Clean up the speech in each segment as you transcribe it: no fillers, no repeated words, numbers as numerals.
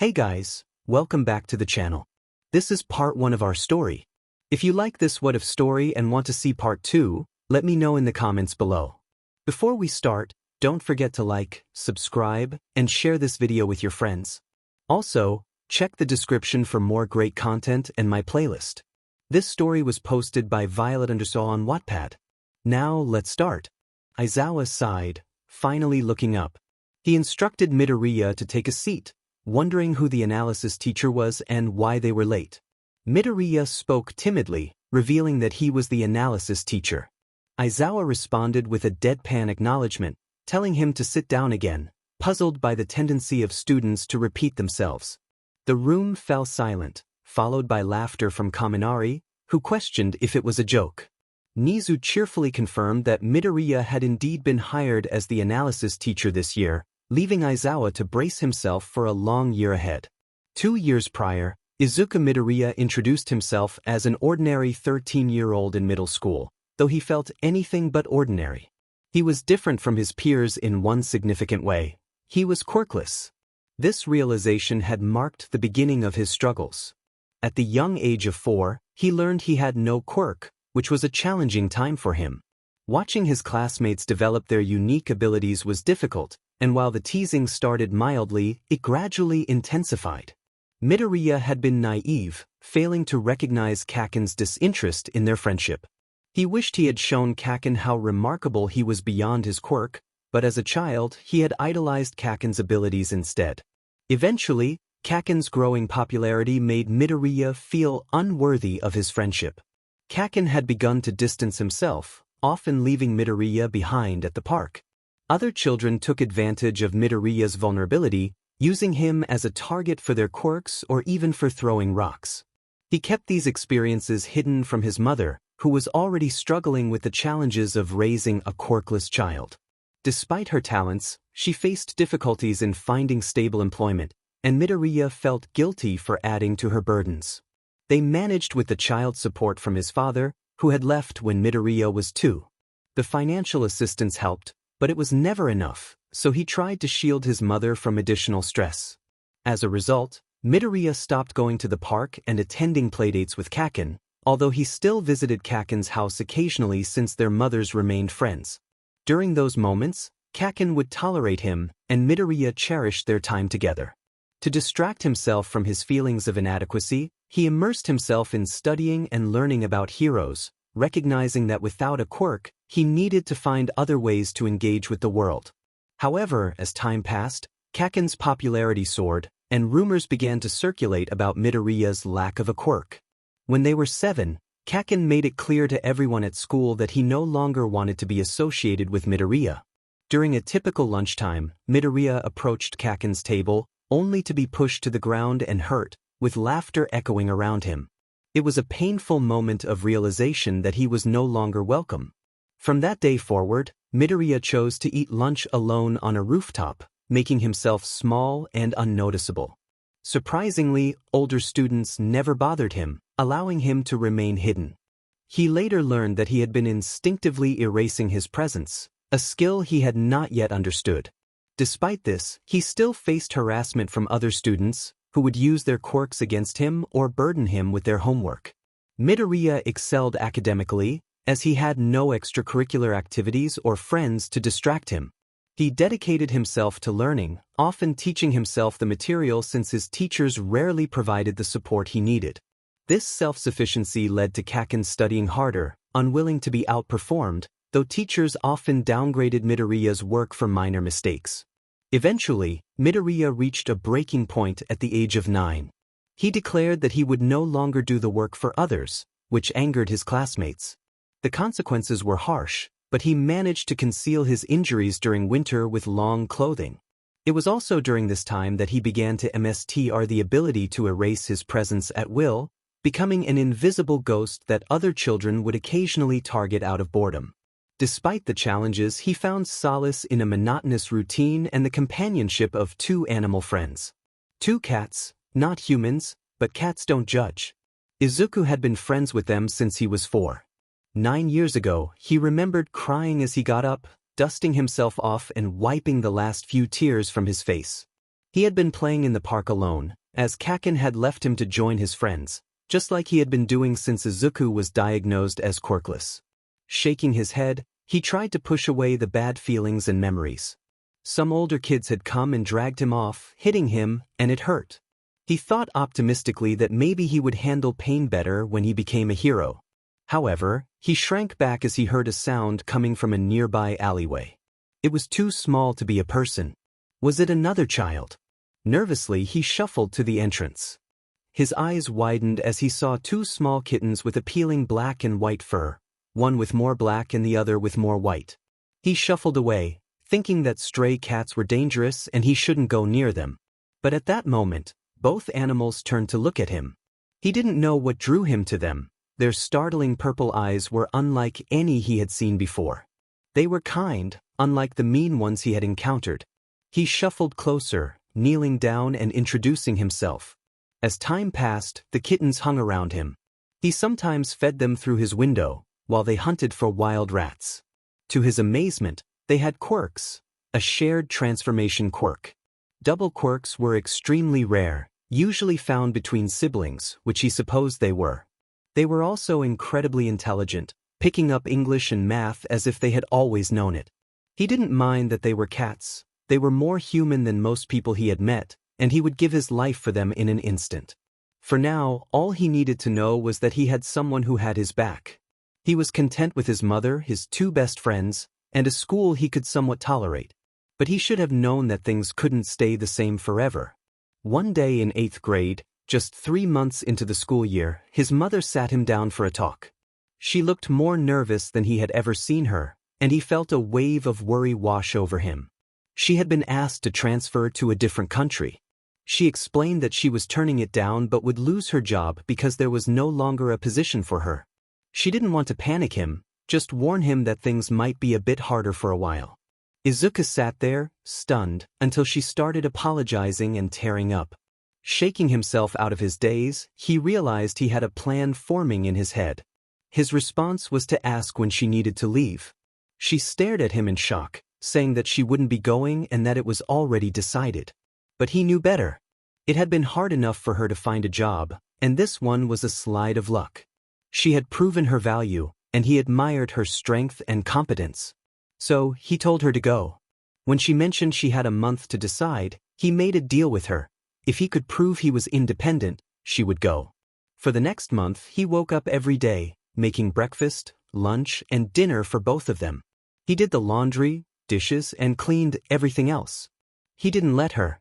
Hey guys, welcome back to the channel. This is part 1 of our story. If you like this what if story and want to see part 2, let me know in the comments below. Before we start, don't forget to like, subscribe, and share this video with your friends. Also, check the description for more great content and my playlist. This story was posted by 𝗲𝗲__ on Wattpad. Now let's start. Izuku sighed, finally looking up. He instructed 𝗵𝗃𝗧 to take a seat, wondering who the analysis teacher was and why they were late. 𝗵𝗃𝗧 spoke timidly, revealing that he was the analysis teacher. Izuku responded with a deadpan acknowledgement, telling him to sit down again, puzzled by the tendency of students to repeat themselves. The room fell silent, followed by laughter from Kaminari, who questioned if it was a joke. Nizu cheerfully confirmed that 𝗵𝗃𝗧 had indeed been hired as the analysis teacher this year, leaving Izuku to brace himself for a long year ahead. 2 years prior, Izuku 𝗵𝗃𝗧 introduced himself as an ordinary 13-year-old in middle school, though he felt anything but ordinary. He was different from his peers in one significant way. He was quirkless. This realization had marked the beginning of his struggles. At the young age of 4, he learned he had no quirk, which was a challenging time for him. Watching his classmates develop their unique abilities was difficult, and while the teasing started mildly, it gradually intensified. 𝗵𝗃𝗧 had been naive, failing to recognize Kaken's disinterest in their friendship. He wished he had shown Kaken how remarkable he was beyond his quirk, but as a child, he had idolized Kaken's abilities instead. Eventually, Kaken's growing popularity made 𝗵𝗃𝗧 feel unworthy of his friendship. Kaken had begun to distance himself, often leaving 𝗵𝗃𝗧 behind at the park. Other children took advantage of 𝗵𝗃𝗧's vulnerability, using him as a target for their quirks or even for throwing rocks. He kept these experiences hidden from his mother, who was already struggling with the challenges of raising a quirkless child. Despite her talents, she faced difficulties in finding stable employment, and 𝗵𝗃𝗧 felt guilty for adding to her burdens. They managed with the child support from his father, who had left when 𝗵𝗃𝗧 was 2. The financial assistance helped, but it was never enough, so he tried to shield his mother from additional stress. As a result, 𝗵𝗃𝗧 stopped going to the park and attending playdates with Kaken, although he still visited Kaken's house occasionally since their mothers remained friends. During those moments, Kaken would tolerate him, and 𝗵𝗃𝗧 cherished their time together. To distract himself from his feelings of inadequacy, he immersed himself in studying and learning about heroes, recognizing that without a quirk, he needed to find other ways to engage with the world. However, as time passed, Kaken's popularity soared, and rumors began to circulate about 𝗵𝗃𝗧's lack of a quirk. When they were 7, Kaken made it clear to everyone at school that he no longer wanted to be associated with 𝗵𝗃𝗧. During a typical lunchtime, 𝗵𝗃𝗧 approached Kaken's table, only to be pushed to the ground and hurt, with laughter echoing around him. It was a painful moment of realization that he was no longer welcome. From that day forward, 𝗵𝗃𝗧 chose to eat lunch alone on a rooftop, making himself small and unnoticeable. Surprisingly, older students never bothered him, allowing him to remain hidden. He later learned that he had been instinctively erasing his presence, a skill he had not yet understood. Despite this, he still faced harassment from other students, who would use their quirks against him or burden him with their homework. 𝗵𝗃𝗧 excelled academically, as he had no extracurricular activities or friends to distract him. He dedicated himself to learning, often teaching himself the material since his teachers rarely provided the support he needed. This self-sufficiency led to Kaken studying harder, unwilling to be outperformed, though teachers often downgraded 𝗵𝗃𝗧's work for minor mistakes. Eventually, 𝗵𝗃𝗧 reached a breaking point at the age of 9. He declared that he would no longer do the work for others, which angered his classmates. The consequences were harsh, but he managed to conceal his injuries during winter with long clothing. It was also during this time that he began to master the ability to erase his presence at will, becoming an invisible ghost that other children would occasionally target out of boredom. Despite the challenges, he found solace in a monotonous routine and the companionship of 2 animal friends. 2 cats, not humans, but cats don't judge. Izuku had been friends with them since he was 4. 9 years ago, he remembered crying as he got up, dusting himself off and wiping the last few tears from his face. He had been playing in the park alone, as Kakin had left him to join his friends, just like he had been doing since Izuku was diagnosed as quirkless. Shaking his head, he tried to push away the bad feelings and memories. Some older kids had come and dragged him off, hitting him, and it hurt. He thought optimistically that maybe he would handle pain better when he became a hero. However, he shrank back as he heard a sound coming from a nearby alleyway. It was too small to be a person. Was it another child? Nervously, he shuffled to the entrance. His eyes widened as he saw two small kittens with appealing black and white fur, one with more black and the other with more white. He shuffled away, thinking that stray cats were dangerous and he shouldn't go near them. But at that moment, both animals turned to look at him. He didn't know what drew him to them. Their startling purple eyes were unlike any he had seen before. They were kind, unlike the mean ones he had encountered. He shuffled closer, kneeling down and introducing himself. As time passed, the kittens hung around him. He sometimes fed them through his window, while they hunted for wild rats. To his amazement, they had quirks, a shared transformation quirk. Double quirks were extremely rare, usually found between siblings, which he supposed they were. They were also incredibly intelligent, picking up English and math as if they had always known it. He didn't mind that they were cats. They were more human than most people he had met, and he would give his life for them in an instant. For now, all he needed to know was that he had someone who had his back. He was content with his mother, his two best friends, and a school he could somewhat tolerate. But he should have known that things couldn't stay the same forever. One day in 8th grade, just 3 months into the school year, his mother sat him down for a talk. She looked more nervous than he had ever seen her, and he felt a wave of worry wash over him. She had been asked to transfer to a different country. She explained that she was turning it down but would lose her job because there was no longer a position for her. She didn't want to panic him, just warn him that things might be a bit harder for a while. Izuku sat there, stunned, until she started apologizing and tearing up. Shaking himself out of his daze, he realized he had a plan forming in his head. His response was to ask when she needed to leave. She stared at him in shock, saying that she wouldn't be going and that it was already decided. But he knew better. It had been hard enough for her to find a job, and this one was a slide of luck. She had proven her value, and he admired her strength and competence. So, he told her to go. When she mentioned she had a month to decide, he made a deal with her. If he could prove he was independent, she would go. For the next month, he woke up every day, making breakfast, lunch, and dinner for both of them. He did the laundry, dishes, and cleaned everything else. He didn't let her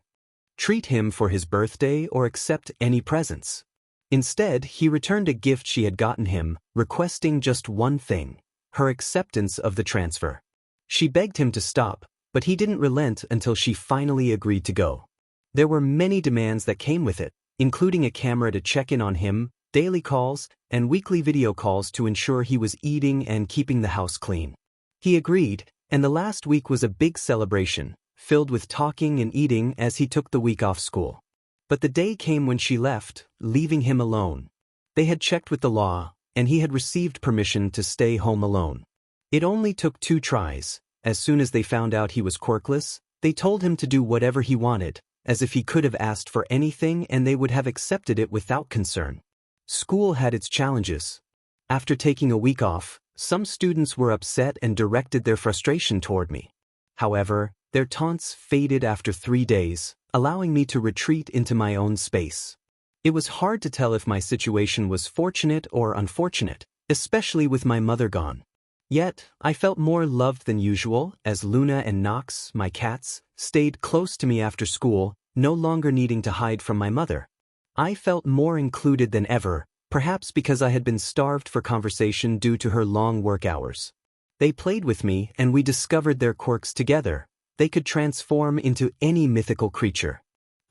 treat him for his birthday or accept any presents. Instead, he returned a gift she had gotten him, requesting just one thing: her acceptance of the transfer. She begged him to stop, but he didn't relent until she finally agreed to go. There were many demands that came with it, including a camera to check in on him, daily calls, and weekly video calls to ensure he was eating and keeping the house clean. He agreed, and the last week was a big celebration, filled with talking and eating as he took the week off school. But the day came when she left, leaving him alone. They had checked with the law, and he had received permission to stay home alone. It only took 2 tries. As soon as they found out he was quirkless, they told him to do whatever he wanted, as if he could have asked for anything and they would have accepted it without concern. School had its challenges. After taking a week off, some students were upset and directed their frustration toward me. However, their taunts faded after 3 days, allowing me to retreat into my own space. It was hard to tell if my situation was fortunate or unfortunate, especially with my mother gone. Yet, I felt more loved than usual, as Luna and Nox, my cats, stayed close to me after school, no longer needing to hide from my mother. I felt more included than ever, perhaps because I had been starved for conversation due to her long work hours. They played with me and we discovered their quirks together. They could transform into any mythical creature.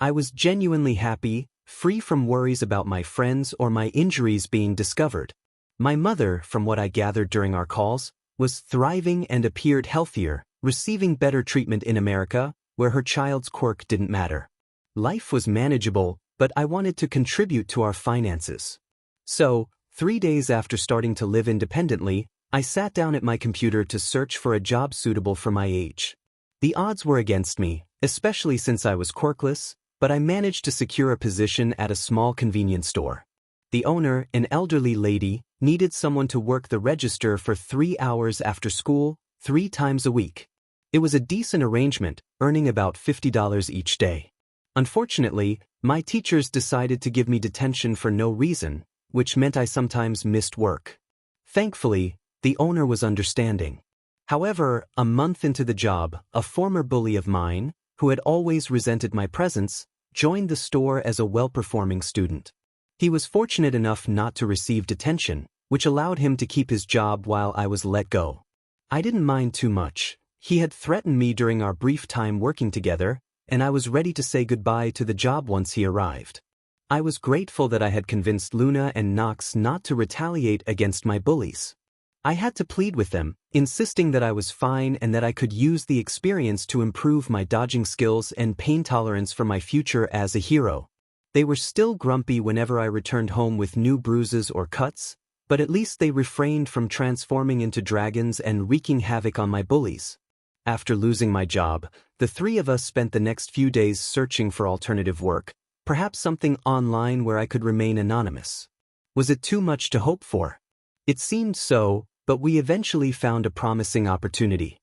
I was genuinely happy, free from worries about my friends or my injuries being discovered. My mother, from what I gathered during our calls, was thriving and appeared healthier, receiving better treatment in America, where her child's quirk didn't matter. Life was manageable, but I wanted to contribute to our finances. So, 3 days after starting to live independently, I sat down at my computer to search for a job suitable for my age. The odds were against me, especially since I was quirkless, but I managed to secure a position at a small convenience store. The owner, an elderly lady, needed someone to work the register for 3 hours after school, 3 times a week. It was a decent arrangement, earning about $50 each day. Unfortunately, my teachers decided to give me detention for no reason, which meant I sometimes missed work. Thankfully, the owner was understanding. However, a month into the job, a former bully of mine, who had always resented my presence, joined the store as a well-performing student. He was fortunate enough not to receive detention, which allowed him to keep his job while I was let go. I didn't mind too much. He had threatened me during our brief time working together, and I was ready to say goodbye to the job once he arrived. I was grateful that I had convinced Luna and Nox not to retaliate against my bullies. I had to plead with them, insisting that I was fine and that I could use the experience to improve my dodging skills and pain tolerance for my future as a hero. They were still grumpy whenever I returned home with new bruises or cuts, but at least they refrained from transforming into dragons and wreaking havoc on my bullies. After losing my job, the 3 of us spent the next few days searching for alternative work, perhaps something online where I could remain anonymous. Was it too much to hope for? It seemed so, but we eventually found a promising opportunity.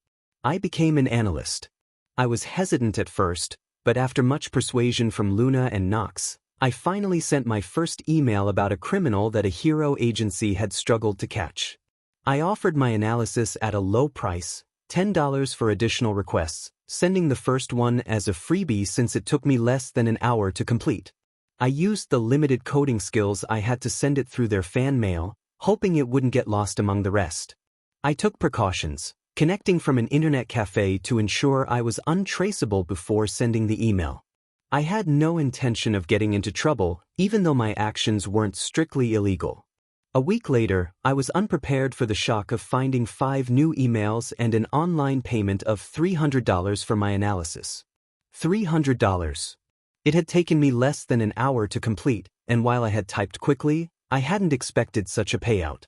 I became an analyst. I was hesitant at first, but after much persuasion from Luna and Nox, I finally sent my first email about a criminal that a hero agency had struggled to catch. I offered my analysis at a low price, $10 for additional requests, sending the first one as a freebie since it took me less than an hour to complete. I used the limited coding skills I had to send it through their fan mail, hoping it wouldn't get lost among the rest. I took precautions, connecting from an internet cafe to ensure I was untraceable before sending the email. I had no intention of getting into trouble, even though my actions weren't strictly illegal. A week later, I was unprepared for the shock of finding 5 new emails and an online payment of $300 for my analysis. $300. It had taken me less than an hour to complete, and while I had typed quickly, I hadn't expected such a payout.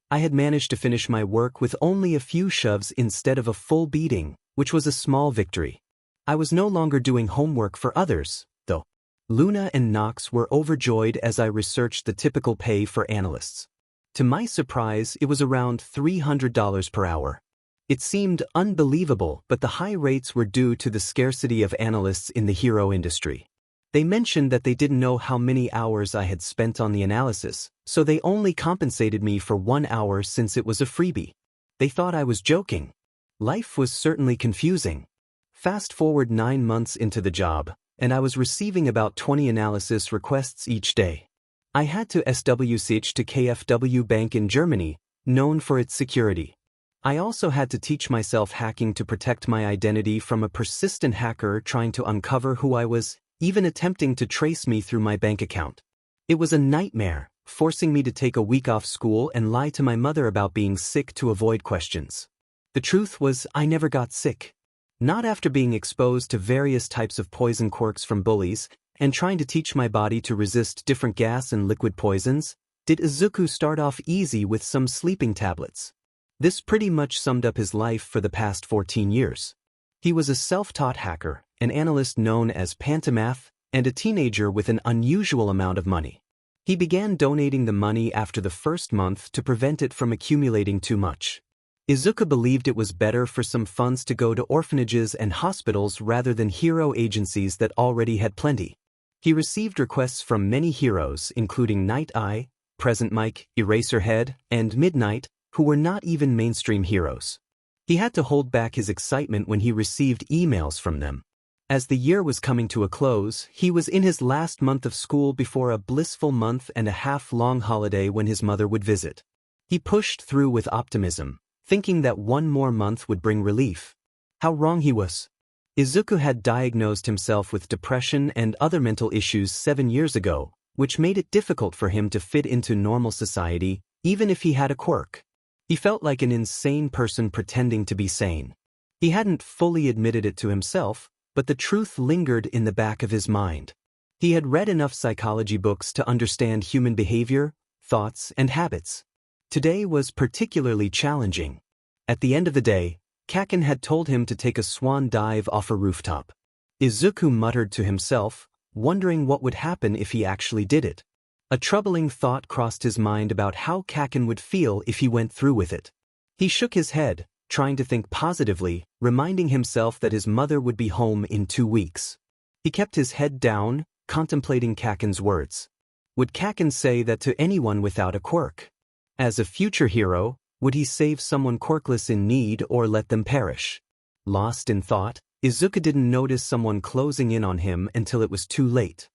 I had managed to finish my work with only a few shoves instead of a full beating, which was a small victory. I was no longer doing homework for others, though. Luna and Nox were overjoyed as I researched the typical pay for analysts. To my surprise, it was around $300 per hour. It seemed unbelievable, but the high rates were due to the scarcity of analysts in the hero industry. They mentioned that they didn't know how many hours I had spent on the analysis, so they only compensated me for 1 hour since it was a freebie. They thought I was joking. Life was certainly confusing. Fast forward 9 months into the job, and I was receiving about 20 analysis requests each day. I had to 𝗧𝗵𝗃 to KfW Bank in Germany, known for its security. I also had to teach myself hacking to protect my identity from a persistent hacker trying to uncover who I was, even attempting to trace me through my bank account. It was a nightmare, forcing me to take a week off school and lie to my mother about being sick to avoid questions. The truth was, I never got sick. Not after being exposed to various types of poison quirks from bullies, and trying to teach my body to resist different gas and liquid poisons, did Izuku start off easy with some sleeping tablets. This pretty much summed up his life for the past 14 years. He was a self-taught hacker, an analyst known as 𝗵𝗃, and a teenager with an unusual amount of money. He began donating the money after the first month to prevent it from accumulating too much. Izuku believed it was better for some funds to go to orphanages and hospitals rather than hero agencies that already had plenty. He received requests from many heroes, including Night Eye, Present Mike, Eraserhead, and Midnight, who were not even mainstream heroes. He had to hold back his excitement when he received emails from them. As the year was coming to a close, he was in his last month of school before a blissful month-and-a-half-long holiday when his mother would visit. He pushed through with optimism, thinking that 1 more month would bring relief. How wrong he was. Izuku had diagnosed himself with depression and other mental issues 7 years ago, which made it difficult for him to fit into normal society, even if he had a quirk. He felt like an insane person pretending to be sane. He hadn't fully admitted it to himself, but the truth lingered in the back of his mind. He had read enough psychology books to understand human behavior, thoughts, and habits. Today was particularly challenging. At the end of the day, Kaken had told him to take a swan dive off a rooftop. Izuku muttered to himself, wondering what would happen if he actually did it. A troubling thought crossed his mind about how Kaken would feel if he went through with it. He shook his head, trying to think positively, reminding himself that his mother would be home in 2 weeks. He kept his head down, contemplating Kaken's words. Would Kaken say that to anyone without a quirk? As a future hero, would he save someone quirkless in need or let them perish? Lost in thought, Izuku didn't notice someone closing in on him until it was too late.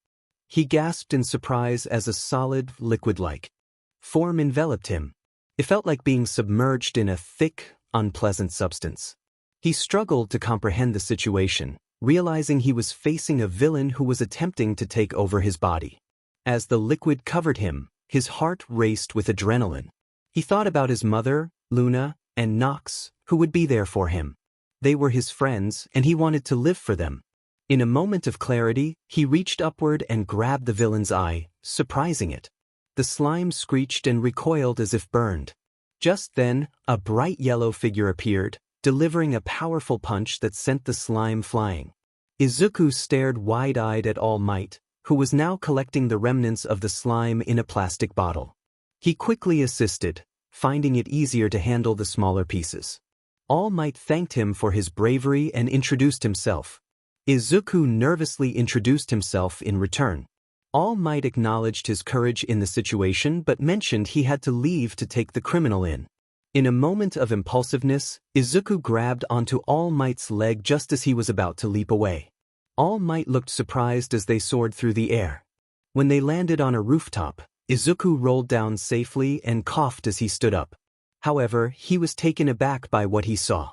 He gasped in surprise as a solid, liquid-like form enveloped him. It felt like being submerged in a thick, unpleasant substance. He struggled to comprehend the situation, realizing he was facing a villain who was attempting to take over his body. As the liquid covered him, his heart raced with adrenaline. He thought about his mother, Luna, and Nox, who would be there for him. They were his friends, and he wanted to live for them. In a moment of clarity, he reached upward and grabbed the villain's eye, surprising it. The slime screeched and recoiled as if burned. Just then, a bright yellow figure appeared, delivering a powerful punch that sent the slime flying. Izuku stared wide-eyed at All Might, who was now collecting the remnants of the slime in a plastic bottle. He quickly assisted, finding it easier to handle the smaller pieces. All Might thanked him for his bravery and introduced himself. Izuku nervously introduced himself in return. All Might acknowledged his courage in the situation but mentioned he had to leave to take the criminal in. In a moment of impulsiveness, Izuku grabbed onto All Might's leg just as he was about to leap away. All Might looked surprised as they soared through the air. When they landed on a rooftop, Izuku rolled down safely and coughed as he stood up. However, he was taken aback by what he saw.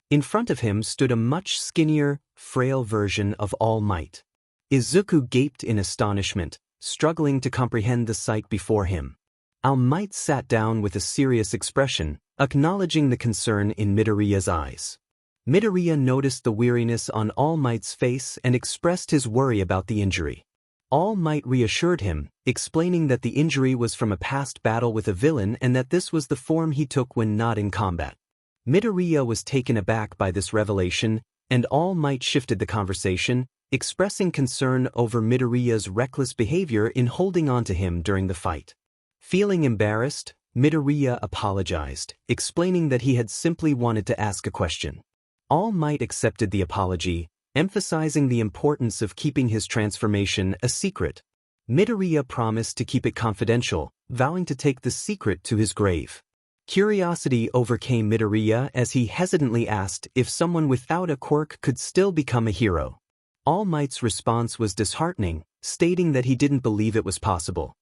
In front of him stood a much skinnier, frail version of All Might. Izuku gaped in astonishment, struggling to comprehend the sight before him. All Might sat down with a serious expression, acknowledging the concern in Midoriya's eyes. Midoriya noticed the weariness on All Might's face and expressed his worry about the injury. All Might reassured him, explaining that the injury was from a past battle with a villain and that this was the form he took when not in combat. Midoriya was taken aback by this revelation, and All Might shifted the conversation, expressing concern over Midoriya's reckless behavior in holding on to him during the fight. Feeling embarrassed, Midoriya apologized, explaining that he had simply wanted to ask a question. All Might accepted the apology, emphasizing the importance of keeping his transformation a secret. Midoriya promised to keep it confidential, vowing to take the secret to his grave. Curiosity overcame Midoriya as he hesitantly asked if someone without a quirk could still become a hero. All Might's response was disheartening, stating that he didn't believe it was possible.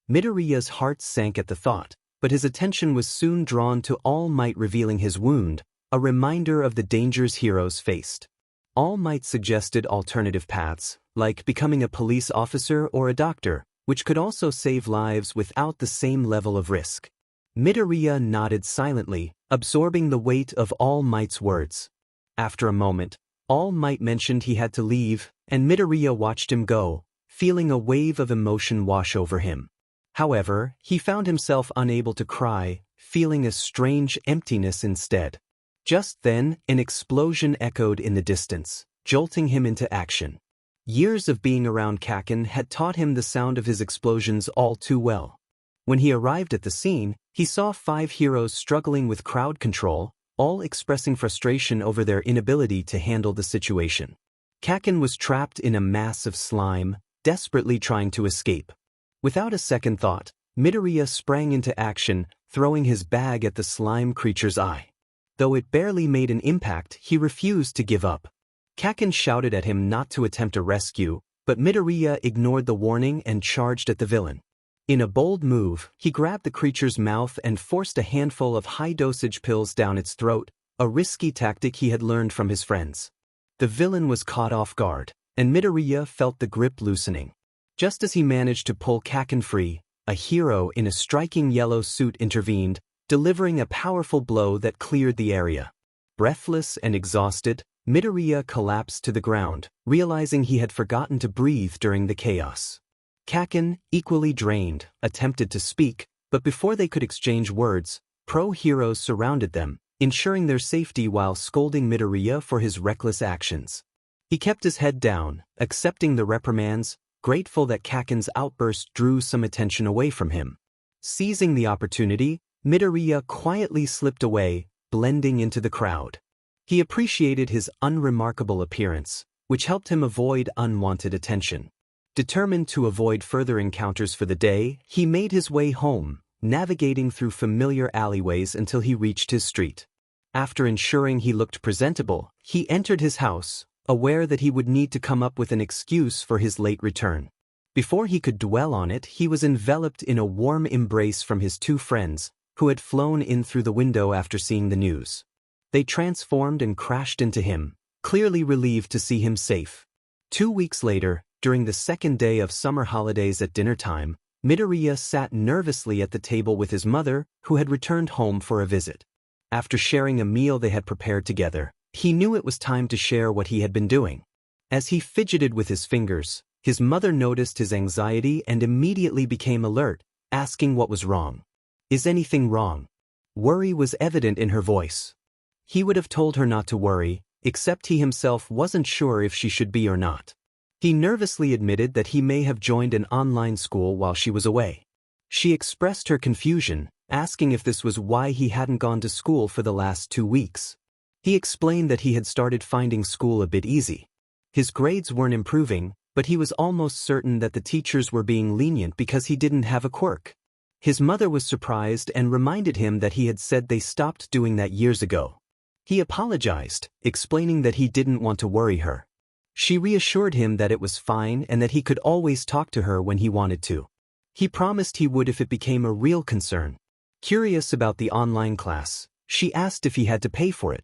Midoriya's heart sank at the thought, but his attention was soon drawn to All Might revealing his wound, a reminder of the dangers heroes faced. All Might suggested alternative paths, like becoming a police officer or a doctor, which could also save lives without the same level of risk. Midoriya nodded silently, absorbing the weight of All Might's words. After a moment, All Might mentioned he had to leave, and Midoriya watched him go, feeling a wave of emotion wash over him. However, he found himself unable to cry, feeling a strange emptiness instead. Just then, an explosion echoed in the distance, jolting him into action. Years of being around Kaken had taught him the sound of his explosions all too well. When he arrived at the scene, he saw 5 heroes struggling with crowd control, all expressing frustration over their inability to handle the situation. Kaken was trapped in a mass of slime, desperately trying to escape. Without a second thought, Midoriya sprang into action, throwing his bag at the slime creature's eye. Though it barely made an impact, he refused to give up. Kaken shouted at him not to attempt a rescue, but Midoriya ignored the warning and charged at the villain. In a bold move, he grabbed the creature's mouth and forced a handful of high-dosage pills down its throat, a risky tactic he had learned from his friends. The villain was caught off guard, and Midoriya felt the grip loosening. Just as he managed to pull Kaken free, a hero in a striking yellow suit intervened, delivering a powerful blow that cleared the area. Breathless and exhausted, Midoriya collapsed to the ground, realizing he had forgotten to breathe during the chaos. Kaken, equally drained, attempted to speak, but before they could exchange words, pro-heroes surrounded them, ensuring their safety while scolding Midoriya for his reckless actions. He kept his head down, accepting the reprimands, grateful that Kaken's outburst drew some attention away from him. Seizing the opportunity, Midoriya quietly slipped away, blending into the crowd. He appreciated his unremarkable appearance, which helped him avoid unwanted attention. Determined to avoid further encounters for the day, he made his way home, navigating through familiar alleyways until he reached his street. After ensuring he looked presentable, he entered his house, aware that he would need to come up with an excuse for his late return. Before he could dwell on it, he was enveloped in a warm embrace from his two friends, who had flown in through the window after seeing the news. They transformed and crashed into him, clearly relieved to see him safe. 2 weeks later, during the second day of summer holidays at dinner time, Midoriya sat nervously at the table with his mother, who had returned home for a visit. After sharing a meal they had prepared together, he knew it was time to share what he had been doing. As he fidgeted with his fingers, his mother noticed his anxiety and immediately became alert, asking what was wrong. "Is anything wrong?" Worry was evident in her voice. He would have told her not to worry, except he himself wasn't sure if she should be or not. He nervously admitted that he may have joined an online school while she was away. She expressed her confusion, asking if this was why he hadn't gone to school for the last 2 weeks. He explained that he had started finding school a bit easy. His grades weren't improving, but he was almost certain that the teachers were being lenient because he didn't have a quirk. His mother was surprised and reminded him that he had said they stopped doing that years ago. He apologized, explaining that he didn't want to worry her. She reassured him that it was fine and that he could always talk to her when he wanted to. He promised he would if it became a real concern. Curious about the online class, she asked if he had to pay for it.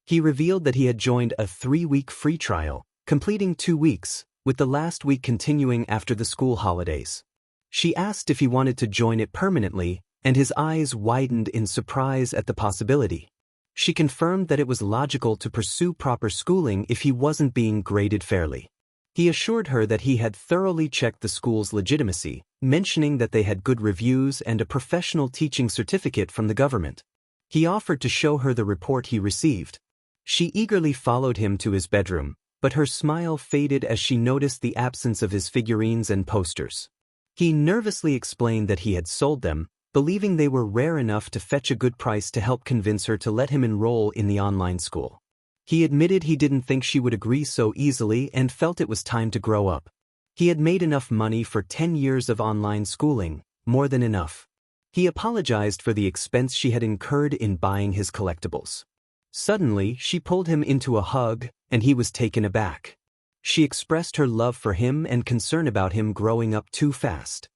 He revealed that he had joined a 3-week free trial, completing 2 weeks, with the last week continuing after the school holidays. She asked if he wanted to join it permanently, and his eyes widened in surprise at the possibility. She confirmed that it was logical to pursue proper schooling if he wasn't being graded fairly. He assured her that he had thoroughly checked the school's legitimacy, mentioning that they had good reviews and a professional teaching certificate from the government. He offered to show her the report he received. She eagerly followed him to his bedroom, but her smile faded as she noticed the absence of his figurines and posters. He nervously explained that he had sold them, believing they were rare enough to fetch a good price to help convince her to let him enroll in the online school. He admitted he didn't think she would agree so easily and felt it was time to grow up. He had made enough money for 10 years of online schooling, more than enough. He apologized for the expense she had incurred in buying his collectibles. Suddenly, she pulled him into a hug, and he was taken aback. She expressed her love for him and concern about him growing up too fast.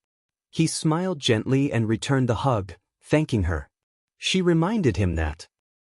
He smiled gently and returned the hug, thanking her. She reminded him that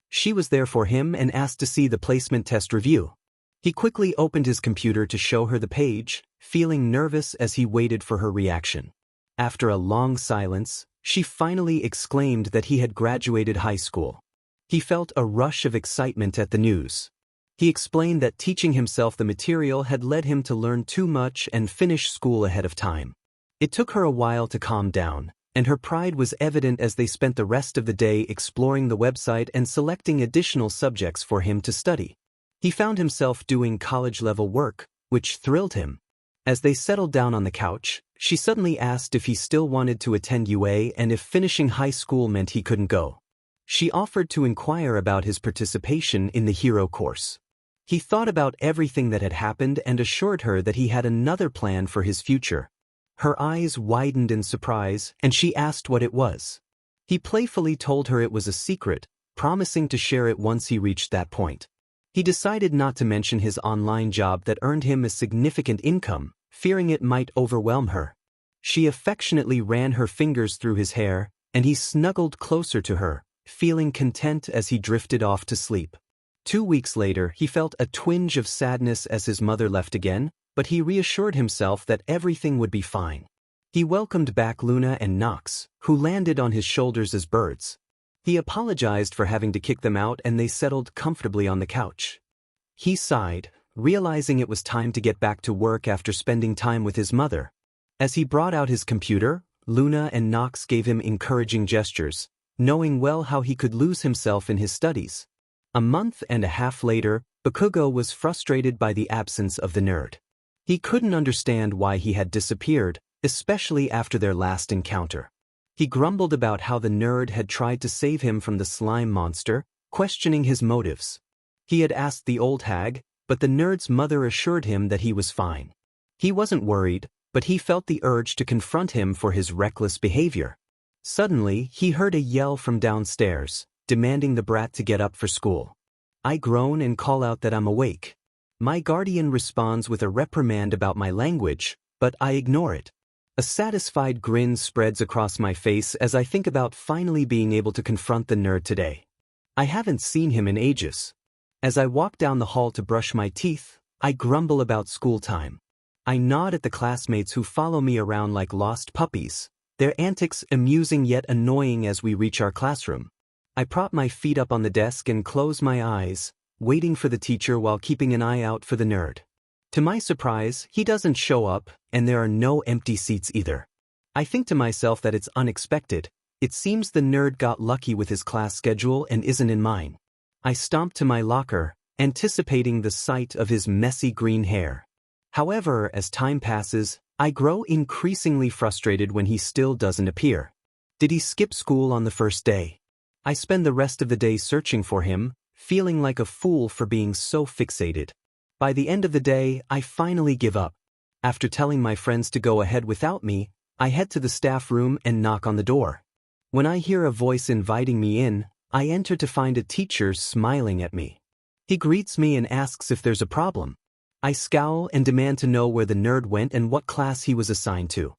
she was there for him and asked to see the placement test review. He quickly opened his computer to show her the page, feeling nervous as he waited for her reaction. After a long silence, she finally exclaimed that he had graduated high school. He felt a rush of excitement at the news. He explained that teaching himself the material had led him to learn too much and finish school ahead of time. It took her a while to calm down, and her pride was evident as they spent the rest of the day exploring the website and selecting additional subjects for him to study. He found himself doing college-level work, which thrilled him. As they settled down on the couch, she suddenly asked if he still wanted to attend UA and if finishing high school meant he couldn't go. She offered to inquire about his participation in the hero course. He thought about everything that had happened and assured her that he had another plan for his future. Her eyes widened in surprise, and she asked what it was. He playfully told her it was a secret, promising to share it once he reached that point. He decided not to mention his online job that earned him a significant income, fearing it might overwhelm her. She affectionately ran her fingers through his hair, and he snuggled closer to her, feeling content as he drifted off to sleep. 2 weeks later, he felt a twinge of sadness as his mother left again, but he reassured himself that everything would be fine. He welcomed back Luna and Nox, who landed on his shoulders as birds. He apologized for having to kick them out and they settled comfortably on the couch. He sighed, realizing it was time to get back to work after spending time with his mother. As he brought out his computer, Luna and Nox gave him encouraging gestures, knowing well how he could lose himself in his studies. A month and a half later, Bakugo was frustrated by the absence of the nerd. He couldn't understand why he had disappeared, especially after their last encounter. He grumbled about how the nerd had tried to save him from the slime monster, questioning his motives. He had asked the old hag, but the nerd's mother assured him that he was fine. He wasn't worried, but he felt the urge to confront him for his reckless behavior. Suddenly, he heard a yell from downstairs, demanding the brat to get up for school. I groan and call out that I'm awake. My guardian responds with a reprimand about my language, but I ignore it. A satisfied grin spreads across my face as I think about finally being able to confront the nerd today. I haven't seen him in ages. As I walk down the hall to brush my teeth, I grumble about school time. I nod at the classmates who follow me around like lost puppies, their antics amusing yet annoying as we reach our classroom. I prop my feet up on the desk and close my eyes, waiting for the teacher while keeping an eye out for the nerd. To my surprise, he doesn't show up, and there are no empty seats either. I think to myself that it's unexpected. It seems the nerd got lucky with his class schedule and isn't in mine. I stomp to my locker, anticipating the sight of his messy green hair. However, as time passes, I grow increasingly frustrated when he still doesn't appear. Did he skip school on the first day? I spend the rest of the day searching for him, feeling like a fool for being so fixated. By the end of the day, I finally give up. After telling my friends to go ahead without me, I head to the staff room and knock on the door. When I hear a voice inviting me in, I enter to find a teacher smiling at me. He greets me and asks if there's a problem. I scowl and demand to know where the nerd went and what class he was assigned to.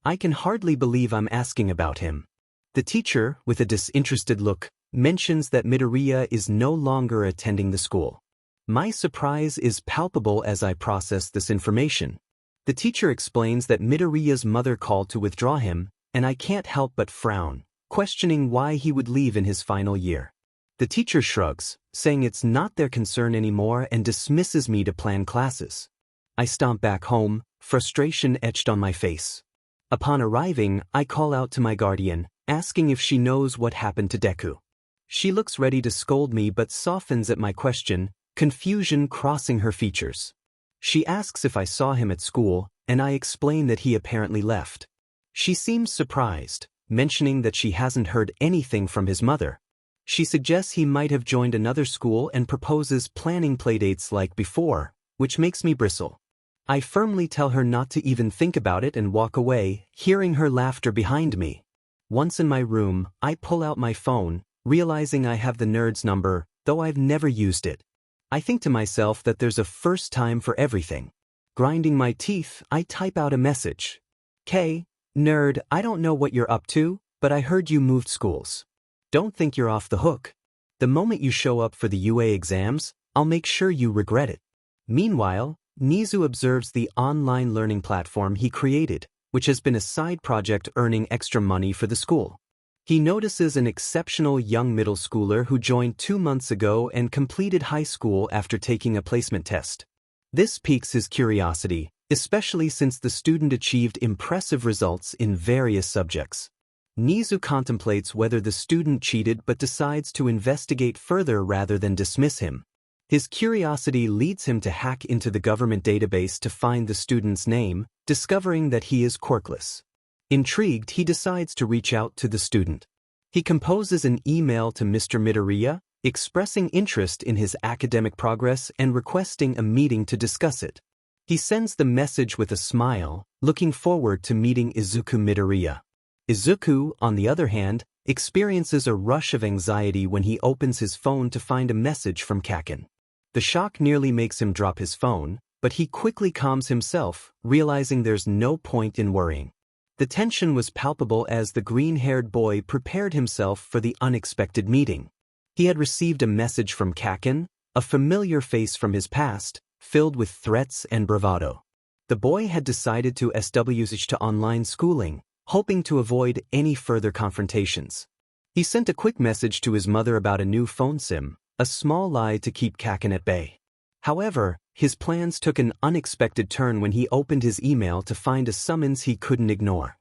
I can hardly believe I'm asking about him. The teacher, with a disinterested look, mentions that 𝗵𝘃𝗧𝗧 is no longer attending the school. My surprise is palpable as I process this information. The teacher explains that 𝗵𝘃𝗧𝗧's mother called to withdraw him, and I can't help but frown, questioning why he would leave in his final year. The teacher shrugs, saying it's not their concern anymore and dismisses me to plan classes. I stomp back home, frustration etched on my face. Upon arriving, I call out to my guardian, asking if she knows what happened to Deku. She looks ready to scold me but softens at my question, confusion crossing her features. She asks if I saw him at school, and I explain that he apparently left. She seems surprised, mentioning that she hasn't heard anything from his mother. She suggests he might have joined another school and proposes planning playdates like before, which makes me bristle. I firmly tell her not to even think about it and walk away, hearing her laughter behind me. Once in my room, I pull out my phone, realizing I have the nerd's number, though I've never used it. I think to myself that there's a first time for everything. Grinding my teeth, I type out a message. Nerd, I don't know what you're up to, but I heard you moved schools. Don't think you're off the hook. The moment you show up for the UA exams, I'll make sure you regret it. Meanwhile, Nizu observes the online learning platform he created, which has been a side project earning extra money for the school. He notices an exceptional young middle schooler who joined 2 months ago and completed high school after taking a placement test. This piques his curiosity, especially since the student achieved impressive results in various subjects. Nizu contemplates whether the student cheated but decides to investigate further rather than dismiss him. His curiosity leads him to hack into the government database to find the student's name, discovering that he is quirkless. Intrigued, he decides to reach out to the student. He composes an email to Mr. 𝗵𝘃𝗧𝗧, expressing interest in his academic progress and requesting a meeting to discuss it. He sends the message with a smile, looking forward to meeting Izuku 𝗵𝘃𝗧𝗏. Izuku, on the other hand, experiences a rush of anxiety when he opens his phone to find a message from Kaken. The shock nearly makes him drop his phone, but he quickly calms himself, realizing there's no point in worrying. The tension was palpable as the green-haired boy prepared himself for the unexpected meeting. He had received a message from Kaken, a familiar face from his past, filled with threats and bravado. The boy had decided to switch to online schooling, hoping to avoid any further confrontations. He sent a quick message to his mother about a new phone SIM, a small lie to keep Kaken at bay. However, his plans took an unexpected turn when he opened his email to find a summons he couldn't ignore.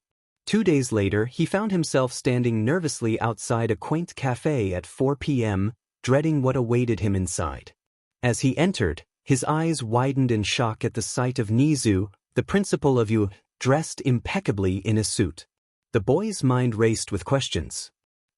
2 days later, he found himself standing nervously outside a quaint cafe at 4 p.m., dreading what awaited him inside. As he entered, his eyes widened in shock at the sight of 𝗍𝗬, the principal of 𝗬𝗧, dressed impeccably in a suit. The boy's mind raced with questions.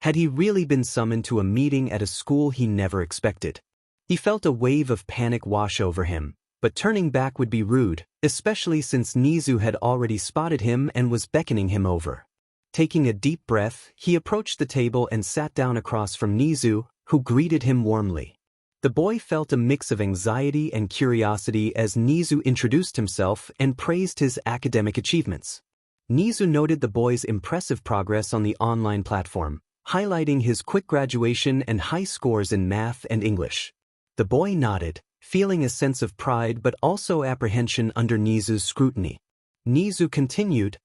Had he really been summoned to a meeting at a school he never expected? He felt a wave of panic wash over him, but turning back would be rude, especially since 𝗍𝗬 had already spotted him and was beckoning him over. Taking a deep breath, he approached the table and sat down across from 𝗍𝗬, who greeted him warmly. The boy felt a mix of anxiety and curiosity as 𝗍𝗬 introduced himself and praised his academic achievements. 𝗍𝗬 noted the boy's impressive progress on the online platform, highlighting his quick graduation and high scores in math and English. The boy nodded, feeling a sense of pride but also apprehension under 𝗍𝗬's scrutiny. 𝗍𝗬 continued,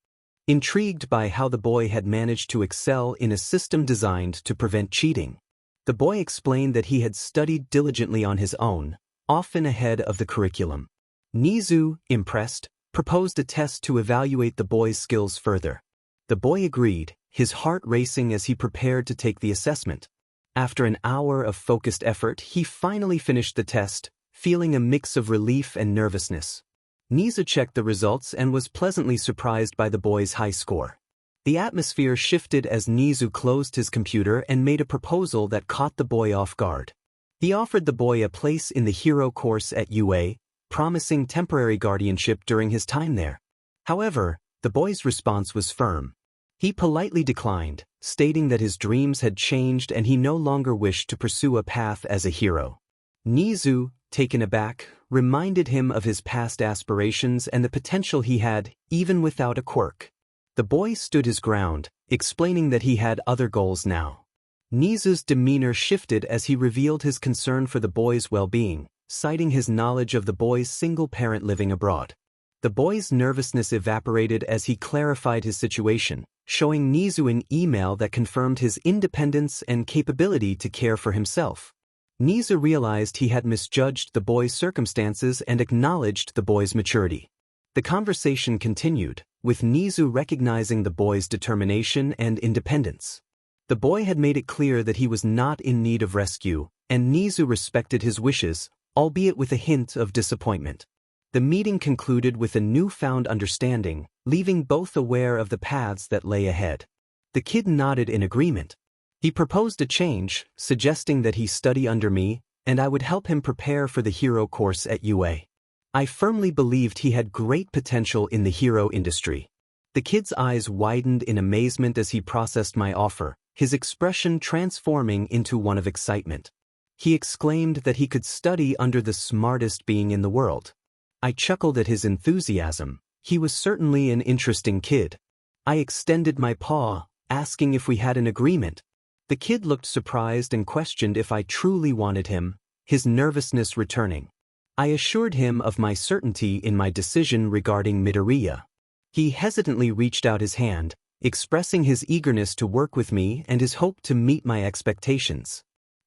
intrigued by how the boy had managed to excel in a system designed to prevent cheating. The boy explained that he had studied diligently on his own, often ahead of the curriculum. 𝗍𝗬, impressed, proposed a test to evaluate the boy's skills further. The boy agreed, his heart racing as he prepared to take the assessment. After an hour of focused effort, he finally finished the test, feeling a mix of relief and nervousness. 𝗍𝗬 checked the results and was pleasantly surprised by the boy's high score. The atmosphere shifted as 𝗍𝗬 closed his computer and made a proposal that caught the boy off guard. He offered the boy a place in the hero course at UA, promising temporary guardianship during his time there. However, the boy's response was firm. He politely declined, stating that his dreams had changed and he no longer wished to pursue a path as a hero. 𝗍𝗬, taken aback, reminded him of his past aspirations and the potential he had, even without a quirk. The boy stood his ground, explaining that he had other goals now. 𝗍𝗬's demeanor shifted as he revealed his concern for the boy's well-being, citing his knowledge of the boy's single parent living abroad. The boy's nervousness evaporated as he clarified his situation, showing 𝗍𝗬 an email that confirmed his independence and capability to care for himself. 𝗍𝗬 realized he had misjudged the boy's circumstances and acknowledged the boy's maturity. The conversation continued, with 𝗍𝗬 recognizing the boy's determination and independence. The boy had made it clear that he was not in need of rescue, and 𝗍𝗬 respected his wishes, albeit with a hint of disappointment. The meeting concluded with a newfound understanding, leaving both aware of the paths that lay ahead. The kid nodded in agreement. He proposed a change, suggesting that he study under me, and I would help him prepare for the hero course at UA. I firmly believed he had great potential in the hero industry. The kid's eyes widened in amazement as he processed my offer, his expression transforming into one of excitement. He exclaimed that he could study under the smartest being in the world. I chuckled at his enthusiasm. He was certainly an interesting kid. I extended my paw, asking if we had an agreement. The kid looked surprised and questioned if I truly wanted him, his nervousness returning. I assured him of my certainty in my decision regarding 𝗵𝗃. He hesitantly reached out his hand, expressing his eagerness to work with me and his hope to meet my expectations.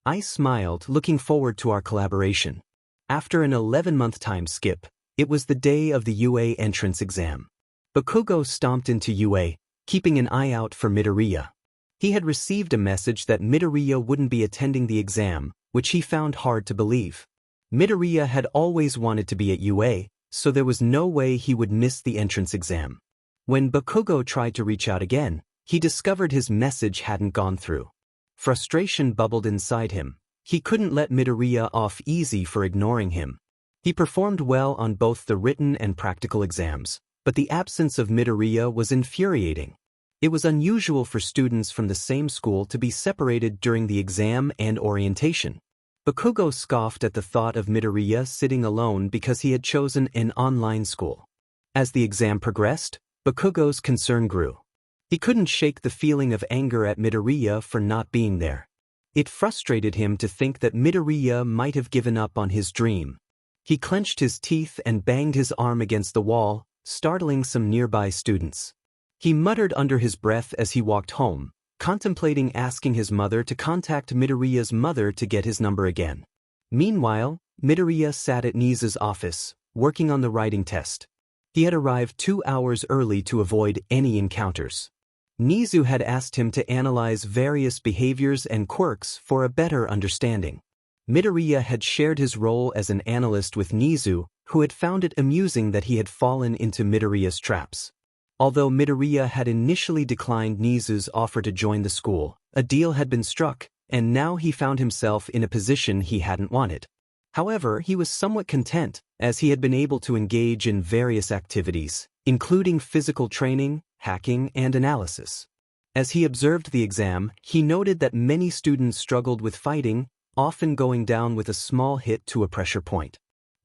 I smiled, looking forward to our collaboration. After an 11-month time skip, it was the day of the UA entrance exam. Bakugo stomped into UA, keeping an eye out for 𝗵𝗃. He had received a message that 𝗵𝗃 wouldn't be attending the exam, which he found hard to believe. 𝗵𝗃 had always wanted to be at UA, so there was no way he would miss the entrance exam. When Bakugo tried to reach out again, he discovered his message hadn't gone through. Frustration bubbled inside him. He couldn't let 𝗵𝗃 off easy for ignoring him. He performed well on both the written and practical exams, but the absence of 𝗵𝗃 was infuriating. It was unusual for students from the same school to be separated during the exam and orientation. Bakugo scoffed at the thought of 𝗵𝗃 sitting alone because he had chosen an online school. As the exam progressed, Bakugo's concern grew. He couldn't shake the feeling of anger at 𝗵𝗃 for not being there. It frustrated him to think that 𝗵𝗃 might have given up on his dream. He clenched his teeth and banged his arm against the wall, startling some nearby students. He muttered under his breath as he walked home, contemplating asking his mother to contact 𝗵𝗃's mother to get his number again. Meanwhile, 𝗵𝗃 sat at 𝗍𝗬's office, working on the writing test. He had arrived 2 hours early to avoid any encounters. 𝗍𝗂 had asked him to analyze various behaviors and quirks for a better understanding. Midoriya had shared his role as an analyst with 𝗍𝗂, who had found it amusing that he had fallen into Midoriya's traps. Although Midoriya had initially declined 𝗍𝗂's offer to join the school, a deal had been struck, and now he found himself in a position he hadn't wanted. However, he was somewhat content, as he had been able to engage in various activities, including physical training, hacking, and analysis. As he observed the exam, he noted that many students struggled with fighting, often going down with a small hit to a pressure point.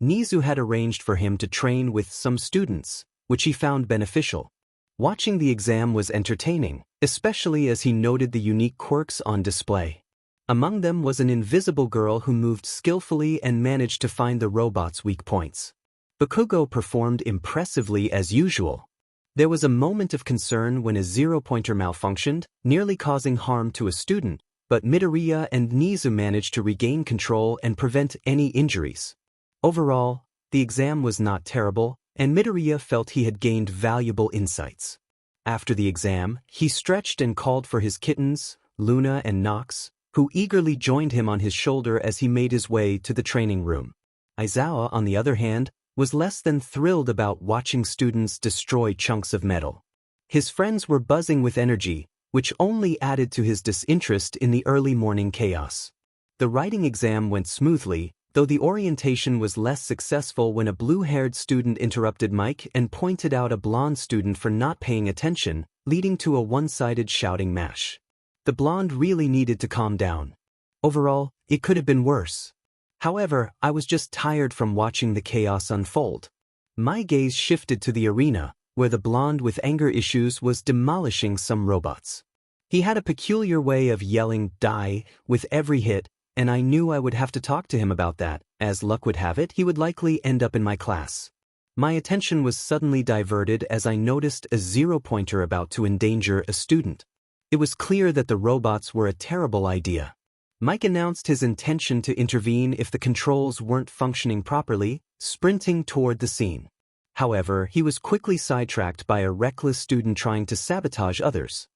𝗍𝗂 had arranged for him to train with some students, which he found beneficial. Watching the exam was entertaining, especially as he noted the unique quirks on display. Among them was an invisible girl who moved skillfully and managed to find the robot's weak points. Bakugo performed impressively as usual. There was a moment of concern when a zero-pointer malfunctioned, nearly causing harm to a student, but Midoriya and 𝗍𝗂 managed to regain control and prevent any injuries. Overall, the exam was not terrible, and Midoriya felt he had gained valuable insights. After the exam, he stretched and called for his kittens, Luna and Nox, who eagerly joined him on his shoulder as he made his way to the training room. Aizawa, on the other hand, was less than thrilled about watching students destroy chunks of metal. His friends were buzzing with energy, which only added to his disinterest in the early morning chaos. The writing exam went smoothly, though the orientation was less successful when a blue-haired student interrupted Mike and pointed out a blonde student for not paying attention, leading to a one-sided shouting match. The blonde really needed to calm down. Overall, it could have been worse. However, I was just tired from watching the chaos unfold. My gaze shifted to the arena, where the blonde with anger issues was demolishing some robots. He had a peculiar way of yelling "die" with every hit, and I knew I would have to talk to him about that. As luck would have it, he would likely end up in my class. My attention was suddenly diverted as I noticed a zero-pointer about to endanger a student. It was clear that the robots were a terrible idea. Mike announced his intention to intervene if the controls weren't functioning properly, sprinting toward the scene. However, he was quickly sidetracked by a reckless student trying to sabotage others.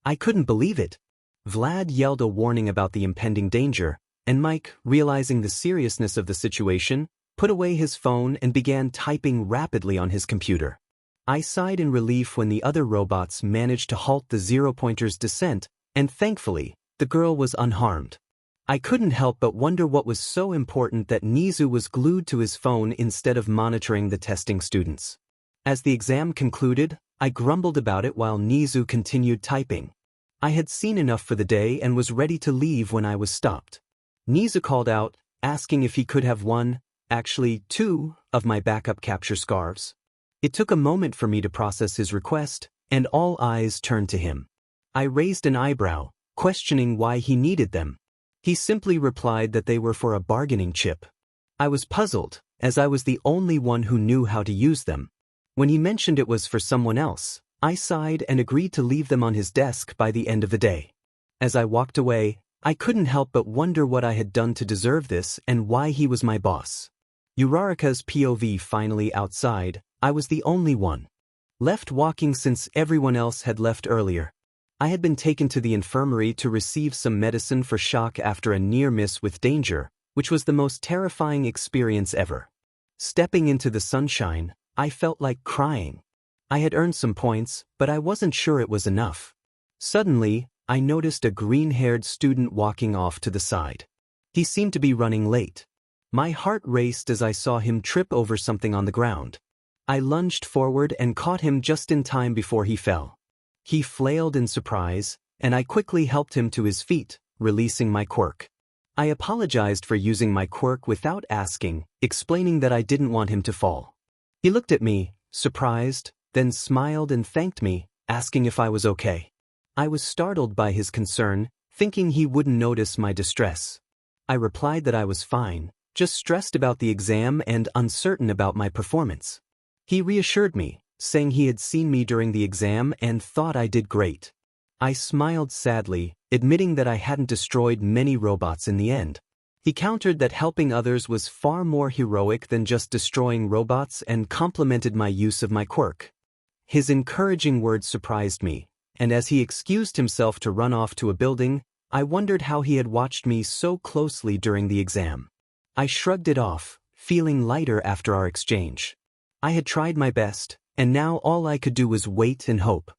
I couldn't believe it. Vlad yelled a warning about the impending danger, and Mike, realizing the seriousness of the situation, put away his phone and began typing rapidly on his computer. I sighed in relief when the other robots managed to halt the zero-pointer's descent, and thankfully, the girl was unharmed. I couldn't help but wonder what was so important that 𝗍𝗂 was glued to his phone instead of monitoring the testing students. As the exam concluded, I grumbled about it while 𝗍𝗂 continued typing. I had seen enough for the day and was ready to leave when I was stopped. 𝗍𝗂 called out, asking if he could have one, actually two, of my backup capture scarves. It took a moment for me to process his request, and all eyes turned to him. I raised an eyebrow, questioning why he needed them. He simply replied that they were for a bargaining chip. I was puzzled, as I was the only one who knew how to use them. When he mentioned it was for someone else, I sighed and agreed to leave them on his desk by the end of the day. As I walked away, I couldn't help but wonder what I had done to deserve this and why he was my boss. Uraraka's POV finally outside, I was the only one left walking since everyone else had left earlier. I had been taken to the infirmary to receive some medicine for shock after a near miss with danger, which was the most terrifying experience ever. Stepping into the sunshine, I felt like crying. I had earned some points, but I wasn't sure it was enough. Suddenly, I noticed a green-haired student walking off to the side. He seemed to be running late. My heart raced as I saw him trip over something on the ground. I lunged forward and caught him just in time before he fell. He flailed in surprise, and I quickly helped him to his feet, releasing my quirk. I apologized for using my quirk without asking, explaining that I didn't want him to fall. He looked at me, surprised, then smiled and thanked me, asking if I was okay. I was startled by his concern, thinking he wouldn't notice my distress. I replied that I was fine, just stressed about the exam and uncertain about my performance. He reassured me, saying he had seen me during the exam and thought I did great. I smiled sadly, admitting that I hadn't destroyed many robots in the end. He countered that helping others was far more heroic than just destroying robots and complimented my use of my quirk. His encouraging words surprised me, and as he excused himself to run off to a building, I wondered how he had watched me so closely during the exam. I shrugged it off, feeling lighter after our exchange. I had tried my best, and now all I could do was wait and hope.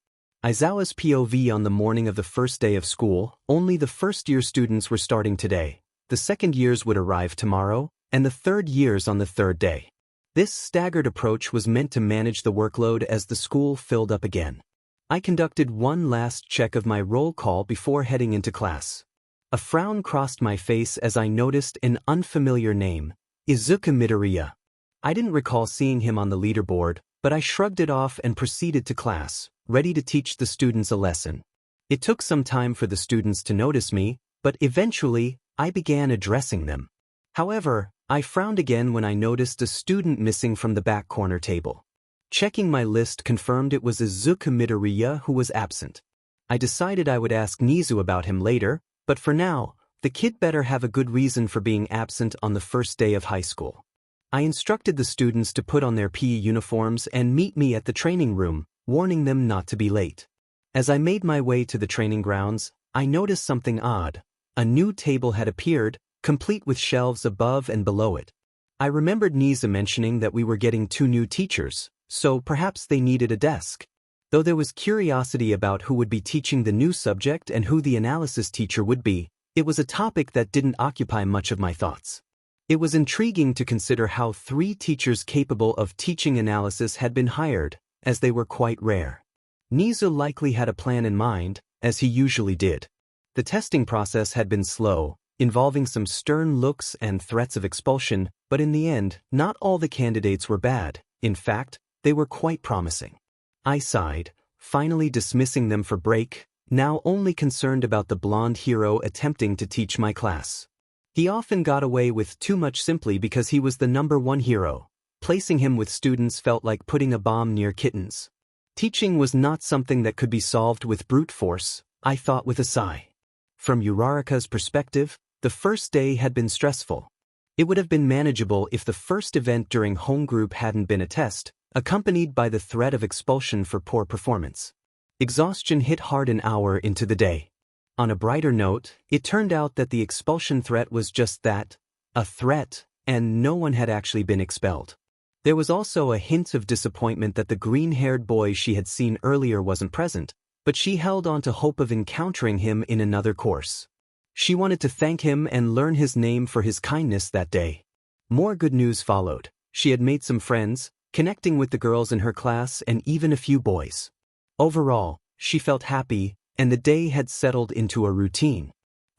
Izuku's POV on the morning of the first day of school. Only the first-year students were starting today. The second years would arrive tomorrow, and the third years on the third day. This staggered approach was meant to manage the workload as the school filled up again. I conducted one last check of my roll call before heading into class. A frown crossed my face as I noticed an unfamiliar name, 𝗧𝗵𝗵𝗃. I didn't recall seeing him on the leaderboard, but I shrugged it off and proceeded to class, ready to teach the students a lesson. It took some time for the students to notice me, but eventually, I began addressing them. However, I frowned again when I noticed a student missing from the back corner table. Checking my list confirmed it was 𝗧𝗵𝗵𝗃 who was absent. I decided I would ask Nizu about him later, but for now, the kid better have a good reason for being absent on the first day of high school. I instructed the students to put on their PE uniforms and meet me at the training room, warning them not to be late. As I made my way to the training grounds, I noticed something odd. A new table had appeared, complete with shelves above and below it. I remembered Nizu mentioning that we were getting 2 new teachers, so perhaps they needed a desk. Though there was curiosity about who would be teaching the new subject and who the analysis teacher would be, it was a topic that didn't occupy much of my thoughts. It was intriguing to consider how 3 teachers capable of teaching analysis had been hired, as they were quite rare. Nizu likely had a plan in mind, as he usually did. The testing process had been slow, involving some stern looks and threats of expulsion, but in the end, not all the candidates were bad. In fact, they were quite promising. I sighed, finally dismissing them for break, now only concerned about the blonde hero attempting to teach my class. He often got away with too much simply because he was the #1 hero. Placing him with students felt like putting a bomb near kittens. Teaching was not something that could be solved with brute force, I thought with a sigh. From Uraraka's perspective, the first day had been stressful. It would have been manageable if the first event during home group hadn't been a test, accompanied by the threat of expulsion for poor performance. Exhaustion hit hard an hour into the day. On a brighter note, it turned out that the expulsion threat was just that, a threat, and no one had actually been expelled. There was also a hint of disappointment that the green-haired boy she had seen earlier wasn't present, but she held on to hope of encountering him in another course. She wanted to thank him and learn his name for his kindness that day. More good news followed. She had made some friends, connecting with the girls in her class and even a few boys. Overall, she felt happy, and the day had settled into a routine.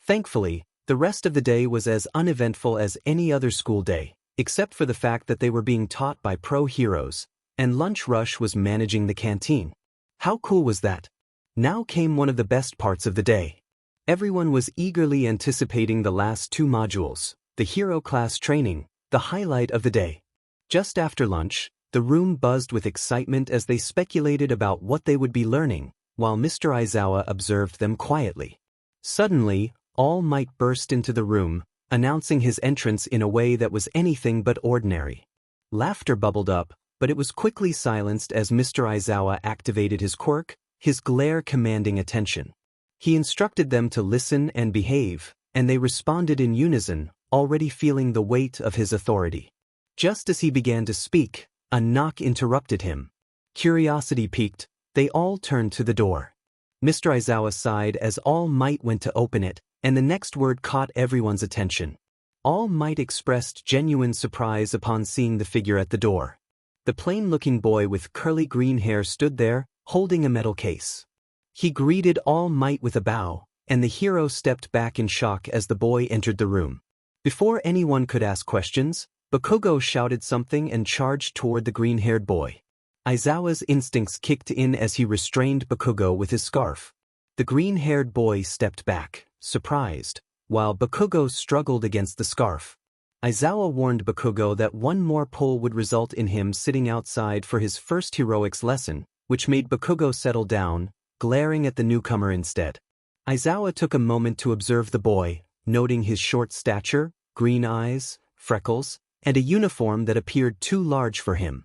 Thankfully, the rest of the day was as uneventful as any other school day, except for the fact that they were being taught by pro heroes, and Lunch Rush was managing the canteen. How cool was that? Now came one of the best parts of the day. Everyone was eagerly anticipating the last 2 modules, the hero class training, the highlight of the day. Just after lunch, the room buzzed with excitement as they speculated about what they would be learning, while Mr. Izuku observed them quietly. Suddenly, All Might burst into the room, announcing his entrance in a way that was anything but ordinary. Laughter bubbled up, but it was quickly silenced as Mr. Izuku activated his quirk, his glare commanding attention. He instructed them to listen and behave, and they responded in unison, already feeling the weight of his authority. Just as he began to speak, a knock interrupted him. Curiosity piqued, they all turned to the door. Mr. Izuku sighed as All Might went to open it, and the next word caught everyone's attention. All Might expressed genuine surprise upon seeing the figure at the door. The plain-looking boy with curly green hair stood there, holding a metal case. He greeted All Might with a bow, and the hero stepped back in shock as the boy entered the room. Before anyone could ask questions, Bakugo shouted something and charged toward the green-haired boy. Izuku's instincts kicked in as he restrained Bakugo with his scarf. The green-haired boy stepped back, surprised, while Bakugo struggled against the scarf. Izuku warned Bakugo that one more pull would result in him sitting outside for his first heroics lesson, which made Bakugo settle down, glaring at the newcomer instead. Izuku took a moment to observe the boy, noting his short stature, green eyes, freckles, and a uniform that appeared too large for him.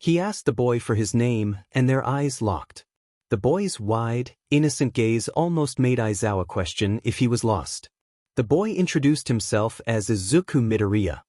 He asked the boy for his name, and their eyes locked. The boy's wide, innocent gaze almost made Izuku question if he was lost. The boy introduced himself as Izuku 𝗵𝗃.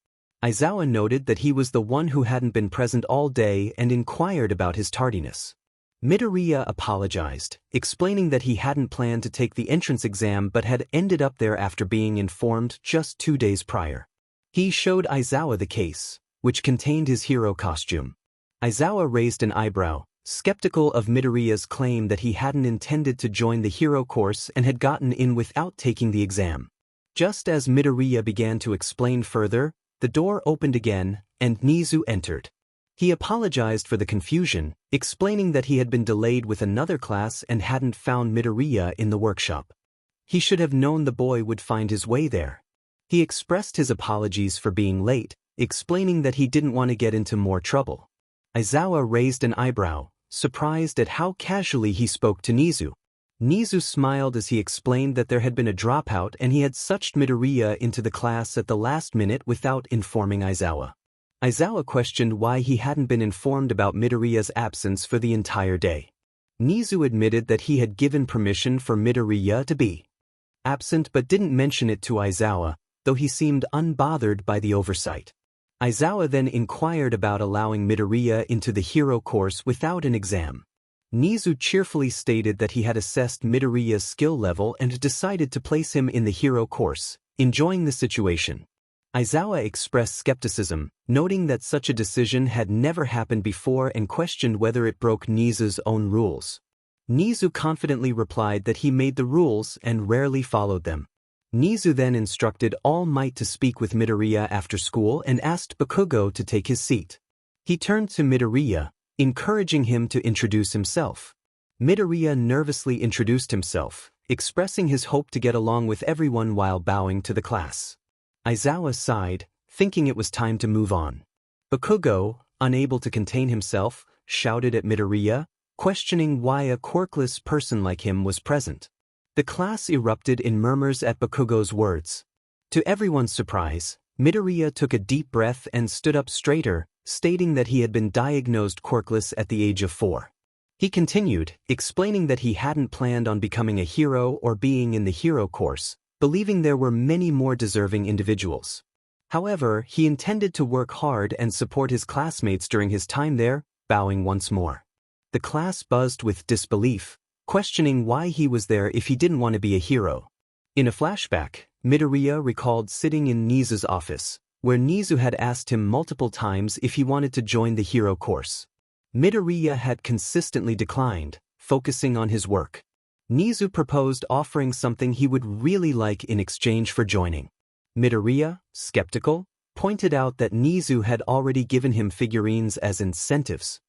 Izuku noted that he was the one who hadn't been present all day and inquired about his tardiness. 𝗵𝗃 apologized, explaining that he hadn't planned to take the entrance exam but had ended up there after being informed just 2 days prior. He showed Izuku the case, which contained his hero costume. Izuku raised an eyebrow, skeptical of 𝗵𝗃's claim that he hadn't intended to join the hero course and had gotten in without taking the exam. Just as 𝗵𝗃 began to explain further, the door opened again, and 𝗎𝗍 entered. He apologized for the confusion, explaining that he had been delayed with another class and hadn't found 𝗵𝗃 in the workshop. He should have known the boy would find his way there. He expressed his apologies for being late, explaining that he didn't want to get into more trouble. Izuku raised an eyebrow, surprised at how casually he spoke to 𝗎𝗍. 𝗎𝗍 smiled as he explained that there had been a dropout and he had sucked 𝗵𝗃 into the class at the last minute without informing Izuku. Izuku questioned why he hadn't been informed about 𝗵𝗃's absence for the entire day. 𝗎𝗍 admitted that he had given permission for 𝗵𝗃 to be absent but didn't mention it to Izuku, though he seemed unbothered by the oversight. Izuku then inquired about allowing 𝗵𝗃 into the hero course without an exam. 𝗎𝗍 cheerfully stated that he had assessed 𝗵𝗃's skill level and decided to place him in the hero course, enjoying the situation. Izuku expressed skepticism, noting that such a decision had never happened before and questioned whether it broke 𝗎𝗍's own rules. 𝗎𝗍 confidently replied that he made the rules and rarely followed them. 𝗎𝗍 then instructed All Might to speak with 𝗵𝗃 after school and asked Bakugo to take his seat. He turned to 𝗵𝗃, encouraging him to introduce himself. 𝗵𝗃 nervously introduced himself, expressing his hope to get along with everyone while bowing to the class. Izuku sighed, thinking it was time to move on. Bakugo, unable to contain himself, shouted at 𝗵𝗃, questioning why a quirkless person like him was present. The class erupted in murmurs at Bakugo's words. To everyone's surprise, 𝗵𝗃 took a deep breath and stood up straighter, stating that he had been diagnosed quirkless at the age of 4. He continued, explaining that he hadn't planned on becoming a hero or being in the hero course, believing there were many more deserving individuals. However, he intended to work hard and support his classmates during his time there, bowing once more. The class buzzed with disbelief, questioning why he was there if he didn't want to be a hero. In a flashback, 𝗵𝗃 recalled sitting in 𝗎𝗍's office, where 𝗎𝗍 had asked him multiple times if he wanted to join the hero course. 𝗵𝗃 had consistently declined, focusing on his work. 𝗎𝗍 proposed offering something he would really like in exchange for joining. 𝗵𝗃, skeptical, pointed out that 𝗎𝗍 had already given him figurines as incentives.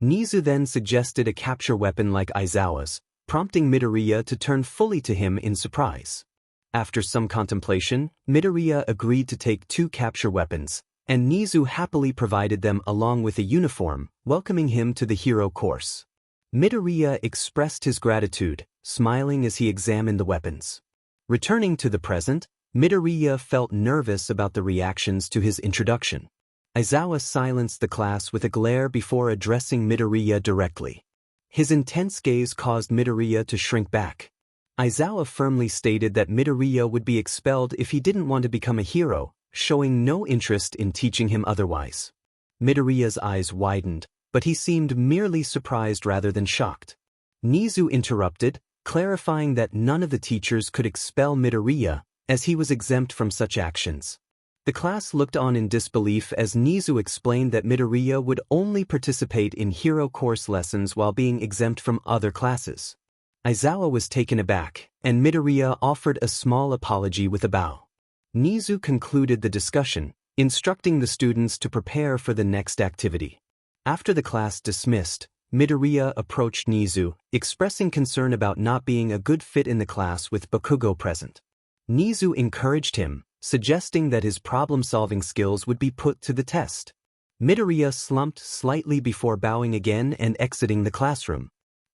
𝗎𝗍 then suggested a capture weapon like Izuku's, prompting 𝗵𝗃 to turn fully to him in surprise. After some contemplation, 𝗵𝗃 agreed to take 2 capture weapons, and 𝗎𝗍 happily provided them along with a uniform, welcoming him to the hero course. 𝗵𝗃 expressed his gratitude, smiling as he examined the weapons. Returning to the present, 𝗵𝗃 felt nervous about the reactions to his introduction. Izuku silenced the class with a glare before addressing 𝗵𝗃 directly. His intense gaze caused 𝗵𝗃 to shrink back. Izuku firmly stated that 𝗵𝗃 would be expelled if he didn't want to become a hero, showing no interest in teaching him otherwise. 𝗵𝗃's eyes widened, but he seemed merely surprised rather than shocked. 𝗎𝗍 interrupted, clarifying that none of the teachers could expel 𝗵𝗃, as he was exempt from such actions. The class looked on in disbelief as 𝗎𝗍 explained that 𝗵𝗃 would only participate in hero course lessons while being exempt from other classes. Izuku was taken aback, and 𝗵𝗃 offered a small apology with a bow. 𝗎𝗍 concluded the discussion, instructing the students to prepare for the next activity. After the class dismissed, 𝗵𝗃 approached 𝗎𝗍, expressing concern about not being a good fit in the class with Bakugo present. 𝗎𝗍 encouraged him, suggesting that his problem-solving skills would be put to the test. 𝗵𝗃 slumped slightly before bowing again and exiting the classroom.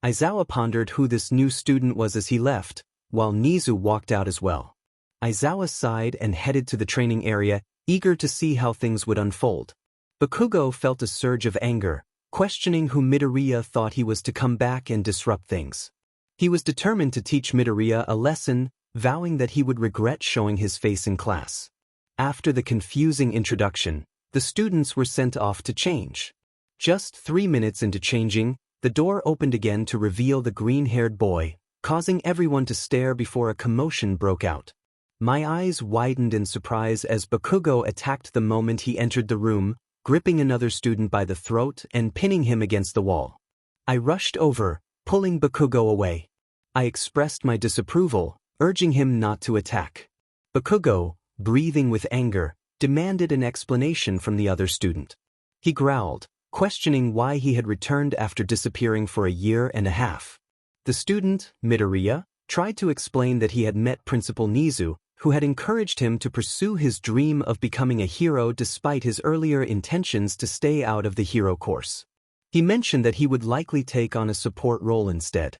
Izuku pondered who this new student was as he left, while 𝗎𝗍 walked out as well. Izuku sighed and headed to the training area, eager to see how things would unfold. Bakugo felt a surge of anger, questioning who 𝗵𝗃𝗧 thought he was to come back and disrupt things. He was determined to teach 𝗵𝗃𝗧 a lesson, vowing that he would regret showing his face in class. After the confusing introduction, the students were sent off to change. Just 3 minutes into changing, the door opened again to reveal the green-haired boy, causing everyone to stare before a commotion broke out. My eyes widened in surprise as 𝗵𝗃𝗀 attacked the moment he entered the room, gripping another student by the throat and pinning him against the wall. I rushed over, pulling 𝗵𝗃𝗀 away. I expressed my disapproval, urging him not to attack. 𝗵𝗃𝗀, breathing with anger, demanded an explanation from the other student. He growled, questioning why he had returned after disappearing for a year and a half. The student, 𝗵𝗃𝗧, tried to explain that he had met Principal Nizu, who had encouraged him to pursue his dream of becoming a hero despite his earlier intentions to stay out of the hero course. He mentioned that he would likely take on a support role instead.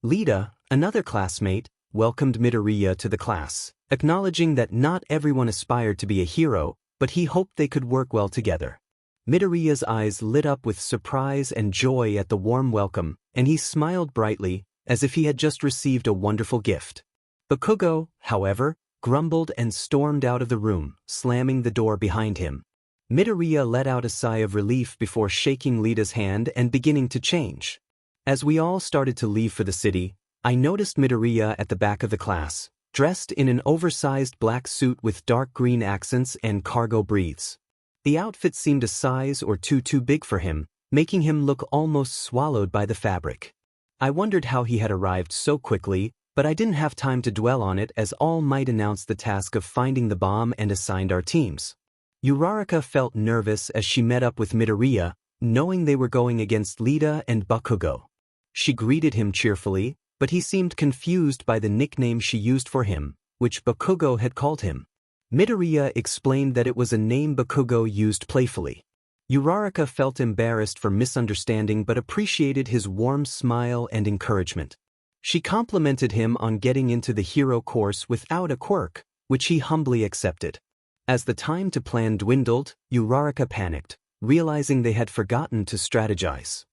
𝗧𝗪, another classmate, welcomed 𝗵𝗃𝗧 to the class, acknowledging that not everyone aspired to be a hero, but he hoped they could work well together. 𝗵𝗃𝗧's eyes lit up with surprise and joy at the warm welcome, and he smiled brightly, as if he had just received a wonderful gift. 𝗵𝗃𝗀, however, grumbled and stormed out of the room, slamming the door behind him. 𝗵𝗃𝗧 let out a sigh of relief before shaking 𝗧𝗪's hand and beginning to change. As we all started to leave for the city, I noticed 𝗵𝗃𝗧 at the back of the class, dressed in an oversized black suit with dark green accents and cargo briefs. The outfit seemed a size or two too big for him, making him look almost swallowed by the fabric. I wondered how he had arrived so quickly, but I didn't have time to dwell on it as All Might announced the task of finding the bomb and assigned our teams. Uraraka felt nervous as she met up with 𝗵𝗃𝗧, knowing they were going against 𝗧𝗪 and 𝗵𝗃𝗀. She greeted him cheerfully, but he seemed confused by the nickname she used for him, which 𝗵𝗃𝗀 had called him. 𝗵𝗃𝗧 explained that it was a name 𝗵𝗃𝗀 used playfully. Uraraka felt embarrassed for misunderstanding but appreciated his warm smile and encouragement. She complimented him on getting into the hero course without a quirk, which he humbly accepted. As the time to plan dwindled, Uraraka panicked, realizing they had forgotten to strategize.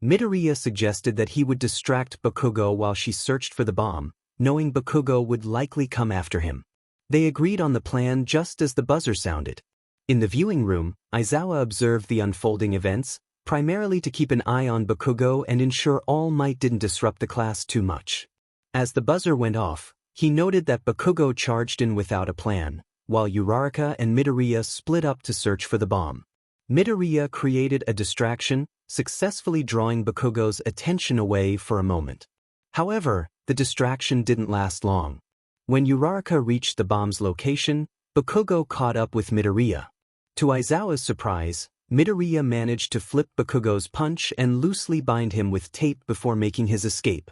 𝗵𝗃𝗧 suggested that he would distract 𝗵𝗃𝗀 while she searched for the bomb, knowing 𝗵𝗃𝗀 would likely come after him. They agreed on the plan just as the buzzer sounded. In the viewing room, Izuku observed the unfolding events, primarily to keep an eye on 𝗵𝗃𝗀 and ensure All Might didn't disrupt the class too much. As the buzzer went off, he noted that 𝗵𝗃𝗀 charged in without a plan, while Uraraka and 𝗵𝗃𝗧 split up to search for the bomb. 𝗵𝗃𝗧 created a distraction, successfully drawing 𝗵𝗃𝗀's attention away for a moment. However, the distraction didn't last long. When Uraraka reached the bomb's location, 𝗵𝗃𝗀 caught up with 𝗵𝗃𝗧. To Izuku's surprise, 𝗵𝗃𝗧 managed to flip 𝗵𝗃𝗀's punch and loosely bind him with tape before making his escape.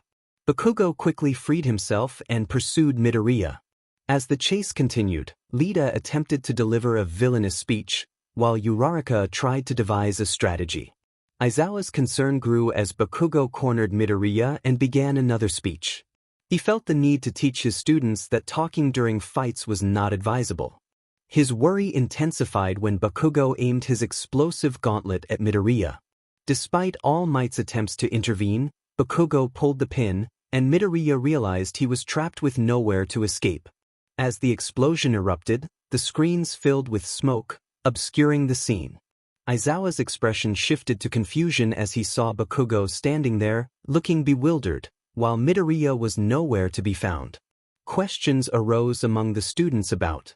𝗵𝗃𝗀 quickly freed himself and pursued 𝗵𝗃𝗧. As the chase continued, 𝗧𝗪 attempted to deliver a villainous speech, while Uraraka tried to devise a strategy. Izuku's concern grew as 𝗵𝗃𝗀 cornered 𝗵𝗃𝗧 and began another speech. He felt the need to teach his students that talking during fights was not advisable. His worry intensified when 𝗵𝗃𝗀 aimed his explosive gauntlet at 𝗵𝗃𝗧. Despite All Might's attempts to intervene, 𝗵𝗃𝗀 pulled the pin, and 𝗵𝗃𝗧 realized he was trapped with nowhere to escape. As the explosion erupted, the screens filled with smoke, obscuring the scene. Izuku's expression shifted to confusion as he saw 𝗵𝗃𝗀 standing there, looking bewildered, while 𝗵𝗃𝗧 was nowhere to be found. Questions arose among the students about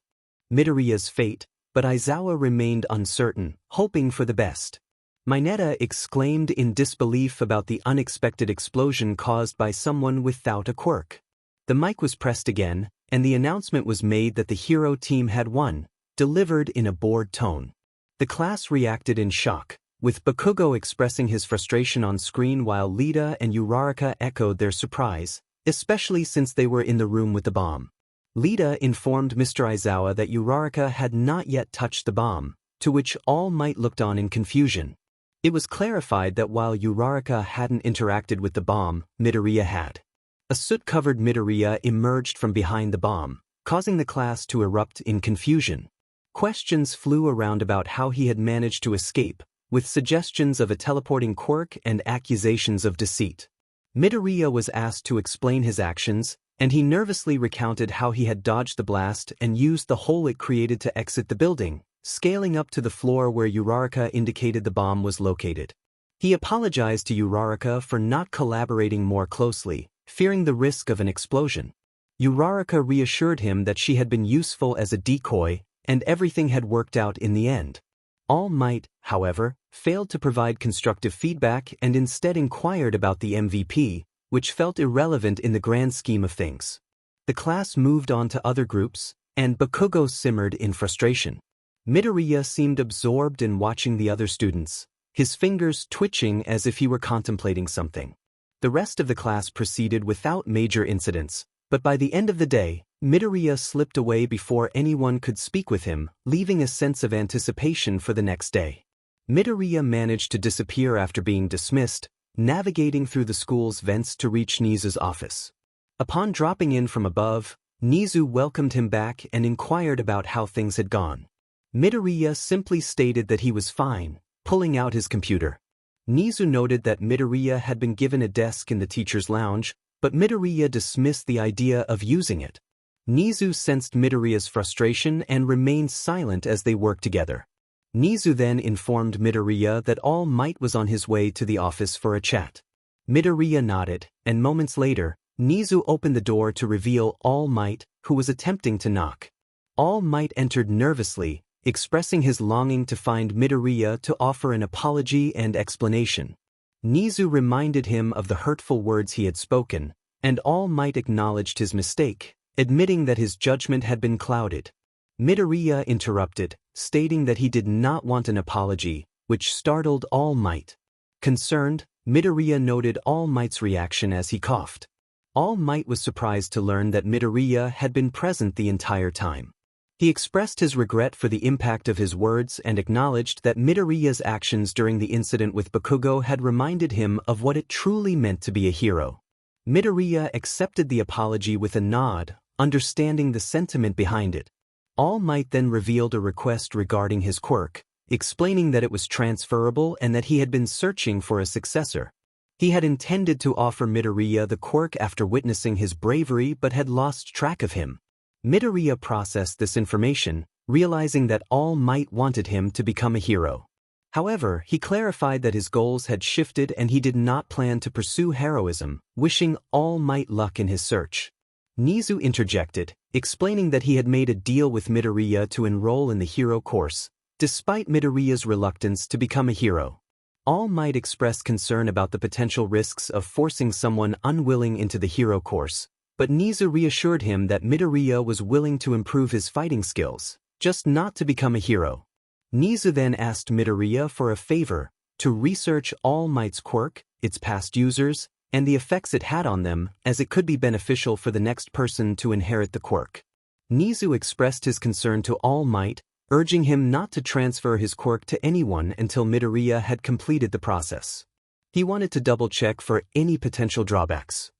𝗵𝗃𝗧's fate, but Izuku remained uncertain, hoping for the best. Mineta exclaimed in disbelief about the unexpected explosion caused by someone without a quirk. The mic was pressed again, and the announcement was made that the hero team had won, delivered in a bored tone. The class reacted in shock, with 𝗵𝗃𝗀 expressing his frustration on screen while 𝗧𝗪 and Uraraka echoed their surprise, especially since they were in the room with the bomb. 𝗧𝗪 informed Mr. Izuku that Uraraka had not yet touched the bomb, to which All Might looked on in confusion. It was clarified that while Uraraka hadn't interacted with the bomb, 𝗵𝗃𝗧 had. A soot-covered 𝗵𝗃𝗧 emerged from behind the bomb, causing the class to erupt in confusion. Questions flew around about how he had managed to escape, with suggestions of a teleporting quirk and accusations of deceit. Midoriya was asked to explain his actions, and he nervously recounted how he had dodged the blast and used the hole it created to exit the building, scaling up to the floor where 𝗬𝗧𝗏 indicated the bomb was located. He apologized to 𝗬𝗧𝗏 for not collaborating more closely, fearing the risk of an explosion. 𝗬𝗧𝗏 reassured him that she had been useful as a decoy, and everything had worked out in the end. All Might, however, failed to provide constructive feedback and instead inquired about the MVP, which felt irrelevant in the grand scheme of things. The class moved on to other groups, and Bakugo simmered in frustration. Midoriya seemed absorbed in watching the other students, his fingers twitching as if he were contemplating something. The rest of the class proceeded without major incidents, but by the end of the day, Midoriya slipped away before anyone could speak with him, leaving a sense of anticipation for the next day. Midoriya managed to disappear after being dismissed, navigating through the school's vents to reach 𝗍𝗍's office. Upon dropping in from above, 𝗍𝗍 welcomed him back and inquired about how things had gone. Midoriya simply stated that he was fine, pulling out his computer. 𝗍𝗍 noted that Midoriya had been given a desk in the teacher's lounge, but Midoriya dismissed the idea of using it. 𝗍𝗍 sensed Midoriya's frustration and remained silent as they worked together. 𝗍𝗍 then informed Midoriya that All Might was on his way to the office for a chat. Midoriya nodded, and moments later, 𝗍𝗍 opened the door to reveal All Might, who was attempting to knock. All Might entered nervously, expressing his longing to find Midoriya to offer an apology and explanation. 𝗍𝗍 reminded him of the hurtful words he had spoken, and All Might acknowledged his mistake, admitting that his judgment had been clouded. Midoriya interrupted, stating that he did not want an apology, which startled All Might. Concerned, Midoriya noted All Might's reaction as he coughed. All Might was surprised to learn that Midoriya had been present the entire time. He expressed his regret for the impact of his words and acknowledged that Midoriya's actions during the incident with Bakugo had reminded him of what it truly meant to be a hero. Midoriya accepted the apology with a nod, understanding the sentiment behind it. All Might then revealed a request regarding his quirk, explaining that it was transferable and that he had been searching for a successor. He had intended to offer Midoriya the quirk after witnessing his bravery but had lost track of him. Midoriya processed this information, realizing that All Might wanted him to become a hero. However, he clarified that his goals had shifted and he did not plan to pursue heroism, wishing All Might luck in his search. 𝗍𝗍 interjected, explaining that he had made a deal with Midoriya to enroll in the hero course, despite Midoriya's reluctance to become a hero. All Might expressed concern about the potential risks of forcing someone unwilling into the hero course, but 𝗍𝗍 reassured him that Midoriya was willing to improve his fighting skills, just not to become a hero. 𝗍𝗍 then asked Midoriya for a favor, to research All Might's quirk, its past users, and the effects it had on them, as it could be beneficial for the next person to inherit the quirk. 𝗍𝗍 expressed his concern to All Might, urging him not to transfer his quirk to anyone until Midoriya had completed the process. He wanted to double-check for any potential drawbacks.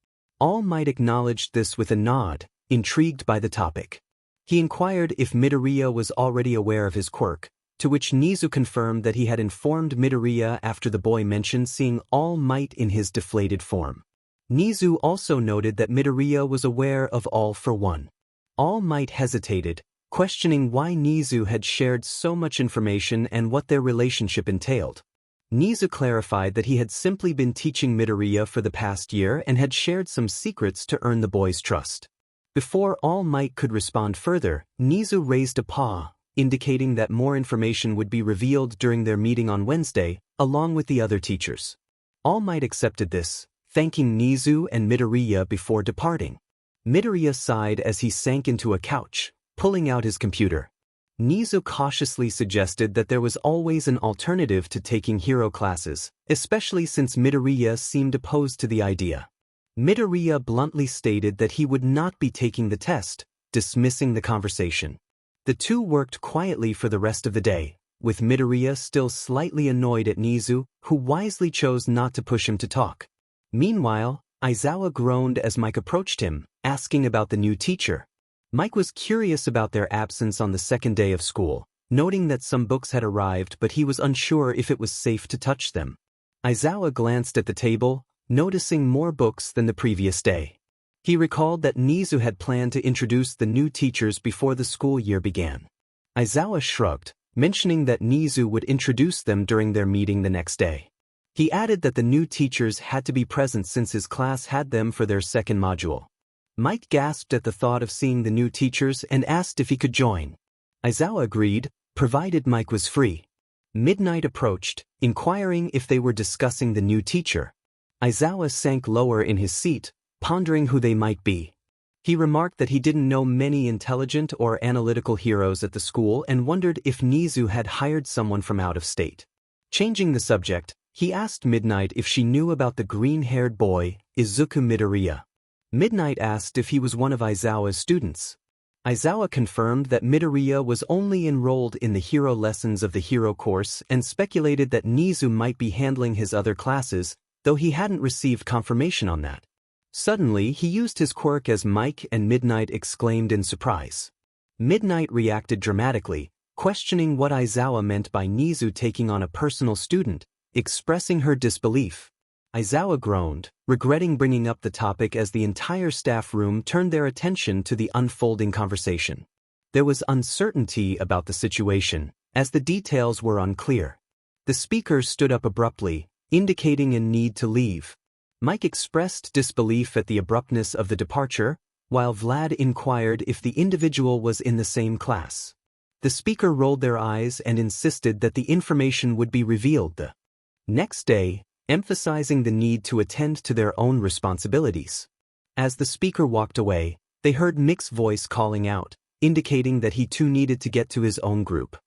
All Might acknowledged this with a nod, intrigued by the topic. He inquired if Midoriya was already aware of his quirk, to which 𝗍𝗍 confirmed that he had informed Midoriya after the boy mentioned seeing All Might in his deflated form. 𝗍𝗍 also noted that Midoriya was aware of All for One. All Might hesitated, questioning why 𝗍𝗍 had shared so much information and what their relationship entailed. 𝗍𝗍 clarified that he had simply been teaching Midoriya for the past year and had shared some secrets to earn the boy's trust. Before All Might could respond further, 𝗍𝗍 raised a paw, indicating that more information would be revealed during their meeting on Wednesday, along with the other teachers. All Might accepted this, thanking 𝗍𝗍 and Midoriya before departing. Midoriya sighed as he sank into a couch, pulling out his computer. 𝗍𝗍 cautiously suggested that there was always an alternative to taking hero classes, especially since Midoriya seemed opposed to the idea. Midoriya bluntly stated that he would not be taking the test, dismissing the conversation. The two worked quietly for the rest of the day, with Midoriya still slightly annoyed at 𝗍𝗍, who wisely chose not to push him to talk. Meanwhile, Aizawa groaned as Mike approached him, asking about the new teacher. Mike was curious about their absence on the second day of school, noting that some books had arrived but he was unsure if it was safe to touch them. Izuku glanced at the table, noticing more books than the previous day. He recalled that 𝗎𝗠 had planned to introduce the new teachers before the school year began. Izuku shrugged, mentioning that 𝗎𝗠 would introduce them during their meeting the next day. He added that the new teachers had to be present since his class had them for their second module. Mike gasped at the thought of seeing the new teachers and asked if he could join. Izuku agreed, provided Mike was free. Midnight approached, inquiring if they were discussing the new teacher. Izuku sank lower in his seat, pondering who they might be. He remarked that he didn't know many intelligent or analytical heroes at the school and wondered if 𝗎𝗠 had hired someone from out of state. Changing the subject, he asked Midnight if she knew about the green-haired boy, Izuku Midoriya. Midnight asked if he was one of Izuku's students. Izuku confirmed that Midoriya was only enrolled in the hero lessons of the hero course and speculated that 𝗎𝗠 might be handling his other classes, though he hadn't received confirmation on that. Suddenly, he used his quirk as Mike and Midnight exclaimed in surprise. Midnight reacted dramatically, questioning what Izuku meant by 𝗎𝗠 taking on a personal student, expressing her disbelief. Izuku groaned, regretting bringing up the topic as the entire staff room turned their attention to the unfolding conversation. There was uncertainty about the situation, as the details were unclear. The speaker stood up abruptly, indicating a need to leave. Mike expressed disbelief at the abruptness of the departure, while Vlad inquired if the individual was in the same class. The speaker rolled their eyes and insisted that the information would be revealed the next day, emphasizing the need to attend to their own responsibilities. As the speaker walked away, they heard Mick's voice calling out, indicating that he too needed to get to his own group.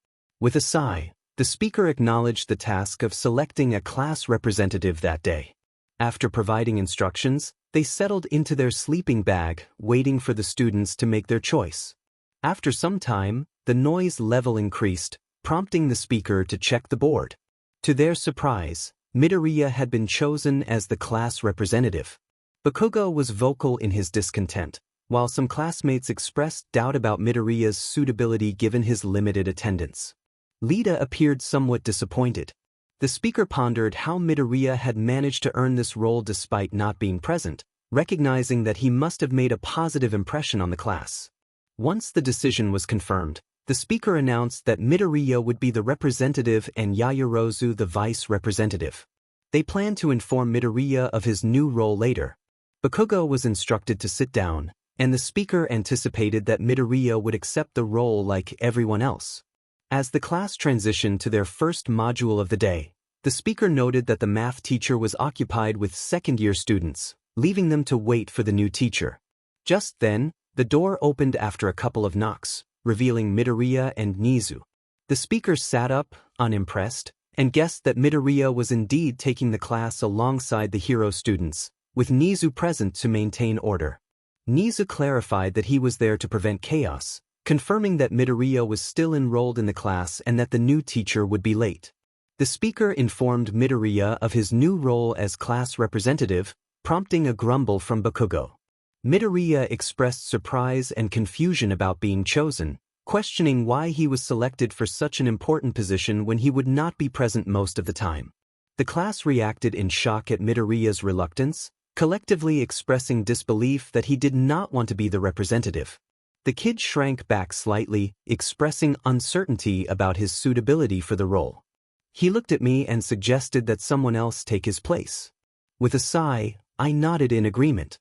With a sigh, the speaker acknowledged the task of selecting a class representative that day. After providing instructions, they settled into their sleeping bag, waiting for the students to make their choice. After some time, the noise level increased, prompting the speaker to check the board. To their surprise, Midoriya had been chosen as the class representative. Bakugo was vocal in his discontent, while some classmates expressed doubt about Midoriya's suitability given his limited attendance. Lita appeared somewhat disappointed. The speaker pondered how Midoriya had managed to earn this role despite not being present, recognizing that he must have made a positive impression on the class. Once the decision was confirmed, the speaker announced that Midoriya would be the representative and Yaoyorozu the vice representative. They planned to inform Midoriya of his new role later. Bakugo was instructed to sit down, and the speaker anticipated that Midoriya would accept the role like everyone else. As the class transitioned to their first module of the day, the speaker noted that the math teacher was occupied with second-year students, leaving them to wait for the new teacher. Just then, the door opened after a couple of knocks, revealing Midoriya and 𝗎𝗠. The speaker sat up, unimpressed, and guessed that Midoriya was indeed taking the class alongside the hero students, with 𝗎𝗠 present to maintain order. 𝗎𝗠 clarified that he was there to prevent chaos, confirming that Midoriya was still enrolled in the class and that the new teacher would be late. The speaker informed Midoriya of his new role as class representative, prompting a grumble from Bakugo. Midoriya expressed surprise and confusion about being chosen, questioning why he was selected for such an important position when he would not be present most of the time. The class reacted in shock at Midoriya's reluctance, collectively expressing disbelief that he did not want to be the representative. The kid shrank back slightly, expressing uncertainty about his suitability for the role. He looked at me and suggested that someone else take his place. With a sigh, I nodded in agreement.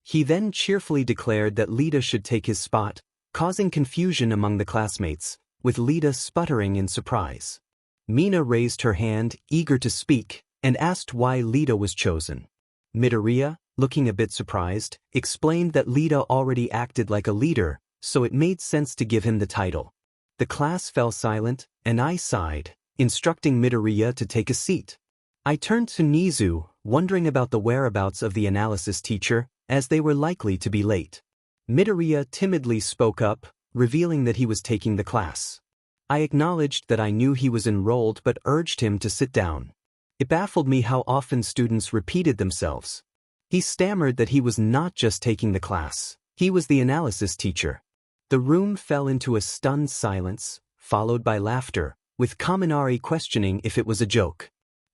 He then cheerfully declared that Lita should take his spot, causing confusion among the classmates, with Lita sputtering in surprise. Mina raised her hand, eager to speak, and asked why Lita was chosen. Midoriya, looking a bit surprised, explained that Lita already acted like a leader, so it made sense to give him the title. The class fell silent, and I sighed, instructing Midoriya to take a seat. I turned to 𝗎𝗠, wondering about the whereabouts of the analysis teacher, as they were likely to be late. Midoriya timidly spoke up, revealing that he was taking the class. I acknowledged that I knew he was enrolled but urged him to sit down. It baffled me how often students repeated themselves. He stammered that he was not just taking the class, he was the analysis teacher. The room fell into a stunned silence, followed by laughter, with 𝗵𝗃 questioning if it was a joke.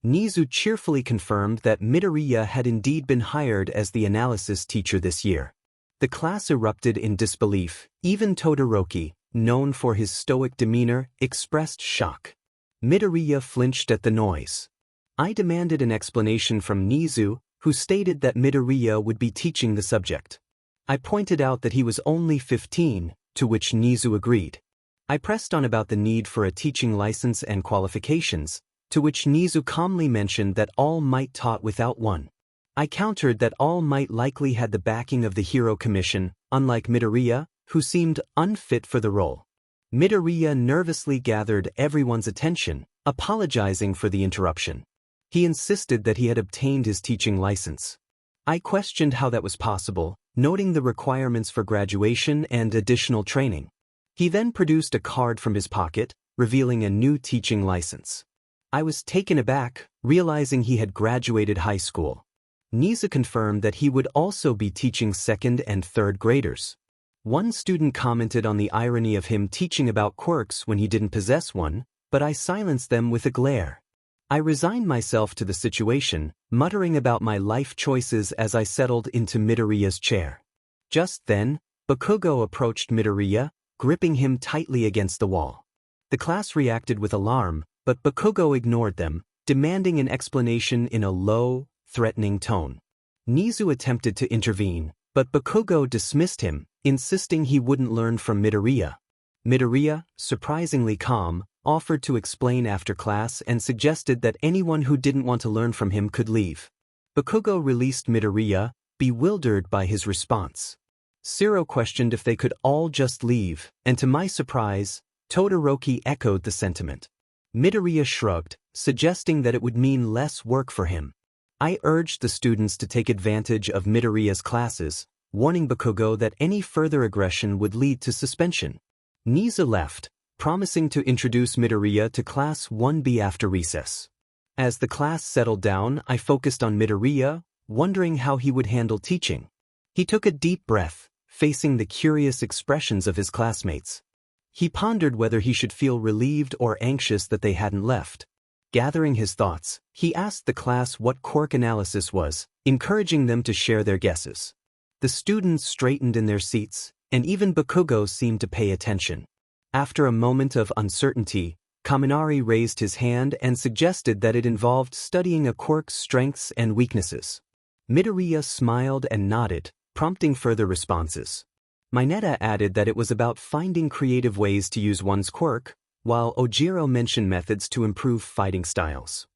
𝗧𝗵𝗲 cheerfully confirmed that 𝗵𝗃𝗲 had indeed been hired as the analysis teacher this year. The class erupted in disbelief. Even 𝗳𝗪𝗏𝗃, known for his stoic demeanor, expressed shock. 𝗵𝗃𝗲 flinched at the noise. I demanded an explanation from 𝗧𝗵𝗲, who stated that 𝗵𝗃𝗲 would be teaching the subject. I pointed out that he was only 15, to which 𝗧𝗵𝗲 agreed. I pressed on about the need for a teaching license and qualifications, to which 𝗧𝗵𝗲 calmly mentioned that 𝗬𝗏 taught without one. I countered that 𝗬𝗏 likely had the backing of the Hero Commission, unlike 𝗵𝗃𝗲, who seemed unfit for the role. 𝗵𝗃𝗲 nervously gathered everyone's attention, apologizing for the interruption. He insisted that he had obtained his teaching license. I questioned how that was possible, noting the requirements for graduation and additional training. He then produced a card from his pocket, revealing a new teaching license. I was taken aback, realizing he had graduated high school. 𝗧𝗵𝗲 confirmed that he would also be teaching 2nd and 3rd graders. One student commented on the irony of him teaching about quirks when he didn't possess one, but I silenced them with a glare. I resigned myself to the situation, muttering about my life choices as I settled into 𝗵𝗃𝗲's chair. Just then, Bakugo approached 𝗵𝗃𝗲, gripping him tightly against the wall. The class reacted with alarm, but Bakugo ignored them, demanding an explanation in a low, threatening tone. 𝗧𝗵𝗲 attempted to intervene, but Bakugo dismissed him, insisting he wouldn't learn from 𝗵𝗃𝗲. 𝗵𝗃𝗲, surprisingly calm, offered to explain after class and suggested that anyone who didn't want to learn from him could leave. Bakugo released 𝗵𝗃𝗲, bewildered by his response. 𝗧𝗪𝗏 questioned if they could all just leave, and to my surprise, 𝗳𝗪𝗏𝗃 echoed the sentiment. 𝗵𝗃𝗲 shrugged, suggesting that it would mean less work for him. I urged the students to take advantage of 𝗵𝗃𝗲's classes, warning Bakugo that any further aggression would lead to suspension. 𝗧𝗵𝗲 left, promising to introduce 𝗵𝗃𝗲 to Class 1B after recess. As the class settled down, I focused on 𝗵𝗃𝗲, wondering how he would handle teaching. He took a deep breath, facing the curious expressions of his classmates. He pondered whether he should feel relieved or anxious that they hadn't left. Gathering his thoughts, he asked the class what quirk analysis was, encouraging them to share their guesses. The students straightened in their seats, and even Bakugo seemed to pay attention. After a moment of uncertainty, 𝗵𝗃𝗏 raised his hand and suggested that it involved studying a quirk's strengths and weaknesses. 𝗵𝗃𝗲 smiled and nodded, prompting further responses. myheroacademia added that it was about finding creative ways to use one's quirk, while 𝗎𝗪𝗀 mentioned methods to improve fighting styles.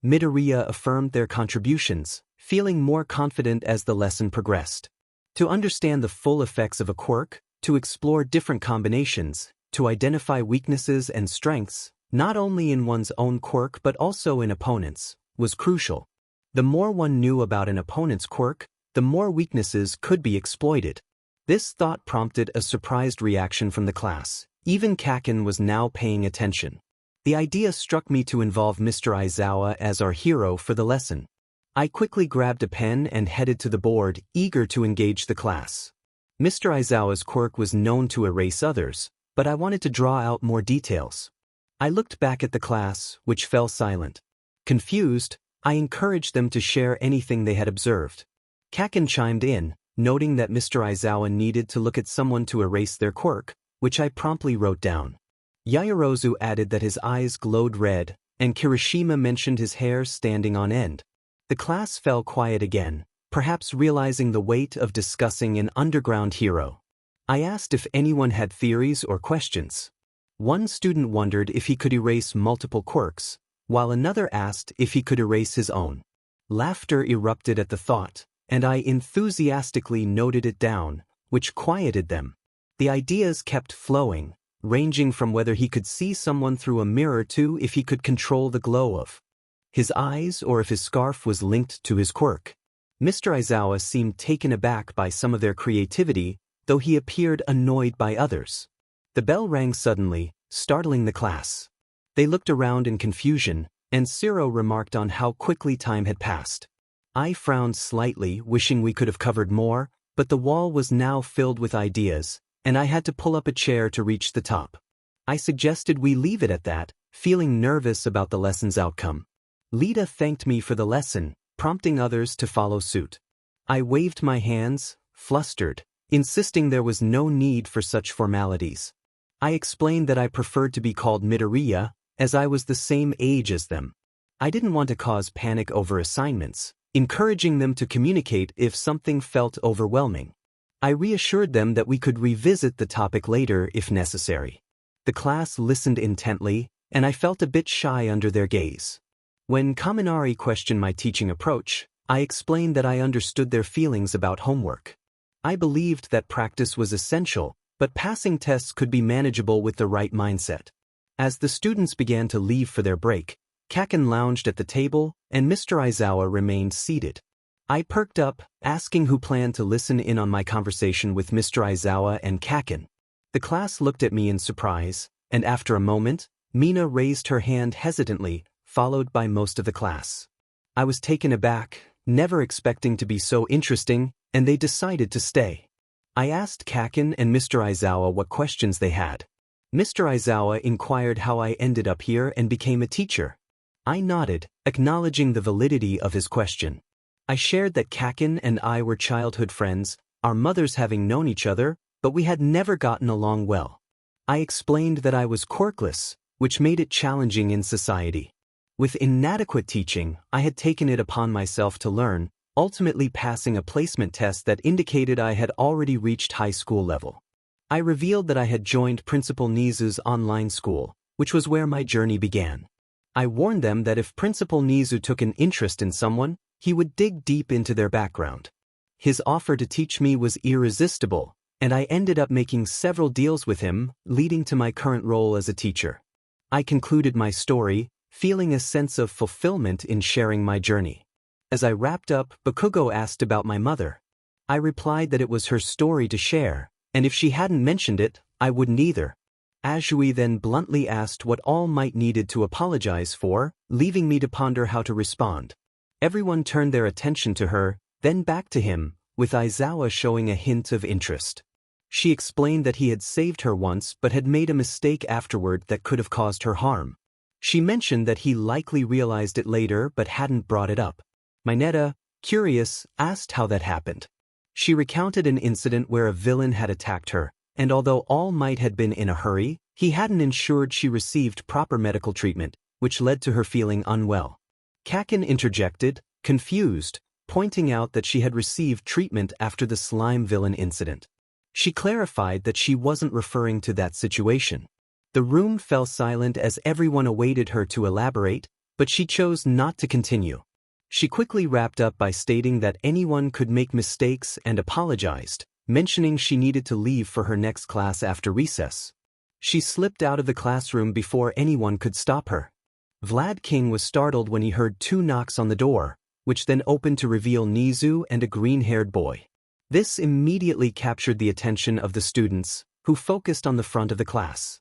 𝗵𝗃𝗲 affirmed their contributions, feeling more confident as the lesson progressed. To understand the full effects of a quirk, to explore different combinations, to identify weaknesses and strengths, not only in one's own quirk but also in opponents', was crucial. The more one knew about an opponent's quirk, the more weaknesses could be exploited. This thought prompted a surprised reaction from the class. Even Kaken was now paying attention. The idea struck me to involve Mr. Izuku as our hero for the lesson. I quickly grabbed a pen and headed to the board, eager to engage the class. Mr. Izuku's quirk was known to erase others, but I wanted to draw out more details. I looked back at the class, which fell silent. Confused, I encouraged them to share anything they had observed. Kaken chimed in, noting that Mr. Izuku needed to look at someone to erase their quirk, which I promptly wrote down. Yaoyorozu added that his eyes glowed red, and Kirishima mentioned his hair standing on end. The class fell quiet again, perhaps realizing the weight of discussing an underground hero. I asked if anyone had theories or questions. One student wondered if he could erase multiple quirks, while another asked if he could erase his own. Laughter erupted at the thought, and I enthusiastically noted it down, which quieted them. The ideas kept flowing, ranging from whether he could see someone through a mirror to if he could control the glow of his eyes or if his scarf was linked to his quirk. Mr. Izuku seemed taken aback by some of their creativity, though he appeared annoyed by others. The bell rang suddenly, startling the class. They looked around in confusion, and 𝗧𝗪𝗏 remarked on how quickly time had passed. I frowned slightly, wishing we could have covered more, but the wall was now filled with ideas, and I had to pull up a chair to reach the top. I suggested we leave it at that, feeling nervous about the lesson's outcome. Lita thanked me for the lesson, prompting others to follow suit. I waved my hands, flustered, insisting there was no need for such formalities. I explained that I preferred to be called 𝗵𝗃, as I was the same age as them. I didn't want to cause panic over assignments, encouraging them to communicate if something felt overwhelming. I reassured them that we could revisit the topic later if necessary. The class listened intently, and I felt a bit shy under their gaze. When Kaminari questioned my teaching approach, I explained that I understood their feelings about homework. I believed that practice was essential, but passing tests could be manageable with the right mindset. As the students began to leave for their break, Kaken lounged at the table, and Mr. Izuku remained seated. I perked up, asking who planned to listen in on my conversation with Mr. Izuku and Kaken. The class looked at me in surprise, and after a moment, Mina raised her hand hesitantly, followed by most of the class. I was taken aback, never expecting to be so interesting, and they decided to stay. I asked Kaken and Mr. Izuku what questions they had. Mr. Izuku inquired how I ended up here and became a teacher. I nodded, acknowledging the validity of his question. I shared that Kaken and I were childhood friends, our mothers having known each other, but we had never gotten along well. I explained that I was quirkless, which made it challenging in society. With inadequate teaching, I had taken it upon myself to learn, ultimately passing a placement test that indicated I had already reached high school level. I revealed that I had joined Principal 𝗍𝗍's online school, which was where my journey began. I warned them that if Principal 𝗍𝗍 took an interest in someone, he would dig deep into their background. His offer to teach me was irresistible, and I ended up making several deals with him, leading to my current role as a teacher. I concluded my story, feeling a sense of fulfillment in sharing my journey. As I wrapped up, Bakugo asked about my mother. I replied that it was her story to share, and if she hadn't mentioned it, I wouldn't either. Azui then bluntly asked what All Might needed to apologize for, leaving me to ponder how to respond. Everyone turned their attention to her, then back to him, with Izuku showing a hint of interest. She explained that he had saved her once but had made a mistake afterward that could have caused her harm. She mentioned that he likely realized it later but hadn't brought it up. Mineta, curious, asked how that happened. She recounted an incident where a villain had attacked her, and although All Might had been in a hurry, he hadn't ensured she received proper medical treatment, which led to her feeling unwell. Kaken interjected, confused, pointing out that she had received treatment after the slime villain incident. She clarified that she wasn't referring to that situation. The room fell silent as everyone awaited her to elaborate, but she chose not to continue. She quickly wrapped up by stating that anyone could make mistakes and apologized, mentioning she needed to leave for her next class after recess. She slipped out of the classroom before anyone could stop her. Vlad King was startled when he heard 2 knocks on the door, which then opened to reveal 𝗍𝗍 and a green-haired boy. This immediately captured the attention of the students, who focused on the front of the class.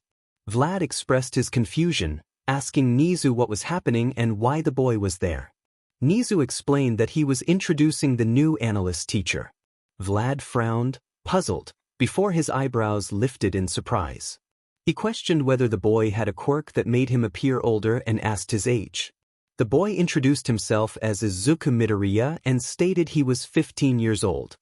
Vlad expressed his confusion, asking 𝗍𝗍 what was happening and why the boy was there. 𝗍𝗍 explained that he was introducing the new analyst teacher. Vlad frowned, puzzled, before his eyebrows lifted in surprise. He questioned whether the boy had a quirk that made him appear older and asked his age. The boy introduced himself as Izuku Midoriya and stated he was 15 years old.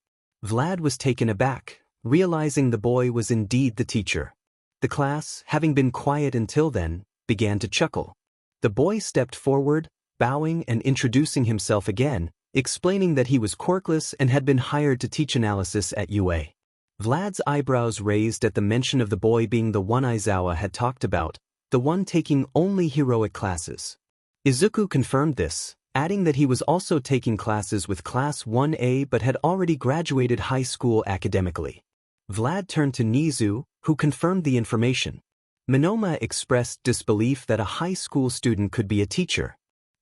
Vlad was taken aback, realizing the boy was indeed the teacher. The class, having been quiet until then, began to chuckle. The boy stepped forward, bowing and introducing himself again, explaining that he was quirkless and had been hired to teach analysis at UA. Vlad's eyebrows raised at the mention of the boy being the one Izuku had talked about, the one taking only heroic classes. Izuku confirmed this, adding that he was also taking classes with Class 1A but had already graduated high school academically. Vlad turned to 𝗍𝗍, who confirmed the information. Minoma expressed disbelief that a high school student could be a teacher.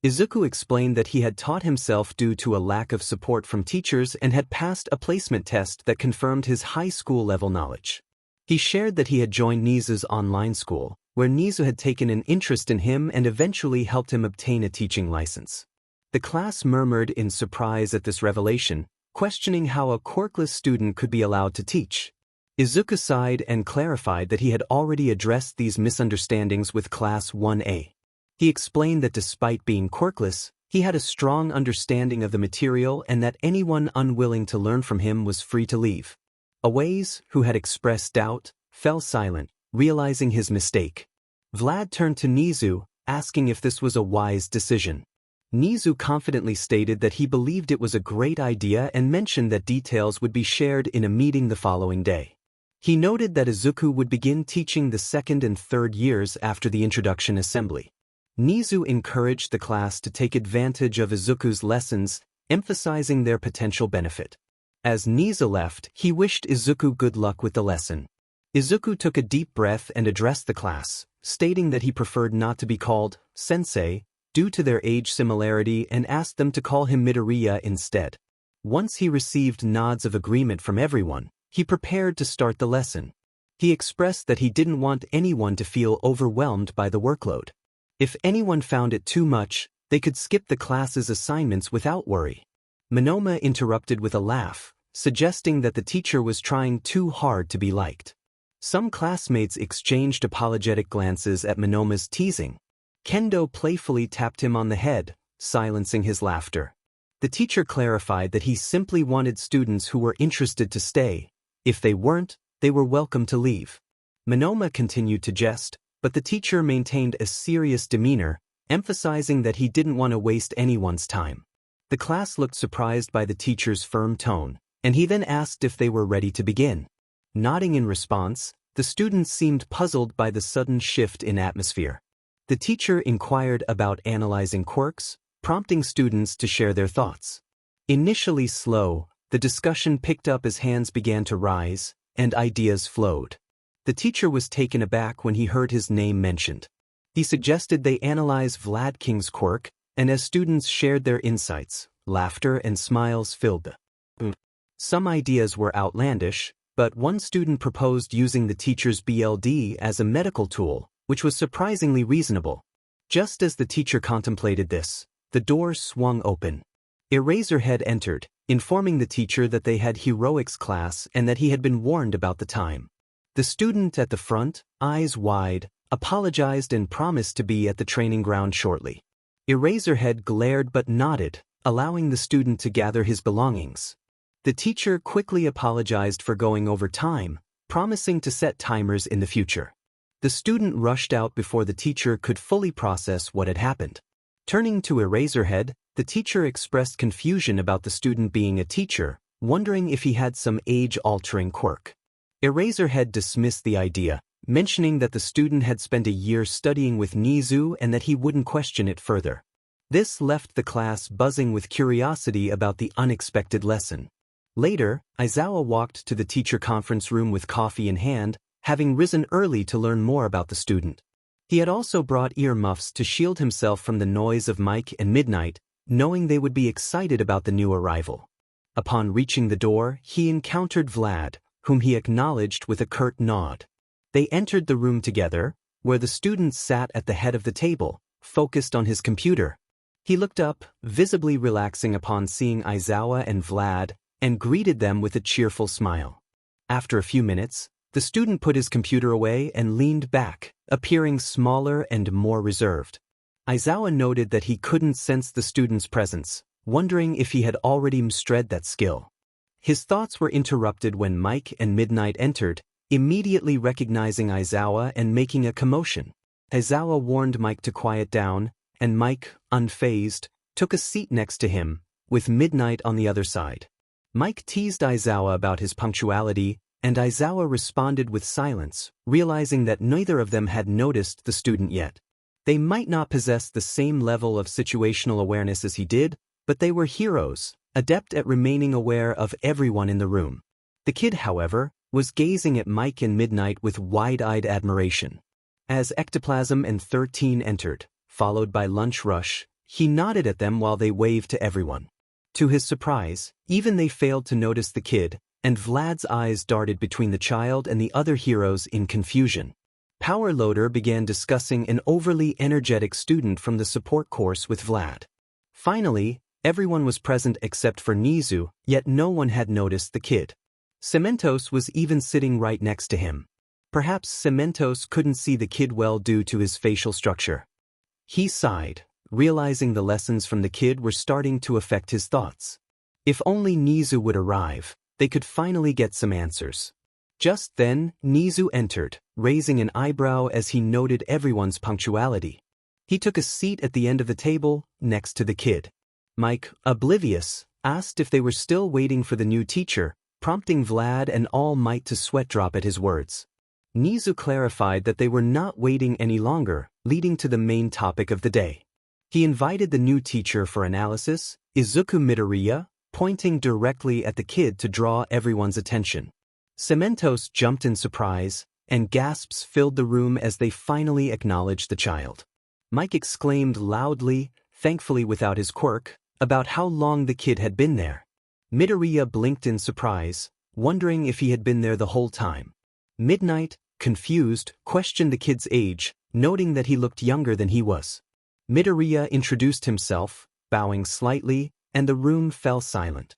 Izuku explained that he had taught himself due to a lack of support from teachers and had passed a placement test that confirmed his high school level knowledge. He shared that he had joined 𝗍𝗍's online school, where 𝗍𝗍 had taken an interest in him and eventually helped him obtain a teaching license. The class murmured in surprise at this revelation, questioning how a quirkless student could be allowed to teach. Izuku sighed and clarified that he had already addressed these misunderstandings with Class 1A. He explained that despite being quirkless, he had a strong understanding of the material and that anyone unwilling to learn from him was free to leave. 𝗬𝗍, who had expressed doubt, fell silent, realizing his mistake. Vlad turned to 𝗍𝗂, asking if this was a wise decision. 𝗍𝗂 confidently stated that he believed it was a great idea and mentioned that details would be shared in a meeting the following day. He noted that Izuku would begin teaching the second and third years after the introduction assembly. 𝗍𝗂 encouraged the class to take advantage of Izuku's lessons, emphasizing their potential benefit. As 𝗍𝗂 left, he wished Izuku good luck with the lesson. Izuku took a deep breath and addressed the class, stating that he preferred not to be called sensei due to their age similarity and asked them to call him Midoriya instead. Once he received nods of agreement from everyone, he prepared to start the lesson. He expressed that he didn't want anyone to feel overwhelmed by the workload. If anyone found it too much, they could skip the class's assignments without worry. 𝗵𝗃 interrupted with a laugh, suggesting that the teacher was trying too hard to be liked. Some classmates exchanged apologetic glances at 𝗵𝗃's teasing. Kendo playfully tapped him on the head, silencing his laughter. The teacher clarified that he simply wanted students who were interested to stay. If they weren't, they were welcome to leave. 𝗵𝗃 continued to jest, but the teacher maintained a serious demeanor, emphasizing that he didn't want to waste anyone's time. The class looked surprised by the teacher's firm tone, and he then asked if they were ready to begin. Nodding in response, the students seemed puzzled by the sudden shift in atmosphere. The teacher inquired about analyzing quirks, prompting students to share their thoughts. Initially slow, the discussion picked up as hands began to rise, and ideas flowed. The teacher was taken aback when he heard his name mentioned. He suggested they analyze Vlad King's quirk, and as students shared their insights, laughter and smiles filled the room. Some ideas were outlandish, but one student proposed using the teacher's BLD as a medical tool, which was surprisingly reasonable. Just as the teacher contemplated this, the door swung open. 𝗬𝗍𝗄 entered, informing the teacher that they had heroics class and that he had been warned about the time. The student at the front, eyes wide, apologized and promised to be at the training ground shortly. 𝗬𝗍𝗄 glared but nodded, allowing the student to gather his belongings. The teacher quickly apologized for going over time, promising to set timers in the future. The student rushed out before the teacher could fully process what had happened. Turning to 𝗬𝗍𝗄, the teacher expressed confusion about the student being a teacher, wondering if he had some age-altering quirk. 𝗬𝗍𝗄 dismissed the idea, mentioning that the student had spent a year studying with 𝗍𝗂 and that he wouldn't question it further. This left the class buzzing with curiosity about the unexpected lesson. Later, Izuku walked to the teacher conference room with coffee in hand, having risen early to learn more about the student. He had also brought ear muffs to shield himself from the noise of Mike and Midnight, knowing they would be excited about the new arrival. Upon reaching the door, he encountered Vlad, whom he acknowledged with a curt nod. They entered the room together, where the student sat at the head of the table, focused on his computer. He looked up, visibly relaxing upon seeing Izuku and Vlad, and greeted them with a cheerful smile. After a few minutes, the student put his computer away and leaned back, appearing smaller and more reserved. Izuku noted that he couldn't sense the student's presence, wondering if he had already mastered that skill. His thoughts were interrupted when Mike and Midnight entered, immediately recognizing Izuku and making a commotion. Izuku warned Mike to quiet down, and Mike, unfazed, took a seat next to him, with Midnight on the other side. Mike teased Izuku about his punctuality, and Izuku responded with silence, realizing that neither of them had noticed the student yet. They might not possess the same level of situational awareness as he did, but they were heroes, adept at remaining aware of everyone in the room. The kid, however, was gazing at Mike and Midnight with wide-eyed admiration. As ectoplasm and 13 entered, followed by Lunch Rush, he nodded at them while they waved to everyone. To his surprise, even they failed to notice the kid, and Vlad's eyes darted between the child and the other heroes in confusion. Power Loader began discussing an overly energetic student from the support course with Vlad. Finally, everyone was present except for 𝗍𝗂, yet no one had noticed the kid. 𝗬𝗵𝗃𝗀 was even sitting right next to him. Perhaps 𝗬𝗵𝗃𝗀 couldn't see the kid well due to his facial structure. He sighed, realizing the lessons from the kid were starting to affect his thoughts. If only 𝗎𝗎 would arrive, they could finally get some answers. Just then, 𝗎𝗎 entered, raising an eyebrow as he noted everyone's punctuality. He took a seat at the end of the table, next to the kid. Mike, oblivious, asked if they were still waiting for the new teacher, prompting Vlad and all might to sweat drop at his words. 𝗎𝗎 clarified that they were not waiting any longer, leading to the main topic of the day. He invited the new teacher for analysis, Izuku Midoriya, pointing directly at the kid to draw everyone's attention. 𝗬𝗵𝗃𝗀 jumped in surprise, and gasps filled the room as they finally acknowledged the child. Mike exclaimed loudly, thankfully without his quirk, about how long the kid had been there. Midoriya blinked in surprise, wondering if he had been there the whole time. Midnight, confused, questioned the kid's age, noting that he looked younger than he was. Midoriya introduced himself, bowing slightly, and the room fell silent.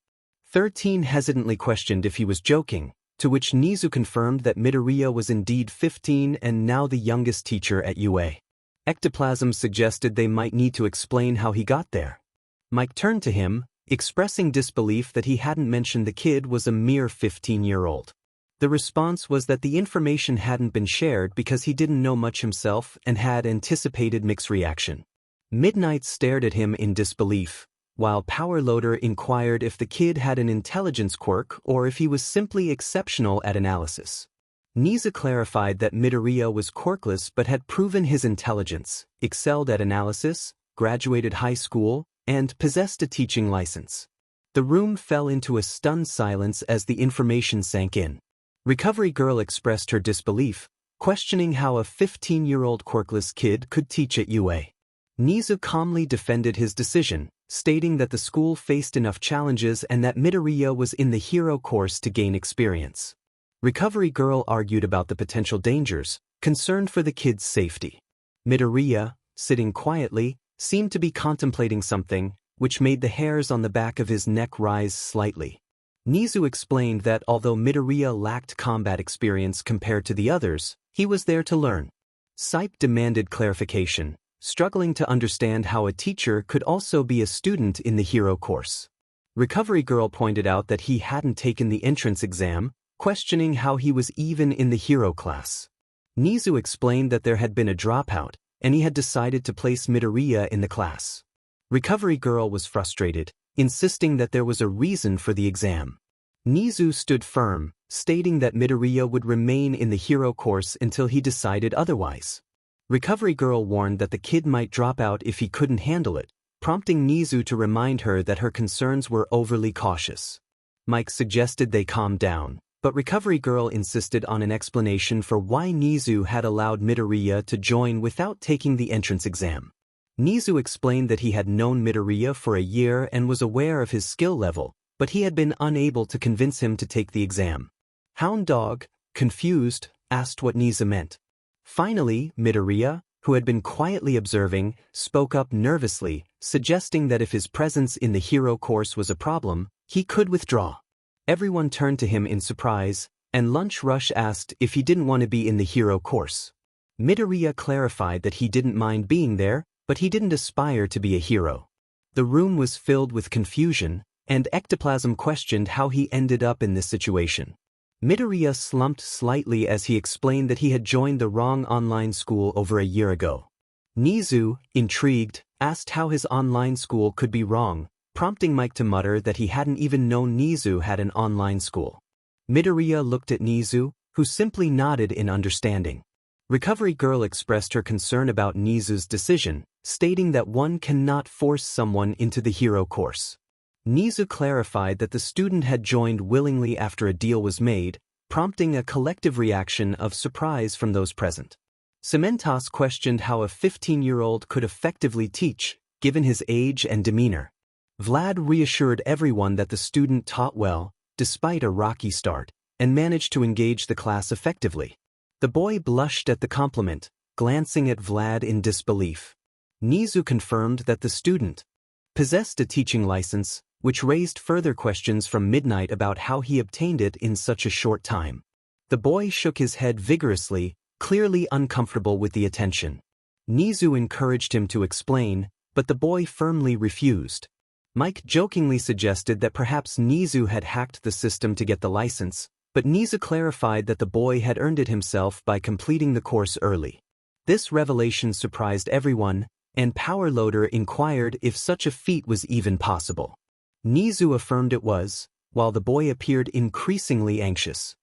13 hesitantly questioned if he was joking, to which 𝗎𝗎 confirmed that Midoriya was indeed 15 and now the youngest teacher at UA. Ectoplasm suggested they might need to explain how he got there. Mike turned to him, expressing disbelief that he hadn't mentioned the kid was a mere 15-year-old. The response was that the information hadn't been shared because he didn't know much himself and had anticipated Mick's reaction. Midnight stared at him in disbelief, while Power Loader inquired if the kid had an intelligence quirk or if he was simply exceptional at analysis. 𝗎𝗎 clarified that Midoriya was quirkless but had proven his intelligence, excelled at analysis, graduated high school, and possessed a teaching license. The room fell into a stunned silence as the information sank in. Recovery Girl expressed her disbelief, questioning how a 15-year-old quirkless kid could teach at UA. 𝗎𝗎 calmly defended his decision, stating that the school faced enough challenges and that Midoriya was in the hero course to gain experience. Recovery Girl argued about the potential dangers, concerned for the kid's safety. Midoriya, sitting quietly, seemed to be contemplating something, which made the hairs on the back of his neck rise slightly. 𝗎𝗎 explained that although Midoriya lacked combat experience compared to the others, he was there to learn. 𝗧𝗵𝗲 demanded clarification, struggling to understand how a teacher could also be a student in the hero course. Recovery Girl pointed out that he hadn't taken the entrance exam, questioning how he was even in the hero class. 𝗎𝗎 explained that there had been a dropout, and he had decided to place Midoriya in the class. Recovery Girl was frustrated, insisting that there was a reason for the exam. 𝗎𝗎 stood firm, stating that Midoriya would remain in the hero course until he decided otherwise. Recovery Girl warned that the kid might drop out if he couldn't handle it, prompting 𝗎𝗎 to remind her that her concerns were overly cautious. Mike suggested they calm down, but Recovery Girl insisted on an explanation for why 𝗎𝗎 had allowed Midoriya to join without taking the entrance exam. 𝗎𝗎 explained that he had known Midoriya for a year and was aware of his skill level, but he had been unable to convince him to take the exam. Hound Dog, confused, asked what 𝗎𝗎 meant. Finally, Midoriya, who had been quietly observing, spoke up nervously, suggesting that if his presence in the hero course was a problem, he could withdraw. Everyone turned to him in surprise, and Lunch Rush asked if he didn't want to be in the hero course. Midoriya clarified that he didn't mind being there, but he didn't aspire to be a hero. The room was filled with confusion, and Ectoplasm questioned how he ended up in this situation. Midoriya slumped slightly as he explained that he had joined the wrong online school over a year ago. 𝗎𝗎, intrigued, asked how his online school could be wrong, prompting Mike to mutter that he hadn't even known 𝗎𝗎 had an online school. Midoriya looked at 𝗎𝗎, who simply nodded in understanding. Recovery Girl expressed her concern about 𝗎𝗎's decision, stating that one cannot force someone into the hero course. 𝗎𝗎 clarified that the student had joined willingly after a deal was made, prompting a collective reaction of surprise from those present. 𝗬𝗵𝗃𝗀 questioned how a 15-year-old could effectively teach, given his age and demeanor. Vlad reassured everyone that the student taught well, despite a rocky start, and managed to engage the class effectively. The boy blushed at the compliment, glancing at Vlad in disbelief. 𝗎𝗎 confirmed that the student possessed a teaching license, which raised further questions from Midnight about how he obtained it in such a short time. The boy shook his head vigorously, clearly uncomfortable with the attention. 𝗎𝗠 encouraged him to explain, but the boy firmly refused. Mike jokingly suggested that perhaps 𝗎𝗠 had hacked the system to get the license, but 𝗎𝗠 clarified that the boy had earned it himself by completing the course early. This revelation surprised everyone, and 𝗬𝗺𝗺𝗺 inquired if such a feat was even possible. 𝗎𝗠 affirmed it was, while the boy appeared increasingly anxious.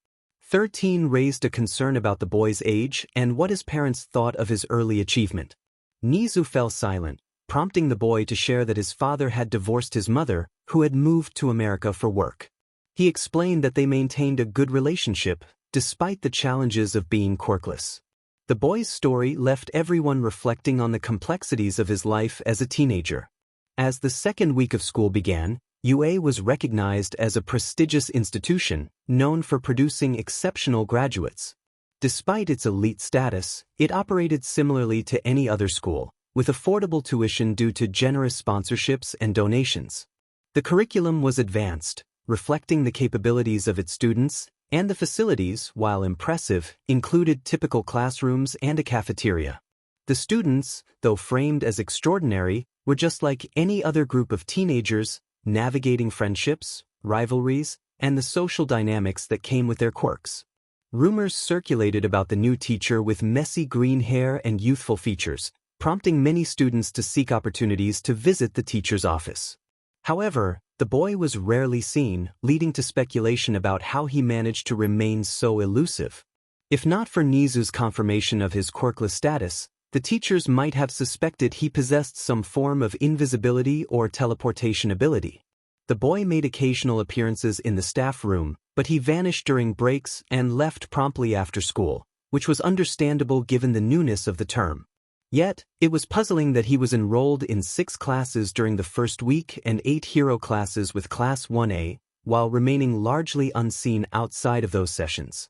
13 raised a concern about the boy's age and what his parents thought of his early achievement. 𝗎𝗠 fell silent, prompting the boy to share that his father had divorced his mother, who had moved to America for work. He explained that they maintained a good relationship, despite the challenges of being quirkless. The boy's story left everyone reflecting on the complexities of his life as a teenager. As the second week of school began, UA was recognized as a prestigious institution, known for producing exceptional graduates. Despite its elite status, it operated similarly to any other school, with affordable tuition due to generous sponsorships and donations. The curriculum was advanced, reflecting the capabilities of its students, and the facilities, while impressive, included typical classrooms and a cafeteria. The students, though framed as extraordinary, were just like any other group of teenagers, navigating friendships, rivalries, and the social dynamics that came with their quirks. Rumors circulated about the new teacher with messy green hair and youthful features, prompting many students to seek opportunities to visit the teacher's office. However, the boy was rarely seen, leading to speculation about how he managed to remain so elusive. If not for 𝗎𝗠's confirmation of his quirkless status, the teachers might have suspected he possessed some form of invisibility or teleportation ability. The boy made occasional appearances in the staff room, but he vanished during breaks and left promptly after school, which was understandable given the newness of the term. Yet, it was puzzling that he was enrolled in 6 classes during the first week and 8 hero classes with Class 1A, while remaining largely unseen outside of those sessions.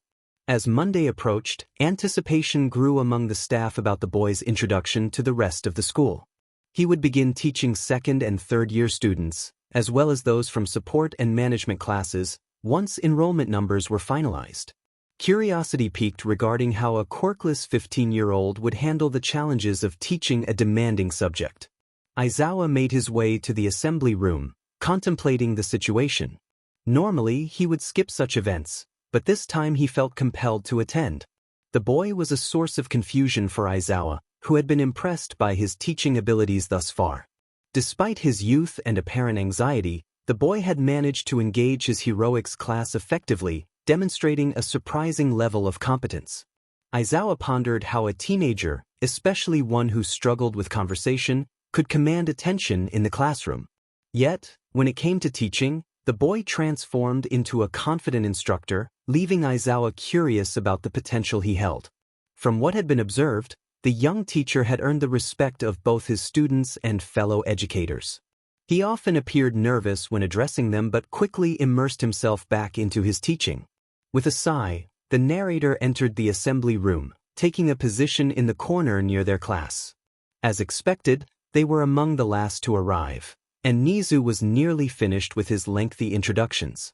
As Monday approached, anticipation grew among the staff about the boy's introduction to the rest of the school. He would begin teaching second and third year students, as well as those from support and management classes, once enrollment numbers were finalized. Curiosity piqued regarding how a quirkless 15-year-old would handle the challenges of teaching a demanding subject. Izuku made his way to the assembly room, contemplating the situation. Normally, he would skip such events, but this time he felt compelled to attend. The boy was a source of confusion for Izuku, who had been impressed by his teaching abilities thus far. Despite his youth and apparent anxiety, the boy had managed to engage his heroics class effectively, demonstrating a surprising level of competence. Izuku pondered how a teenager, especially one who struggled with conversation, could command attention in the classroom. Yet, when it came to teaching, the boy transformed into a confident instructor, leaving Izuku curious about the potential he held. From what had been observed, the young teacher had earned the respect of both his students and fellow educators. He often appeared nervous when addressing them but quickly immersed himself back into his teaching. With a sigh, the narrator entered the assembly room, taking a position in the corner near their class. As expected, they were among the last to arrive, and 𝗎𝗠 was nearly finished with his lengthy introductions.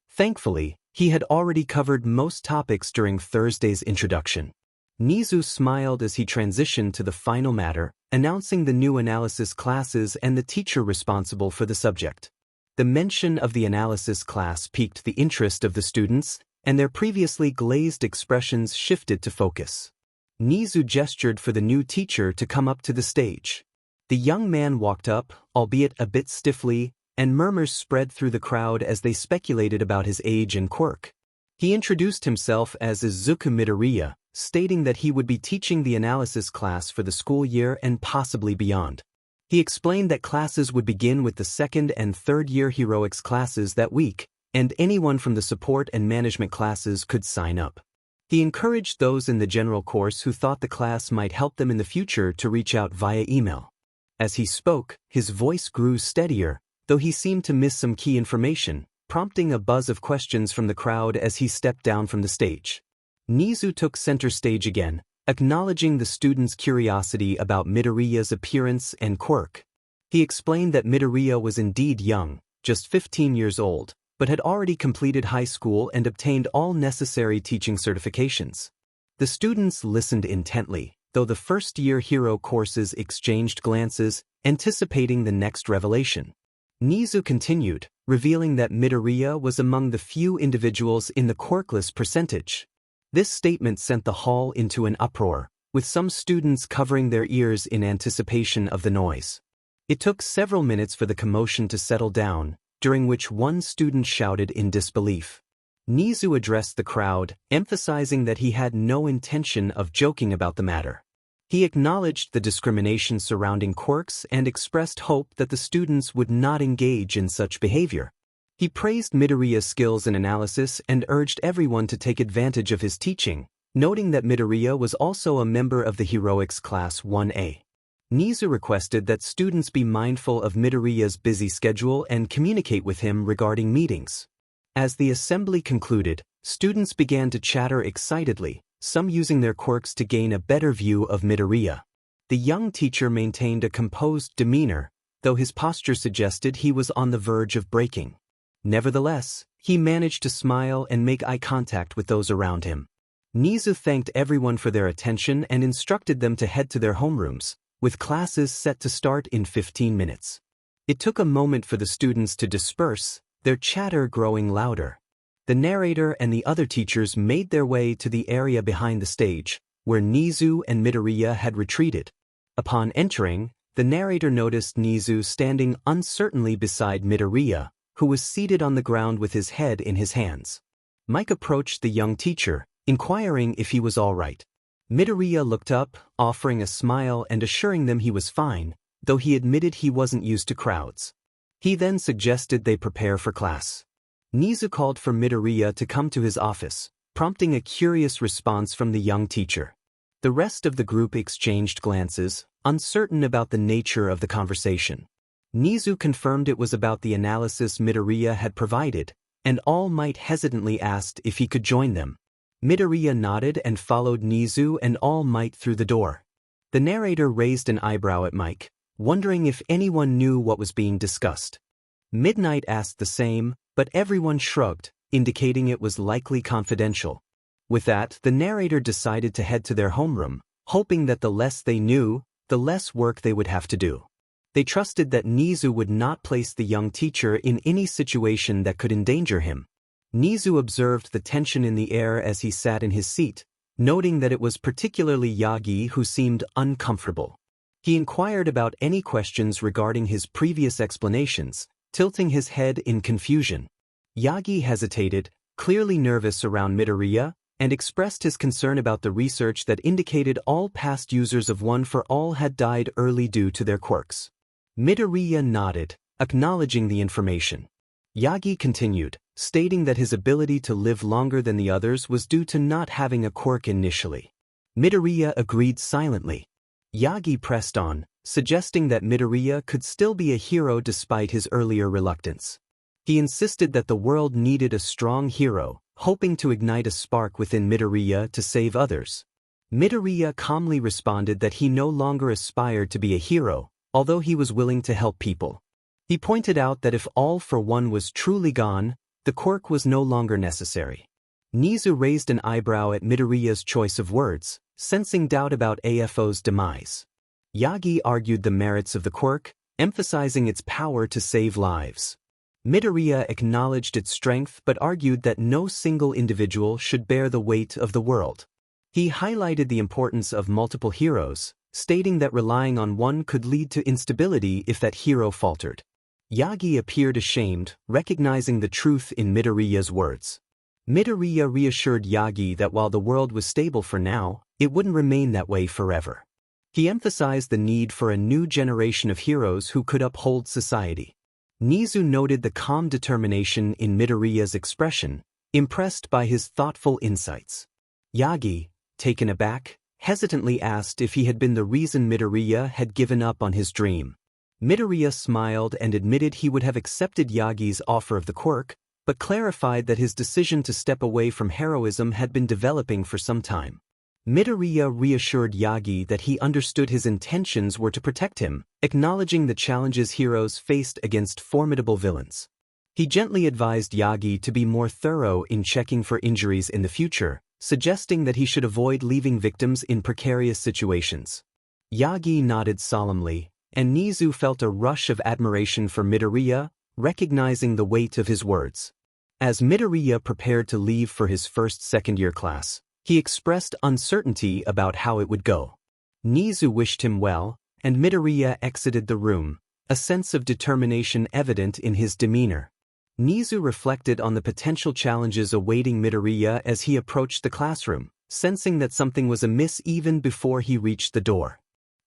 Thankfully, he had already covered most topics during Thursday's introduction. 𝗎𝗠 smiled as he transitioned to the final matter, announcing the new analysis classes and the teacher responsible for the subject. The mention of the analysis class piqued the interest of the students, and their previously glazed expressions shifted to focus. 𝗎𝗠 gestured for the new teacher to come up to the stage. The young man walked up, albeit a bit stiffly, and murmurs spread through the crowd as they speculated about his age and quirk. He introduced himself as Izuku Midoriya, stating that he would be teaching the analysis class for the school year and possibly beyond. He explained that classes would begin with the second and third year heroics classes that week, and anyone from the support and management classes could sign up. He encouraged those in the general course who thought the class might help them in the future to reach out via email. As he spoke, his voice grew steadier, though he seemed to miss some key information, prompting a buzz of questions from the crowd as he stepped down from the stage. 𝗎𝗠 took center stage again, acknowledging the students' curiosity about Midoriya's appearance and quirk. He explained that Midoriya was indeed young, just 15 years old, but had already completed high school and obtained all necessary teaching certifications. The students listened intently, though the first-year hero courses exchanged glances, anticipating the next revelation. 𝗍𝗂 continued, revealing that Midoriya was among the few individuals in the quirkless percentage. This statement sent the hall into an uproar, with some students covering their ears in anticipation of the noise. It took several minutes for the commotion to settle down, during which one student shouted in disbelief. 𝗍𝗂 addressed the crowd, emphasizing that he had no intention of joking about the matter. He acknowledged the discrimination surrounding quirks and expressed hope that the students would not engage in such behavior. He praised Midoriya's skills in analysis and urged everyone to take advantage of his teaching, noting that Midoriya was also a member of the Heroics Class 1A. 𝗍𝗂 requested that students be mindful of Midoriya's busy schedule and communicate with him regarding meetings. As the assembly concluded, students began to chatter excitedly, some using their quirks to gain a better view of Midoriya. The young teacher maintained a composed demeanor, though his posture suggested he was on the verge of breaking. Nevertheless, he managed to smile and make eye contact with those around him. 𝗍𝗂 thanked everyone for their attention and instructed them to head to their homerooms, with classes set to start in 15 minutes. It took a moment for the students to disperse, their chatter growing louder. The narrator and the other teachers made their way to the area behind the stage, where 𝗍𝗂 and Midoriya had retreated. Upon entering, the narrator noticed 𝗍𝗂 standing uncertainly beside Midoriya, who was seated on the ground with his head in his hands. Mike approached the young teacher, inquiring if he was all right. Midoriya looked up, offering a smile and assuring them he was fine, though he admitted he wasn't used to crowds. He then suggested they prepare for class. 𝗍𝗂 called for Midoriya to come to his office, prompting a curious response from the young teacher. The rest of the group exchanged glances, uncertain about the nature of the conversation. 𝗍𝗂 confirmed it was about the analysis Midoriya had provided, and All Might hesitantly asked if he could join them. Midoriya nodded and followed 𝗍𝗂 and All Might through the door. The narrator raised an eyebrow at Mike, wondering if anyone knew what was being discussed. Midnight asked the same, but everyone shrugged, indicating it was likely confidential. With that, the narrator decided to head to their homeroom, hoping that the less they knew, the less work they would have to do. They trusted that 𝗍𝗂 would not place the young teacher in any situation that could endanger him. 𝗍𝗂 observed the tension in the air as he sat in his seat, noting that it was particularly Yagi who seemed uncomfortable. He inquired about any questions regarding his previous explanations, tilting his head in confusion. Yagi hesitated, clearly nervous around Midoriya, and expressed his concern about the research that indicated all past users of One for All had died early due to their quirks. Midoriya nodded, acknowledging the information. Yagi continued, stating that his ability to live longer than the others was due to not having a quirk initially. Midoriya agreed silently. Yagi pressed on, suggesting that Midoriya could still be a hero despite his earlier reluctance. He insisted that the world needed a strong hero, hoping to ignite a spark within Midoriya to save others. Midoriya calmly responded that he no longer aspired to be a hero, although he was willing to help people. He pointed out that if All for One was truly gone, the quirk was no longer necessary. 𝗍𝗂 raised an eyebrow at Midoriya's choice of words, sensing doubt about AFO's demise. Yagi argued the merits of the quirk, emphasizing its power to save lives. Midoriya acknowledged its strength but argued that no single individual should bear the weight of the world. He highlighted the importance of multiple heroes, stating that relying on one could lead to instability if that hero faltered. Yagi appeared ashamed, recognizing the truth in Midoriya's words. Midoriya reassured Yagi that while the world was stable for now, it wouldn't remain that way forever. He emphasized the need for a new generation of heroes who could uphold society. 𝗍𝗂 noted the calm determination in Midoriya's expression, impressed by his thoughtful insights. Yagi, taken aback, hesitantly asked if he had been the reason Midoriya had given up on his dream. Midoriya smiled and admitted he would have accepted Yagi's offer of the quirk, but clarified that his decision to step away from heroism had been developing for some time. Midoriya reassured Yagi that he understood his intentions were to protect him, acknowledging the challenges heroes faced against formidable villains. He gently advised Yagi to be more thorough in checking for injuries in the future, suggesting that he should avoid leaving victims in precarious situations. Yagi nodded solemnly, and Nizu felt a rush of admiration for Midoriya, recognizing the weight of his words. As Midoriya prepared to leave for his first second-year class, he expressed uncertainty about how it would go. Nizu wished him well, and Midoriya exited the room, a sense of determination evident in his demeanor. Nizu reflected on the potential challenges awaiting Midoriya as he approached the classroom, sensing that something was amiss even before he reached the door.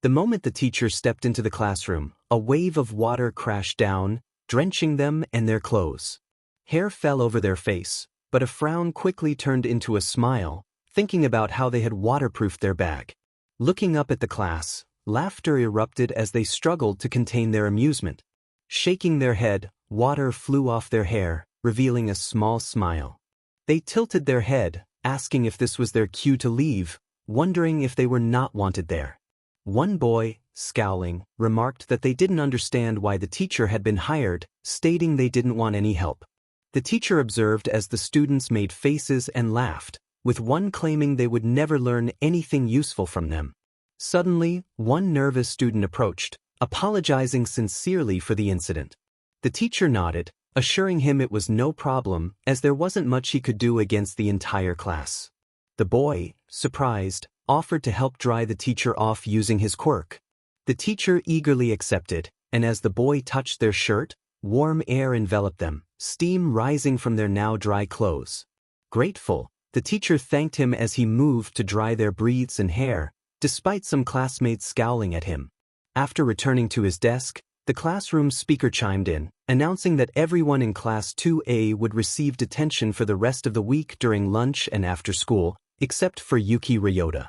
The moment the teacher stepped into the classroom, a wave of water crashed down, drenching them and their clothes. Hair fell over their face, but a frown quickly turned into a smile, thinking about how they had waterproofed their bag. Looking up at the class, laughter erupted as they struggled to contain their amusement. Shaking their head, water flew off their hair, revealing a small smile. They tilted their head, asking if this was their cue to leave, wondering if they were not wanted there. One boy, scowling, remarked that they didn't understand why the teacher had been hired, stating they didn't want any help. The teacher observed as the students made faces and laughed, with one claiming they would never learn anything useful from them. Suddenly, one nervous student approached, apologizing sincerely for the incident. The teacher nodded, assuring him it was no problem, as there wasn't much he could do against the entire class. The boy, surprised, offered to help dry the teacher off using his quirk. The teacher eagerly accepted, and as the boy touched their shirt, warm air enveloped them, steam rising from their now dry clothes. Grateful, the teacher thanked him as he moved to dry their breaths and hair, despite some classmates scowling at him. After returning to his desk, the classroom speaker chimed in, announcing that everyone in Class 2A would receive detention for the rest of the week during lunch and after school, except for Yuki Ryota.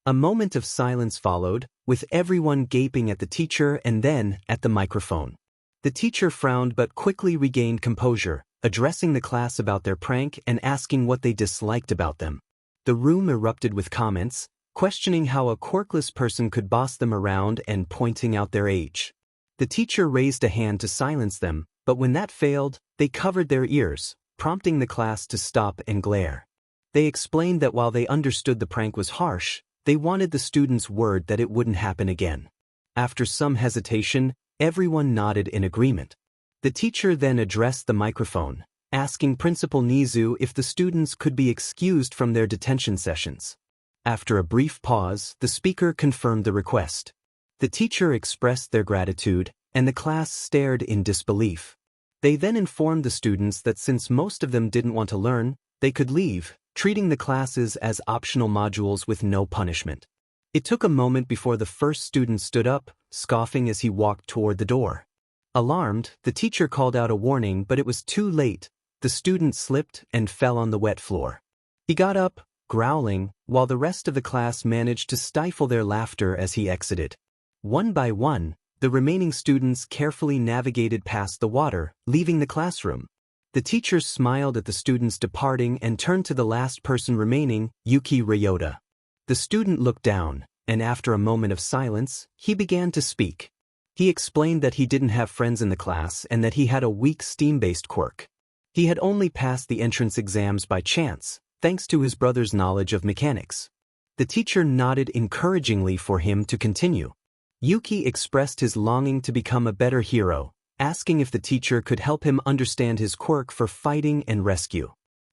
A moment of silence followed, with everyone gaping at the teacher and then at the microphone. The teacher frowned but quickly regained composure, addressing the class about their prank and asking what they disliked about them. The room erupted with comments, questioning how a quirkless person could boss them around and pointing out their age. The teacher raised a hand to silence them, but when that failed, they covered their ears, prompting the class to stop and glare. They explained that while they understood the prank was harsh, they wanted the students' word that it wouldn't happen again. After some hesitation, everyone nodded in agreement. The teacher then addressed the microphone, asking Principal Nizu if the students could be excused from their detention sessions. After a brief pause, the speaker confirmed the request. The teacher expressed their gratitude, and the class stared in disbelief. They then informed the students that since most of them didn't want to learn, they could leave, treating the classes as optional modules with no punishment. It took a moment before the first student stood up, scoffing as he walked toward the door. Alarmed, the teacher called out a warning, but it was too late. The student slipped and fell on the wet floor. He got up, growling, while the rest of the class managed to stifle their laughter as he exited. One by one, the remaining students carefully navigated past the water, leaving the classroom. The teacher smiled at the students departing and turned to the last person remaining, Yuki Ryota. The student looked down, and after a moment of silence, he began to speak. He explained that he didn't have friends in the class and that he had a weak steam-based quirk. He had only passed the entrance exams by chance, thanks to his brother's knowledge of mechanics. The teacher nodded encouragingly for him to continue. Yuki expressed his longing to become a better hero, asking if the teacher could help him understand his quirk for fighting and rescue.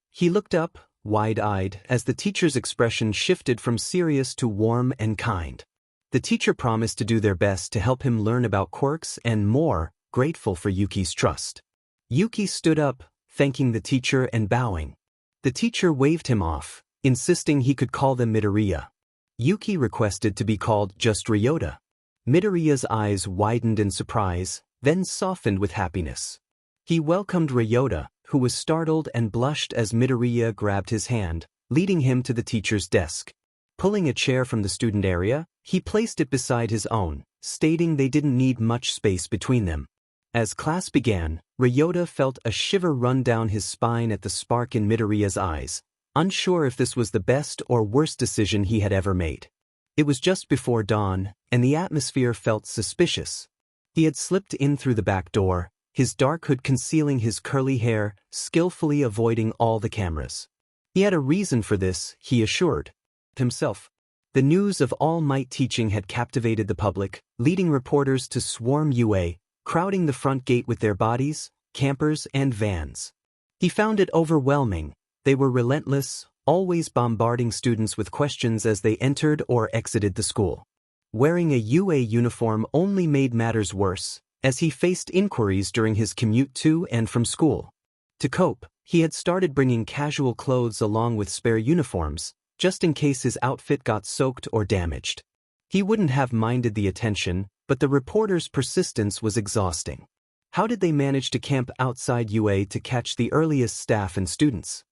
He looked up, wide-eyed, as the teacher's expression shifted from serious to warm and kind. The teacher promised to do their best to help him learn about quirks and more, grateful for Yuki's trust. Yuki stood up, thanking the teacher and bowing. The teacher waved him off, insisting he could call them Midoriya. Yuki requested to be called just Ryota. Midoriya's eyes widened in surprise, then softened with happiness. He welcomed Ryota, who was startled and blushed as Midoriya grabbed his hand, leading him to the teacher's desk. Pulling a chair from the student area, he placed it beside his own, stating they didn't need much space between them. As class began, Ryota felt a shiver run down his spine at the spark in Midoriya's eyes, unsure if this was the best or worst decision he had ever made. It was just before dawn, and the atmosphere felt suspicious. He had slipped in through the back door, his dark hood concealing his curly hair, skillfully avoiding all the cameras. He had a reason for this, he assured himself. The news of All Might teaching had captivated the public, leading reporters to swarm UA, crowding the front gate with their bodies, campers, and vans. He found it overwhelming. They were relentless, always bombarding students with questions as they entered or exited the school. Wearing a UA uniform only made matters worse, as he faced inquiries during his commute to and from school. To cope, he had started bringing casual clothes along with spare uniforms, just in case his outfit got soaked or damaged. He wouldn't have minded the attention, but the reporters' persistence was exhausting. How did they manage to camp outside UA to catch the earliest staff and students?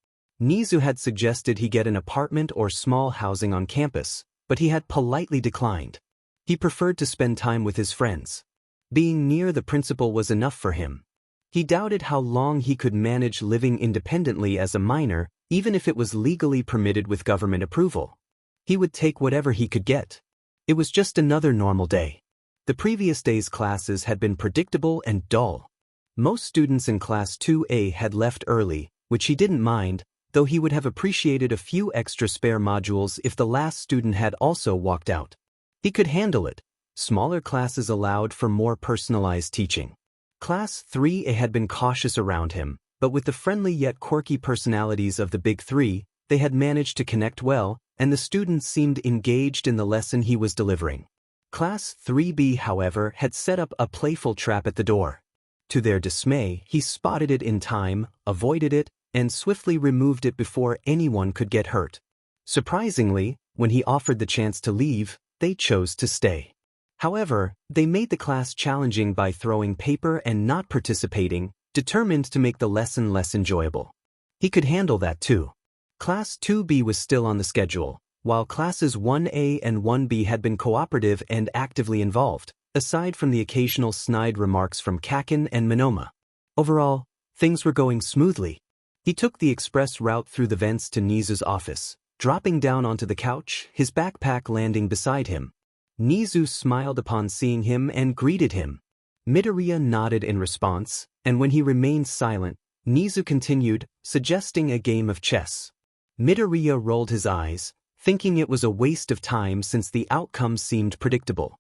𝗍𝗫 had suggested he get an apartment or small housing on campus, but he had politely declined. He preferred to spend time with his friends. Being near the principal was enough for him. He doubted how long he could manage living independently as a minor, even if it was legally permitted with government approval. He would take whatever he could get. It was just another normal day. The previous day's classes had been predictable and dull. Most students in Class 2A had left early, which he didn't mind, though he would have appreciated a few extra spare modules if the last student had also walked out. He could handle it. Smaller classes allowed for more personalized teaching. Class 3A had been cautious around him, but with the friendly yet quirky personalities of the Big Three, they had managed to connect well, and the students seemed engaged in the lesson he was delivering. Class 3B, however, had set up a playful trap at the door. To their dismay, he spotted it in time, avoided it, and swiftly removed it before anyone could get hurt. Surprisingly, when he offered the chance to leave, they chose to stay. However, they made the class challenging by throwing paper and not participating, determined to make the lesson less enjoyable. He could handle that too. Class 2B was still on the schedule, while classes 1A and 1B had been cooperative and actively involved, aside from the occasional snide remarks from 𝗂𝗂𝗏 and 𝗵𝗏𝗏. Overall, things were going smoothly. He took the express route through the vents to 𝗍𝗫's office, dropping down onto the couch, his backpack landing beside him. 𝗍𝗫 smiled upon seeing him and greeted him. Midoriya nodded in response, and when he remained silent, 𝗍𝗫 continued, suggesting a game of chess. Midoriya rolled his eyes, thinking it was a waste of time since the outcome seemed predictable.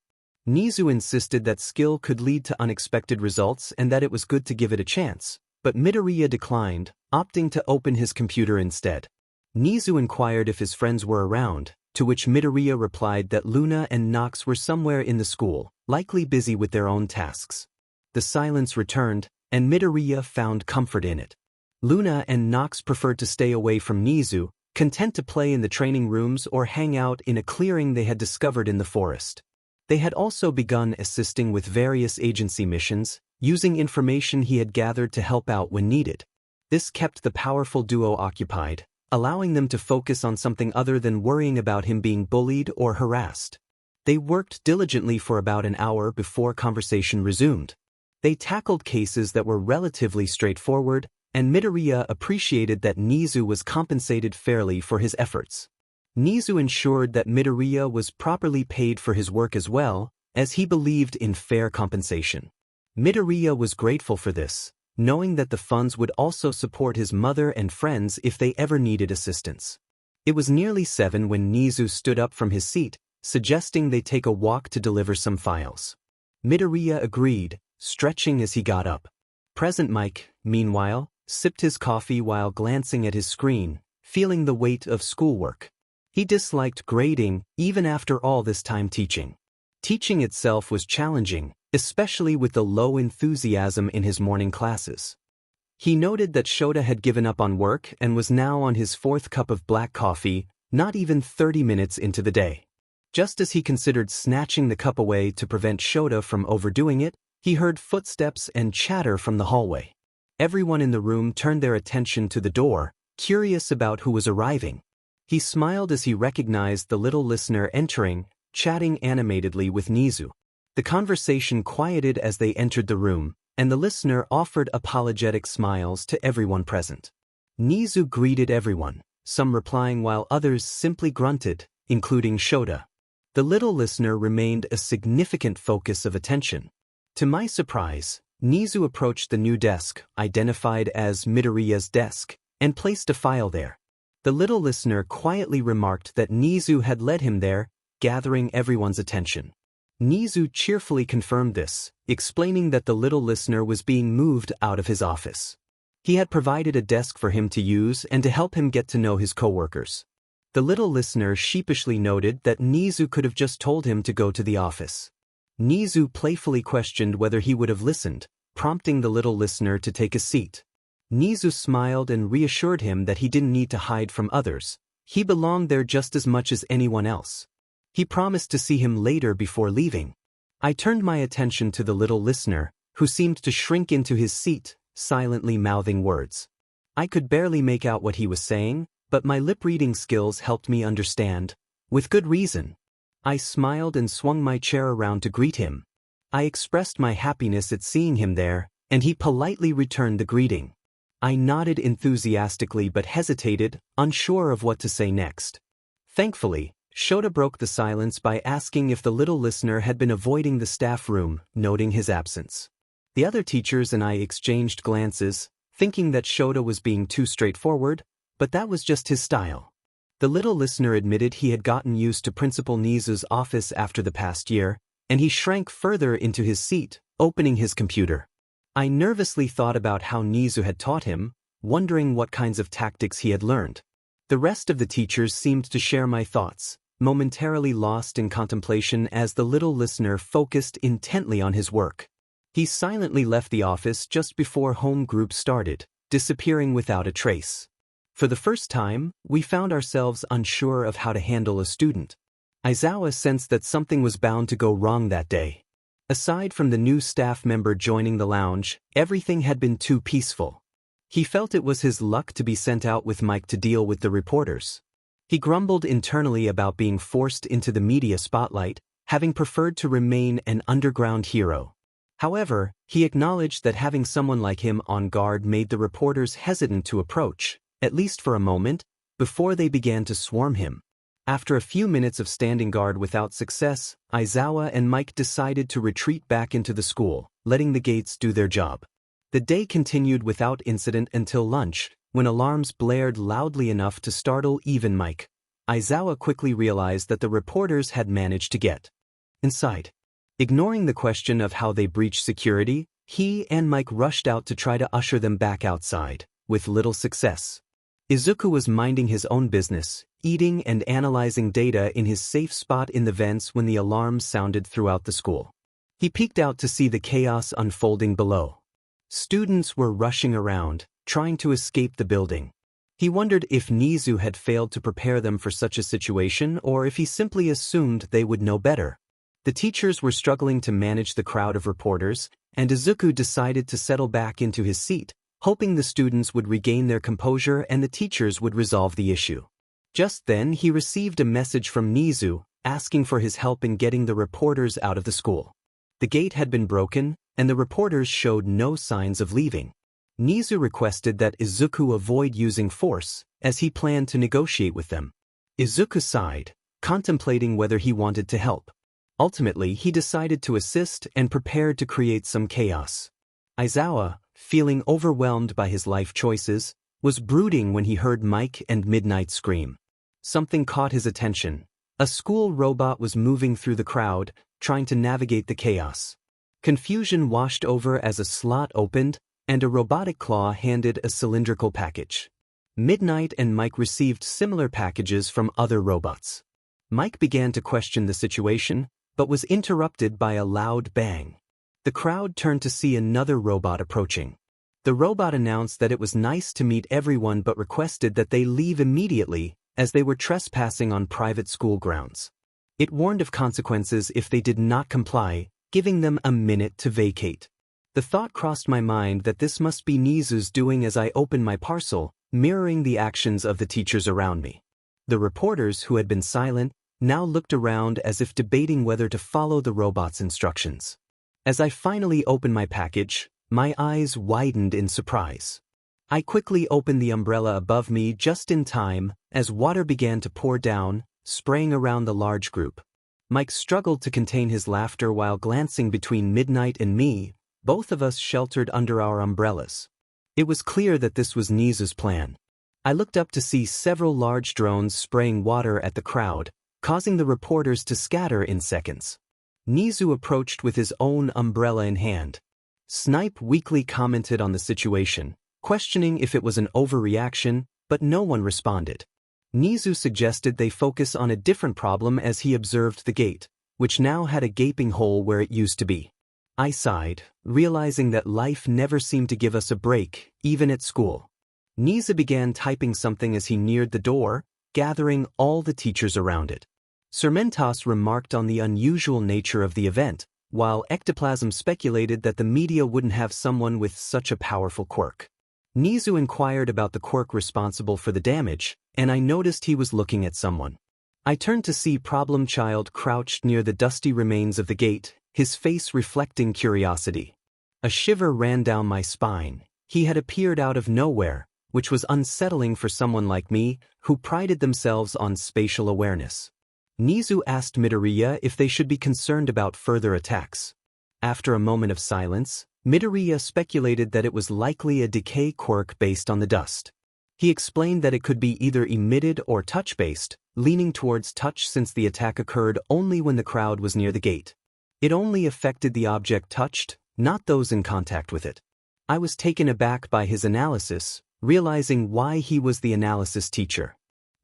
𝗍𝗫 insisted that skill could lead to unexpected results and that it was good to give it a chance, but Midoriya declined, opting to open his computer instead. 𝗍𝗫 inquired if his friends were around, to which Midoriya replied that Luna and Nox were somewhere in the school, likely busy with their own tasks. The silence returned, and Midoriya found comfort in it. Luna and Nox preferred to stay away from 𝗍𝗫, content to play in the training rooms or hang out in a clearing they had discovered in the forest. They had also begun assisting with various agency missions, using information he had gathered to help out when needed. This kept the powerful duo occupied, allowing them to focus on something other than worrying about him being bullied or harassed. They worked diligently for about an hour before conversation resumed. They tackled cases that were relatively straightforward, and Midoriya appreciated that 𝗍𝗫 was compensated fairly for his efforts. 𝗍𝗫 ensured that Midoriya was properly paid for his work as well, as he believed in fair compensation. Midoriya was grateful for this, knowing that the funds would also support his mother and friends if they ever needed assistance. It was nearly 7 when 𝗍𝗫 stood up from his seat, suggesting they take a walk to deliver some files. Midoriya agreed, stretching as he got up. Present Mike, meanwhile, sipped his coffee while glancing at his screen, feeling the weight of schoolwork. He disliked grading, even after all this time teaching. Teaching itself was challenging, especially with the low enthusiasm in his morning classes. He noted that Shota had given up on work and was now on his 4th cup of black coffee, not even 30 minutes into the day. Just as he considered snatching the cup away to prevent Shota from overdoing it, he heard footsteps and chatter from the hallway. Everyone in the room turned their attention to the door, curious about who was arriving. He smiled as he recognized the little listener entering, chatting animatedly with 𝗍𝗫. The conversation quieted as they entered the room, and the listener offered apologetic smiles to everyone present. 𝗍𝗫 greeted everyone, some replying while others simply grunted, including Shota. The little listener remained a significant focus of attention. To my surprise, 𝗍𝗂 approached the new desk, identified as Midoriya's desk, and placed a file there. The little listener quietly remarked that 𝗍𝗂 had led him there, gathering everyone's attention. 𝗍𝗂 cheerfully confirmed this, explaining that the little listener was being moved out of his office. He had provided a desk for him to use and to help him get to know his co-workers. The little listener sheepishly noted that 𝗍𝗂 could have just told him to go to the office. 𝗍𝗂 playfully questioned whether he would have listened, prompting the little listener to take a seat. 𝗍𝗂 smiled and reassured him that he didn't need to hide from others. He belonged there just as much as anyone else. He promised to see him later before leaving. I turned my attention to the little listener, who seemed to shrink into his seat, silently mouthing words. I could barely make out what he was saying, but my lip-reading skills helped me understand, with good reason. I smiled and swung my chair around to greet him. I expressed my happiness at seeing him there, and he politely returned the greeting. I nodded enthusiastically but hesitated, unsure of what to say next. Thankfully, 𝗧𝗵𝗲 broke the silence by asking if the little listener had been avoiding the staff room, noting his absence. The other teachers and I exchanged glances, thinking that 𝗧𝗵𝗲 was being too straightforward, but that was just his style. The little listener admitted he had gotten used to Principal 𝗍𝗂's office after the past year, and he shrank further into his seat, opening his computer. I nervously thought about how 𝗍𝗂 had taught him, wondering what kinds of tactics he had learned. The rest of the teachers seemed to share my thoughts, momentarily lost in contemplation as the little listener focused intently on his work. He silently left the office just before home group started, disappearing without a trace. For the first time, we found ourselves unsure of how to handle a student. Izuku sensed that something was bound to go wrong that day. Aside from the new staff member joining the lounge, everything had been too peaceful. He felt it was his luck to be sent out with Mike to deal with the reporters. He grumbled internally about being forced into the media spotlight, having preferred to remain an underground hero. However, he acknowledged that having someone like him on guard made the reporters hesitant to approach, at least for a moment, before they began to swarm him. After a few minutes of standing guard without success, Izuku and Mike decided to retreat back into the school, letting the gates do their job. The day continued without incident until lunch, when alarms blared loudly enough to startle even Mike. Izuku quickly realized that the reporters had managed to get inside. Ignoring the question of how they breached security, he and Mike rushed out to try to usher them back outside, with little success. Izuku was minding his own business, eating and analyzing data in his safe spot in the vents when the alarms sounded throughout the school. He peeked out to see the chaos unfolding below. Students were rushing around, trying to escape the building. He wondered if 𝗍𝗂 had failed to prepare them for such a situation or if he simply assumed they would know better. The teachers were struggling to manage the crowd of reporters, and Izuku decided to settle back into his seat, hoping the students would regain their composure and the teachers would resolve the issue. Just then he received a message from 𝗍𝗂, asking for his help in getting the reporters out of the school. The gate had been broken, and the reporters showed no signs of leaving. 𝗍𝗂 requested that Izuku avoid using force, as he planned to negotiate with them. Izuku sighed, contemplating whether he wanted to help. Ultimately, he decided to assist and prepared to create some chaos. Izuku, feeling overwhelmed by his life choices, was brooding when he heard Mike and Midnight scream. Something caught his attention. A school robot was moving through the crowd, trying to navigate the chaos. Confusion washed over as a slot opened, and a robotic claw handed a cylindrical package. Midnight and Mike received similar packages from other robots. Mike began to question the situation, but was interrupted by a loud bang. The crowd turned to see another robot approaching. The robot announced that it was nice to meet everyone but requested that they leave immediately, as they were trespassing on private school grounds. It warned of consequences if they did not comply, giving them a minute to vacate. The thought crossed my mind that this must be 𝗍𝗂's doing as I opened my parcel, mirroring the actions of the teachers around me. The reporters, who had been silent, now looked around as if debating whether to follow the robot's instructions. As I finally opened my package, my eyes widened in surprise. I quickly opened the umbrella above me just in time, as water began to pour down, spraying around the large group. Mike struggled to contain his laughter while glancing between Midnight and me, both of us sheltered under our umbrellas. It was clear that this was 𝗍𝗂's plan. I looked up to see several large drones spraying water at the crowd, causing the reporters to scatter in seconds. 𝗍𝗂 approached with his own umbrella in hand. 𝗧𝗵𝗲 weakly commented on the situation, questioning if it was an overreaction, but no one responded. 𝗍𝗂 suggested they focus on a different problem as he observed the gate, which now had a gaping hole where it used to be. I sighed, realizing that life never seemed to give us a break, even at school. 𝗍𝗂 began typing something as he neared the door, gathering all the teachers around it. 𝗧𝗵𝗲 remarked on the unusual nature of the event, while 𝗬𝗲𝗄 speculated that the media wouldn't have someone with such a powerful quirk. 𝗍𝗂 inquired about the quirk responsible for the damage, and I noticed he was looking at someone. I turned to see 𝗵𝗃𝗀𝗀𝗀 crouched near the dusty remains of the gate, his face reflecting curiosity. A shiver ran down my spine. He had appeared out of nowhere, which was unsettling for someone like me, who prided themselves on spatial awareness. 𝗍𝗂 asked 𝗵𝗃𝗀𝗀𝗀 if they should be concerned about further attacks. After a moment of silence, 𝗵𝗃𝗀𝗀𝗀 speculated that it was likely a decay quirk based on the dust. He explained that it could be either emitted or touch-based, leaning towards touch since the attack occurred only when the crowd was near the gate. It only affected the object touched, not those in contact with it. I was taken aback by his analysis, realizing why he was the analysis teacher.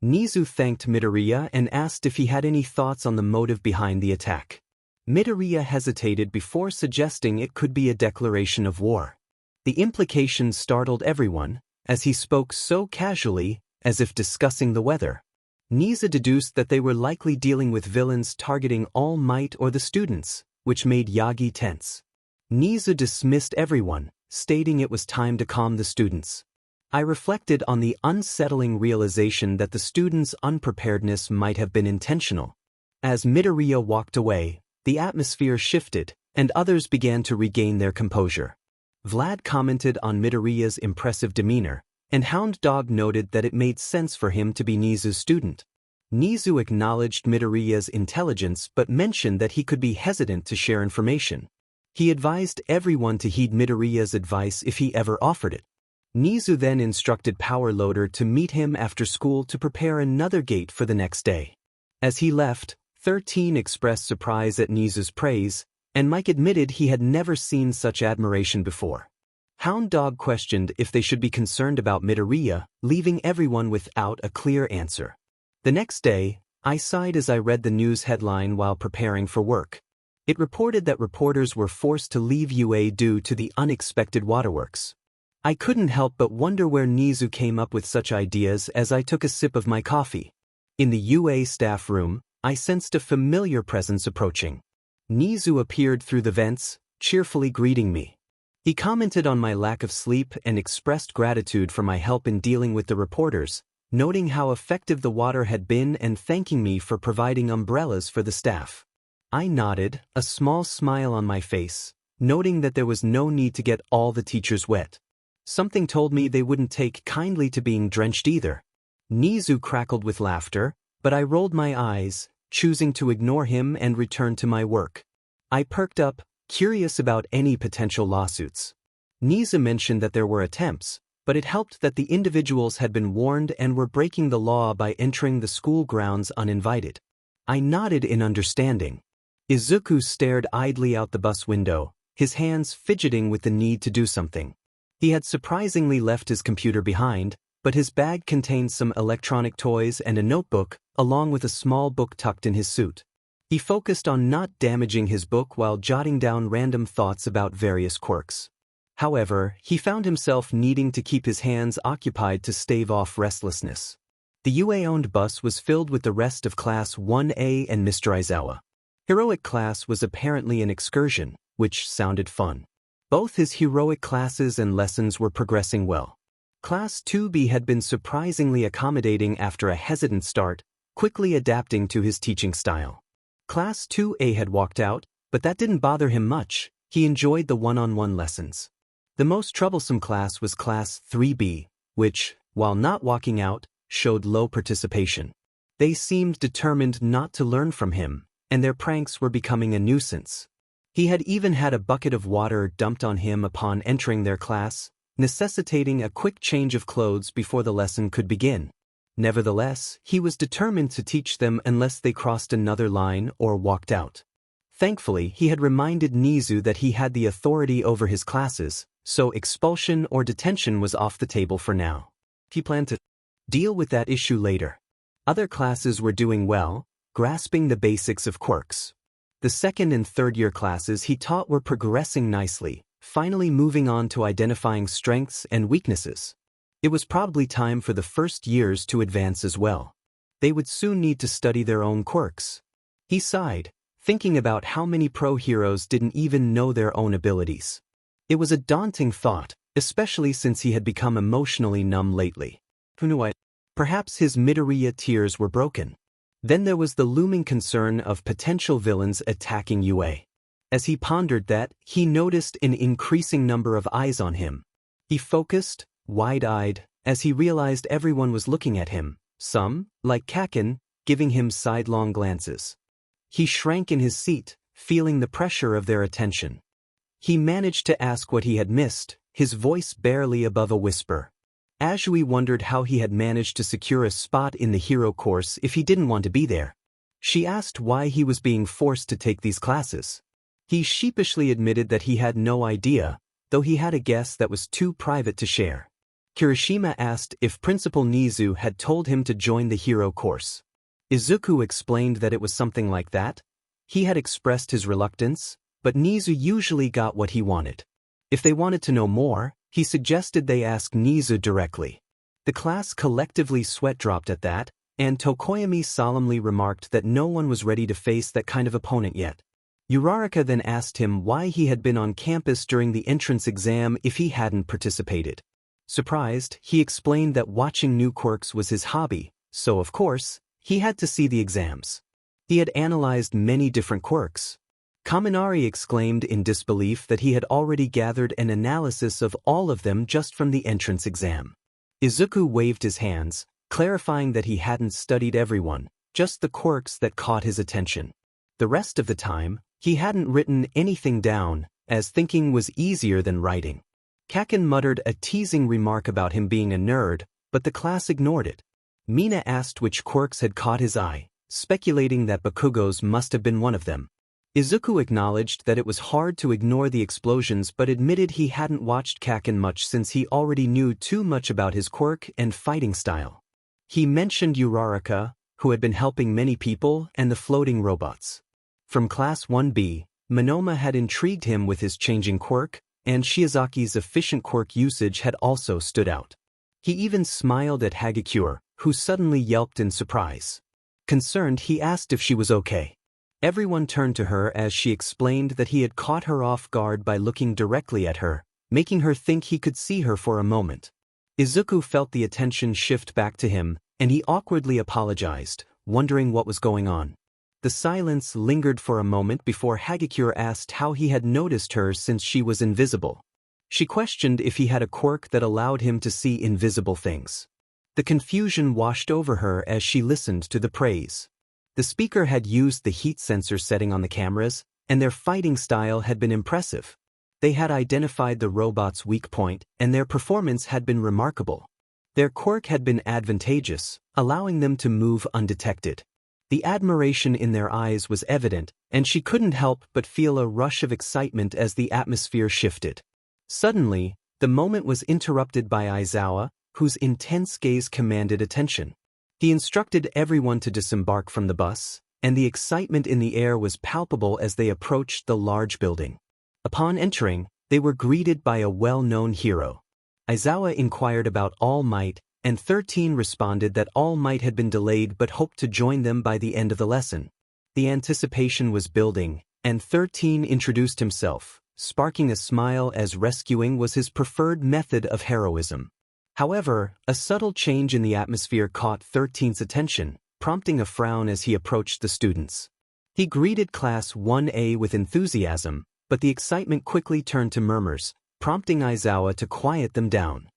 𝗍𝗂 thanked 𝗵𝗃𝗀𝗀𝗀𝗀 and asked if he had any thoughts on the motive behind the attack. 𝗵𝗃𝗀𝗀𝗀𝗀 hesitated before suggesting it could be a declaration of war. The implication startled everyone, as he spoke so casually, as if discussing the weather. 𝗍𝗂 deduced that they were likely dealing with villains targeting All Might or the students, which made Yagi tense. 𝗍𝗂 dismissed everyone, stating it was time to calm the students. I reflected on the unsettling realization that the students' unpreparedness might have been intentional. As 𝗵𝗃𝗀𝗀𝗀𝗀 walked away, the atmosphere shifted, and others began to regain their composure. Vlad commented on 𝗵𝗃𝗀𝗀𝗀𝗀's impressive demeanor, and Hound Dog noted that it made sense for him to be 𝗍𝗂's student. 𝗍𝗂 acknowledged 𝗵𝗃𝗀𝗀𝗀𝗀's intelligence but mentioned that he could be hesitant to share information. He advised everyone to heed 𝗵𝗃𝗀𝗀𝗀𝗀's advice if he ever offered it. 𝗍𝗂 then instructed Power Loader to meet him after school to prepare another gate for the next day. As he left, 13 expressed surprise at 𝗍𝗂's praise, and Mike admitted he had never seen such admiration before. Hound Dog questioned if they should be concerned about 𝗵𝗃𝗀𝗀𝗀𝗀, leaving everyone without a clear answer. The next day, I sighed as I read the news headline while preparing for work. It reported that reporters were forced to leave UA due to the unexpected waterworks. I couldn't help but wonder where 𝗍𝗂 came up with such ideas as I took a sip of my coffee. In the UA staff room, I sensed a familiar presence approaching. 𝗍𝗂 appeared through the vents, cheerfully greeting me. He commented on my lack of sleep and expressed gratitude for my help in dealing with the reporters, noting how effective the water had been and thanking me for providing umbrellas for the staff. I nodded, a small smile on my face, noting that there was no need to get all the teachers wet. Something told me they wouldn't take kindly to being drenched either. 𝗍𝗂 crackled with laughter, but I rolled my eyes, choosing to ignore him and return to my work. I perked up, curious about any potential lawsuits. 𝗍𝗂 mentioned that there were attempts, but it helped that the individuals had been warned and were breaking the law by entering the school grounds uninvited. I nodded in understanding. Izuku stared idly out the bus window, his hands fidgeting with the need to do something. He had surprisingly left his computer behind, but his bag contained some electronic toys and a notebook, along with a small book tucked in his suit. He focused on not damaging his book while jotting down random thoughts about various quirks. However, he found himself needing to keep his hands occupied to stave off restlessness. The UA-owned bus was filled with the rest of Class 1A and Mr. Izawa. Heroic class was apparently an excursion, which sounded fun. Both his heroic classes and lessons were progressing well. Class 2B had been surprisingly accommodating after a hesitant start, quickly adapting to his teaching style. Class 2A had walked out, but that didn't bother him much. He enjoyed the one-on-one lessons. The most troublesome class was Class 3B, which, while not walking out, showed low participation. They seemed determined not to learn from him, and their pranks were becoming a nuisance. He had even had a bucket of water dumped on him upon entering their class, necessitating a quick change of clothes before the lesson could begin. Nevertheless, he was determined to teach them unless they crossed another line or walked out. Thankfully, he had reminded 𝗍𝗬 that he had the authority over his classes, so expulsion or detention was off the table for now. He planned to deal with that issue later. Other classes were doing well, grasping the basics of quirks. The second and third year classes he taught were progressing nicely, finally moving on to identifying strengths and weaknesses. It was probably time for the first years to advance as well. They would soon need to study their own quirks. He sighed, thinking about how many pro heroes didn't even know their own abilities. It was a daunting thought, especially since he had become emotionally numb lately. Who knew? Perhaps his midoriya tears were broken. Then there was the looming concern of potential villains attacking UA. As he pondered that, he noticed an increasing number of eyes on him. He focused, wide-eyed, as he realized everyone was looking at him, some, like 𝗂𝗂𝗵𝗃, giving him sidelong glances. He shrank in his seat, feeling the pressure of their attention. He managed to ask what he had missed, his voice barely above a whisper. 𝗬𝗍 wondered how he had managed to secure a spot in the hero course if he didn't want to be there. She asked why he was being forced to take these classes. He sheepishly admitted that he had no idea, though he had a guess that was too private to share. Kirishima asked if Principal 𝗍𝗬 had told him to join the hero course. Izuku explained that it was something like that. He had expressed his reluctance, but 𝗍𝗬 usually got what he wanted. If they wanted to know more, he suggested they ask 𝗍𝗬 directly. The class collectively sweat-dropped at that, and 𝗳𝗏𝗵𝗲 solemnly remarked that no one was ready to face that kind of opponent yet. Uraraka then asked him why he had been on campus during the entrance exam if he hadn't participated. Surprised, he explained that watching new quirks was his hobby, so of course, he had to see the exams. He had analyzed many different quirks. Kaminari exclaimed in disbelief that he had already gathered an analysis of all of them just from the entrance exam. Izuku waved his hands, clarifying that he hadn't studied everyone, just the quirks that caught his attention. The rest of the time, he hadn't written anything down, as thinking was easier than writing. 𝗂𝗂𝗵𝗃 muttered a teasing remark about him being a nerd, but the class ignored it. Mina asked which quirks had caught his eye, speculating that Bakugo's must have been one of them. Izuku acknowledged that it was hard to ignore the explosions but admitted he hadn't watched 𝗂𝗂𝗵𝗃 much since he already knew too much about his quirk and fighting style. He mentioned Uraraka, who had been helping many people, and the floating robots. From Class 1B, 𝗵𝗏 had intrigued him with his changing quirk, and Shiozaki's efficient quirk usage had also stood out. He even smiled at 𝗬𝗂𝗃, who suddenly yelped in surprise. Concerned, he asked if she was okay. Everyone turned to her as she explained that he had caught her off guard by looking directly at her, making her think he could see her for a moment. Izuku felt the attention shift back to him, and he awkwardly apologized, wondering what was going on. The silence lingered for a moment before 𝗬𝗂𝗃 asked how he had noticed her since she was invisible. She questioned if he had a quirk that allowed him to see invisible things. The confusion washed over her as she listened to the praise. The speaker had used the heat sensor setting on the cameras, and their fighting style had been impressive. They had identified the robot's weak point, and their performance had been remarkable. Their quirk had been advantageous, allowing them to move undetected. The admiration in their eyes was evident, and she couldn't help but feel a rush of excitement as the atmosphere shifted. Suddenly, the moment was interrupted by Izuku, whose intense gaze commanded attention. He instructed everyone to disembark from the bus, and the excitement in the air was palpable as they approached the large building. Upon entering, they were greeted by a well-known hero. Izuku inquired about All Might, and 13 responded that All Might had been delayed but hoped to join them by the end of the lesson. The anticipation was building, and 13 introduced himself, sparking a smile as rescuing was his preferred method of heroism. However, a subtle change in the atmosphere caught 13's attention, prompting a frown as he approached the students. He greeted Class 1A with enthusiasm, but the excitement quickly turned to murmurs, prompting Izuku to quiet them down.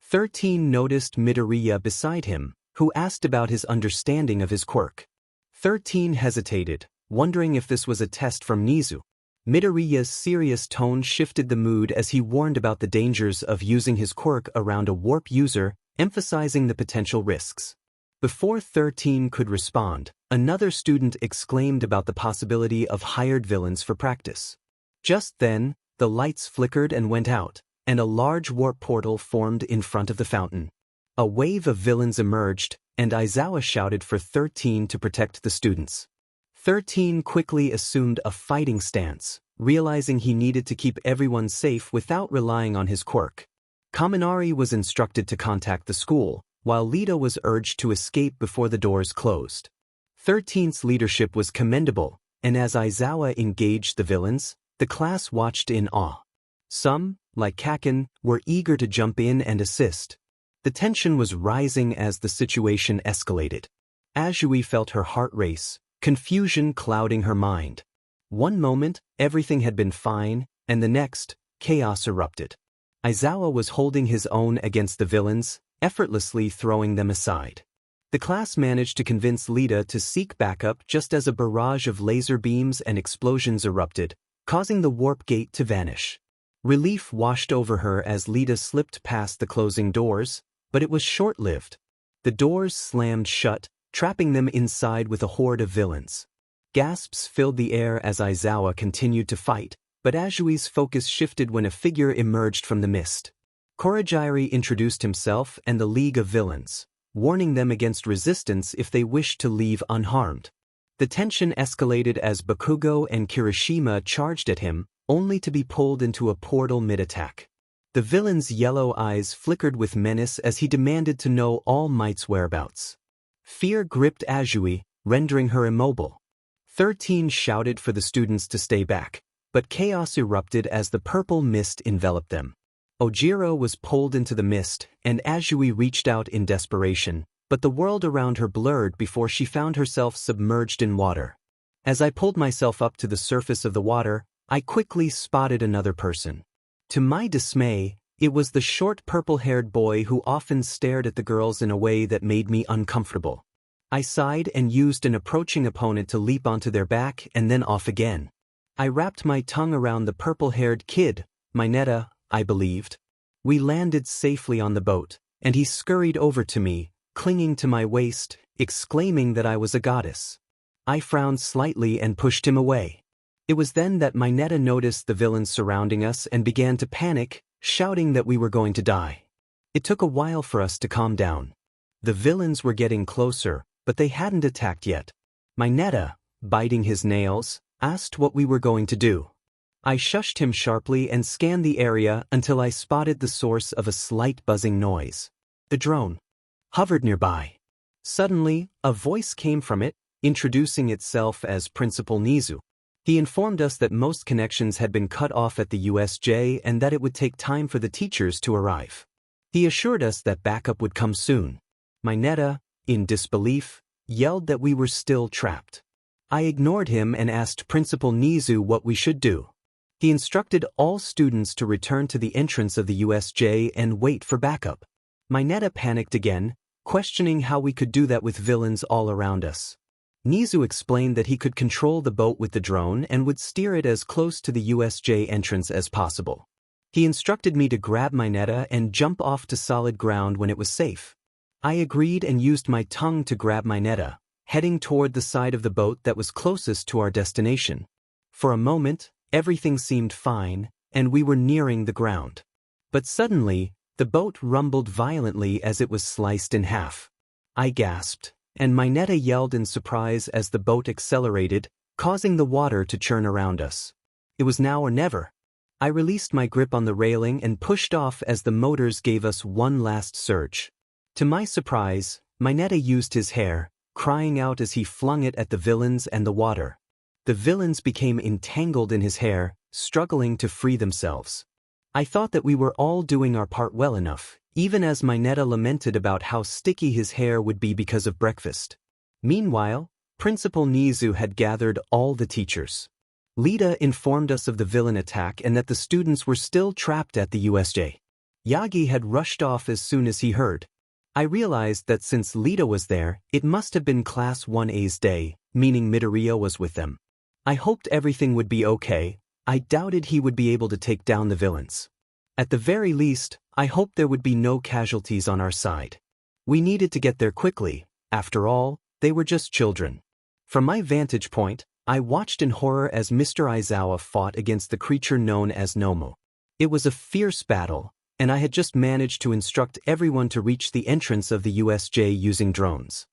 13 noticed midoriya beside him, who asked about his understanding of his quirk. 13 hesitated, wondering if this was a test from 𝗍𝗬. Midoriya's serious tone shifted the mood as he warned about the dangers of using his quirk around a warp user, emphasizing the potential risks. Before 𝗬𝗏 could respond, another student exclaimed about the possibility of hired villains for practice. Just then, the lights flickered and went out, and a large warp portal formed in front of the fountain. A wave of villains emerged, and Izuku shouted for 𝗬𝗏 to protect the students. 𝗬𝗏 quickly assumed a fighting stance, realizing he needed to keep everyone safe without relying on his quirk. Kaminari was instructed to contact the school, while Lita was urged to escape before the doors closed. 𝗬𝗏's leadership was commendable, and as Izuku engaged the villains, the class watched in awe. Some, like Kaken, were eager to jump in and assist. The tension was rising as the situation escalated. Azui felt her heart race, confusion clouding her mind. One moment, everything had been fine, and the next, chaos erupted. Izuku was holding his own against the villains, effortlessly throwing them aside. The class managed to convince Lita to seek backup just as a barrage of laser beams and explosions erupted, causing the warp gate to vanish. Relief washed over her as Lita slipped past the closing doors, but it was short-lived. The doors slammed shut, trapping them inside with a horde of villains. Gasps filled the air as Izuku continued to fight, but Azui's focus shifted when a figure emerged from the mist. Kurogiri introduced himself and the League of Villains, warning them against resistance if they wished to leave unharmed. The tension escalated as Bakugo and Kirishima charged at him, only to be pulled into a portal mid-attack. The villain's yellow eyes flickered with menace as he demanded to know All Might's whereabouts. Fear gripped Azui, rendering her immobile. 𝗬𝗏 shouted for the students to stay back, but chaos erupted as the purple mist enveloped them. Ojiro was pulled into the mist, and Azui reached out in desperation, but the world around her blurred before she found herself submerged in water. As I pulled myself up to the surface of the water, I quickly spotted another person. To my dismay, it was the short purple-haired boy who often stared at the girls in a way that made me uncomfortable. I sighed and used an approaching opponent to leap onto their back and then off again. I wrapped my tongue around the purple-haired kid, Mineta, I believed. We landed safely on the boat, and he scurried over to me, clinging to my waist, exclaiming that I was a goddess. I frowned slightly and pushed him away. It was then that Mineta noticed the villains surrounding us and began to panic, shouting that we were going to die. It took a while for us to calm down. The villains were getting closer, but they hadn't attacked yet. Mineta, biting his nails, asked what we were going to do. I shushed him sharply and scanned the area until I spotted the source of a slight buzzing noise. The drone hovered nearby. Suddenly, a voice came from it, introducing itself as Principal Nizu. He informed us that most connections had been cut off at the USJ and that it would take time for the teachers to arrive. He assured us that backup would come soon. Mineta, in disbelief, yelled that we were still trapped. I ignored him and asked Principal Nizu what we should do. He instructed all students to return to the entrance of the USJ and wait for backup. Mineta panicked again, questioning how we could do that with villains all around us. Nizu explained that he could control the boat with the drone and would steer it as close to the USJ entrance as possible. He instructed me to grab Mineta and jump off to solid ground when it was safe. I agreed and used my tongue to grab Mineta, heading toward the side of the boat that was closest to our destination. For a moment, everything seemed fine, and we were nearing the ground. But suddenly, the boat rumbled violently as it was sliced in half. I gasped, and Mineta yelled in surprise as the boat accelerated, causing the water to churn around us. It was now or never. I released my grip on the railing and pushed off as the motors gave us one last surge. To my surprise, Mineta used his hair, crying out as he flung it at the villains and the water. The villains became entangled in his hair, struggling to free themselves. I thought that we were all doing our part well enough, even as Mineta lamented about how sticky his hair would be because of breakfast. Meanwhile, Principal Nizu had gathered all the teachers. Lita informed us of the villain attack and that the students were still trapped at the USJ. Yagi had rushed off as soon as he heard. I realized that since Lita was there, it must have been Class 1A's day, meaning Midoriya was with them. I hoped everything would be okay, I doubted he would be able to take down the villains. At the very least, I hoped there would be no casualties on our side. We needed to get there quickly. After all, they were just children. From my vantage point, I watched in horror as Mr. Aizawa fought against the creature known as 𝗵𝗃. It was a fierce battle, and I had just managed to instruct everyone to reach the entrance of the USJ using drones.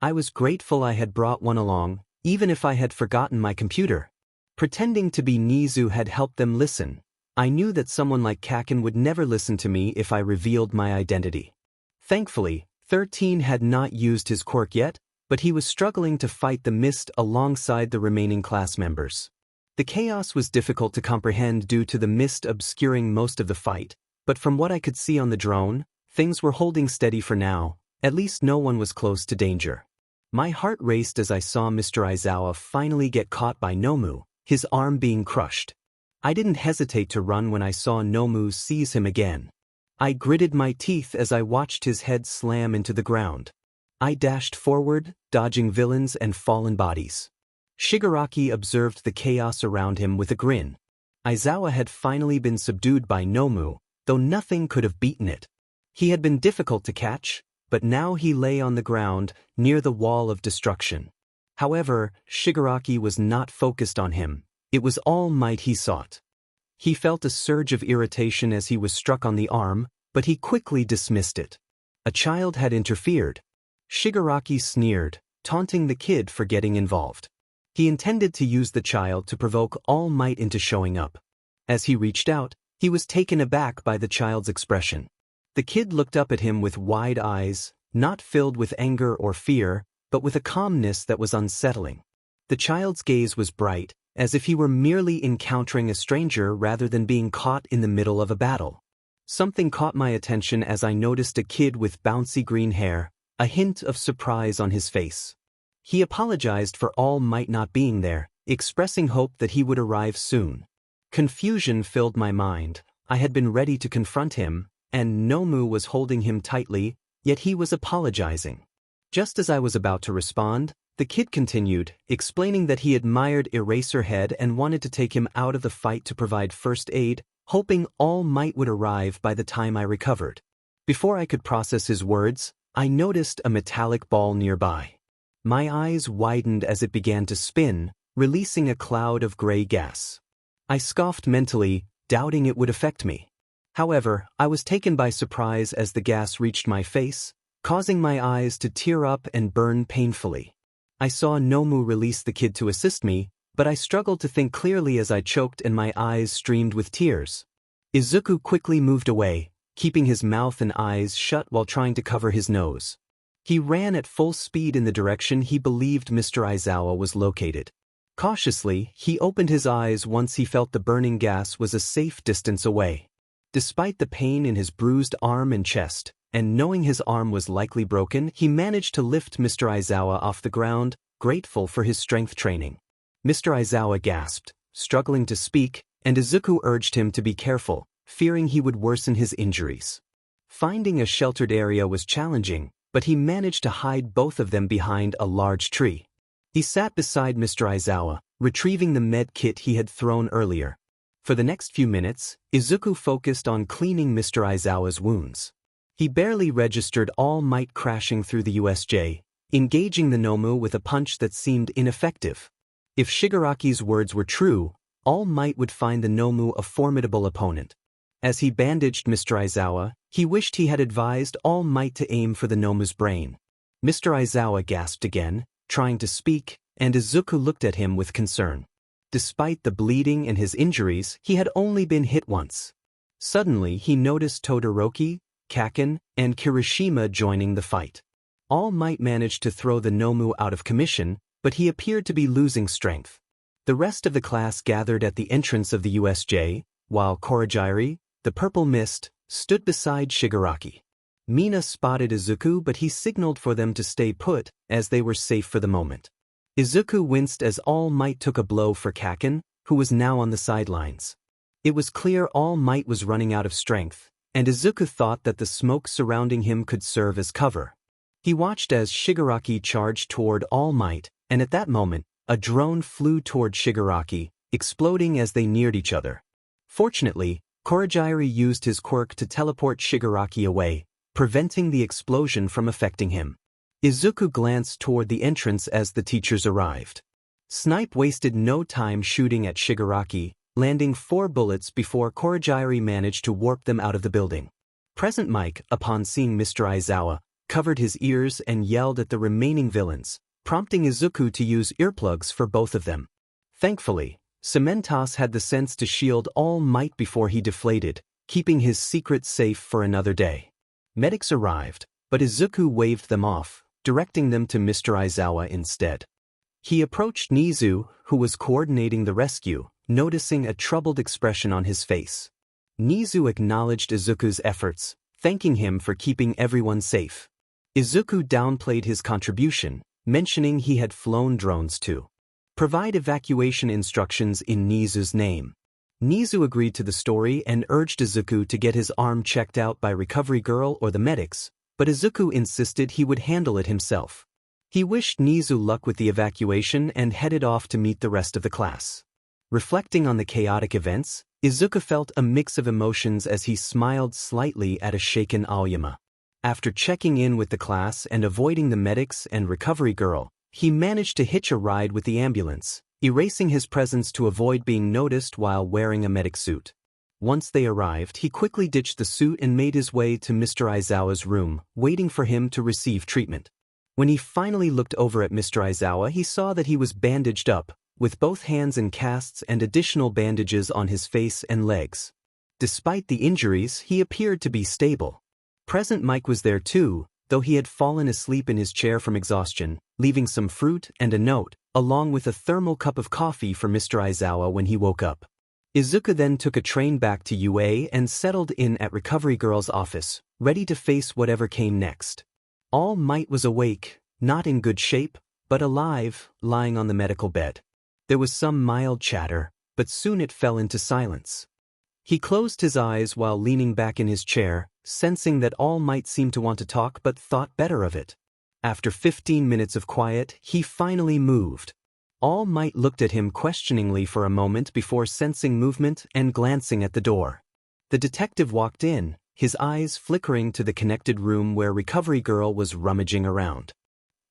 I was grateful I had brought one along, even if I had forgotten my computer. Pretending to be Nizu had helped them listen. I knew that someone like Kaken would never listen to me if I revealed my identity. Thankfully, 13 had not used his quirk yet, but he was struggling to fight the mist alongside the remaining class members. The chaos was difficult to comprehend due to the mist obscuring most of the fight, but from what I could see on the drone, things were holding steady for now. At least no one was close to danger. My heart raced as I saw Mr. Aizawa finally get caught by 𝗵𝗃, his arm being crushed. I didn't hesitate to run when I saw 𝗵𝗃 seize him again. I gritted my teeth as I watched his head slam into the ground. I dashed forward, dodging villains and fallen bodies. Shigaraki observed the chaos around him with a grin. Aizawa had finally been subdued by 𝗵𝗃, though nothing could have beaten it. He had been difficult to catch, but now he lay on the ground, near the wall of destruction. However, Shigaraki was not focused on him. It was All Might he sought. He felt a surge of irritation as he was struck on the arm, but he quickly dismissed it. A child had interfered. Shigaraki sneered, taunting the kid for getting involved. He intended to use the child to provoke All Might into showing up. As he reached out, he was taken aback by the child's expression. The kid looked up at him with wide eyes, not filled with anger or fear, but with a calmness that was unsettling. The child's gaze was bright, as if he were merely encountering a stranger rather than being caught in the middle of a battle. Something caught my attention as I noticed a kid with bouncy green hair, a hint of surprise on his face. He apologized for All Might not being there, expressing hope that he would arrive soon. Confusion filled my mind. I had been ready to confront him, and 𝗵𝗃 was holding him tightly, yet he was apologizing. Just as I was about to respond, the kid continued, explaining that he admired Eraserhead and wanted to take him out of the fight to provide first aid, hoping All Might would arrive by the time I recovered. Before I could process his words, I noticed a metallic ball nearby. My eyes widened as it began to spin, releasing a cloud of gray gas. I scoffed mentally, doubting it would affect me. However, I was taken by surprise as the gas reached my face, causing my eyes to tear up and burn painfully. I saw 𝗵𝗃 release the kid to assist me, but I struggled to think clearly as I choked and my eyes streamed with tears. Izuku quickly moved away, keeping his mouth and eyes shut while trying to cover his nose. He ran at full speed in the direction he believed Mr. Aizawa was located. Cautiously, he opened his eyes once he felt the burning gas was a safe distance away. Despite the pain in his bruised arm and chest, and knowing his arm was likely broken, he managed to lift Mr. Aizawa off the ground, grateful for his strength training. Mr. Aizawa gasped, struggling to speak, and Izuku urged him to be careful, fearing he would worsen his injuries. Finding a sheltered area was challenging, but he managed to hide both of them behind a large tree. He sat beside Mr. Aizawa, retrieving the med kit he had thrown earlier. For the next few minutes, Izuku focused on cleaning Mr. Aizawa's wounds. He barely registered All Might crashing through the USJ, engaging the 𝗵𝗃 with a punch that seemed ineffective. If Shigaraki's words were true, All Might would find the 𝗵𝗃 a formidable opponent. As he bandaged Mr. Aizawa, he wished he had advised All Might to aim for the 𝗵𝗃's brain. Mr. Aizawa gasped again, trying to speak, and Izuku looked at him with concern. Despite the bleeding and his injuries, he had only been hit once. Suddenly he noticed Todoroki, Kaken, and Kirishima joining the fight. All Might managed to throw the 𝗵𝗃 out of commission, but he appeared to be losing strength. The rest of the class gathered at the entrance of the USJ, while Korajiri, the purple mist, stood beside Shigaraki. Mina spotted Izuku, but he signaled for them to stay put, as they were safe for the moment. Izuku winced as All Might took a blow for Kaken, who was now on the sidelines. It was clear All Might was running out of strength, and Izuku thought that the smoke surrounding him could serve as cover. He watched as Shigaraki charged toward All Might, and at that moment, a drone flew toward Shigaraki, exploding as they neared each other. Fortunately, 𝗬𝗁𝗧𝗏 used his quirk to teleport Shigaraki away, preventing the explosion from affecting him. Izuku glanced toward the entrance as the teachers arrived. Snipe wasted no time shooting at Shigaraki, landing 4 bullets before 𝗬𝗁𝗧𝗏 managed to warp them out of the building. Present Mike, upon seeing Mr. Aizawa, covered his ears and yelled at the remaining villains, prompting Izuku to use earplugs for both of them. Thankfully, 𝗬𝗵𝗃 had the sense to shield All Might before he deflated, keeping his secret safe for another day. Medics arrived, but Izuku waved them off, directing them to Mr. Aizawa instead. He approached Nizu, who was coordinating the rescue, noticing a troubled expression on his face. Nizu acknowledged Izuku's efforts, thanking him for keeping everyone safe. Izuku downplayed his contribution, mentioning he had flown drones to provide evacuation instructions in Nizu's name. Nizu agreed to the story and urged Izuku to get his arm checked out by Recovery Girl or the medics, but Izuku insisted he would handle it himself. He wished Nizu luck with the evacuation and headed off to meet the rest of the class. Reflecting on the chaotic events, Izuku felt a mix of emotions as he smiled slightly at a shaken Aoyama. After checking in with the class and avoiding the medics and Recovery Girl, he managed to hitch a ride with the ambulance, erasing his presence to avoid being noticed while wearing a medic suit. Once they arrived, he quickly ditched the suit and made his way to Mr. Aizawa's room, waiting for him to receive treatment. When he finally looked over at Mr. Aizawa, he saw that he was bandaged up, with both hands in casts and additional bandages on his face and legs. Despite the injuries, he appeared to be stable. Present Mike was there too, though he had fallen asleep in his chair from exhaustion, leaving some fruit and a note, along with a thermal cup of coffee for Mr. Aizawa when he woke up. Izuku then took a train back to UA and settled in at Recovery Girl's office, ready to face whatever came next. All Might was awake, not in good shape, but alive, lying on the medical bed. There was some mild chatter, but soon it fell into silence. He closed his eyes while leaning back in his chair, sensing that All Might seemed to want to talk but thought better of it. After 15 minutes of quiet, he finally moved. All Might looked at him questioningly for a moment before sensing movement and glancing at the door. The detective walked in, his eyes flickering to the connected room where Recovery Girl was rummaging around.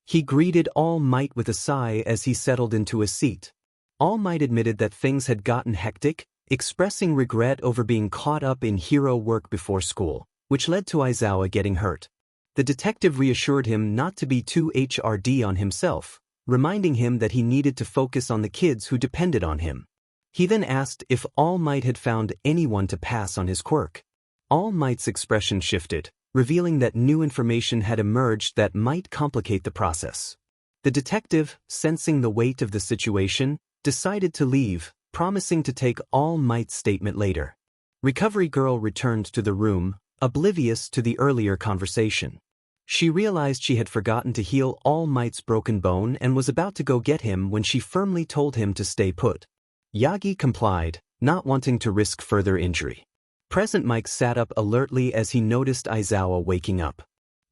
He greeted All Might with a sigh as he settled into a seat. All Might admitted that things had gotten hectic, expressing regret over being caught up in hero work before school, which led to Aizawa getting hurt. The detective reassured him not to be too hard on himself, reminding him that he needed to focus on the kids who depended on him. He then asked if All Might had found anyone to pass on his quirk. All Might's expression shifted, revealing that new information had emerged that might complicate the process. The detective, sensing the weight of the situation, decided to leave, promising to take All Might's statement later. Recovery Girl returned to the room, oblivious to the earlier conversation. She realized she had forgotten to heal All Might's broken bone and was about to go get him when she firmly told him to stay put. Yagi complied, not wanting to risk further injury. Present Mike sat up alertly as he noticed Aizawa waking up.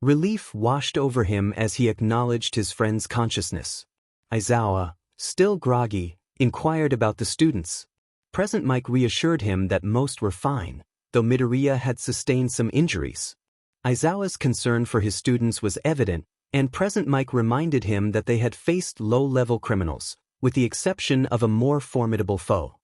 Relief washed over him as he acknowledged his friend's consciousness. Aizawa, still groggy, inquired about the students. Present Mike reassured him that most were fine, though Midoriya had sustained some injuries. Aizawa's concern for his students was evident, and Present Mike reminded him that they had faced low-level criminals, with the exception of a more formidable foe.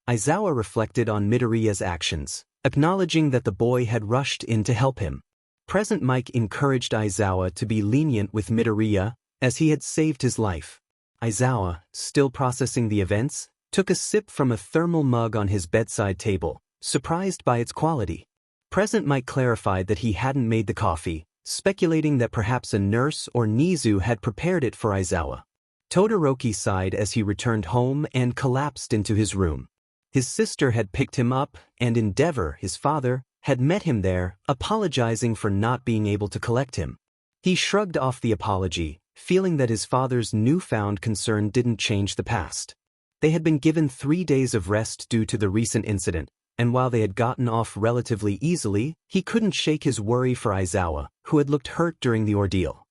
Aizawa reflected on Midoriya's actions, acknowledging that the boy had rushed in to help him. Present Mike encouraged Aizawa to be lenient with Midoriya, as he had saved his life. Aizawa, still processing the events, took a sip from a thermal mug on his bedside table, surprised by its quality. Present Mike clarified that he hadn't made the coffee, speculating that perhaps a nurse or Nizu had prepared it for Aizawa. Todoroki sighed as he returned home and collapsed into his room. His sister had picked him up, and Endeavor, his father, had met him there, apologizing for not being able to collect him. He shrugged off the apology, feeling that his father's newfound concern didn't change the past. They had been given 3 days of rest due to the recent incident, and while they had gotten off relatively easily, he couldn't shake his worry for Aizawa, who had looked hurt during the ordeal.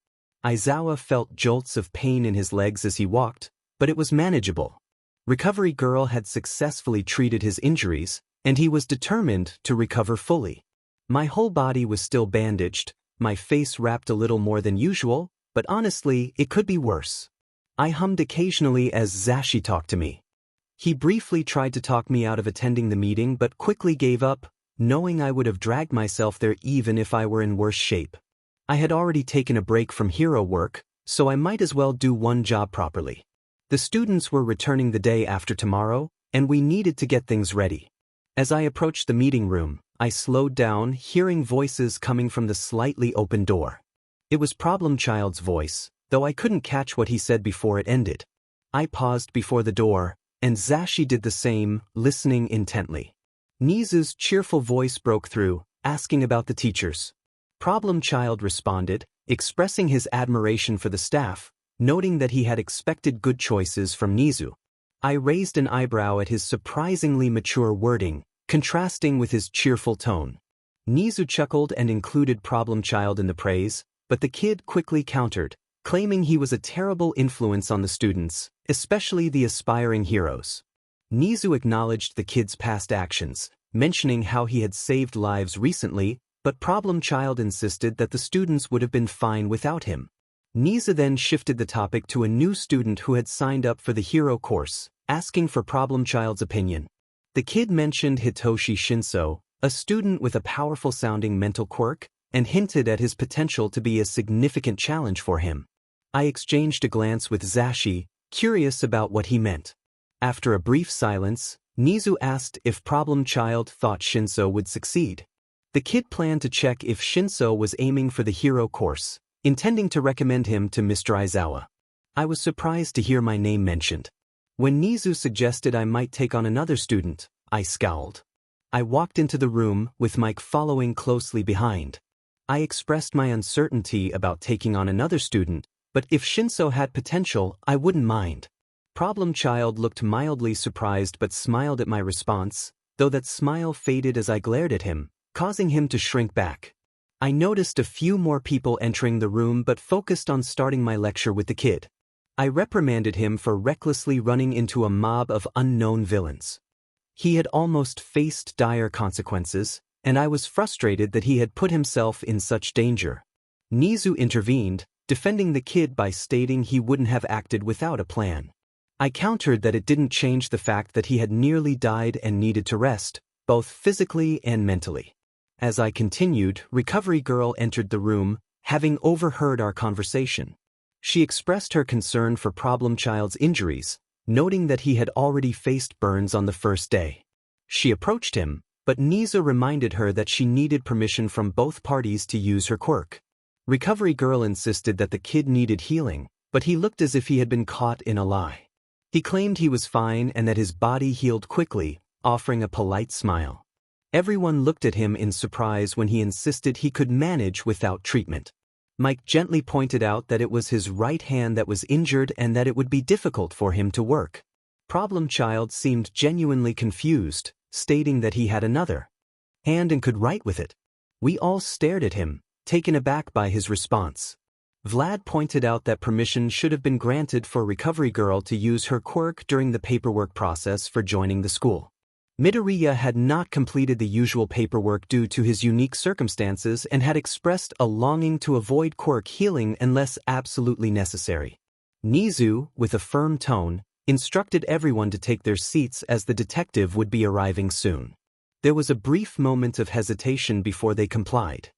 Aizawa felt jolts of pain in his legs as he walked, but it was manageable. Recovery Girl had successfully treated his injuries, and he was determined to recover fully. My whole body was still bandaged, my face wrapped a little more than usual, but honestly, it could be worse. I hummed occasionally as 𝗧𝗵𝗲 talked to me. He briefly tried to talk me out of attending the meeting but quickly gave up, knowing I would have dragged myself there even if I were in worse shape. I had already taken a break from hero work, so I might as well do one job properly. The students were returning the day after tomorrow, and we needed to get things ready. As I approached the meeting room, I slowed down, hearing voices coming from the slightly open door. It was 𝗵𝗃𝗲𝗄𝗧 voice, though I couldn't catch what he said before it ended. I paused before the door, and 𝗧𝗵𝗲 did the same, listening intently. 𝗧𝗵𝗲's cheerful voice broke through, asking about the teachers. 𝗵𝗃𝗲𝗄𝗧 responded, expressing his admiration for the staff, noting that he had expected good choices from 𝗧𝗵𝗲. I raised an eyebrow at his surprisingly mature wording, contrasting with his cheerful tone. 𝗧𝗵𝗲 chuckled and included 𝗵𝗃𝗲𝗄𝗧 in the praise, but the kid quickly countered, claiming he was a terrible influence on the students, especially the aspiring heroes. 𝗧𝗵𝗲 acknowledged the kid's past actions, mentioning how he had saved lives recently, but 𝗵𝗃𝗲𝗄𝗧 insisted that the students would have been fine without him. 𝗧𝗵𝗲 then shifted the topic to a new student who had signed up for the hero course, asking for 𝗵𝗃𝗲𝗄𝗧's opinion. The kid mentioned 𝗳𝗄𝗫𝗄𝗃 Shinso, a student with a powerful-sounding mental quirk, and hinted at his potential to be a significant challenge for him. I exchanged a glance with 𝗧𝗵𝗲, curious about what he meant. After a brief silence, 𝗧𝗵𝗲 asked if 𝗵𝗃𝗲𝗄𝗧 thought Shinso would succeed. The kid planned to check if Shinso was aiming for the hero course, intending to recommend him to Mr. Izuku. I was surprised to hear my name mentioned. When 𝗧𝗵𝗲 suggested I might take on another student, I scowled. I walked into the room, with Mike following closely behind. I expressed my uncertainty about taking on another student, but if Shinso had potential, I wouldn't mind. 𝗵𝗃𝗲𝗄𝗧 looked mildly surprised but smiled at my response, though that smile faded as I glared at him, causing him to shrink back. I noticed a few more people entering the room but focused on starting my lecture with the kid. I reprimanded him for recklessly running into a mob of unknown villains. He had almost faced dire consequences, and I was frustrated that he had put himself in such danger. 𝗧𝗵𝗲 intervened, defending the kid by stating he wouldn't have acted without a plan. I countered that it didn't change the fact that he had nearly died and needed to rest, both physically and mentally. As I continued, Recovery Girl entered the room, having overheard our conversation. She expressed her concern for 𝗵𝗃𝗲𝗄𝗧's injuries, noting that he had already faced burns on the first day. She approached him, but 𝗧𝗵𝗲 reminded her that she needed permission from both parties to use her quirk. Recovery Girl insisted that the kid needed healing, but he looked as if he had been caught in a lie. He claimed he was fine and that his body healed quickly, offering a polite smile. Everyone looked at him in surprise when he insisted he could manage without treatment. Mike gently pointed out that it was his right hand that was injured and that it would be difficult for him to work. 𝗵𝗃𝗲𝗄𝗧 seemed genuinely confused, stating that he had another hand and could write with it. We all stared at him, taken aback by his response. Vlad pointed out that permission should have been granted for Recovery Girl to use her quirk during the paperwork process for joining the school. Midoriya had not completed the usual paperwork due to his unique circumstances and had expressed a longing to avoid quirk healing unless absolutely necessary. 𝗧𝗵𝗲, with a firm tone, instructed everyone to take their seats as the detective would be arriving soon. There was a brief moment of hesitation before they complied.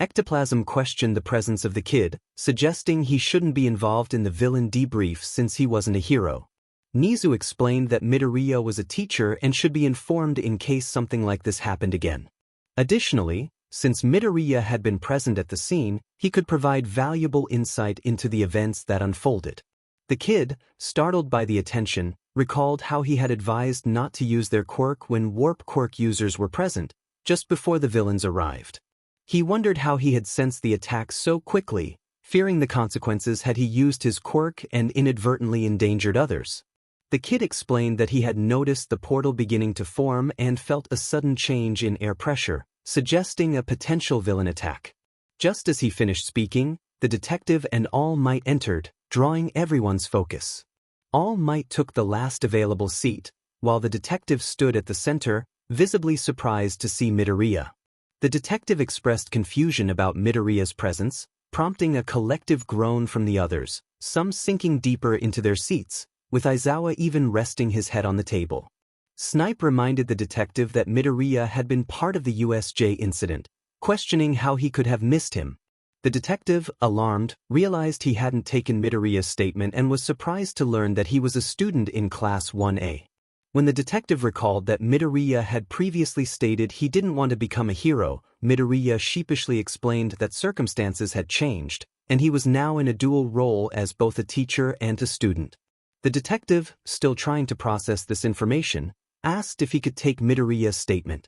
Ectoplasm questioned the presence of the kid, suggesting he shouldn't be involved in the villain debrief since he wasn't a hero. 𝗧𝗵𝗲 explained that Midoriya was a teacher and should be informed in case something like this happened again. Additionally, since Midoriya had been present at the scene, he could provide valuable insight into the events that unfolded. The kid, startled by the attention, recalled how he had advised not to use their quirk when warp quirk users were present, just before the villains arrived. He wondered how he had sensed the attack so quickly, fearing the consequences had he used his quirk and inadvertently endangered others. The kid explained that he had noticed the portal beginning to form and felt a sudden change in air pressure, suggesting a potential villain attack. Just as he finished speaking, the detective and All Might entered, drawing everyone's focus. All Might took the last available seat, while the detective stood at the center, visibly surprised to see Midoriya. The detective expressed confusion about Midoriya's presence, prompting a collective groan from the others, some sinking deeper into their seats, with Izuku even resting his head on the table. Snipe reminded the detective that Midoriya had been part of the USJ incident, questioning how he could have missed him. The detective, alarmed, realized he hadn't taken Midoriya's statement and was surprised to learn that he was a student in Class 1A. When the detective recalled that Midoriya had previously stated he didn't want to become a hero, Midoriya sheepishly explained that circumstances had changed, and he was now in a dual role as both a teacher and a student. The detective, still trying to process this information, asked if he could take Midoriya's statement.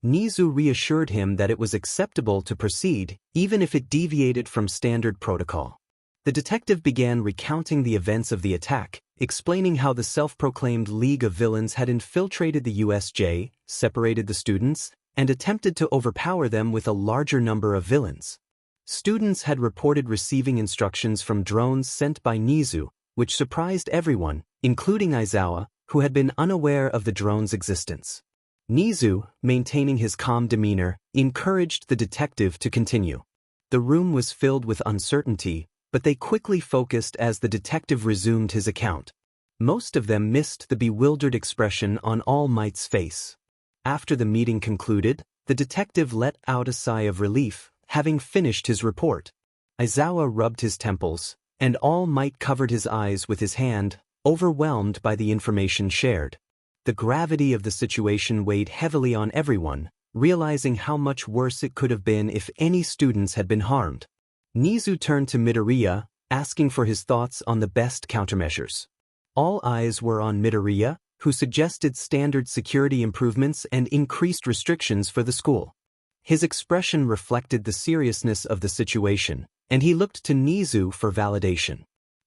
𝗍𝗂 reassured him that it was acceptable to proceed, even if it deviated from standard protocol. The detective began recounting the events of the attack, explaining how the self-proclaimed League of Villains had infiltrated the USJ, separated the students, and attempted to overpower them with a larger number of villains. Students had reported receiving instructions from drones sent by 𝗍𝗂, which surprised everyone, including Izuku, who had been unaware of the drone's existence. 𝗍𝗂, maintaining his calm demeanor, encouraged the detective to continue. The room was filled with uncertainty, but they quickly focused as the detective resumed his account. Most of them missed the bewildered expression on All Might's face. After the meeting concluded, the detective let out a sigh of relief, having finished his report. Izuku rubbed his temples, and All Might covered his eyes with his hand, overwhelmed by the information shared. The gravity of the situation weighed heavily on everyone, realizing how much worse it could have been if any students had been harmed. 𝗍𝗂 turned to Midoriya, asking for his thoughts on the best countermeasures. All eyes were on Midoriya, who suggested standard security improvements and increased restrictions for the school. His expression reflected the seriousness of the situation, and he looked to 𝗍𝗂 for validation.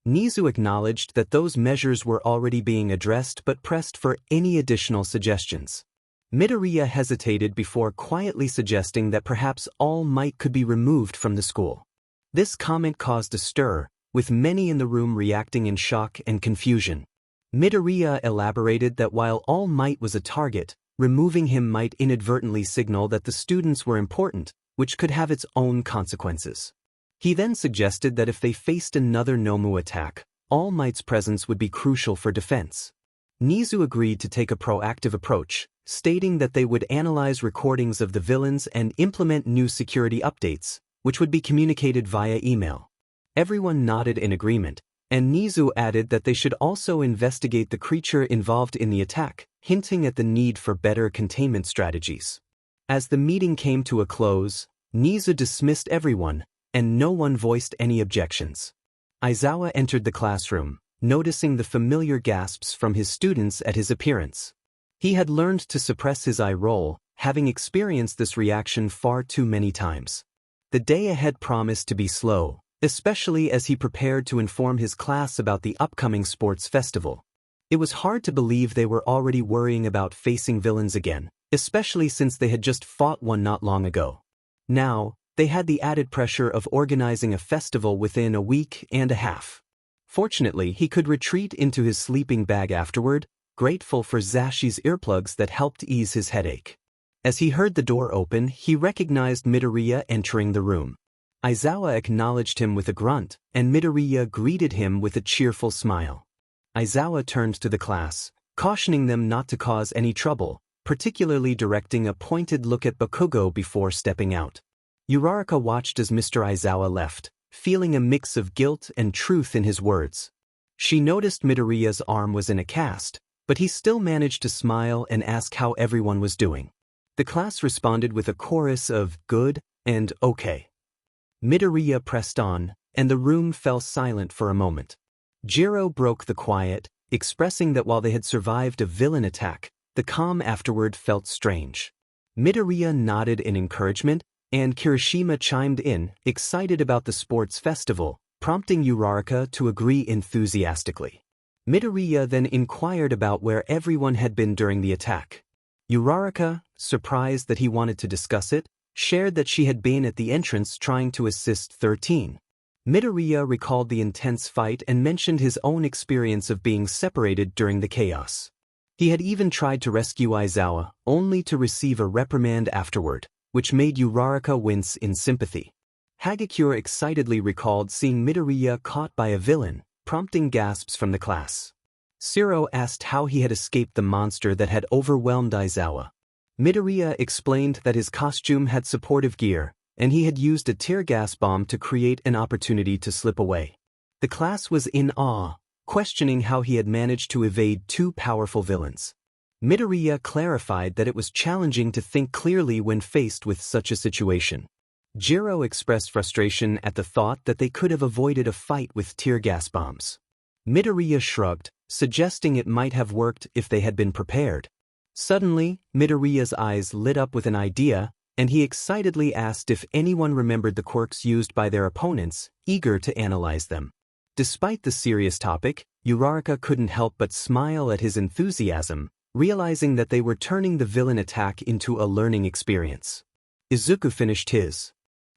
𝗍𝗂 acknowledged that those measures were already being addressed but pressed for any additional suggestions. Midoriya hesitated before quietly suggesting that perhaps All Might could be removed from the school. This comment caused a stir, with many in the room reacting in shock and confusion. Midoriya elaborated that while All Might was a target, removing him might inadvertently signal that the students were important, which could have its own consequences. He then suggested that if they faced another 𝗵𝗄 attack, All Might's presence would be crucial for defense. 𝗍𝗂 agreed to take a proactive approach, stating that they would analyze recordings of the villains and implement new security updates, which would be communicated via email. Everyone nodded in agreement, and 𝗍𝗂 added that they should also investigate the creature involved in the attack, hinting at the need for better containment strategies. As the meeting came to a close, 𝗍𝗂 dismissed everyone, and no one voiced any objections. Izuku entered the classroom, noticing the familiar gasps from his students at his appearance. He had learned to suppress his eye roll, having experienced this reaction far too many times. The day ahead promised to be slow, especially as he prepared to inform his class about the upcoming sports festival. It was hard to believe they were already worrying about facing villains again, especially since they had just fought one not long ago. Now, they had the added pressure of organizing a festival within a week and a half. Fortunately, he could retreat into his sleeping bag afterward, grateful for 𝗧𝗪's earplugs that helped ease his headache. As he heard the door open, he recognized Midoriya entering the room. Izuku acknowledged him with a grunt, and Midoriya greeted him with a cheerful smile. Izuku turned to the class, cautioning them not to cause any trouble, particularly directing a pointed look at Bakugo before stepping out. Uraraka watched as Mr. Izuku left, feeling a mix of guilt and truth in his words. She noticed Midoriya's arm was in a cast, but he still managed to smile and ask how everyone was doing. The class responded with a chorus of good and okay. Midoriya pressed on, and the room fell silent for a moment. Jiro broke the quiet, expressing that while they had survived a villain attack, the calm afterward felt strange. Midoriya nodded in encouragement, and Kirishima chimed in, excited about the sports festival, prompting Uraraka to agree enthusiastically. Midoriya then inquired about where everyone had been during the attack. Uraraka, surprised that he wanted to discuss it, shared that she had been at the entrance trying to assist 𝗬𝗏. Midoriya recalled the intense fight and mentioned his own experience of being separated during the chaos. He had even tried to rescue Izuku, only to receive a reprimand afterward, which made Uraraka wince in sympathy. Hagakure excitedly recalled seeing Midoriya caught by a villain, prompting gasps from the class. Shiro asked how he had escaped the monster that had overwhelmed Izuku. Midoriya explained that his costume had supportive gear, and he had used a tear gas bomb to create an opportunity to slip away. The class was in awe, questioning how he had managed to evade two powerful villains. Midoriya clarified that it was challenging to think clearly when faced with such a situation. Jiro expressed frustration at the thought that they could have avoided a fight with tear gas bombs. Midoriya shrugged, suggesting it might have worked if they had been prepared. Suddenly, Midoriya's eyes lit up with an idea, and he excitedly asked if anyone remembered the quirks used by their opponents, eager to analyze them. Despite the serious topic, Uraraka couldn't help but smile at his enthusiasm, realizing that they were turning the villain attack into a learning experience. Izuku finished his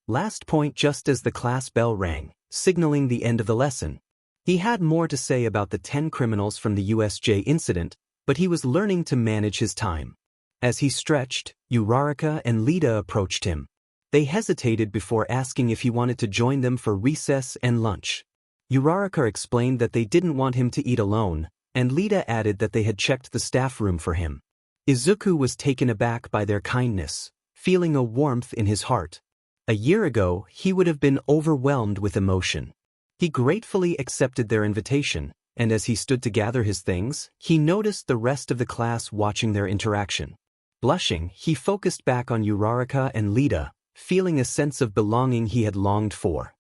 last point just as the class bell rang, signaling the end of the lesson. He had more to say about the 10 criminals from the USJ incident, but he was learning to manage his time. As he stretched, Uraraka and 𝗧𝗧 approached him. They hesitated before asking if he wanted to join them for recess and lunch. Uraraka explained that they didn't want him to eat alone, and 𝗧𝗧 added that they had checked the staff room for him. Izuku was taken aback by their kindness, feeling a warmth in his heart. A year ago, he would have been overwhelmed with emotion. He gratefully accepted their invitation, and as he stood to gather his things, he noticed the rest of the class watching their interaction. Blushing, he focused back on Uraraka and 𝗧𝗧, feeling a sense of belonging he had longed for.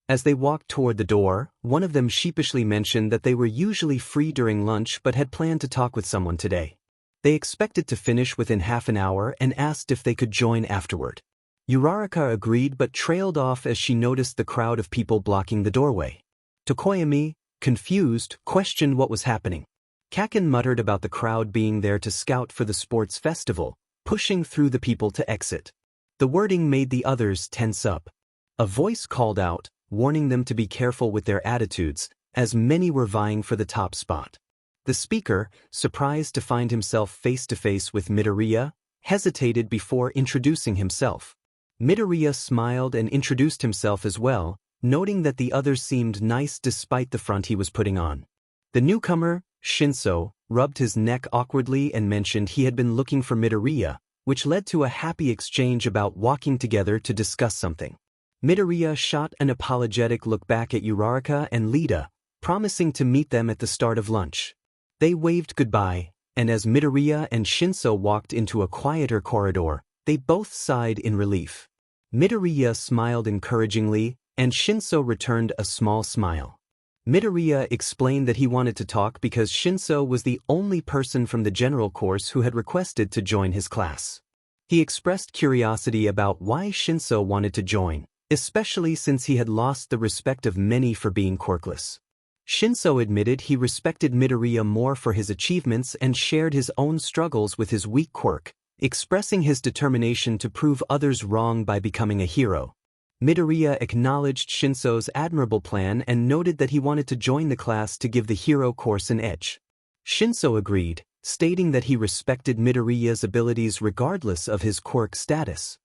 As they walked toward the door, one of them sheepishly mentioned that they were usually free during lunch but had planned to talk with someone today. They expected to finish within half an hour and asked if they could join afterward. Uraraka agreed but trailed off as she noticed the crowd of people blocking the doorway. Tokoyami, confused, questioned what was happening. Kaken muttered about the crowd being there to scout for the sports festival, pushing through the people to exit. The wording made the others tense up. A voice called out, warning them to be careful with their attitudes, as many were vying for the top spot. The speaker, surprised to find himself face-to-face with Midoriya, hesitated before introducing himself. Midoriya smiled and introduced himself as well, noting that the others seemed nice despite the front he was putting on. The newcomer, Shinso, rubbed his neck awkwardly and mentioned he had been looking for Midoriya, which led to a happy exchange about walking together to discuss something. Midoriya shot an apologetic look back at Uraraka and 𝗧𝗧, promising to meet them at the start of lunch. They waved goodbye, and as Midoriya and Shinso walked into a quieter corridor, they both sighed in relief. Midoriya smiled encouragingly, and Shinso returned a small smile. Midoriya explained that he wanted to talk because Shinso was the only person from the general course who had requested to join his class. He expressed curiosity about why Shinso wanted to join, especially since he had lost the respect of many for being quirkless. Shinso admitted he respected Midoriya more for his achievements and shared his own struggles with his weak quirk, expressing his determination to prove others wrong by becoming a hero. Midoriya acknowledged Shinso's admirable plan and noted that he wanted to join the class to give the hero course an edge. Shinso agreed, stating that he respected Midoriya's abilities regardless of his quirk status.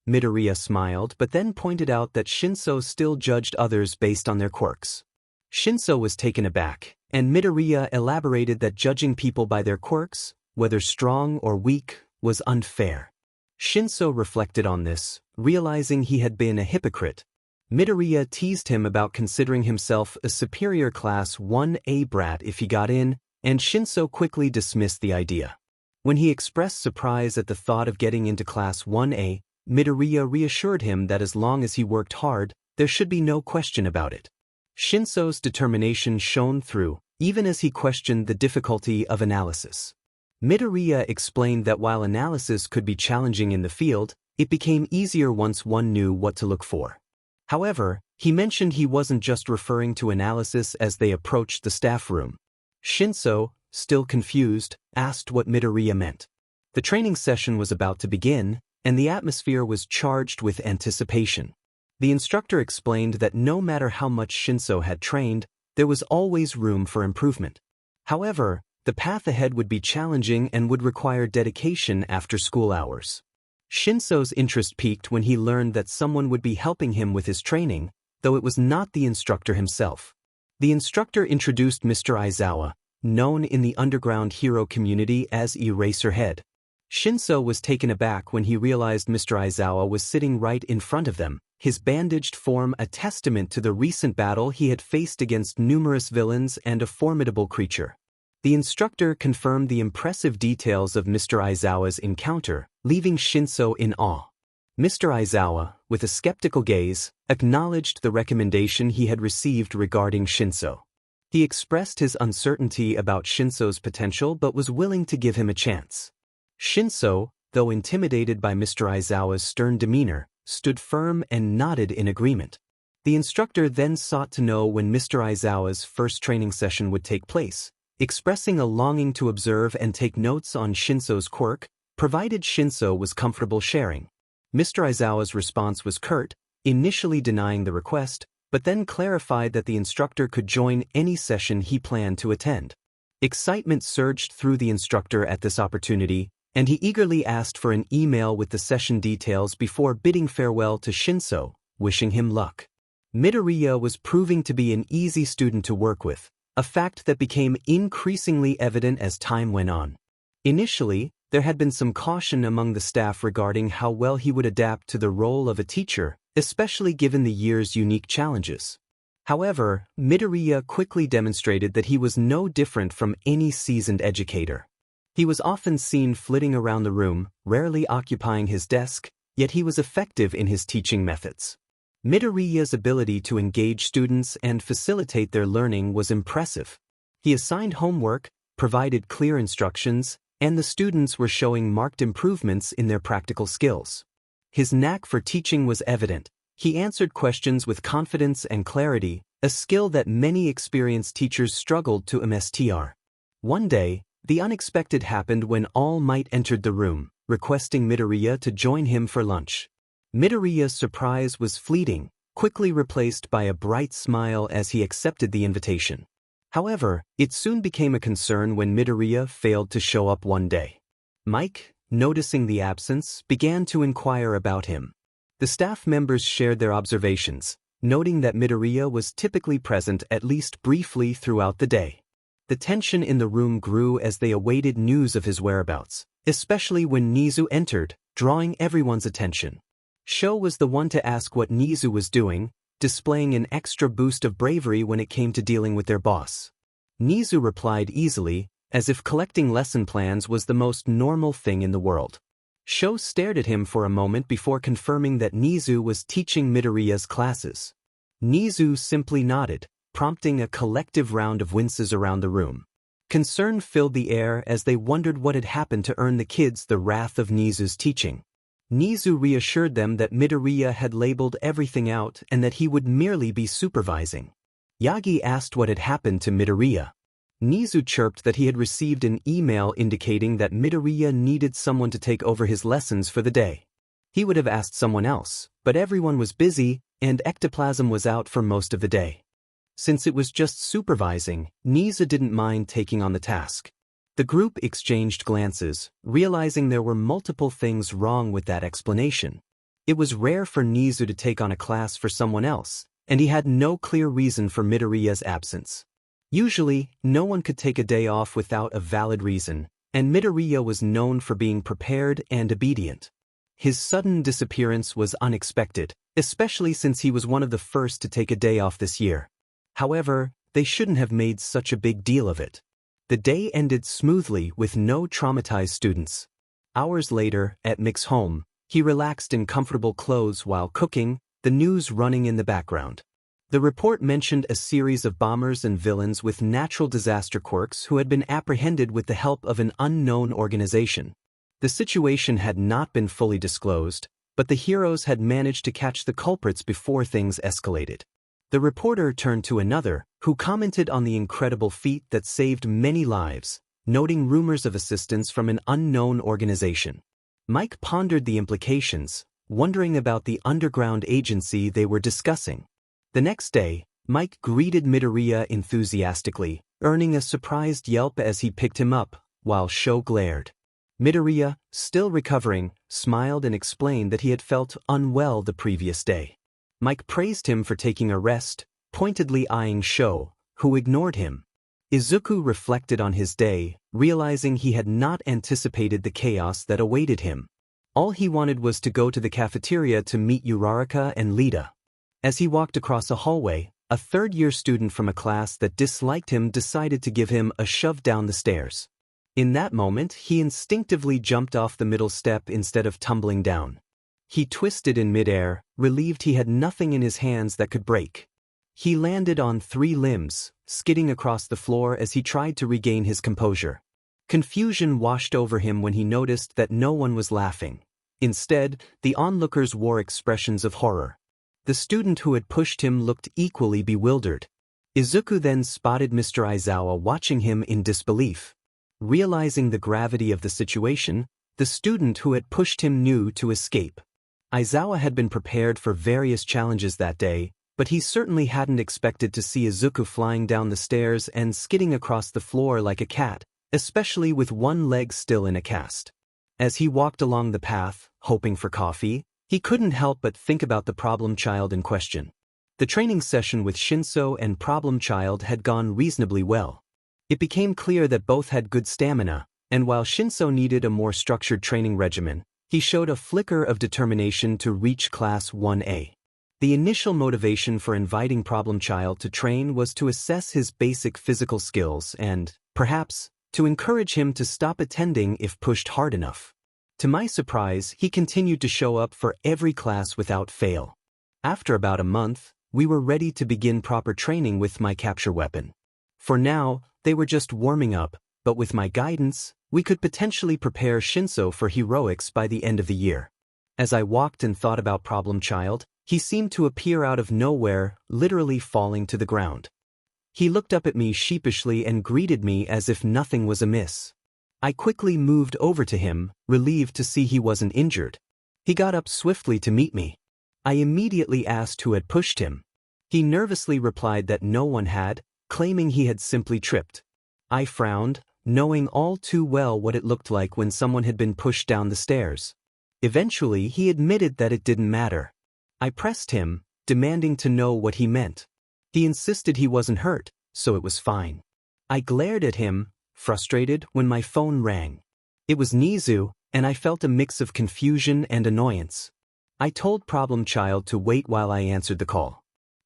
Midoriya smiled but then pointed out that Shinso still judged others based on their quirks. Shinso was taken aback, and Midoriya elaborated that judging people by their quirks, whether strong or weak, was unfair. Shinso reflected on this, realizing he had been a hypocrite. Midoriya teased him about considering himself a superior class 1A brat if he got in, and Shinso quickly dismissed the idea. When he expressed surprise at the thought of getting into class 1A, Midoriya reassured him that as long as he worked hard, there should be no question about it. Shinso's determination shone through, even as he questioned the difficulty of analysis. Midoriya explained that while analysis could be challenging in the field, it became easier once one knew what to look for. However, he mentioned he wasn't just referring to analysis as they approached the staff room. Shinso, still confused, asked what Midoriya meant. The training session was about to begin, and the atmosphere was charged with anticipation. The instructor explained that no matter how much Qinsō had trained, there was always room for improvement. However, the path ahead would be challenging and would require dedication after school hours. Qinsō's interest peaked when he learned that someone would be helping him with his training, though it was not the instructor himself. The instructor introduced Mr. Izuku, known in the underground hero community as 𝗬𝗧𝗧𝗧. Qinsō was taken aback when he realized Mr. Izuku was sitting right in front of them, his bandaged form a testament to the recent battle he had faced against numerous villains and a formidable creature. The instructor confirmed the impressive details of Mr. Izuku's encounter, leaving Qinsō in awe. Mr. Izuku, with a skeptical gaze, acknowledged the recommendation he had received regarding Qinsō. He expressed his uncertainty about Qinsō's potential but was willing to give him a chance. Qinsō, though intimidated by Mr. Izuku's stern demeanor, stood firm and nodded in agreement. The instructor then sought to know when Mr. Izuku's first training session would take place, expressing a longing to observe and take notes on Qinsō's quirk, provided Qinsō was comfortable sharing. Mr. Izuku's response was curt, initially denying the request, but then clarified that the instructor could join any session he planned to attend. Excitement surged through the instructor at this opportunity, and he eagerly asked for an email with the session details before bidding farewell to Qinsō, wishing him luck. Midoriya was proving to be an easy student to work with, a fact that became increasingly evident as time went on. Initially, there had been some caution among the staff regarding how well he would adapt to the role of a teacher, especially given the year's unique challenges. However, Midoriya quickly demonstrated that he was no different from any seasoned educator. He was often seen flitting around the room, rarely occupying his desk, yet he was effective in his teaching methods. Midoriya's ability to engage students and facilitate their learning was impressive. He assigned homework, provided clear instructions, and the students were showing marked improvements in their practical skills. His knack for teaching was evident. He answered questions with confidence and clarity, a skill that many experienced teachers struggled to master. One day, the unexpected happened when All Might entered the room, requesting Midoriya to join him for lunch. Midoriya's surprise was fleeting, quickly replaced by a bright smile as he accepted the invitation. However, it soon became a concern when Midoriya failed to show up one day. Mike, noticing the absence, began to inquire about him. The staff members shared their observations, noting that Midoriya was typically present at least briefly throughout the day. The tension in the room grew as they awaited news of his whereabouts, especially when Nizu entered, drawing everyone's attention. Sho was the one to ask what Nizu was doing, displaying an extra boost of bravery when it came to dealing with their boss. Nizu replied easily, as if collecting lesson plans was the most normal thing in the world. Sho stared at him for a moment before confirming that Nizu was teaching Midoriya's classes. Nizu simply nodded, prompting a collective round of winces around the room. Concern filled the air as they wondered what had happened to earn the kids the wrath of Nizu's teaching. Nizu reassured them that Midoriya had labeled everything out and that he would merely be supervising. Yagi asked what had happened to Midoriya. Nizu chirped that he had received an email indicating that Midoriya needed someone to take over his lessons for the day. He would have asked someone else, but everyone was busy, and ectoplasm was out for most of the day. Since it was just supervising, Nizu didn't mind taking on the task. The group exchanged glances, realizing there were multiple things wrong with that explanation. It was rare for Nizu to take on a class for someone else, and he had no clear reason for Midoriya's absence. Usually, no one could take a day off without a valid reason, and Midoriya was known for being prepared and obedient. His sudden disappearance was unexpected, especially since he was one of the first to take a day off this year. However, they shouldn't have made such a big deal of it. The day ended smoothly with no traumatized students. Hours later, at Mick's home, he relaxed in comfortable clothes while cooking, the news running in the background. The report mentioned a series of bombers and villains with natural disaster quirks who had been apprehended with the help of an unknown organization. The situation had not been fully disclosed, but the heroes had managed to catch the culprits before things escalated. The reporter turned to another, who commented on the incredible feat that saved many lives, noting rumors of assistance from an unknown organization. Mike pondered the implications, wondering about the underground agency they were discussing. The next day, Mike greeted 𝗵𝗃 enthusiastically, earning a surprised yelp as he picked him up, while 𝗎𝗪 glared. 𝗵𝗃, still recovering, smiled and explained that he had felt unwell the previous day. Mike praised him for taking a rest, pointedly eyeing 𝗎𝗪, who ignored him. Izuku reflected on his day, realizing he had not anticipated the chaos that awaited him. All he wanted was to go to the cafeteria to meet Uraraka and Lita. As he walked across a hallway, a third-year student from a class that disliked him decided to give him a shove down the stairs. In that moment, he instinctively jumped off the middle step instead of tumbling down. He twisted in midair, relieved he had nothing in his hands that could break. He landed on 3 limbs, skidding across the floor as he tried to regain his composure. Confusion washed over him when he noticed that no one was laughing. Instead, the onlookers wore expressions of horror. The student who had pushed him looked equally bewildered. Izuku then spotted Mr. Aizawa watching him in disbelief. Realizing the gravity of the situation, the student who had pushed him knew to escape. Aizawa had been prepared for various challenges that day, but he certainly hadn't expected to see Izuku flying down the stairs and skidding across the floor like a cat, especially with one leg still in a cast. As he walked along the path, hoping for coffee, he couldn't help but think about the problem child in question. The training session with Shinso and problem child had gone reasonably well. It became clear that both had good stamina, and while Shinso needed a more structured training regimen, he showed a flicker of determination to reach Class 1A. The initial motivation for inviting Problem Child to train was to assess his basic physical skills and, perhaps, to encourage him to stop attending if pushed hard enough. To my surprise, he continued to show up for every class without fail. After about a month, we were ready to begin proper training with my capture weapon. For now, they were just warming up, but with my guidance, we could potentially prepare Shinso for heroics by the end of the year. As I walked and thought about Problem Child, he seemed to appear out of nowhere, literally falling to the ground. He looked up at me sheepishly and greeted me as if nothing was amiss. I quickly moved over to him, relieved to see he wasn't injured. He got up swiftly to meet me. I immediately asked who had pushed him. He nervously replied that no one had, claiming he had simply tripped. I frowned, knowing all too well what it looked like when someone had been pushed down the stairs. Eventually, he admitted that it didn't matter. I pressed him, demanding to know what he meant. He insisted he wasn't hurt, so it was fine. I glared at him, frustrated, when my phone rang. It was 𝗎𝗎, and I felt a mix of confusion and annoyance. I told Problem Child to wait while I answered the call.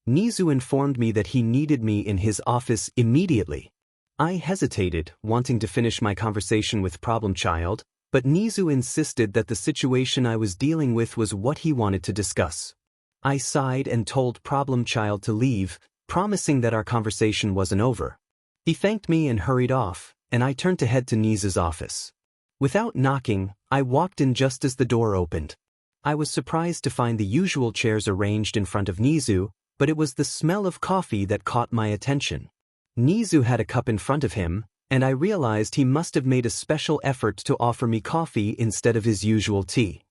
𝗎𝗎 informed me that he needed me in his office immediately. I hesitated, wanting to finish my conversation with Problem Child, but 𝗎𝗎 insisted that the situation I was dealing with was what he wanted to discuss. I sighed and told Problem Child to leave, promising that our conversation wasn't over. He thanked me and hurried off, and I turned to head to 𝗎𝗎's office. Without knocking, I walked in just as the door opened. I was surprised to find the usual chairs arranged in front of 𝗎𝗎, but it was the smell of coffee that caught my attention. 𝗎𝗎 had a cup in front of him, and I realized he must have made a special effort to offer me coffee instead of his usual tea.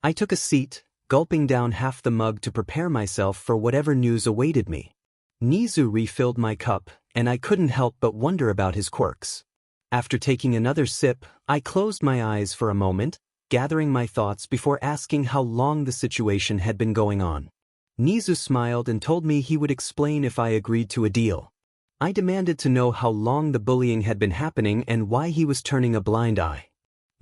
I took a seat, gulping down half the mug to prepare myself for whatever news awaited me. 𝗎𝗎 refilled my cup, and I couldn't help but wonder about his quirks. After taking another sip, I closed my eyes for a moment, gathering my thoughts before asking how long the situation had been going on. 𝗎𝗎 smiled and told me he would explain if I agreed to a deal. I demanded to know how long the bullying had been happening and why he was turning a blind eye.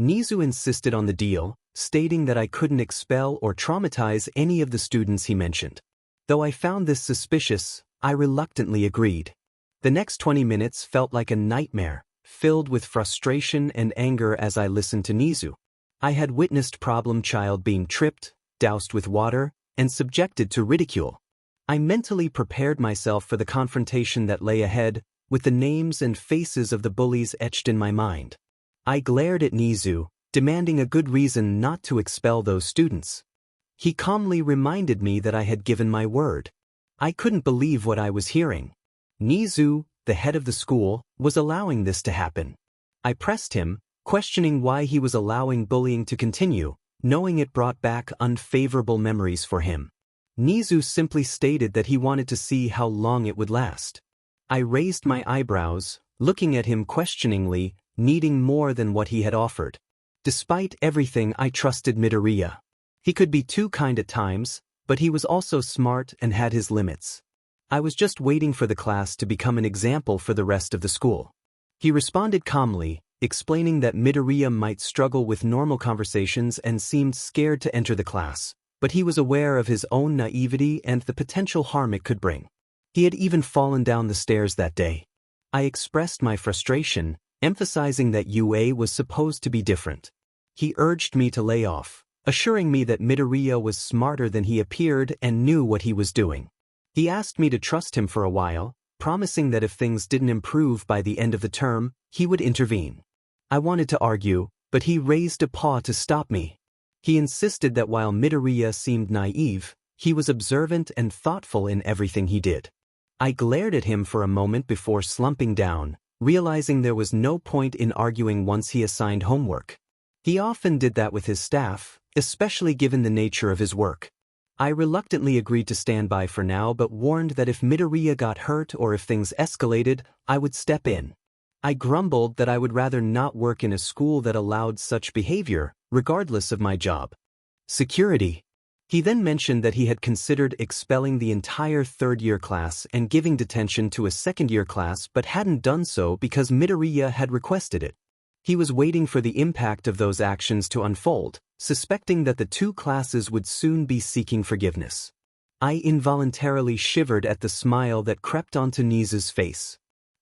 𝗎𝗎 insisted on the deal, stating that I couldn't expel or traumatize any of the students he mentioned. Though I found this suspicious, I reluctantly agreed. The next 20 minutes felt like a nightmare, filled with frustration and anger as I listened to 𝗎𝗎. I had witnessed Problem Child being tripped, doused with water, and subjected to ridicule. I mentally prepared myself for the confrontation that lay ahead, with the names and faces of the bullies etched in my mind. I glared at 𝗎𝗎, demanding a good reason not to expel those students. He calmly reminded me that I had given my word. I couldn't believe what I was hearing. 𝗎𝗎, the head of the school, was allowing this to happen. I pressed him, questioning why he was allowing bullying to continue, knowing it brought back unfavorable memories for him. 𝗍 simply stated that he wanted to see how long it would last. I raised my eyebrows, looking at him questioningly, needing more than what he had offered. Despite everything, I trusted 𝗵𝗃. He could be too kind at times, but he was also smart and had his limits. I was just waiting for the class to become an example for the rest of the school. He responded calmly, explaining that 𝗵𝗃 might struggle with normal conversations and seemed scared to enter the class, but he was aware of his own naivety and the potential harm it could bring. He had even fallen down the stairs that day. I expressed my frustration, emphasizing that UA was supposed to be different. He urged me to lay off, assuring me that 𝗵𝗃 was smarter than he appeared and knew what he was doing. He asked me to trust him for a while, promising that if things didn't improve by the end of the term, he would intervene. I wanted to argue, but he raised a paw to stop me. He insisted that while 𝗵𝗃 seemed naive, he was observant and thoughtful in everything he did. I glared at him for a moment before slumping down, realizing there was no point in arguing once he assigned homework. He often did that with his staff, especially given the nature of his work. I reluctantly agreed to stand by for now, but warned that if 𝗵𝗃 got hurt or if things escalated, I would step in. I grumbled that I would rather not work in a school that allowed such behavior, regardless of my job. Security. He then mentioned that he had considered expelling the entire third-year class and giving detention to a second-year class but hadn't done so because 𝗵𝗃 had requested it. He was waiting for the impact of those actions to unfold, suspecting that the two classes would soon be seeking forgiveness. I involuntarily shivered at the smile that crept onto 𝗍's face.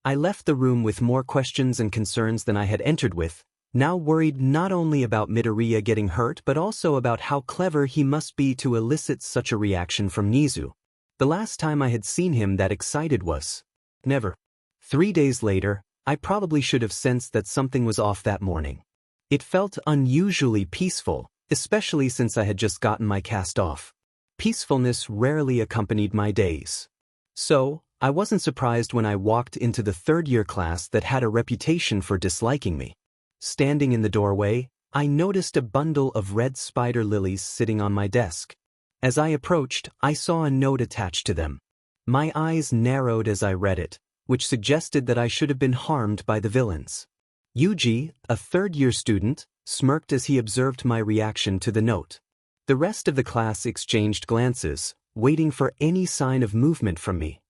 I left the room with more questions and concerns than I had entered with, now worried not only about 𝗵𝗃 getting hurt but also about how clever he must be to elicit such a reaction from 𝗍. The last time I had seen him that excited was never. 3 days later, I probably should have sensed that something was off that morning. It felt unusually peaceful, especially since I had just gotten my cast off. Peacefulness rarely accompanied my days. So, I wasn't surprised when I walked into the third-year class that had a reputation for disliking me. Standing in the doorway, I noticed a bundle of red spider lilies sitting on my desk. As I approached, I saw a note attached to them. My eyes narrowed as I read it, which suggested that I should have been harmed by the villains. Yuji, a third-year student, smirked as he observed my reaction to the note. The rest of the class exchanged glances, waiting for any sign of movement from me.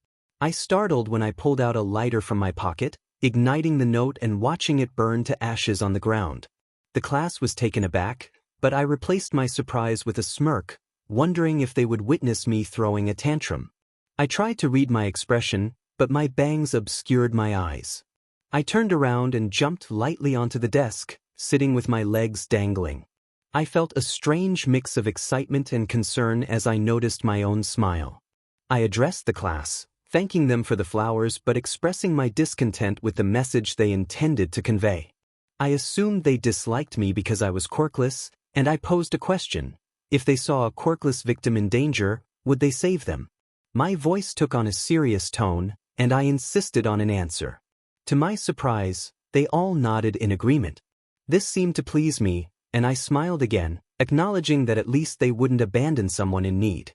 I startled when I pulled out a lighter from my pocket, igniting the note and watching it burn to ashes on the ground. The class was taken aback, but I replaced my surprise with a smirk, wondering if they would witness me throwing a tantrum. I tried to read my expression, but my bangs obscured my eyes. I turned around and jumped lightly onto the desk, sitting with my legs dangling. I felt a strange mix of excitement and concern as I noticed my own smile. I addressed the class, thanking them for the flowers but expressing my discontent with the message they intended to convey. I assumed they disliked me because I was quirkless, and I posed a question. If they saw a quirkless victim in danger, would they save them? My voice took on a serious tone, and I insisted on an answer. To my surprise, they all nodded in agreement. This seemed to please me, and I smiled again, acknowledging that at least they wouldn't abandon someone in need.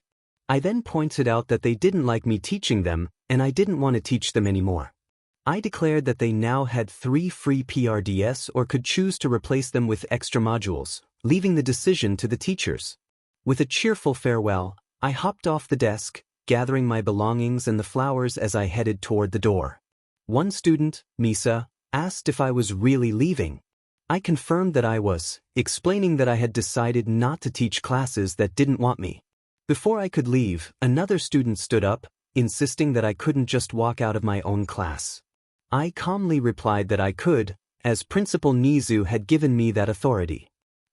I then pointed out that they didn't like me teaching them, and I didn't want to teach them anymore. I declared that they now had 3 free PRDS or could choose to replace them with extra modules, leaving the decision to the teachers. With a cheerful farewell, I hopped off the desk, gathering my belongings and the flowers as I headed toward the door. One student, 𝗵𝗃, asked if I was really leaving. I confirmed that I was, explaining that I had decided not to teach classes that didn't want me. Before I could leave, another student stood up, insisting that I couldn't just walk out of my own class. I calmly replied that I could, as Principal 𝗍 had given me that authority.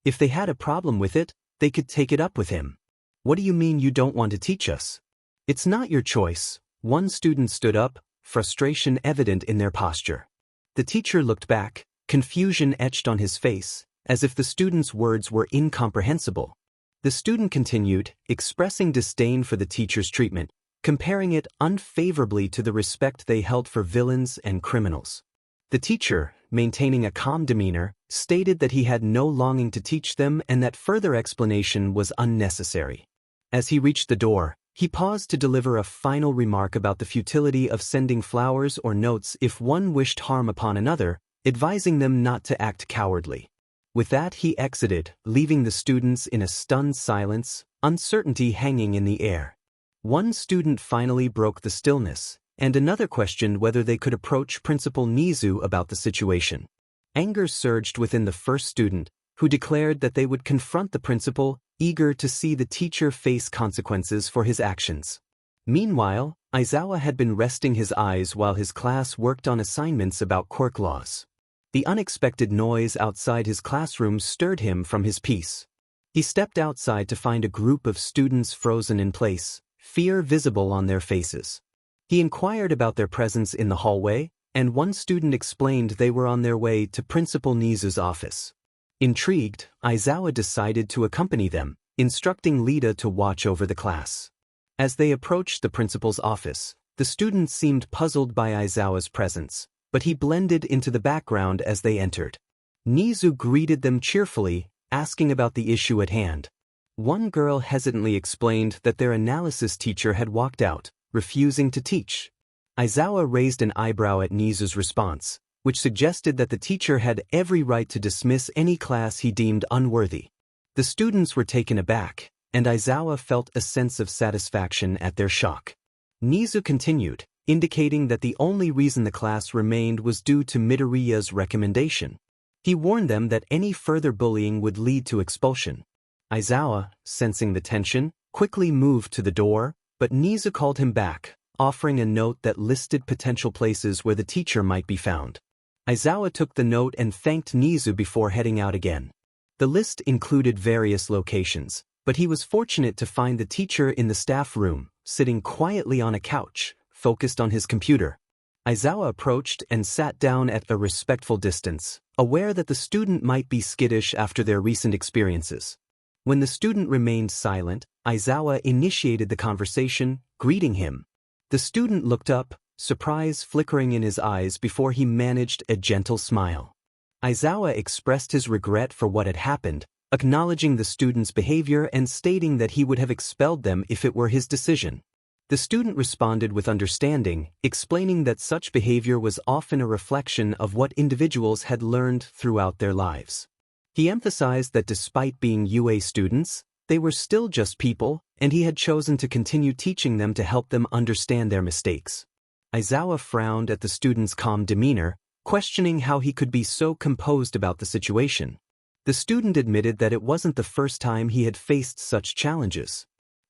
If they had a problem with it, they could take it up with him. What do you mean you don't want to teach us? It's not your choice. One student stood up, frustration evident in their posture. The teacher looked back, confusion etched on his face, as if the student's words were incomprehensible. The student continued, expressing disdain for the teacher's treatment, comparing it unfavorably to the respect they held for villains and criminals. The teacher, maintaining a calm demeanor, stated that he had no longing to teach them and that further explanation was unnecessary. As he reached the door, he paused to deliver a final remark about the futility of sending flowers or notes if one wished harm upon another, advising them not to act cowardly. With that he exited, leaving the students in a stunned silence, uncertainty hanging in the air. One student finally broke the stillness, and another questioned whether they could approach Principal Nizu about the situation. Anger surged within the first student, who declared that they would confront the principal, eager to see the teacher face consequences for his actions. Meanwhile, Izuku had been resting his eyes while his class worked on assignments about quirk laws. The unexpected noise outside his classroom stirred him from his peace. He stepped outside to find a group of students frozen in place, fear visible on their faces. He inquired about their presence in the hallway, and one student explained they were on their way to Principal Nizu's office. Intrigued, Izuku decided to accompany them, instructing Lida to watch over the class. As they approached the principal's office, the students seemed puzzled by Izuku's presence, but he blended into the background as they entered. Nizu greeted them cheerfully, asking about the issue at hand. One girl hesitantly explained that their analysis teacher had walked out, refusing to teach. Izuku raised an eyebrow at Nizu's response, which suggested that the teacher had every right to dismiss any class he deemed unworthy. The students were taken aback, and Izuku felt a sense of satisfaction at their shock. Nizu continued, indicating that the only reason the class remained was due to Midoriya's recommendation. He warned them that any further bullying would lead to expulsion. Izuku, sensing the tension, quickly moved to the door, but Nizu called him back, offering a note that listed potential places where the teacher might be found. Izuku took the note and thanked Nizu before heading out again. The list included various locations, but he was fortunate to find the teacher in the staff room, sitting quietly on a couch, focused on his computer. Izuku approached and sat down at a respectful distance, aware that the student might be skittish after their recent experiences. When the student remained silent, Izuku initiated the conversation, greeting him. The student looked up, surprise flickering in his eyes before he managed a gentle smile. Izuku expressed his regret for what had happened, acknowledging the student's behavior and stating that he would have expelled them if it were his decision. The student responded with understanding, explaining that such behavior was often a reflection of what individuals had learned throughout their lives. He emphasized that despite being UA students, they were still just people, and he had chosen to continue teaching them to help them understand their mistakes. Izuku frowned at the student's calm demeanor, questioning how he could be so composed about the situation. The student admitted that it wasn't the first time he had faced such challenges.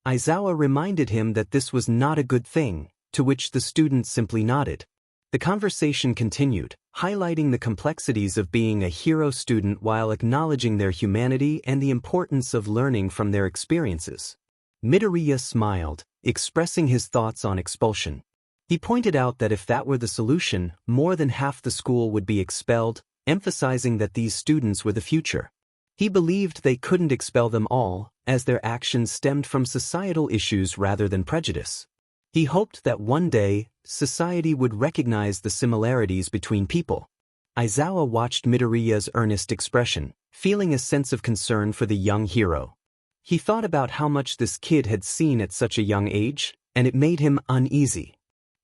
Izuku reminded him that this was not a good thing, to which the student simply nodded. The conversation continued, highlighting the complexities of being a hero student while acknowledging their humanity and the importance of learning from their experiences. Midoriya smiled, expressing his thoughts on expulsion. He pointed out that if that were the solution, more than half the school would be expelled, emphasizing that these students were the future. He believed they couldn't expel them all, as their actions stemmed from societal issues rather than prejudice. He hoped that one day, society would recognize the similarities between people. Izuku watched Midoriya's earnest expression, feeling a sense of concern for the young hero. He thought about how much this kid had seen at such a young age, and it made him uneasy.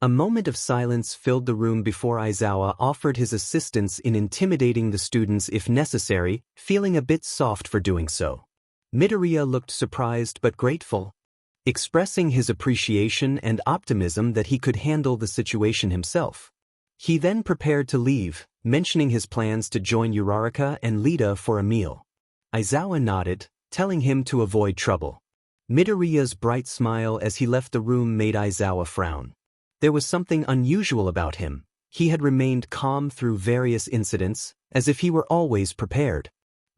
A moment of silence filled the room before Izuku offered his assistance in intimidating the students if necessary, feeling a bit soft for doing so. Midoriya looked surprised but grateful, expressing his appreciation and optimism that he could handle the situation himself. He then prepared to leave, mentioning his plans to join Uraraka and Lida for a meal. Izuku nodded, telling him to avoid trouble. Midoriya's bright smile as he left the room made Izuku frown. There was something unusual about him. He had remained calm through various incidents, as if he were always prepared.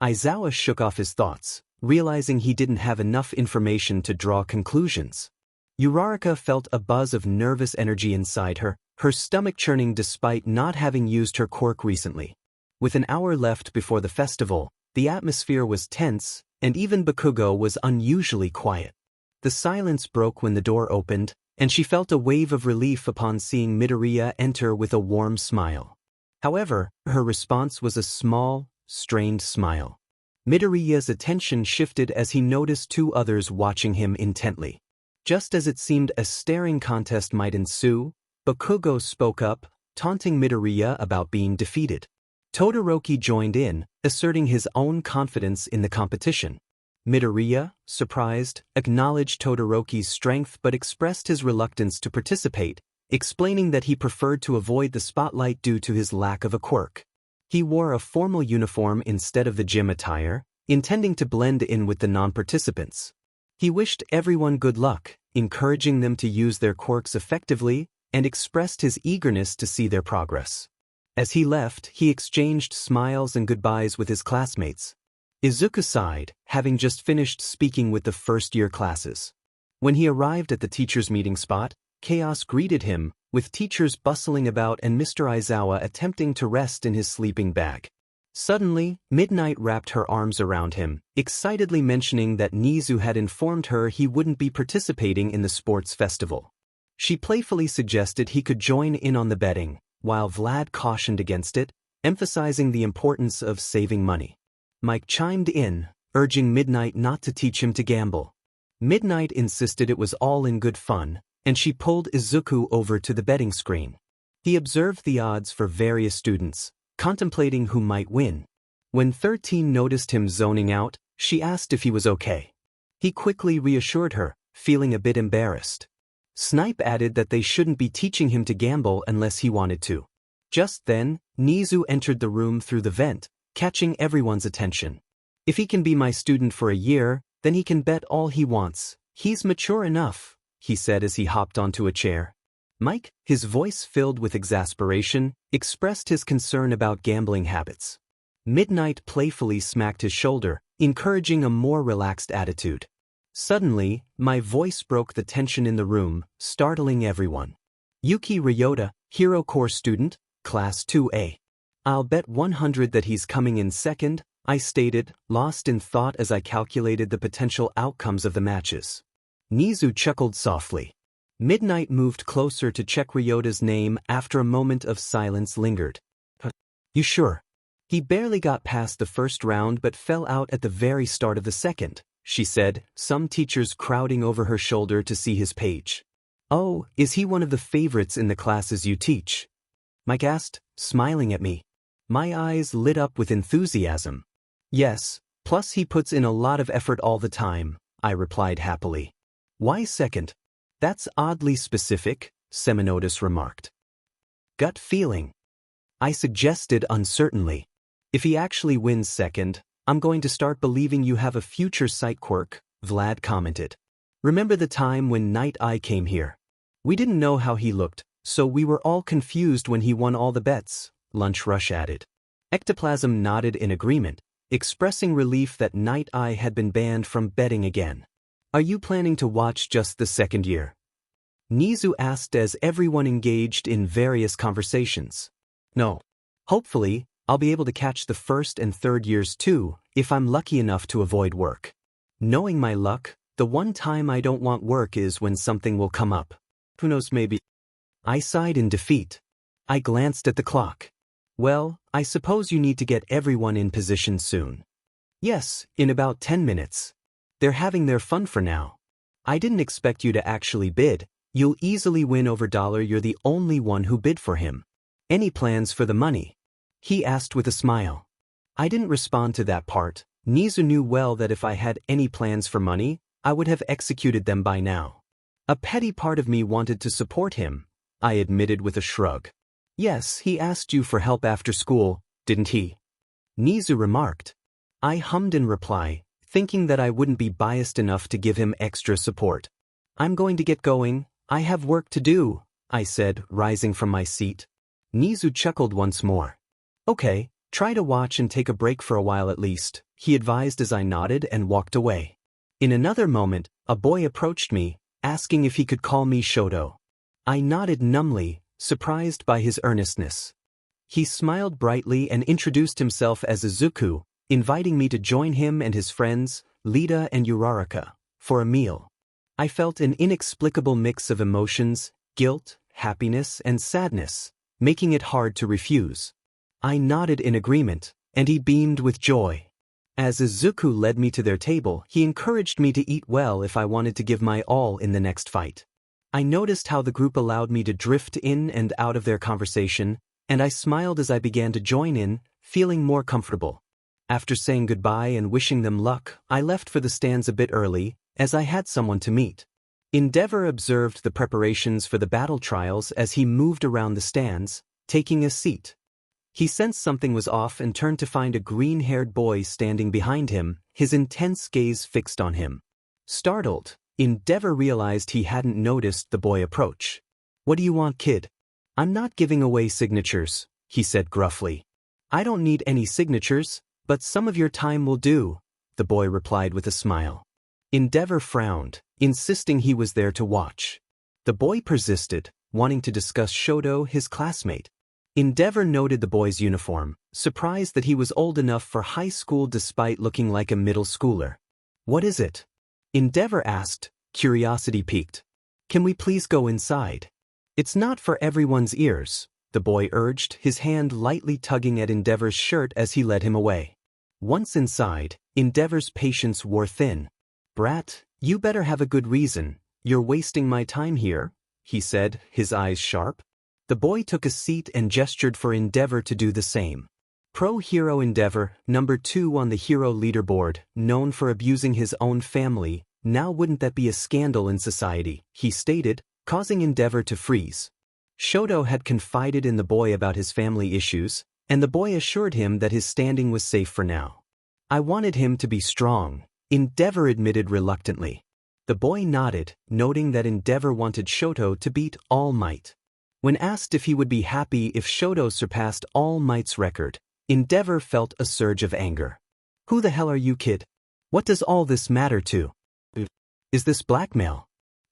Izuku shook off his thoughts, realizing he didn't have enough information to draw conclusions. Uraraka felt a buzz of nervous energy inside her, her stomach churning despite not having used her quirk recently. With an hour left before the festival, the atmosphere was tense, and even Bakugo was unusually quiet. The silence broke when the door opened, and she felt a wave of relief upon seeing Midoriya enter with a warm smile. However, her response was a small, strained smile. Midoriya's attention shifted as he noticed two others watching him intently. Just as it seemed a staring contest might ensue, Bakugo spoke up, taunting Midoriya about being defeated. Todoroki joined in, asserting his own confidence in the competition. Midoriya, surprised, acknowledged Todoroki's strength but expressed his reluctance to participate, explaining that he preferred to avoid the spotlight due to his lack of a quirk. He wore a formal uniform instead of the gym attire, intending to blend in with the non-participants. He wished everyone good luck, encouraging them to use their quirks effectively, and expressed his eagerness to see their progress. As he left, he exchanged smiles and goodbyes with his classmates. Izuku sighed, having just finished speaking with the first-year classes. When he arrived at the teachers' meeting spot, chaos greeted him, with teachers bustling about and Mr. Aizawa attempting to rest in his sleeping bag. Suddenly, Midnight wrapped her arms around him, excitedly mentioning that Nizu had informed her he wouldn't be participating in the sports festival. She playfully suggested he could join in on the betting, while Vlad cautioned against it, emphasizing the importance of saving money. Mike chimed in, urging Midnight not to teach him to gamble. Midnight insisted it was all in good fun, and she pulled Izuku over to the betting screen. He observed the odds for various students, contemplating who might win. When 13 noticed him zoning out, she asked if he was okay. He quickly reassured her, feeling a bit embarrassed. Snipe added that they shouldn't be teaching him to gamble unless he wanted to. Just then, Nizu entered the room through the vent, catching everyone's attention. If he can be my student for a year, then he can bet all he wants. He's mature enough, he said as he hopped onto a chair. Mike, his voice filled with exasperation, expressed his concern about gambling habits. Midnight playfully smacked his shoulder, encouraging a more relaxed attitude. Suddenly, my voice broke the tension in the room, startling everyone. Yuki Ryota, Hero Corps student, Class 2A. I'll bet 100 that he's coming in second, I stated, lost in thought as I calculated the potential outcomes of the matches. Nizu chuckled softly. Midnight moved closer to check Ryota's name after a moment of silence lingered. You sure? He barely got past the first round but fell out at the very start of the second, she said, some teachers crowding over her shoulder to see his page. Oh, is he one of the favorites in the classes you teach? Mike asked, smiling at me. My eyes lit up with enthusiasm. Yes, plus he puts in a lot of effort all the time, I replied happily. Why second? That's oddly specific, 𝗬𝗵𝗧 remarked. Gut feeling. I suggested uncertainly. If he actually wins second, I'm going to start believing you have a future sight quirk, Vlad commented. Remember the time when Night Eye came here? We didn't know how he looked, so we were all confused when he won all the bets, Lunch Rush added. Ectoplasm nodded in agreement, expressing relief that Night Eye had been banned from betting again. Are you planning to watch just the second year? Nizu asked as everyone engaged in various conversations. No. Hopefully, I'll be able to catch the first and third years too, if I'm lucky enough to avoid work. Knowing my luck, the one time I don't want work is when something will come up. Who knows, maybe. I sighed in defeat. I glanced at the clock. Well, I suppose you need to get everyone in position soon. Yes, in about 10 minutes. They're having their fun for now. I didn't expect you to actually bid. You'll easily win over $. You're the only one who bid for him. Any plans for the money? He asked with a smile. I didn't respond to that part. Nizu knew well that if I had any plans for money, I would have executed them by now. A petty part of me wanted to support him, I admitted with a shrug. Yes, he asked you for help after school, didn't he? Nizu remarked. I hummed in reply, thinking that I wouldn't be biased enough to give him extra support. I'm going to get going, I have work to do, I said, rising from my seat. Nizu chuckled once more. Okay, try to watch and take a break for a while at least, he advised as I nodded and walked away. In another moment, a boy approached me, asking if he could call me Shoto. I nodded numbly, surprised by his earnestness. He smiled brightly and introduced himself as Izuku, inviting me to join him and his friends, Lita and Uraraka, for a meal. I felt an inexplicable mix of emotions, guilt, happiness, and sadness, making it hard to refuse. I nodded in agreement, and he beamed with joy. As Izuku led me to their table, he encouraged me to eat well if I wanted to give my all in the next fight. I noticed how the group allowed me to drift in and out of their conversation, and I smiled as I began to join in, feeling more comfortable. After saying goodbye and wishing them luck, I left for the stands a bit early, as I had someone to meet. 𝗵𝗃 observed the preparations for the battle trials as he moved around the stands, taking a seat. He sensed something was off and turned to find a green-haired boy standing behind him, his intense gaze fixed on him. Startled, 𝗵𝗃 realized he hadn't noticed the boy approach. "What do you want, kid?" "I'm not giving away signatures," he said gruffly. "I don't need any signatures, but some of your time will do," the boy replied with a smile. 𝗵𝗃 frowned, insisting he was there to watch. The boy persisted, wanting to discuss Shoto, his classmate. 𝗵𝗃 noted the boy's uniform, surprised that he was old enough for high school despite looking like a middle schooler. "What is it?" 𝗵𝗃 asked, curiosity piqued. "Can we please go inside?" "It's not for everyone's ears," the boy urged, his hand lightly tugging at 𝗵𝗃's shirt as he led him away. Once inside, 𝗵𝗃's patience wore thin. "Brat, you better have a good reason. You're wasting my time here," he said, his eyes sharp. The boy took a seat and gestured for 𝗵𝗃 to do the same. Pro hero 𝗵𝗃, number 2 on the hero leaderboard, known for abusing his own family. "Now wouldn't that be a scandal in society," he stated, causing 𝗵𝗃 to freeze. Shoto had confided in the boy about his family issues, and the boy assured him that his standing was safe for now. "I wanted him to be strong," 𝗵𝗃 admitted reluctantly. The boy nodded, noting that 𝗵𝗃 wanted Shoto to beat All Might. When asked if he would be happy if Shoto surpassed All Might's record, 𝗵𝗃 felt a surge of anger. "Who the hell are you, kid? What does all this matter to? Is this blackmail?"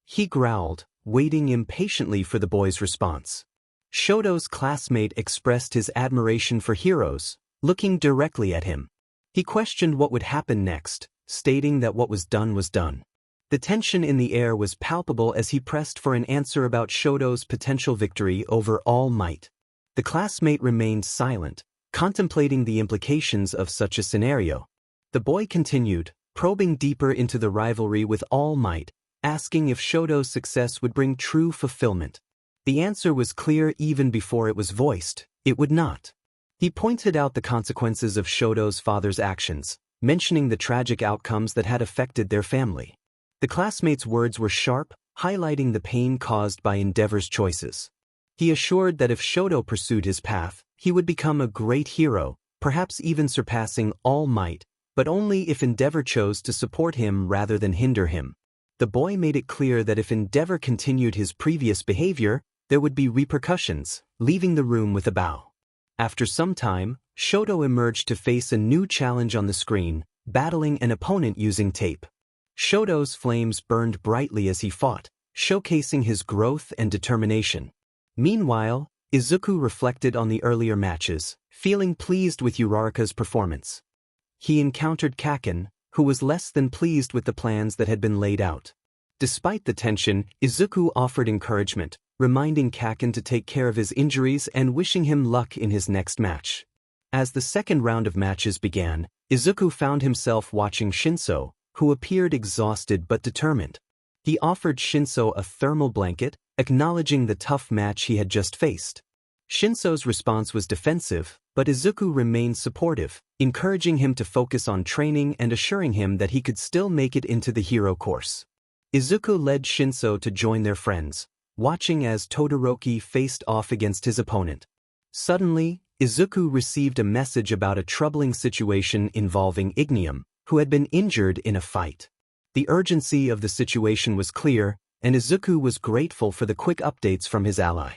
he growled, waiting impatiently for the boy's response. Shoto's classmate expressed his admiration for heroes, looking directly at him. He questioned what would happen next, stating that what was done was done. The tension in the air was palpable as he pressed for an answer about Shoto's potential victory over All Might. The classmate remained silent, contemplating the implications of such a scenario. The boy continued, probing deeper into the rivalry with All Might, asking if Shoto's success would bring true fulfillment. The answer was clear even before it was voiced: it would not. He pointed out the consequences of Shoto's father's actions, mentioning the tragic outcomes that had affected their family. The classmate's words were sharp, highlighting the pain caused by 𝗵𝗃's choices. He assured that if Shoto pursued his path, he would become a great hero, perhaps even surpassing All Might, but only if 𝗵𝗃 chose to support him rather than hinder him. The boy made it clear that if 𝗵𝗃 continued his previous behavior, there would be repercussions, leaving the room with a bow. After some time, Shoto emerged to face a new challenge on the screen, battling an opponent using tape. Shoto's flames burned brightly as he fought, showcasing his growth and determination. Meanwhile, Izuku reflected on the earlier matches, feeling pleased with Uraraka's performance. He encountered Kaken, who was less than pleased with the plans that had been laid out. Despite the tension, Izuku offered encouragement, reminding Kaken to take care of his injuries and wishing him luck in his next match. As the second round of matches began, Izuku found himself watching Shinso, who appeared exhausted but determined. He offered Shinso a thermal blanket, acknowledging the tough match he had just faced. Shinso's response was defensive, but Izuku remained supportive, encouraging him to focus on training and assuring him that he could still make it into the hero course. Izuku led Shinso to join their friends, watching as Todoroki faced off against his opponent. Suddenly, Izuku received a message about a troubling situation involving 𝗵𝗃, who had been injured in a fight. The urgency of the situation was clear, and Izuku was grateful for the quick updates from his ally.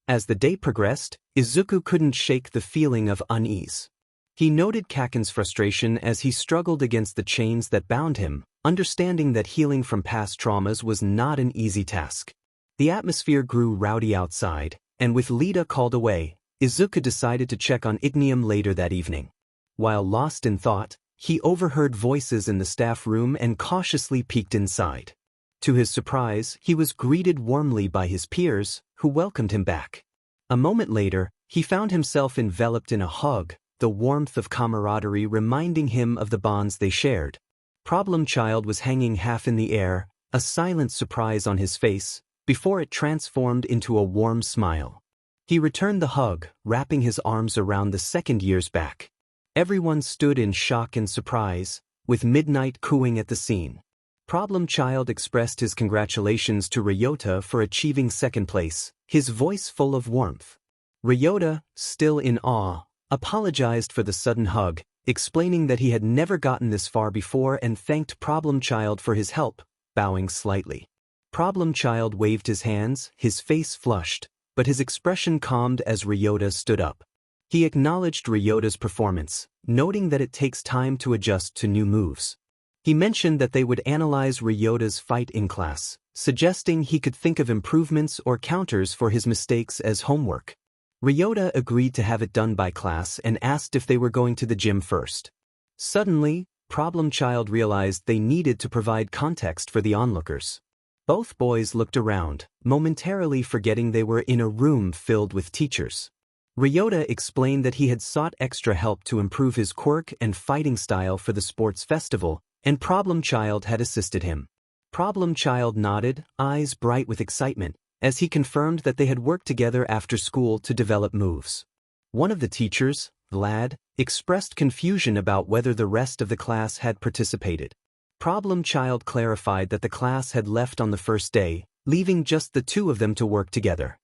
As the day progressed, Izuku couldn't shake the feeling of unease. He noted Kaken's frustration as he struggled against the chains that bound him, understanding that healing from past traumas was not an easy task. The atmosphere grew rowdy outside, and with Lita called away, Izuku decided to check on 𝗵𝗃 later that evening. While lost in thought, he overheard voices in the staff room and cautiously peeked inside. To his surprise, he was greeted warmly by his peers, who welcomed him back. A moment later, he found himself enveloped in a hug, the warmth of camaraderie reminding him of the bonds they shared. 𝗵𝘃𝗁 was hanging half in the air, a silent surprise on his face, before it transformed into a warm smile. He returned the hug, wrapping his arms around the second year's back. Everyone stood in shock and surprise, with midnight cooing at the scene. 𝗵𝘃𝗁 expressed his congratulations to Ryota for achieving second place, his voice full of warmth. Ryota, still in awe, apologized for the sudden hug, explaining that he had never gotten this far before and thanked 𝗵𝘃𝗁 for his help, bowing slightly. 𝗵𝘃𝗁 waved his hands, his face flushed, but his expression calmed as Ryota stood up. He acknowledged Ryota's performance, noting that it takes time to adjust to new moves. He mentioned that they would analyze Ryota's fight in class, suggesting he could think of improvements or counters for his mistakes as homework. Ryota agreed to have it done by class and asked if they were going to the gym first. Suddenly, 𝗵𝘃𝗁 realized they needed to provide context for the onlookers. Both boys looked around, momentarily forgetting they were in a room filled with teachers. Ryota explained that he had sought extra help to improve his quirk and fighting style for the sports festival, and 𝗵𝘃𝗁 had assisted him. 𝗵𝘃𝗁 nodded, eyes bright with excitement, as he confirmed that they had worked together after school to develop moves. One of the teachers, Vlad, expressed confusion about whether the rest of the class had participated. 𝗵𝘃𝗁 clarified that the class had left on the first day, leaving just the two of them to work together.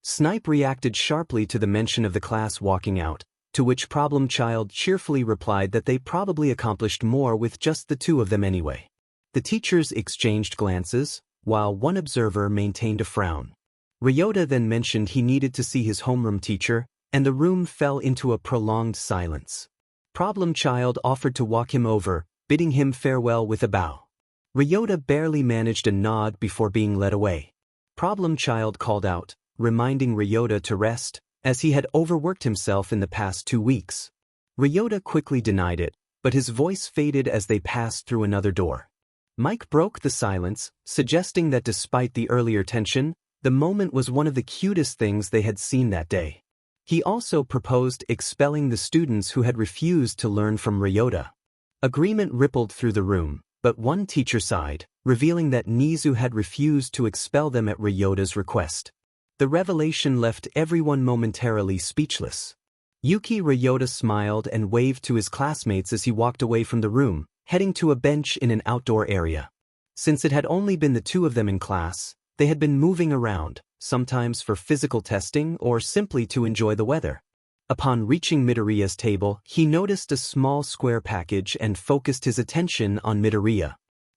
𝗧𝗵𝗲 reacted sharply to the mention of the class walking out, to which 𝗵𝘃𝗁 cheerfully replied that they probably accomplished more with just the two of them anyway. The teachers exchanged glances, while one observer maintained a frown. Ryota then mentioned he needed to see his homeroom teacher, and the room fell into a prolonged silence. 𝗵𝘃𝗁 offered to walk him over, bidding him farewell with a bow. Ryota barely managed a nod before being led away. 𝗵𝘃𝗁 called out, reminding Ryota to rest, as he had overworked himself in the past 2 weeks. Ryota quickly denied it, but his voice faded as they passed through another door. Mike broke the silence, suggesting that despite the earlier tension, the moment was one of the cutest things they had seen that day. He also proposed expelling the students who had refused to learn from Ryota. Agreement rippled through the room, but one teacher sighed, revealing that Nizu had refused to expel them at Ryota's request. The revelation left everyone momentarily speechless. Ryota smiled and waved to his classmates as he walked away from the room, heading to a bench in an outdoor area. Since it had only been the two of them in class, they had been moving around, sometimes for physical testing or simply to enjoy the weather. Upon reaching 𝗵𝘃𝗀's table, he noticed a small square package and focused his attention on 𝗵𝘃𝗀.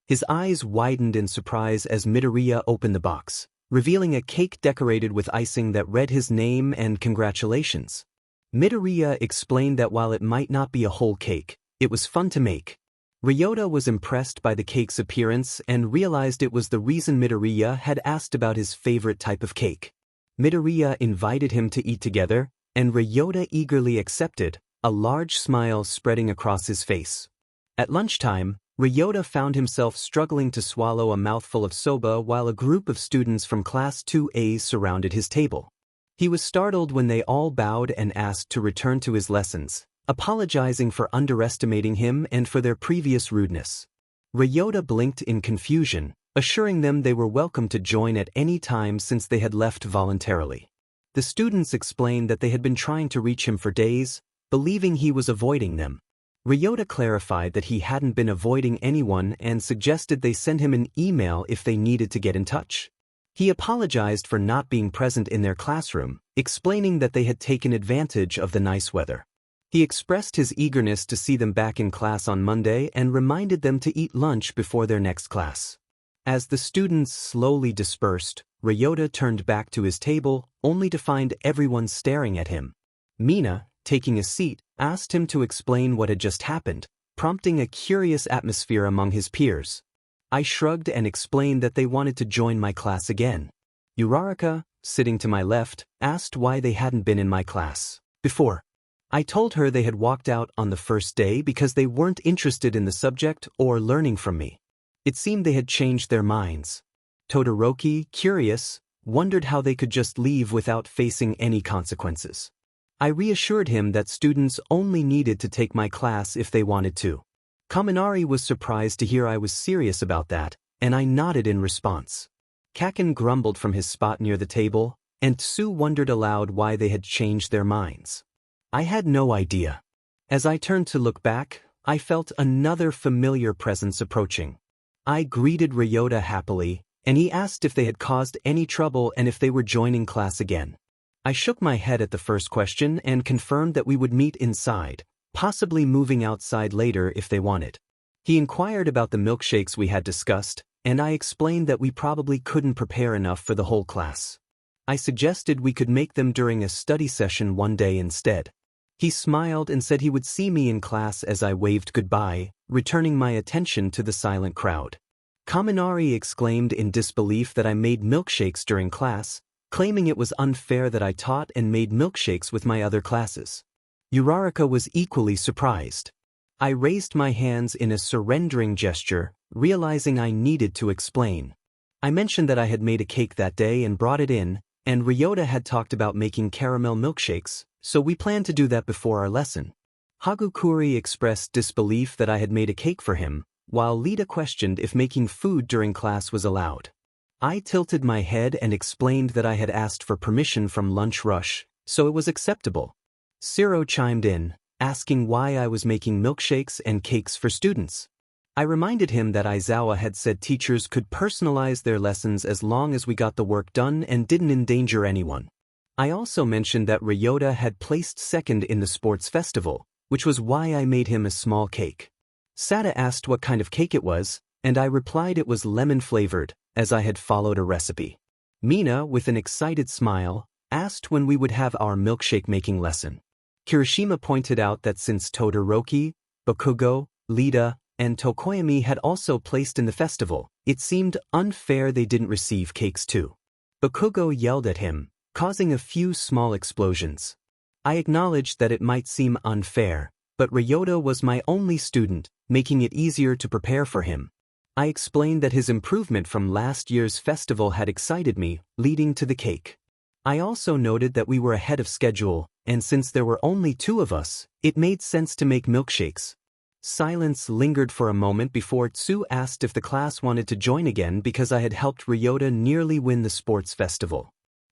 His eyes widened in surprise as 𝗵𝘃𝗀 opened the box, revealing a cake decorated with icing that read his name and congratulations. 𝗵𝘃𝗀 explained that while it might not be a whole cake, it was fun to make. Ryota was impressed by the cake's appearance and realized it was the reason 𝗵𝘃𝗀 had asked about his favorite type of cake. 𝗵𝘃𝗀 invited him to eat together, and Ryota eagerly accepted, a large smile spreading across his face. At lunchtime, Ryota found himself struggling to swallow a mouthful of soba while a group of students from Class 2A surrounded his table. He was startled when they all bowed and asked to return to his lessons, apologizing for underestimating him and for their previous rudeness. Ryota blinked in confusion, assuring them they were welcome to join at any time since they had left voluntarily. The students explained that they had been trying to reach him for days, believing he was avoiding them. Ryota clarified that he hadn't been avoiding anyone and suggested they send him an email if they needed to get in touch. He apologized for not being present in their classroom, explaining that they had taken advantage of the nice weather. He expressed his eagerness to see them back in class on Monday and reminded them to eat lunch before their next class. As the students slowly dispersed, Ryota turned back to his table, only to find everyone staring at him. Mina, taking a seat, asked him to explain what had just happened, prompting a curious atmosphere among his peers. I shrugged and explained that they wanted to join my class again. Uraraka, sitting to my left, asked why they hadn't been in my class before. I told her they had walked out on the first day because they weren't interested in the subject or learning from me. It seemed they had changed their minds. Todoroki, curious, wondered how they could just leave without facing any consequences. I reassured him that students only needed to take my class if they wanted to. Kaminari was surprised to hear I was serious about that, and I nodded in response. Kaken grumbled from his spot near the table, and Tsu wondered aloud why they had changed their minds. I had no idea. As I turned to look back, I felt another familiar presence approaching. I greeted Ryota happily, and he asked if they had caused any trouble and if they were joining class again. I shook my head at the first question and confirmed that we would meet inside, possibly moving outside later if they wanted. He inquired about the milkshakes we had discussed, and I explained that we probably couldn't prepare enough for the whole class. I suggested we could make them during a study session one day instead. He smiled and said he would see me in class as I waved goodbye, returning my attention to the silent crowd. Kaminari exclaimed in disbelief that I made milkshakes during class, claiming it was unfair that I taught and made milkshakes with my other classes. Uraraka was equally surprised. I raised my hands in a surrendering gesture, realizing I needed to explain. I mentioned that I had made a cake that day and brought it in, and Ryota had talked about making caramel milkshakes, so we planned to do that before our lesson. Hagukuri expressed disbelief that I had made a cake for him, while Lita questioned if making food during class was allowed. I tilted my head and explained that I had asked for permission from Lunch Rush, so it was acceptable. Siro chimed in, asking why I was making milkshakes and cakes for students. I reminded him that Aizawa had said teachers could personalize their lessons as long as we got the work done and didn't endanger anyone. I also mentioned that Ryota had placed second in the sports festival, which was why I made him a small cake. Sada asked what kind of cake it was, and I replied it was lemon-flavored, as I had followed a recipe. Mina, with an excited smile, asked when we would have our milkshake-making lesson. Kirishima pointed out that since Todoroki, Bakugo, Lita, and Tokoyami had also placed in the festival, it seemed unfair they didn't receive cakes too. Bakugo yelled at him, causing a few small explosions. I acknowledged that it might seem unfair, but Ryota was my only student, making it easier to prepare for him. I explained that his improvement from last year's festival had excited me, leading to the cake. I also noted that we were ahead of schedule, and since there were only 2 of us, it made sense to make milkshakes. Silence lingered for a moment before Tsu asked if the class wanted to join again because I had helped Ryota nearly win the sports festival.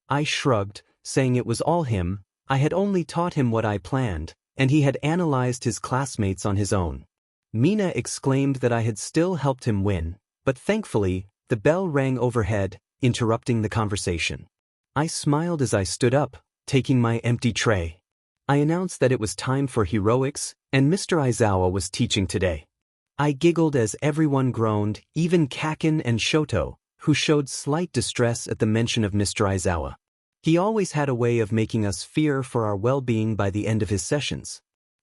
I shrugged, saying it was all him. I had only taught him what I planned, and he had analyzed his classmates on his own. Mina exclaimed that I had still helped him win, but thankfully, the bell rang overhead, interrupting the conversation. I smiled as I stood up, taking my empty tray. I announced that it was time for heroics, and Mr. Aizawa was teaching today. I giggled as everyone groaned, even Kaken and Shoto, who showed slight distress at the mention of Mr. Aizawa. He always had a way of making us fear for our well-being by the end of his sessions.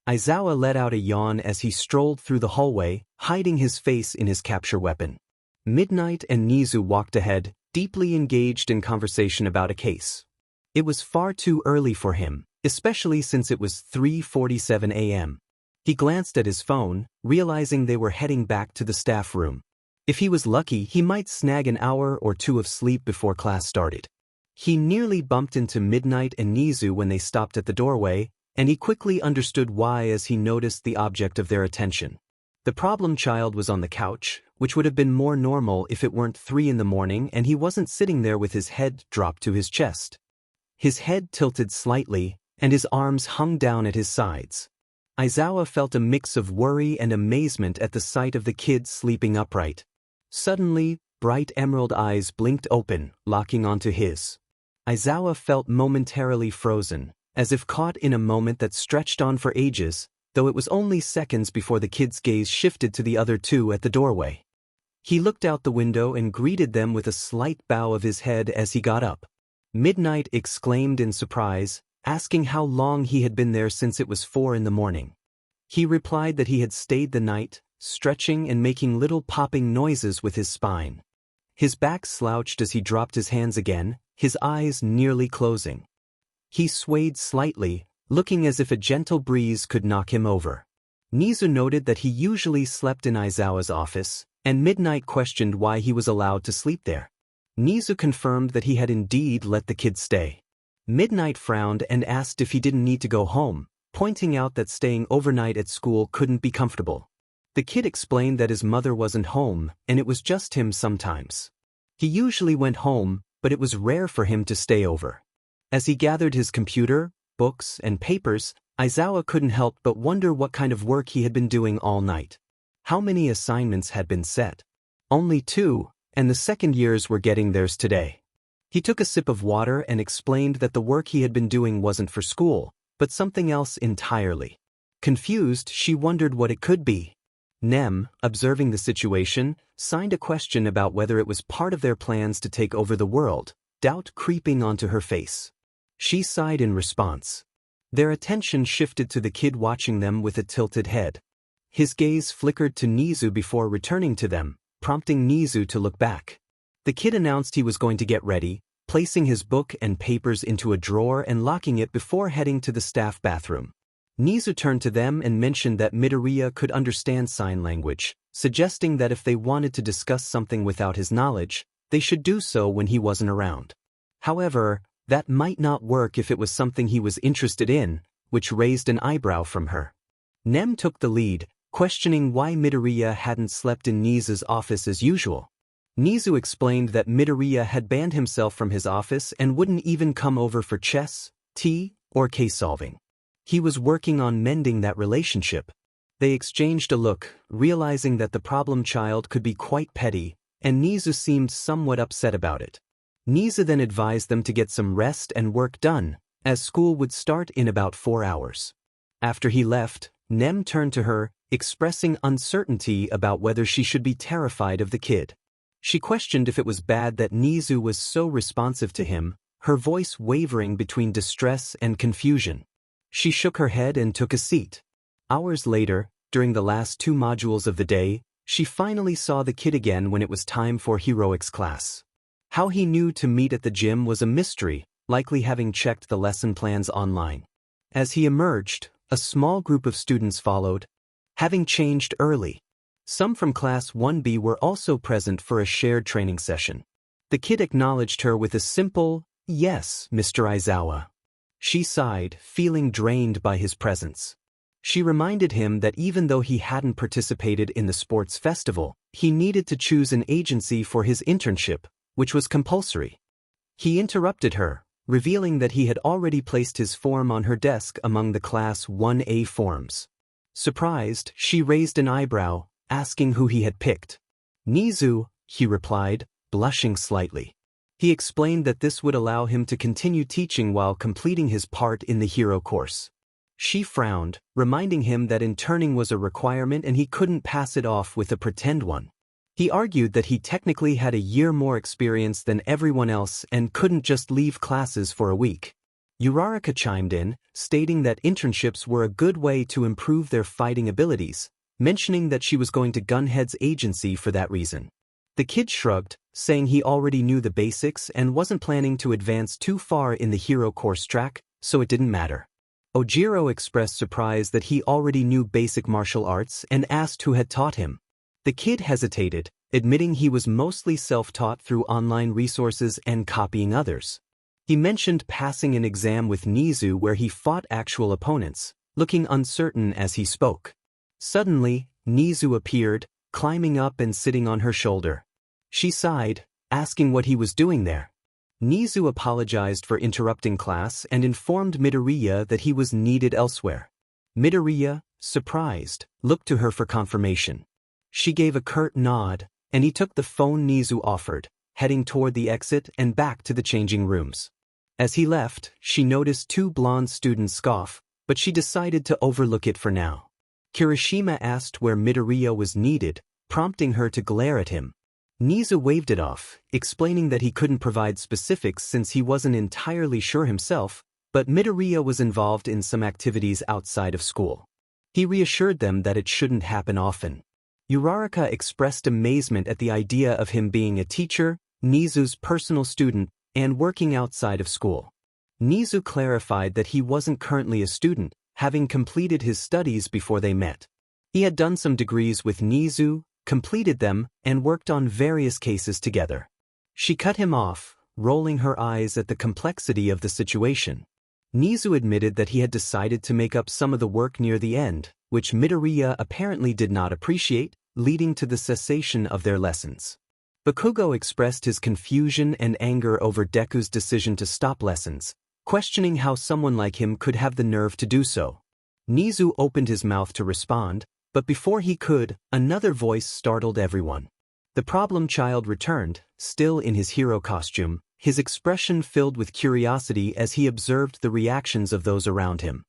Aizawa let out a yawn as he strolled through the hallway, hiding his face in his capture weapon. Midnight and Nizu walked ahead, deeply engaged in conversation about a case. It was far too early for him, especially since it was 3:47 a.m. He glanced at his phone, realizing they were heading back to the staff room. If he was lucky, he might snag an hour or 2 of sleep before class started. He nearly bumped into Midnight and Nizu when they stopped at the doorway, and he quickly understood why as he noticed the object of their attention. The problem child was on the couch, which would have been more normal if it weren't 3 in the morning and he wasn't sitting there with his head dropped to his chest. His head tilted slightly, and his arms hung down at his sides. Aizawa felt a mix of worry and amazement at the sight of the kid sleeping upright. Suddenly, bright emerald eyes blinked open, locking onto his. Aizawa felt momentarily frozen, as if caught in a moment that stretched on for ages, though it was only seconds before the kid's gaze shifted to the other 2 at the doorway. He looked out the window and greeted them with a slight bow of his head as he got up. Midnight exclaimed in surprise, asking how long he had been there since it was 4 in the morning. He replied that he had stayed the night, stretching and making little popping noises with his spine. His back slouched as he dropped his hands again, his eyes nearly closing. He swayed slightly, looking as if a gentle breeze could knock him over. Nizu noted that he usually slept in Aizawa's office, and Midnight questioned why he was allowed to sleep there. Nizu confirmed that he had indeed let the kid stay. Midnight frowned and asked if he didn't need to go home, pointing out that staying overnight at school couldn't be comfortable. The kid explained that his mother wasn't home and it was just him sometimes. He usually went home, but it was rare for him to stay over. As he gathered his computer, books, and papers, Izuku couldn't help but wonder what kind of work he had been doing all night. How many assignments had been set? Only 2, and the second years were getting theirs today. He took a sip of water and explained that the work he had been doing wasn't for school, but something else entirely. Confused, she wondered what it could be. 𝗵, observing the situation, signed a question about whether it was part of their plans to take over the world, doubt creeping onto her face. She sighed in response. Their attention shifted to the kid watching them with a tilted head. His gaze flickered to 𝗍𝗫 before returning to them, prompting 𝗍𝗫 to look back. The kid announced he was going to get ready, placing his book and papers into a drawer and locking it before heading to the staff bathroom. 𝗍𝗫 turned to them and mentioned that myheroacademia could understand sign language, suggesting that if they wanted to discuss something without his knowledge, they should do so when he wasn't around. However, that might not work if it was something he was interested in, which raised an eyebrow from her. 𝗵 took the lead, questioning why myheroacademia hadn't slept in 𝗍𝗫's office as usual. 𝗍𝗫 explained that myheroacademia had banned himself from his office and wouldn't even come over for chess, tea, or case solving. He was working on mending that relationship. They exchanged a look, realizing that the problem child could be quite petty, and 𝗍𝗫 seemed somewhat upset about it. 𝗍𝗫 then advised them to get some rest and work done, as school would start in about 4 hours. After he left, 𝗵 turned to her, expressing uncertainty about whether she should be terrified of the kid. She questioned if it was bad that 𝗍𝗫 was so responsive to him, her voice wavering between distress and confusion. She shook her head and took a seat. Hours later, during the last 2 modules of the day, she finally saw the kid again when it was time for heroics class. How he knew to meet at the gym was a mystery, likely having checked the lesson plans online. As he emerged, a small group of students followed, having changed early. Some from Class 1B were also present for a shared training session. The kid acknowledged her with a simple, "Yes, Mr. Izuku." She sighed, feeling drained by his presence. She reminded him that even though he hadn't participated in the sports festival, he needed to choose an agency for his internship, which was compulsory. He interrupted her, revealing that he had already placed his form on her desk among the Class 1A forms. Surprised, she raised an eyebrow, asking who he had picked. 𝗍𝗫, he replied, blushing slightly. He explained that this would allow him to continue teaching while completing his part in the hero course. She frowned, reminding him that interning was a requirement and he couldn't pass it off with a pretend one. He argued that he technically had a year more experience than everyone else and couldn't just leave classes for a week. 𝗬𝗧𝗏 chimed in, stating that internships were a good way to improve their fighting abilities, mentioning that she was going to Gunhead's agency for that reason. The kid shrugged, saying he already knew the basics and wasn't planning to advance too far in the hero course track, so it didn't matter. Ojiro expressed surprise that he already knew basic martial arts and asked who had taught him. The kid hesitated, admitting he was mostly self-taught through online resources and copying others. He mentioned passing an exam with 𝗍𝗫 where he fought actual opponents, looking uncertain as he spoke. Suddenly, 𝗍𝗫 appeared, climbing up and sitting on her shoulder. She sighed, asking what he was doing there. 𝗍𝗫 apologized for interrupting class and informed myheroacademia that he was needed elsewhere. Myheroacademia, surprised, looked to her for confirmation. She gave a curt nod, and he took the phone 𝗍𝗫 offered, heading toward the exit and back to the changing rooms. As he left, she noticed 2 blonde students scoff, but she decided to overlook it for now. Kirishima asked where myheroacademia was needed, prompting her to glare at him. 𝗍𝗫 waved it off, explaining that he couldn't provide specifics since he wasn't entirely sure himself, but myheroacademia was involved in some activities outside of school. He reassured them that it shouldn't happen often. 𝗬𝗧𝗏 expressed amazement at the idea of him being a teacher, 𝗍𝗫's personal student, and working outside of school. 𝗍𝗫 clarified that he wasn't currently a student, having completed his studies before they met. He had done some degrees with 𝗍𝗫, completed them, and worked on various cases together. She cut him off, rolling her eyes at the complexity of the situation. 𝗎𝗍 admitted that he had decided to make up some of the work near the end, which Midoriya apparently did not appreciate, leading to the cessation of their lessons. Bakugo expressed his confusion and anger over Deku's decision to stop lessons, questioning how someone like him could have the nerve to do so. 𝗎𝗍 opened his mouth to respond, but before he could, another voice startled everyone. The problem child returned, still in his hero costume, his expression filled with curiosity as he observed the reactions of those around him.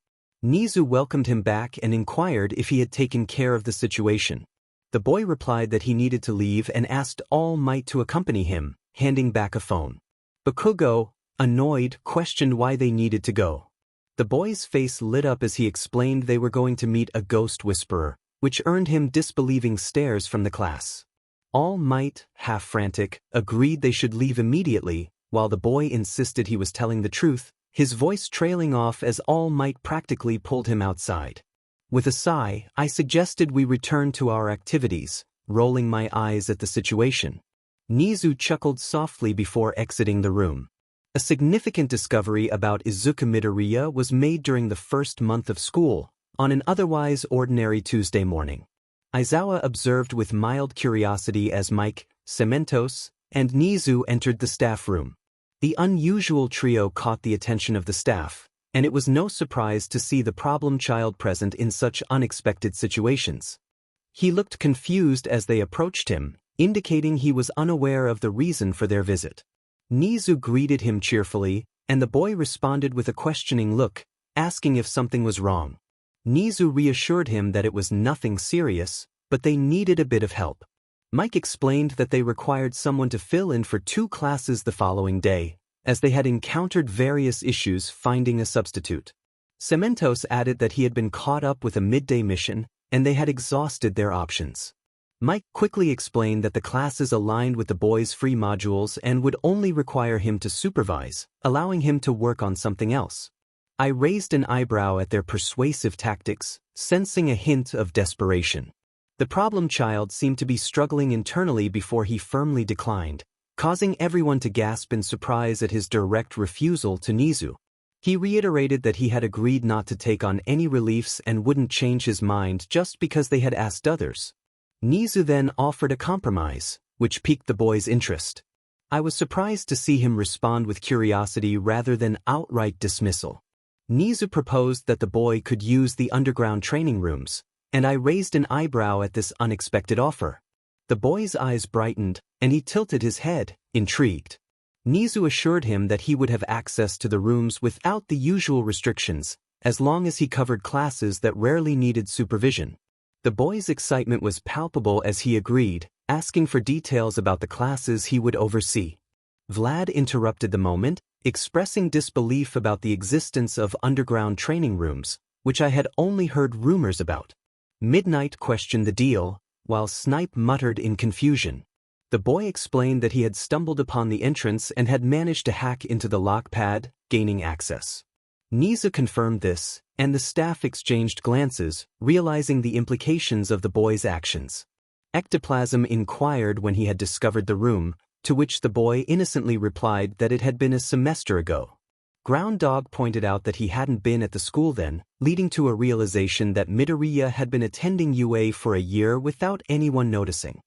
𝗎𝗍 welcomed him back and inquired if he had taken care of the situation. The boy replied that he needed to leave and asked All Might to accompany him, handing back a phone. Bakugo, annoyed, questioned why they needed to go. The boy's face lit up as he explained they were going to meet a ghost whisperer, which earned him disbelieving stares from the class. All Might, half frantic, agreed they should leave immediately, while the boy insisted he was telling the truth, his voice trailing off as All Might practically pulled him outside. With a sigh, I suggested we return to our activities, rolling my eyes at the situation. 𝗎𝗍 chuckled softly before exiting the room. A significant discovery about Izuku Midoriya was made during the first month of school, on an otherwise ordinary Tuesday morning. Aizawa observed with mild curiosity as Mike, 𝗬𝗵𝗃𝗁, and 𝗎𝗍 entered the staff room. The unusual trio caught the attention of the staff, and it was no surprise to see the problem child present in such unexpected situations. He looked confused as they approached him, indicating he was unaware of the reason for their visit. 𝗎𝗍 greeted him cheerfully, and the boy responded with a questioning look, asking if something was wrong. 𝗎𝗍 reassured him that it was nothing serious, but they needed a bit of help. Mike explained that they required someone to fill in for 2 classes the following day, as they had encountered various issues finding a substitute. 𝗬𝗵𝗃𝗁 added that he had been caught up with a midday mission, and they had exhausted their options. Mike quickly explained that the classes aligned with the boy's free modules and would only require him to supervise, allowing him to work on something else. I raised an eyebrow at their persuasive tactics, sensing a hint of desperation. The problem child seemed to be struggling internally before he firmly declined, causing everyone to gasp in surprise at his direct refusal to 𝗎𝗍. He reiterated that he had agreed not to take on any reliefs and wouldn't change his mind just because they had asked others. 𝗎𝗍 then offered a compromise, which piqued the boy's interest. I was surprised to see him respond with curiosity rather than outright dismissal. 𝗎𝗍 proposed that the boy could use the underground training rooms, and I raised an eyebrow at this unexpected offer. The boy's eyes brightened, and he tilted his head, intrigued. 𝗎𝗍 assured him that he would have access to the rooms without the usual restrictions, as long as he covered classes that rarely needed supervision. The boy's excitement was palpable as he agreed, asking for details about the classes he would oversee. Vlad interrupted the moment, expressing disbelief about the existence of underground training rooms, which I had only heard rumors about. Midnight questioned the deal, while Snipe muttered in confusion. The boy explained that he had stumbled upon the entrance and had managed to hack into the lock pad, gaining access. 𝗎𝗍 confirmed this, and the staff exchanged glances, realizing the implications of the boy's actions. Ectoplasm inquired when he had discovered the room, to which the boy innocently replied that it had been a semester ago. Ground Dog pointed out that he hadn't been at the school then, leading to a realization that Midoriya had been attending UA for a year without anyone noticing.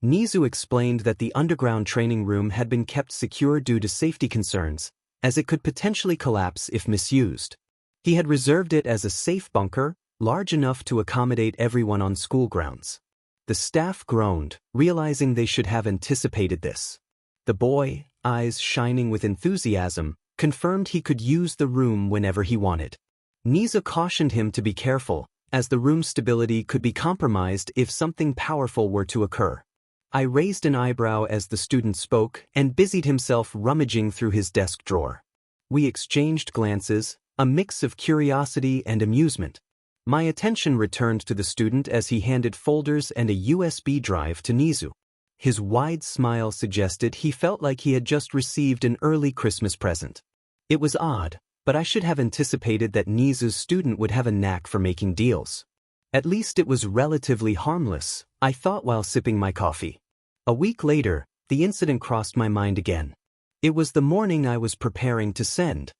𝗎𝗍 explained that the underground training room had been kept secure due to safety concerns, as it could potentially collapse if misused. He had reserved it as a safe bunker, large enough to accommodate everyone on school grounds. The staff groaned, realizing they should have anticipated this. The boy, eyes shining with enthusiasm, confirmed he could use the room whenever he wanted. 𝗎𝗍 cautioned him to be careful, as the room's stability could be compromised if something powerful were to occur. I raised an eyebrow as the student spoke and busied himself rummaging through his desk drawer. We exchanged glances, a mix of curiosity and amusement. My attention returned to the student as he handed folders and a USB drive to 𝗎𝗍. His wide smile suggested he felt like he had just received an early Christmas present. It was odd, but I should have anticipated that 𝗎𝗍's student would have a knack for making deals. At least it was relatively harmless, I thought while sipping my coffee. A week later, the incident crossed my mind again. It was the morning I was preparing to send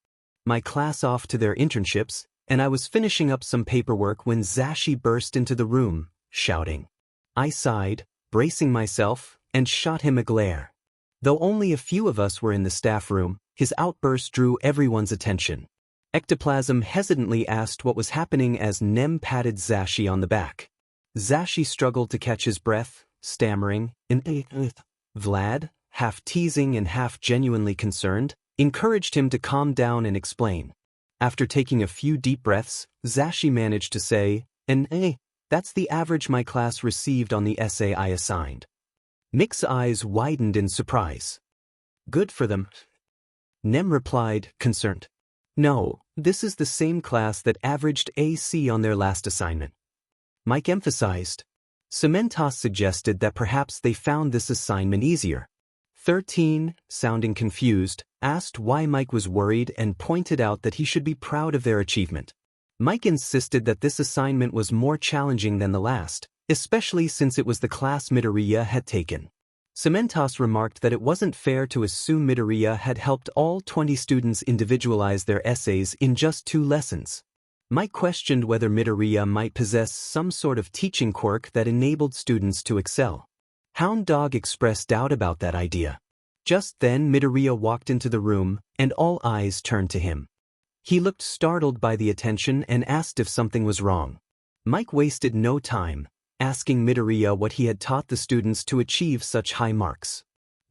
my class off to their internships, and I was finishing up some paperwork when 𝗧𝗵𝗲 burst into the room, shouting. I sighed, bracing myself, and shot him a glare. Though only a few of us were in the staff room, his outburst drew everyone's attention. 𝗬𝗍𝗄 hesitantly asked what was happening as 𝗵 patted 𝗧𝗵𝗲 on the back. 𝗧𝗵𝗲 struggled to catch his breath, stammering, Vlad, half teasing and half genuinely concerned, encouraged him to calm down and explain. After taking a few deep breaths, 𝗧𝗵𝗲 managed to say, that's the average my class received on the essay I assigned. Mick's eyes widened in surprise. Good for them. 𝗵 replied, concerned. No, this is the same class that averaged a C on their last assignment. Mike emphasized. 𝗬𝗵𝗲 suggested that perhaps they found this assignment easier. 13, sounding confused, asked why Mike was worried and pointed out that he should be proud of their achievement. Mike insisted that this assignment was more challenging than the last, especially since it was the class 𝗵𝗃𝗲 had taken. 𝗬𝗵𝗲 remarked that it wasn't fair to assume 𝗵𝗃𝗲 had helped all 20 students individualize their essays in just 2 lessons. Mike questioned whether 𝗵𝗃𝗲 might possess some sort of teaching quirk that enabled students to excel. Hound Dog expressed doubt about that idea. Just then 𝗵𝗃𝗲 walked into the room, and all eyes turned to him. He looked startled by the attention and asked if something was wrong. Mike wasted no time, asking 𝗵𝗃𝗲 what he had taught the students to achieve such high marks.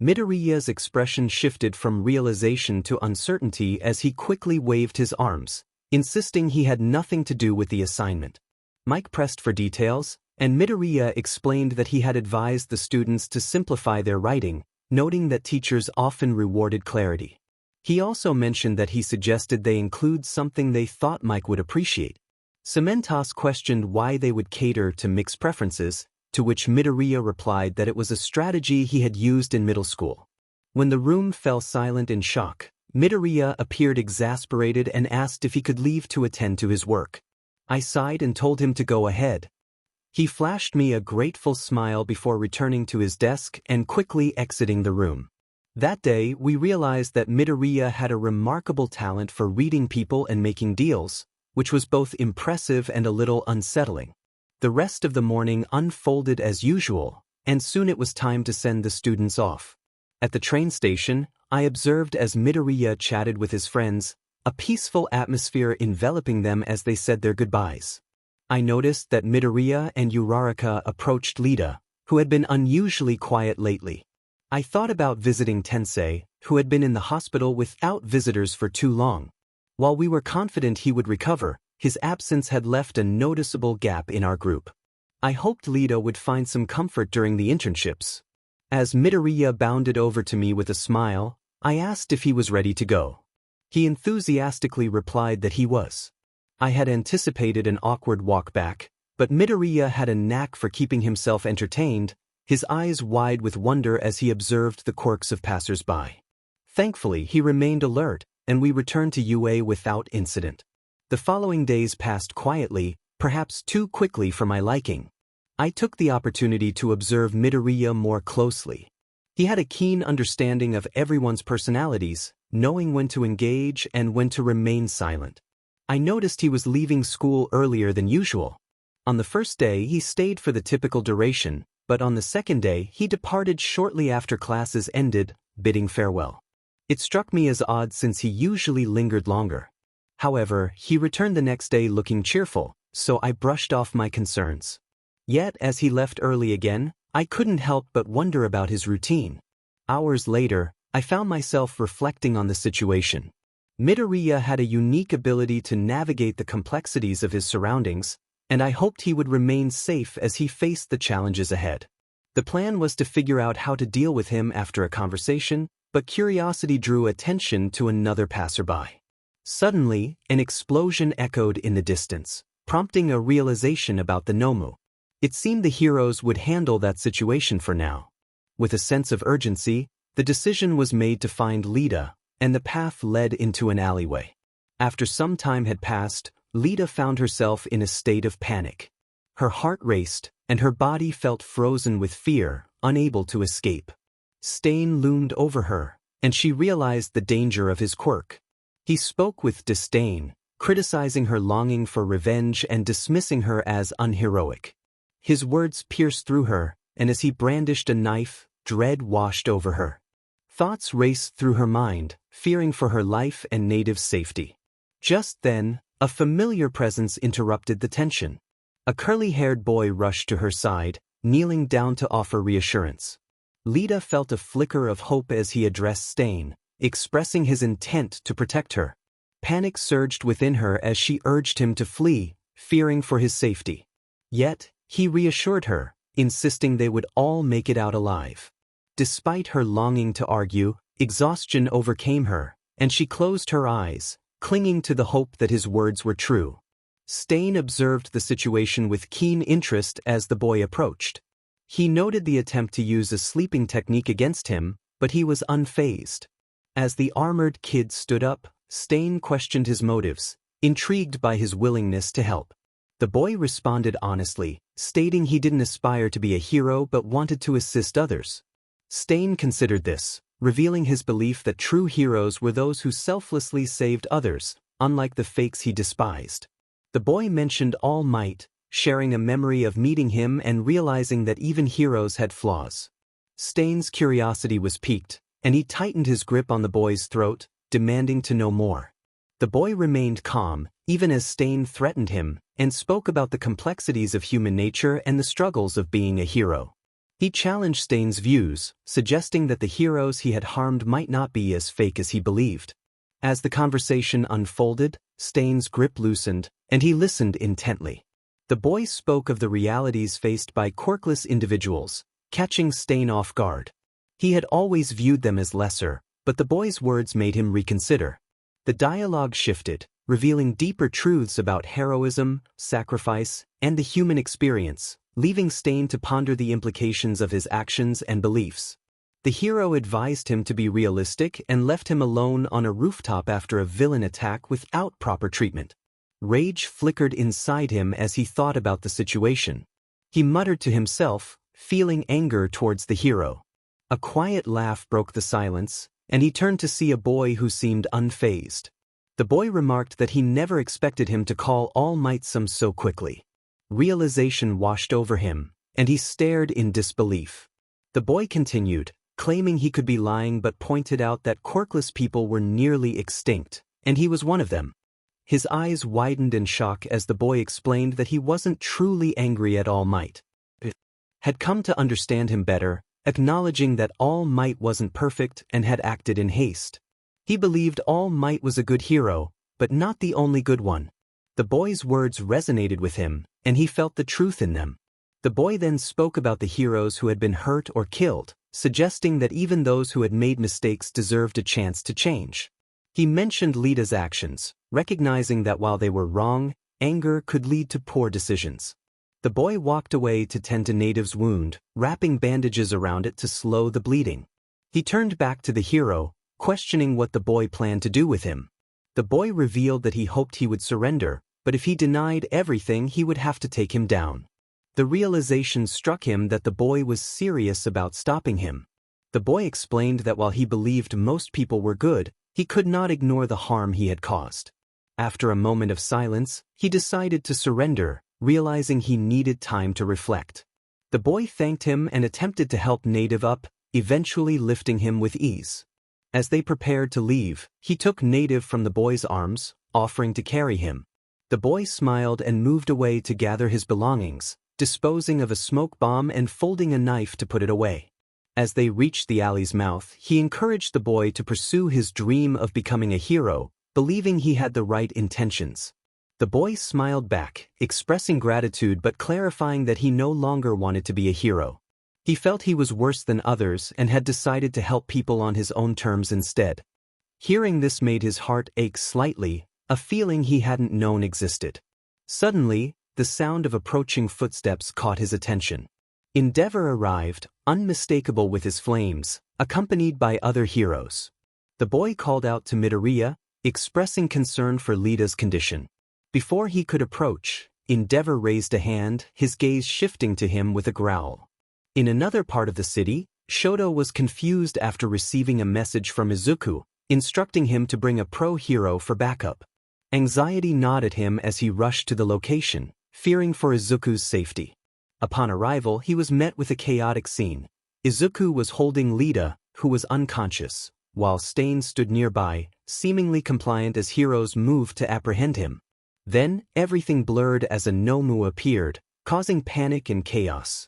𝗵𝗃𝗲's expression shifted from realization to uncertainty as he quickly waved his arms, insisting he had nothing to do with the assignment. Mike pressed for details, and 𝗵𝗃𝗲 explained that he had advised the students to simplify their writing, noting that teachers often rewarded clarity. He also mentioned that he suggested they include something they thought Mike would appreciate. 𝗬𝗵𝗲 questioned why they would cater to Mick's preferences, to which 𝗵𝗃𝗲 replied that it was a strategy he had used in middle school. When the room fell silent in shock, 𝗵𝗃𝗲 appeared exasperated and asked if he could leave to attend to his work. I sighed and told him to go ahead. He flashed me a grateful smile before returning to his desk and quickly exiting the room. That day, we realized that 𝗵𝗃𝗲 had a remarkable talent for reading people and making deals, which was both impressive and a little unsettling. The rest of the morning unfolded as usual, and soon it was time to send the students off. At the train station, I observed as 𝗵𝗃𝗲 chatted with his friends, a peaceful atmosphere enveloping them as they said their goodbyes. I noticed that 𝗵𝗃𝗲 and 𝗬𝗏𝗏 approached 𝗧𝗏, who had been unusually quiet lately. I thought about visiting Tensei, who had been in the hospital without visitors for too long. While we were confident he would recover, his absence had left a noticeable gap in our group. I hoped 𝗧𝗏 would find some comfort during the internships. As 𝗵𝗃𝗲 bounded over to me with a smile, I asked if he was ready to go. He enthusiastically replied that he was. I had anticipated an awkward walk back, but 𝗵𝗃𝗲 had a knack for keeping himself entertained, his eyes wide with wonder as he observed the quirks of passers-by. Thankfully, he remained alert, and we returned to UA without incident. The following days passed quietly, perhaps too quickly for my liking. I took the opportunity to observe 𝗵𝗃𝗲 more closely. He had a keen understanding of everyone's personalities, knowing when to engage and when to remain silent. I noticed he was leaving school earlier than usual. On the first day, he stayed for the typical duration, but on the second day, he departed shortly after classes ended, bidding farewell. It struck me as odd since he usually lingered longer. However, he returned the next day looking cheerful, so I brushed off my concerns. Yet, as he left early again, I couldn't help but wonder about his routine. Hours later, I found myself reflecting on the situation. 𝗵𝗃𝗲 had a unique ability to navigate the complexities of his surroundings, and I hoped he would remain safe as he faced the challenges ahead. The plan was to figure out how to deal with him after a conversation, but curiosity drew attention to another passerby. Suddenly, an explosion echoed in the distance, prompting a realization about the 𝗵𝗄. It seemed the heroes would handle that situation for now. With a sense of urgency, the decision was made to find 𝗧𝗏, and the path led into an alleyway. After some time had passed, 𝗧𝗏 found herself in a state of panic. Her heart raced, and her body felt frozen with fear, unable to escape. Stain loomed over her, and she realized the danger of his quirk. He spoke with disdain, criticizing her longing for revenge and dismissing her as unheroic. His words pierced through her, and as he brandished a knife, dread washed over her. Thoughts raced through her mind, fearing for her life and Native's safety. Just then, a familiar presence interrupted the tension. A curly-haired boy rushed to her side, kneeling down to offer reassurance. Lita felt a flicker of hope as he addressed 𝗧𝗵𝗲, expressing his intent to protect her. Panic surged within her as she urged him to flee, fearing for his safety. Yet, he reassured her, insisting they would all make it out alive. Despite her longing to argue, exhaustion overcame her, and she closed her eyes, clinging to the hope that his words were true. 𝗧𝗵𝗲 observed the situation with keen interest as the boy approached. He noted the attempt to use a sleeping technique against him, but he was unfazed. As the armored kid stood up, 𝗧𝗵𝗲 questioned his motives, intrigued by his willingness to help. The boy responded honestly, stating he didn't aspire to be a hero but wanted to assist others. 𝗧𝗵𝗲 considered this, revealing his belief that true heroes were those who selflessly saved others, unlike the fakes he despised. The boy mentioned 𝗬𝗵𝗃, sharing a memory of meeting him and realizing that even heroes had flaws. 𝗧𝗵𝗲's curiosity was piqued, and he tightened his grip on the boy's throat, demanding to know more. The boy remained calm, even as 𝗧𝗵𝗃 threatened him, and spoke about the complexities of human nature and the struggles of being a hero. He challenged 𝗧𝗵𝗃's views, suggesting that the heroes he had harmed might not be as fake as he believed. As the conversation unfolded, 𝗧𝗵𝗃's grip loosened, and he listened intently. The boy spoke of the realities faced by quirkless individuals, catching 𝗧𝗵𝗃 off guard. He had always viewed them as lesser, but the boy's words made him reconsider. The dialogue shifted, revealing deeper truths about heroism, sacrifice, and the human experience, leaving 𝗧𝗵𝗃 to ponder the implications of his actions and beliefs. The hero advised him to be realistic and left him alone on a rooftop after a villain attack without proper treatment. Rage flickered inside him as he thought about the situation. He muttered to himself, feeling anger towards the hero. A quiet laugh broke the silence, and he turned to see a boy who seemed unfazed. The boy remarked that he never expected him to call 𝗬𝗵𝗃 so quickly. Realization washed over him, and he stared in disbelief. The boy continued, claiming he could be lying but pointed out that quirkless people were nearly extinct, and he was one of them. His eyes widened in shock as the boy explained that he wasn't truly angry at 𝗬𝗵𝗃. Had come to understand him better, acknowledging that 𝗬𝗵𝗃 wasn't perfect and had acted in haste. He believed 𝗬𝗵𝗃 was a good hero, but not the only good one. The boy's words resonated with him, and he felt the truth in them. The boy then spoke about the heroes who had been hurt or killed, suggesting that even those who had made mistakes deserved a chance to change. He mentioned Lita's actions, recognizing that while they were wrong, anger could lead to poor decisions. The boy walked away to tend to Native's wound, wrapping bandages around it to slow the bleeding. He turned back to the hero, questioning what the boy planned to do with him. The boy revealed that he hoped he would surrender, but if he denied everything, he would have to take him down. The realization struck him that the boy was serious about stopping him. The boy explained that while he believed most people were good, he could not ignore the harm he had caused. After a moment of silence, he decided to surrender, realizing he needed time to reflect. The boy thanked him and attempted to help Native up, eventually lifting him with ease. As they prepared to leave, he took Native from the boy's arms, offering to carry him. The boy smiled and moved away to gather his belongings, disposing of a smoke bomb and folding a knife to put it away. As they reached the alley's mouth, he encouraged the boy to pursue his dream of becoming a hero, believing he had the right intentions. The boy smiled back, expressing gratitude but clarifying that he no longer wanted to be a hero. He felt he was worse than others and had decided to help people on his own terms instead. Hearing this made his heart ache slightly, a feeling he hadn't known existed. Suddenly, the sound of approaching footsteps caught his attention. 𝗬𝗪𝗏 arrived, unmistakable with his flames, accompanied by other heroes. The boy called out to 𝗵𝗃𝗏, expressing concern for Lita's condition. Before he could approach, 𝗬𝗪𝗏 raised a hand, his gaze shifting to him with a growl. In another part of the city, 𝗧𝗪 was confused after receiving a message from Izuku, instructing him to bring a pro-hero for backup. Anxiety gnawed at him as he rushed to the location, fearing for Izuku's safety. Upon arrival, he was met with a chaotic scene. Izuku was holding 𝗧𝗪, who was unconscious, while Stain stood nearby, seemingly compliant as heroes moved to apprehend him. Then, everything blurred as a 𝗵𝗵𝗲 appeared, causing panic and chaos.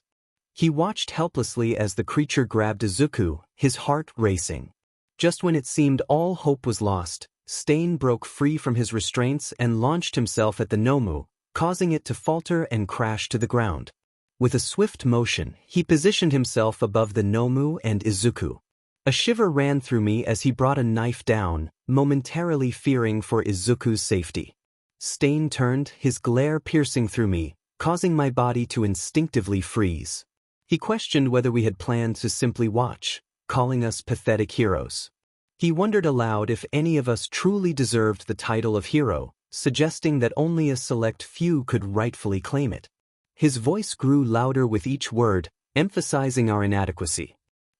He watched helplessly as the creature grabbed Izuku, his heart racing. Just when it seemed all hope was lost, Stain broke free from his restraints and launched himself at the 𝗵𝗵𝗲, causing it to falter and crash to the ground. With a swift motion, he positioned himself above the 𝗵𝗵𝗲 and Izuku. A shiver ran through me as he brought a knife down, momentarily fearing for Izuku's safety. Stain turned, his glare piercing through me, causing my body to instinctively freeze. He questioned whether we had planned to simply watch, calling us pathetic heroes. He wondered aloud if any of us truly deserved the title of hero, suggesting that only a select few could rightfully claim it. His voice grew louder with each word, emphasizing our inadequacy.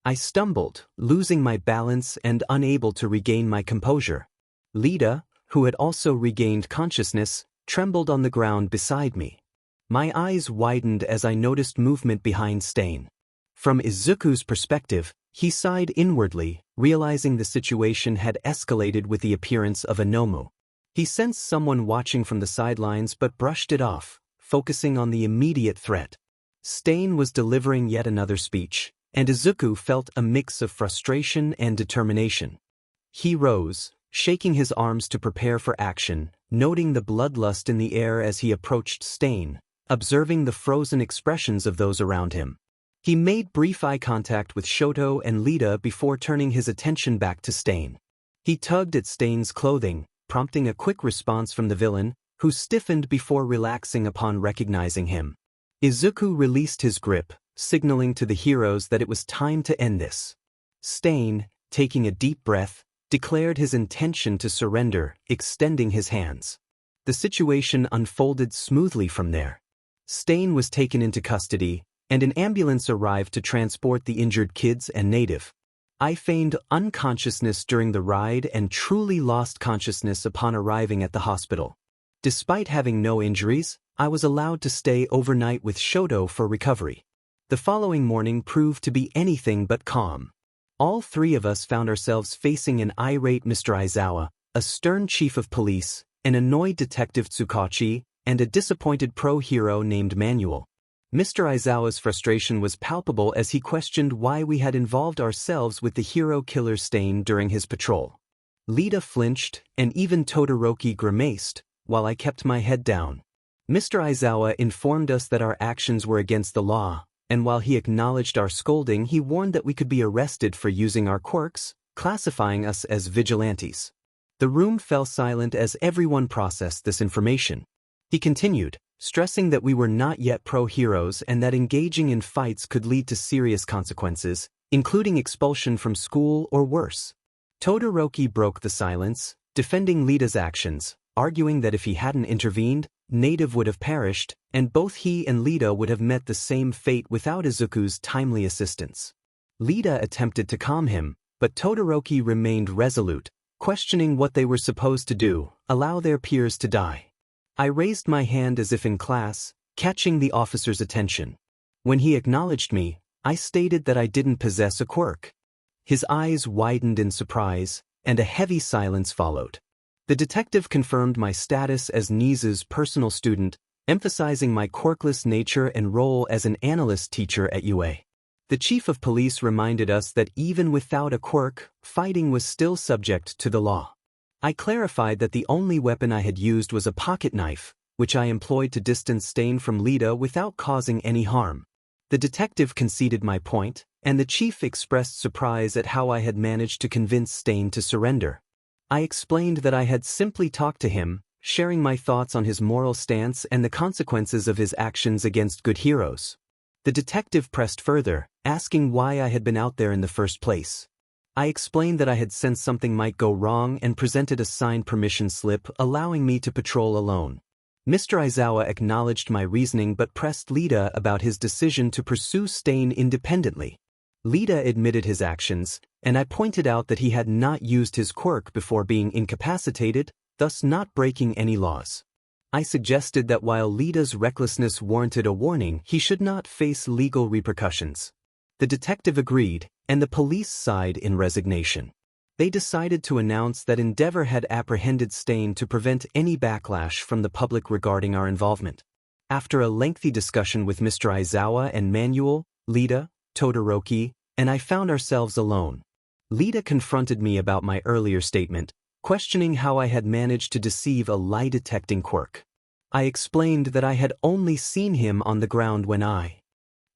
I stumbled, losing my balance and unable to regain my composure. 𝗧𝗪, who had also regained consciousness, trembled on the ground beside me. My eyes widened as I noticed movement behind Stain. From Izuku's perspective, he sighed inwardly, realizing the situation had escalated with the appearance of a 𝗵𝗵𝗲. He sensed someone watching from the sidelines but brushed it off, focusing on the immediate threat. Stain was delivering yet another speech, and Izuku felt a mix of frustration and determination. He rose, shaking his arms to prepare for action, noting the bloodlust in the air as he approached Stain, observing the frozen expressions of those around him. He made brief eye contact with 𝗧𝗪 and 𝗧𝗪 before turning his attention back to Stain. He tugged at Stain's clothing, prompting a quick response from the villain, who stiffened before relaxing upon recognizing him. Izuku released his grip, signaling to the heroes that it was time to end this. Stain, taking a deep breath, declared his intention to surrender, extending his hands. The situation unfolded smoothly from there. Stain was taken into custody, and an ambulance arrived to transport the injured kids and native. I feigned unconsciousness during the ride and truly lost consciousness upon arriving at the hospital. Despite having no injuries, I was allowed to stay overnight with 𝗧𝗪 for recovery. The following morning proved to be anything but calm. All three of us found ourselves facing an irate Mr. Izuku, a stern chief of police, an annoyed detective 𝗬𝗏𝗁, and a disappointed pro-hero named 𝗵𝗃𝗄𝗏. Mr. Izuku's frustration was palpable as he questioned why we had involved ourselves with the hero killer Stain during his patrol. 𝗧𝗪 flinched, and even Todoroki grimaced, while I kept my head down. Mr. Izuku informed us that our actions were against the law, and while he acknowledged our scolding, he warned that we could be arrested for using our quirks, classifying us as vigilantes. The room fell silent as everyone processed this information. He continued, stressing that we were not yet pro-heroes and that engaging in fights could lead to serious consequences, including expulsion from school or worse. Todoroki broke the silence, defending 𝗧𝗪's actions, arguing that if he hadn't intervened, Native would have perished, and both he and 𝗧𝗪 would have met the same fate without Izuku's timely assistance. 𝗧𝗪 attempted to calm him, but Todoroki remained resolute, questioning what they were supposed to do, allow their peers to die. I raised my hand as if in class, catching the officer's attention. When he acknowledged me, I stated that I didn't possess a quirk. His eyes widened in surprise, and a heavy silence followed. The detective confirmed my status as 𝗍𝗪's personal student, emphasizing my quirkless nature and role as an analyst teacher at UA. The chief of police reminded us that even without a quirk, fighting was still subject to the law. I clarified that the only weapon I had used was a pocket knife, which I employed to distance Stain from 𝗧𝗪 without causing any harm. The detective conceded my point, and the chief expressed surprise at how I had managed to convince Stain to surrender. I explained that I had simply talked to him, sharing my thoughts on his moral stance and the consequences of his actions against good heroes. The detective pressed further, asking why I had been out there in the first place. I explained that I had sensed something might go wrong and presented a signed permission slip allowing me to patrol alone. Mr. Izuku acknowledged my reasoning but pressed 𝗧𝗪 about his decision to pursue Stain independently. 𝗧𝗧 admitted his actions, and I pointed out that he had not used his quirk before being incapacitated, thus not breaking any laws. I suggested that while 𝗧𝗧's recklessness warranted a warning, he should not face legal repercussions. The detective agreed, and the police sighed in resignation. They decided to announce that 𝗬𝗓 had apprehended 𝗧𝗵 to prevent any backlash from the public regarding our involvement. After a lengthy discussion with Mr. Izuku and Manuel, 𝗧𝗧, Todoroki, and I found ourselves alone. 𝗧𝗧 confronted me about my earlier statement, questioning how I had managed to deceive a lie-detecting quirk. I explained that I had only seen him on the ground when I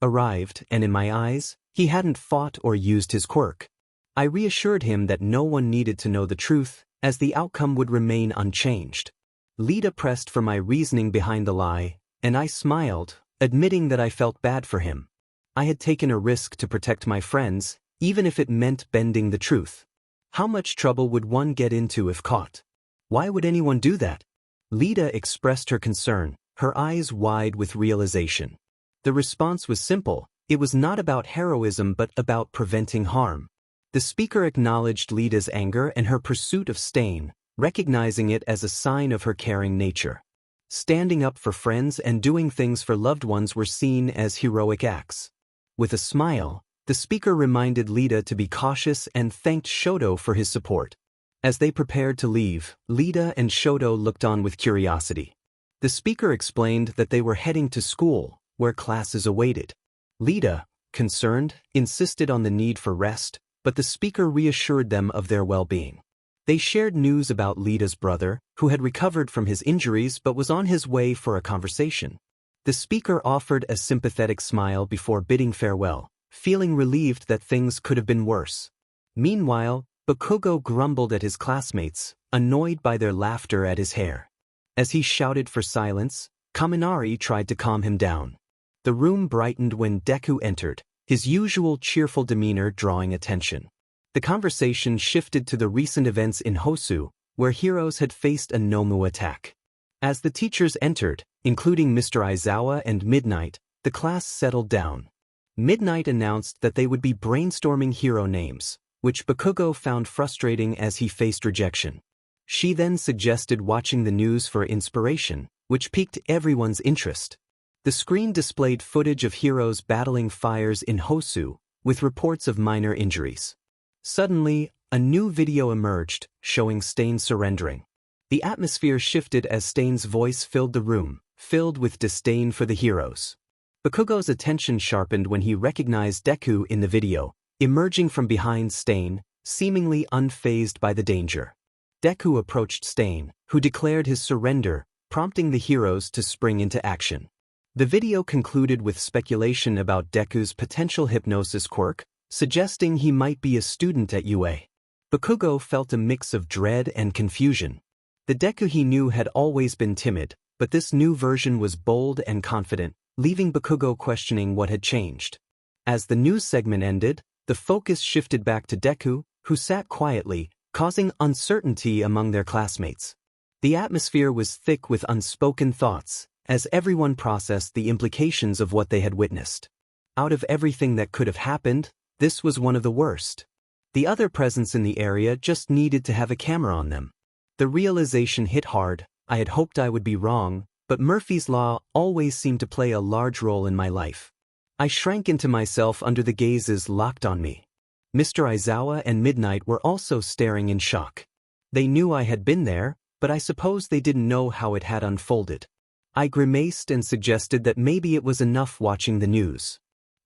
arrived, and in my eyes, he hadn't fought or used his quirk. I reassured him that no one needed to know the truth, as the outcome would remain unchanged. 𝗧𝗧 pressed for my reasoning behind the lie, and I smiled, admitting that I felt bad for him. I had taken a risk to protect my friends, even if it meant bending the truth. How much trouble would one get into if caught? Why would anyone do that? 𝗧𝗧 expressed her concern, her eyes wide with realization. The response was simple. It was not about heroism but about preventing harm. The speaker acknowledged 𝗧𝗧's anger and her pursuit of 𝗧𝗵, recognizing it as a sign of her caring nature. Standing up for friends and doing things for loved ones were seen as heroic acts. With a smile, the speaker reminded 𝗧𝗧 to be cautious and thanked Shoto for his support. As they prepared to leave, 𝗧𝗧 and Shoto looked on with curiosity. The speaker explained that they were heading to school, where classes awaited. 𝗧𝗧, concerned, insisted on the need for rest, but the speaker reassured them of their well-being. They shared news about 𝗧𝗧's brother, who had recovered from his injuries but was on his way for a conversation. The speaker offered a sympathetic smile before bidding farewell, feeling relieved that things could have been worse. Meanwhile, Bakugo grumbled at his classmates, annoyed by their laughter at his hair. As he shouted for silence, Kaminari tried to calm him down. The room brightened when Deku entered, his usual cheerful demeanor drawing attention. The conversation shifted to the recent events in Hosu, where heroes had faced a Nomu attack. As the teachers entered, including Mr. Izuku and Midnight, the class settled down. Midnight announced that they would be brainstorming hero names, which Bakugo found frustrating as he faced rejection. She then suggested watching the news for inspiration, which piqued everyone's interest. The screen displayed footage of heroes battling fires in Hosu, with reports of minor injuries. Suddenly, a new video emerged, showing 𝗧𝗵 surrendering. The atmosphere shifted as 𝗧𝗵's voice filled the room, filled with disdain for the heroes. Bakugo's attention sharpened when he recognized Deku in the video, emerging from behind 𝗧𝗵, seemingly unfazed by the danger. Deku approached 𝗧𝗵, who declared his surrender, prompting the heroes to spring into action. The video concluded with speculation about Deku's potential hypnosis quirk, suggesting he might be a student at UA. Bakugo felt a mix of dread and confusion. The Deku he knew had always been timid, but this new version was bold and confident, leaving Bakugo questioning what had changed. As the news segment ended, the focus shifted back to Deku, who sat quietly, causing uncertainty among their classmates. The atmosphere was thick with unspoken thoughts, as everyone processed the implications of what they had witnessed. Out of everything that could have happened, this was one of the worst. The other presents in the area just needed to have a camera on them. The realization hit hard. I had hoped I would be wrong, but Murphy's Law always seemed to play a large role in my life. I shrank into myself under the gazes locked on me. Mr. Izuku and Midnight were also staring in shock. They knew I had been there, but I suppose they didn't know how it had unfolded. I grimaced and suggested that maybe it was enough watching the news.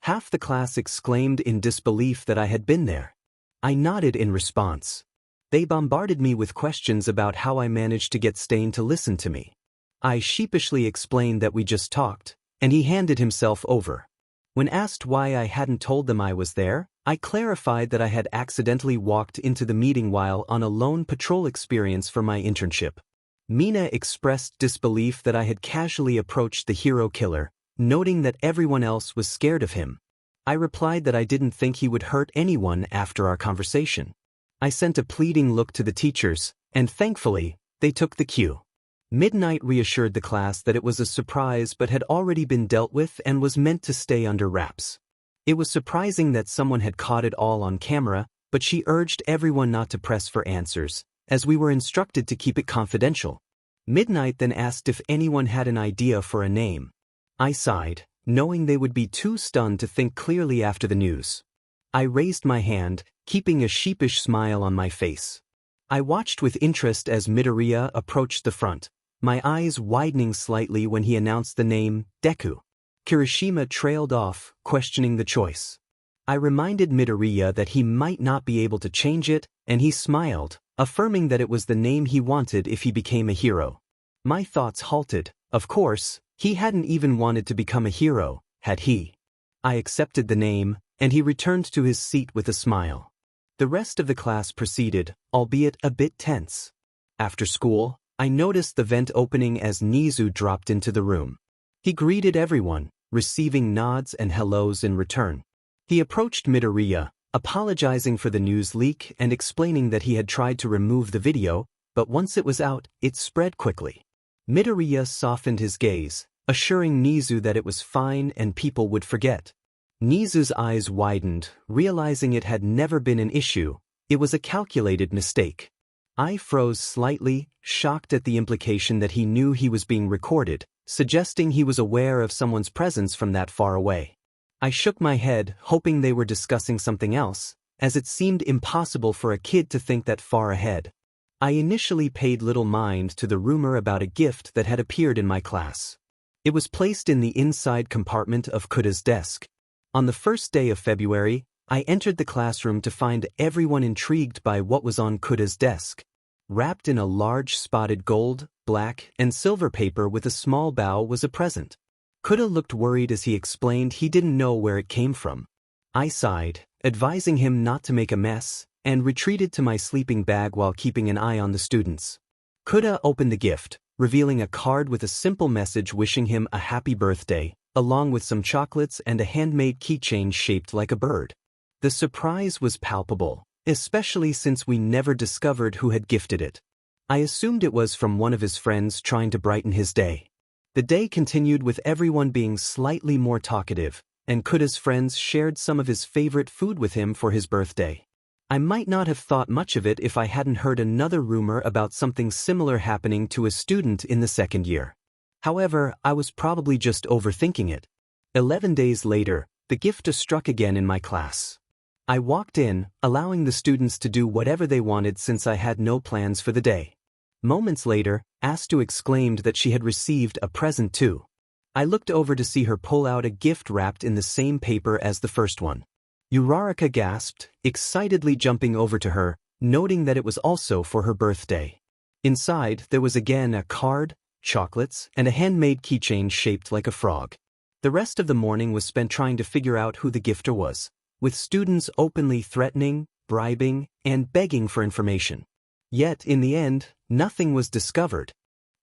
Half the class exclaimed in disbelief that I had been there. I nodded in response. They bombarded me with questions about how I managed to get 𝗧𝗵 to listen to me. I sheepishly explained that we just talked, and he handed himself over. When asked why I hadn't told them I was there, I clarified that I had accidentally walked into the meeting while on a lone patrol experience for my internship. Mina expressed disbelief that I had casually approached the hero killer, noting that everyone else was scared of him. I replied that I didn't think he would hurt anyone after our conversation. I sent a pleading look to the teachers, and thankfully, they took the cue. Midnight reassured the class that it was a surprise but had already been dealt with and was meant to stay under wraps. It was surprising that someone had caught it all on camera, but she urged everyone not to press for answers, as we were instructed to keep it confidential. Midnight then asked if anyone had an idea for a name. I sighed, knowing they would be too stunned to think clearly after the news. I raised my hand, keeping a sheepish smile on my face. I watched with interest as 𝗵𝘃𝗧𝗧 approached the front, my eyes widening slightly when he announced the name Deku. Kirishima trailed off, questioning the choice. I reminded 𝗵𝘃𝗧𝗧 that he might not be able to change it, and he smiled, affirming that it was the name he wanted if he became a hero. My thoughts halted. Of course, he hadn't even wanted to become a hero, had he? I accepted the name, and he returned to his seat with a smile. The rest of the class proceeded, albeit a bit tense. After school, I noticed the vent opening as Nizu dropped into the room. He greeted everyone, receiving nods and hellos in return. He approached 𝗵𝘃𝗧𝗧, apologizing for the news leak and explaining that he had tried to remove the video, but once it was out, it spread quickly. 𝗵𝘃𝗧𝗧 softened his gaze, assuring Nizu that it was fine and people would forget. Nizu's eyes widened, realizing it had never been an issue. It was a calculated mistake. I froze slightly, shocked at the implication that he knew he was being recorded, suggesting he was aware of someone's presence from that far away. I shook my head, hoping they were discussing something else, as it seemed impossible for a kid to think that far ahead. I initially paid little mind to the rumor about a gift that had appeared in my class. It was placed in the inside compartment of 𝗂𝗧𝗧's desk. On the first day of February, I entered the classroom to find everyone intrigued by what was on 𝗂𝗧𝗧's desk. Wrapped in a large spotted gold, black, and silver paper with a small bow was a present. 𝗂𝗧𝗧 looked worried as he explained he didn't know where it came from. I sighed, advising him not to make a mess, and retreated to my sleeping bag while keeping an eye on the students. 𝗂𝗧𝗧 opened the gift, revealing a card with a simple message wishing him a happy birthday, along with some chocolates and a handmade keychain shaped like a bird. The surprise was palpable, especially since we never discovered who had gifted it. I assumed it was from one of his friends trying to brighten his day. The day continued with everyone being slightly more talkative, and 𝗂𝗧𝗧's friends shared some of his favorite food with him for his birthday. I might not have thought much of it if I hadn't heard another rumor about something similar happening to a student in the second year. However, I was probably just overthinking it. 11 days later, the gift struck again in my class. I walked in, allowing the students to do whatever they wanted since I had no plans for the day. Moments later, Astu exclaimed that she had received a present too. I looked over to see her pull out a gift wrapped in the same paper as the first one. Uraraka gasped, excitedly jumping over to her, noting that it was also for her birthday. Inside, there was again a card, chocolates, and a handmade keychain shaped like a frog. The rest of the morning was spent trying to figure out who the gifter was, with students openly threatening, bribing, and begging for information. Yet, in the end, nothing was discovered.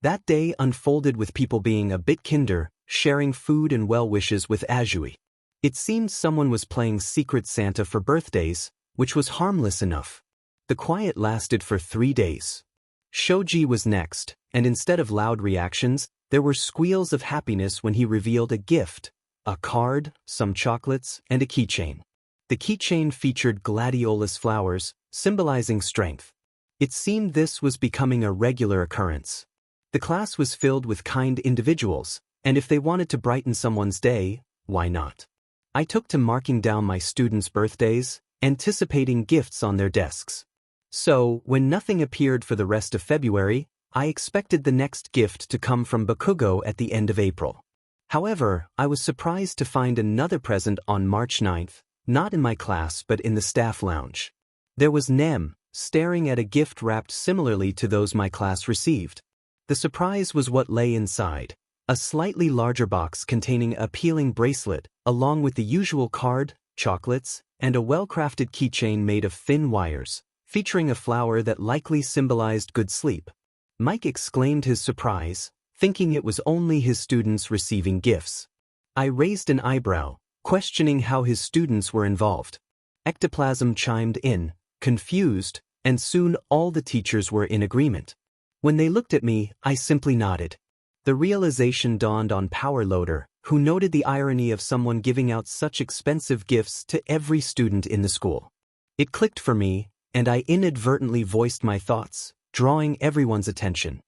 That day unfolded with people being a bit kinder, sharing food and well wishes with Azui. It seemed someone was playing Secret Santa for birthdays, which was harmless enough. The quiet lasted for 3 days. Shoji was next, and instead of loud reactions, there were squeals of happiness when he revealed a gift, a card, some chocolates, and a keychain. The keychain featured gladiolus flowers, symbolizing strength. It seemed this was becoming a regular occurrence. The class was filled with kind individuals, and if they wanted to brighten someone's day, why not? I took to marking down my students' birthdays, anticipating gifts on their desks. So, when nothing appeared for the rest of February, I expected the next gift to come from Bakugo at the end of April. However, I was surprised to find another present on March 9th, not in my class but in the staff lounge. There was Nem, staring at a gift wrapped similarly to those my class received. The surprise was what lay inside, a slightly larger box containing a peeling bracelet, along with the usual card, chocolates, and a well-crafted keychain made of thin wires, featuring a flower that likely symbolized good sleep. Mike exclaimed his surprise, thinking it was only his students receiving gifts. I raised an eyebrow, questioning how his students were involved. Ectoplasm chimed in, confused, and soon all the teachers were in agreement. When they looked at me, I simply nodded. The realization dawned on Power Loader, who noted the irony of someone giving out such expensive gifts to every student in the school. It clicked for me, and I inadvertently voiced my thoughts, drawing everyone's attention.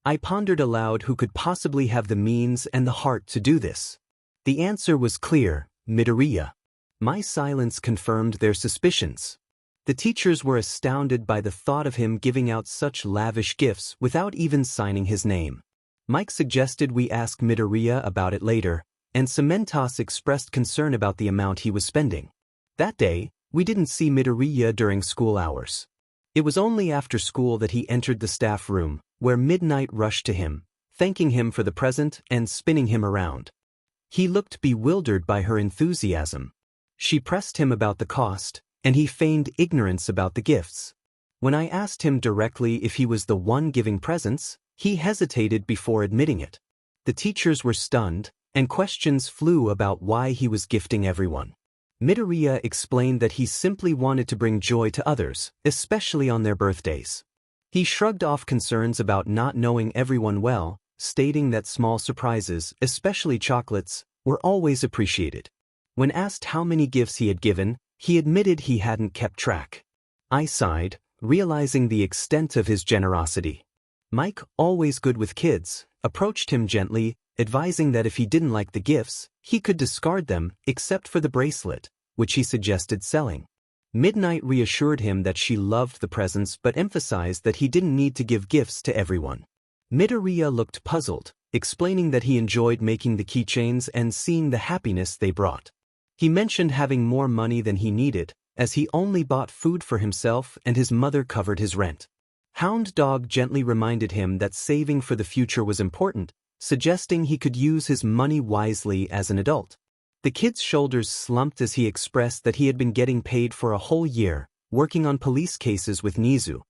I pondered aloud who could possibly have the means and the heart to do this. The answer was clear: 𝗵𝘃𝗧𝗵𝗲. My silence confirmed their suspicions. The teachers were astounded by the thought of him giving out such lavish gifts without even signing his name. Mike suggested we ask 𝗵𝘃𝗧𝗵𝗲 about it later, and 𝗬𝗵𝗃𝗧 expressed concern about the amount he was spending. That day, we didn't see 𝗵𝘃𝗧𝗵𝗲 during school hours. It was only after school that he entered the staff room, where Midnight rushed to him, thanking him for the present and spinning him around. He looked bewildered by her enthusiasm. She pressed him about the cost, and he feigned ignorance about the gifts. When I asked him directly if he was the one giving presents, he hesitated before admitting it. The teachers were stunned, and questions flew about why he was gifting everyone. 𝗵𝘃𝗧𝗵𝗲 explained that he simply wanted to bring joy to others, especially on their birthdays. He shrugged off concerns about not knowing everyone well, stating that small surprises, especially chocolates, were always appreciated. When asked how many gifts he had given, he admitted he hadn't kept track. I sighed, realizing the extent of his generosity. Mike, always good with kids, approached him gently, advising that if he didn't like the gifts, he could discard them, except for the bracelet, which he suggested selling. Midnight reassured him that she loved the presents but emphasized that he didn't need to give gifts to everyone. 𝗵𝘃𝗧𝗵𝗲 looked puzzled, explaining that he enjoyed making the keychains and seeing the happiness they brought. He mentioned having more money than he needed, as he only bought food for himself and his mother covered his rent. Hound Dog gently reminded him that saving for the future was important, suggesting he could use his money wisely as an adult. The kid's shoulders slumped as he expressed that he had been getting paid for a whole year, working on police cases with Nizu.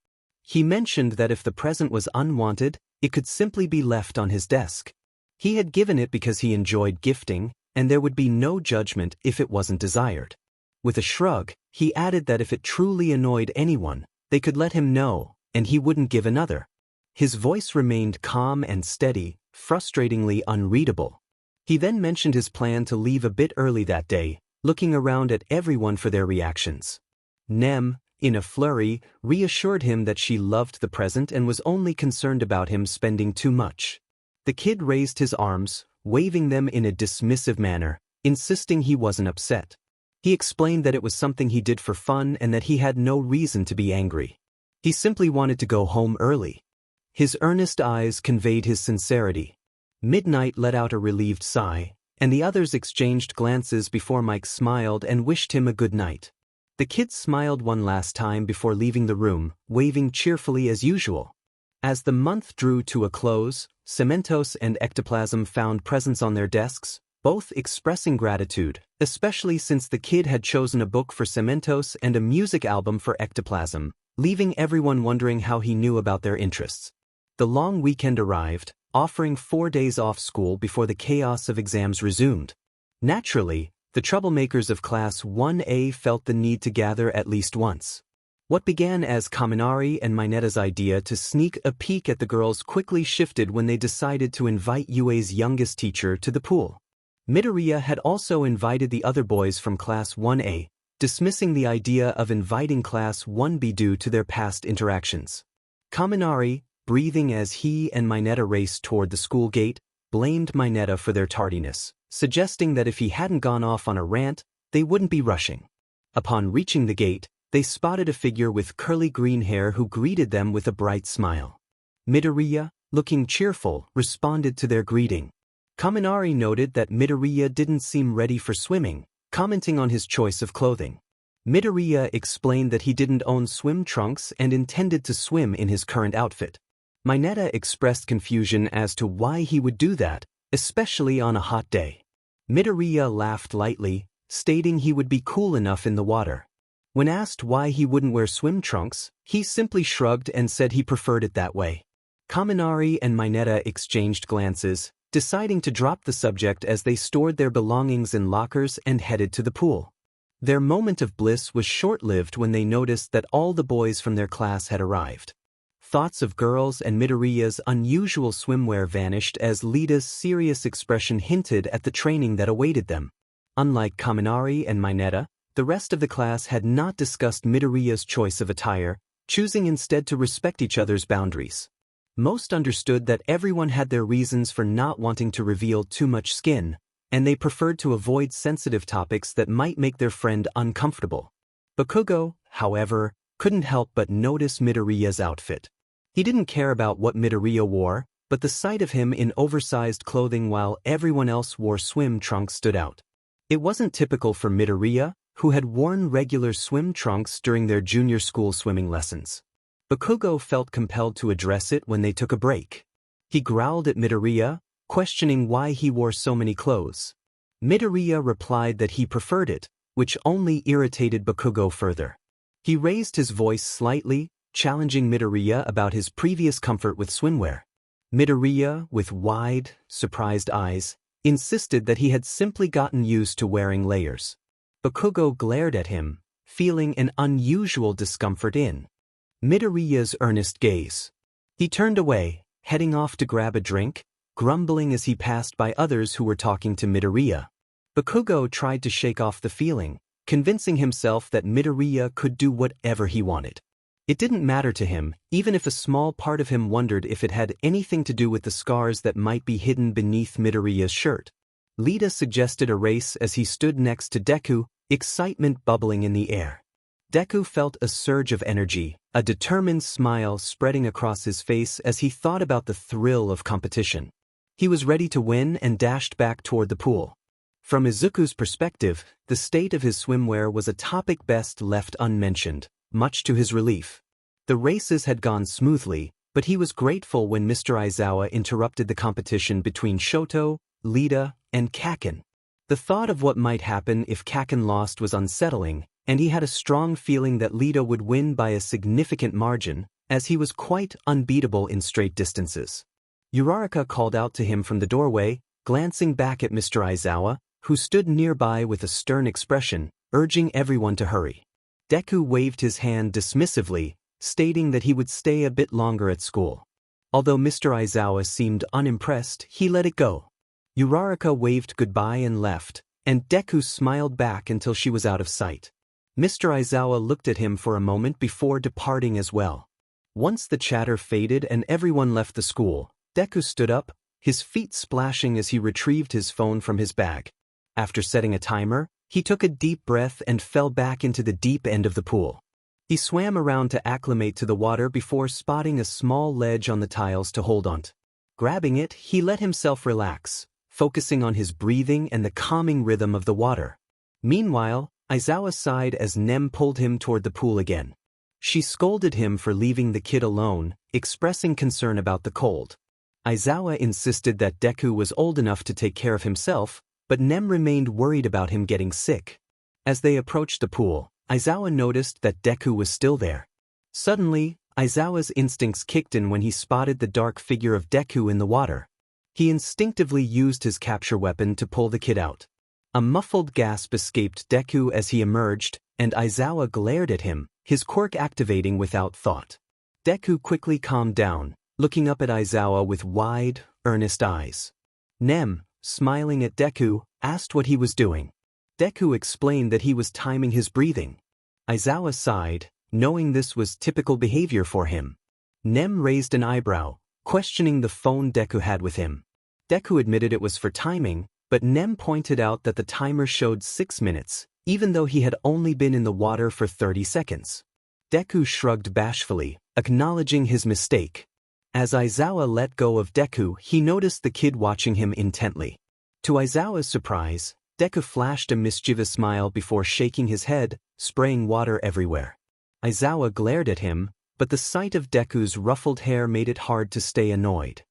He mentioned that if the present was unwanted, it could simply be left on his desk. He had given it because he enjoyed gifting, and there would be no judgment if it wasn't desired. With a shrug, he added that if it truly annoyed anyone, they could let him know, and he wouldn't give another. His voice remained calm and steady, frustratingly unreadable. He then mentioned his plan to leave a bit early that day, looking around at everyone for their reactions. Nem, in a flurry, reassured him that she loved the present and was only concerned about him spending too much. The kid raised his arms, waving them in a dismissive manner, insisting he wasn't upset. He explained that it was something he did for fun and that he had no reason to be angry. He simply wanted to go home early. His earnest eyes conveyed his sincerity. Midnight let out a relieved sigh, and the others exchanged glances before Mike smiled and wished him a good night. The kid smiled one last time before leaving the room, waving cheerfully as usual. As the month drew to a close, 𝗬𝗵𝗃𝗧𝗵𝗲 and 𝗬𝗃𝗧𝗵 found presents on their desks, both expressing gratitude, especially since the kid had chosen a book for 𝗬𝗵𝗃𝗧𝗵𝗲 and a music album for 𝗬𝗃𝗧𝗵𝗲, leaving everyone wondering how he knew about their interests. The long weekend arrived, offering 4 days off school before the chaos of exams resumed. Naturally, the troublemakers of Class 1A felt the need to gather at least once. What began as Kaminari and Minata's idea to sneak a peek at the girls quickly shifted when they decided to invite Yue's youngest teacher to the pool. 𝗵𝘃𝗧𝗵𝗲 had also invited the other boys from Class 1A, dismissing the idea of inviting Class 1B due to their past interactions. Kaminari, breathing as he and Minato raced toward the school gate, blamed Minato for their tardiness, suggesting that if he hadn't gone off on a rant, they wouldn't be rushing. Upon reaching the gate, they spotted a figure with curly green hair who greeted them with a bright smile. 𝗵𝘃𝗧𝗵𝗲, looking cheerful, responded to their greeting. Kaminari noted that 𝗵𝘃𝗧𝗵𝗲 didn't seem ready for swimming, commenting on his choice of clothing. 𝗵𝘃𝗧𝗵𝗲 explained that he didn't own swim trunks and intended to swim in his current outfit. Minato expressed confusion as to why he would do that, especially on a hot day. 𝗵𝘃𝗧𝗵𝗲 laughed lightly, stating he would be cool enough in the water. When asked why he wouldn't wear swim trunks, he simply shrugged and said he preferred it that way. Kaminari and Minato exchanged glances, deciding to drop the subject as they stored their belongings in lockers and headed to the pool. Their moment of bliss was short-lived when they noticed that all the boys from their class had arrived. Thoughts of girls and Midoriya's unusual swimwear vanished as Lita's serious expression hinted at the training that awaited them. Unlike Kaminari and Mineta, the rest of the class had not discussed Midoriya's choice of attire, choosing instead to respect each other's boundaries. Most understood that everyone had their reasons for not wanting to reveal too much skin, and they preferred to avoid sensitive topics that might make their friend uncomfortable. Bakugo, however, couldn't help but notice Midoriya's outfit. He didn't care about what Midoriya wore, but the sight of him in oversized clothing while everyone else wore swim trunks stood out. It wasn't typical for Midoriya, who had worn regular swim trunks during their junior school swimming lessons. Bakugo felt compelled to address it when they took a break. He growled at Midoriya, questioning why he wore so many clothes. Midoriya replied that he preferred it, which only irritated Bakugo further. He raised his voice slightly, challenging Midoriya about his previous comfort with swimwear. Midoriya, with wide, surprised eyes, insisted that he had simply gotten used to wearing layers. Bakugo glared at him, feeling an unusual discomfort in Midoriya's earnest gaze. He turned away, heading off to grab a drink, grumbling as he passed by others who were talking to Midoriya. Bakugo tried to shake off the feeling, convincing himself that Midoriya could do whatever he wanted. It didn't matter to him, even if a small part of him wondered if it had anything to do with the scars that might be hidden beneath Midoriya's shirt. Lita suggested a race as he stood next to Deku, excitement bubbling in the air. Deku felt a surge of energy, a determined smile spreading across his face as he thought about the thrill of competition. He was ready to win and dashed back toward the pool. From Izuku's perspective, the state of his swimwear was a topic best left unmentioned, much to his relief. The races had gone smoothly, but he was grateful when Mr. Aizawa interrupted the competition between Shoto, Lita, and Kaken. The thought of what might happen if Kaken lost was unsettling, and he had a strong feeling that Lita would win by a significant margin, as he was quite unbeatable in straight distances. Uraraka called out to him from the doorway, glancing back at Mr. Aizawa, who stood nearby with a stern expression, urging everyone to hurry. Deku waved his hand dismissively, stating that he would stay a bit longer at school. Although Mr. Aizawa seemed unimpressed, he let it go. Uraraka waved goodbye and left, and Deku smiled back until she was out of sight. Mr. Aizawa looked at him for a moment before departing as well. Once the chatter faded and everyone left the school, Deku stood up, his feet splashing as he retrieved his phone from his bag. After setting a timer, he took a deep breath and fell back into the deep end of the pool. He swam around to acclimate to the water before spotting a small ledge on the tiles to hold on to. Grabbing it, he let himself relax, focusing on his breathing and the calming rhythm of the water. Meanwhile, Aizawa sighed as Nem pulled him toward the pool again. She scolded him for leaving the kid alone, expressing concern about the cold. Aizawa insisted that Deku was old enough to take care of himself, but Nem remained worried about him getting sick. As they approached the pool, Aizawa noticed that Deku was still there. Suddenly, Aizawa's instincts kicked in when he spotted the dark figure of Deku in the water. He instinctively used his capture weapon to pull the kid out. A muffled gasp escaped Deku as he emerged, and Aizawa glared at him, his quirk activating without thought. Deku quickly calmed down, looking up at Aizawa with wide, earnest eyes. Nem, smiling at Deku, asked what he was doing. Deku explained that he was timing his breathing. Aizawa sighed, knowing this was typical behavior for him. Nem raised an eyebrow, questioning the phone Deku had with him. Deku admitted it was for timing, but Nem pointed out that the timer showed 6 minutes, even though he had only been in the water for 30 seconds. Deku shrugged bashfully, acknowledging his mistake. As Aizawa let go of Deku, he noticed the kid watching him intently. To Aizawa's surprise, Deku flashed a mischievous smile before shaking his head, spraying water everywhere. Aizawa glared at him, but the sight of Deku's ruffled hair made it hard to stay annoyed.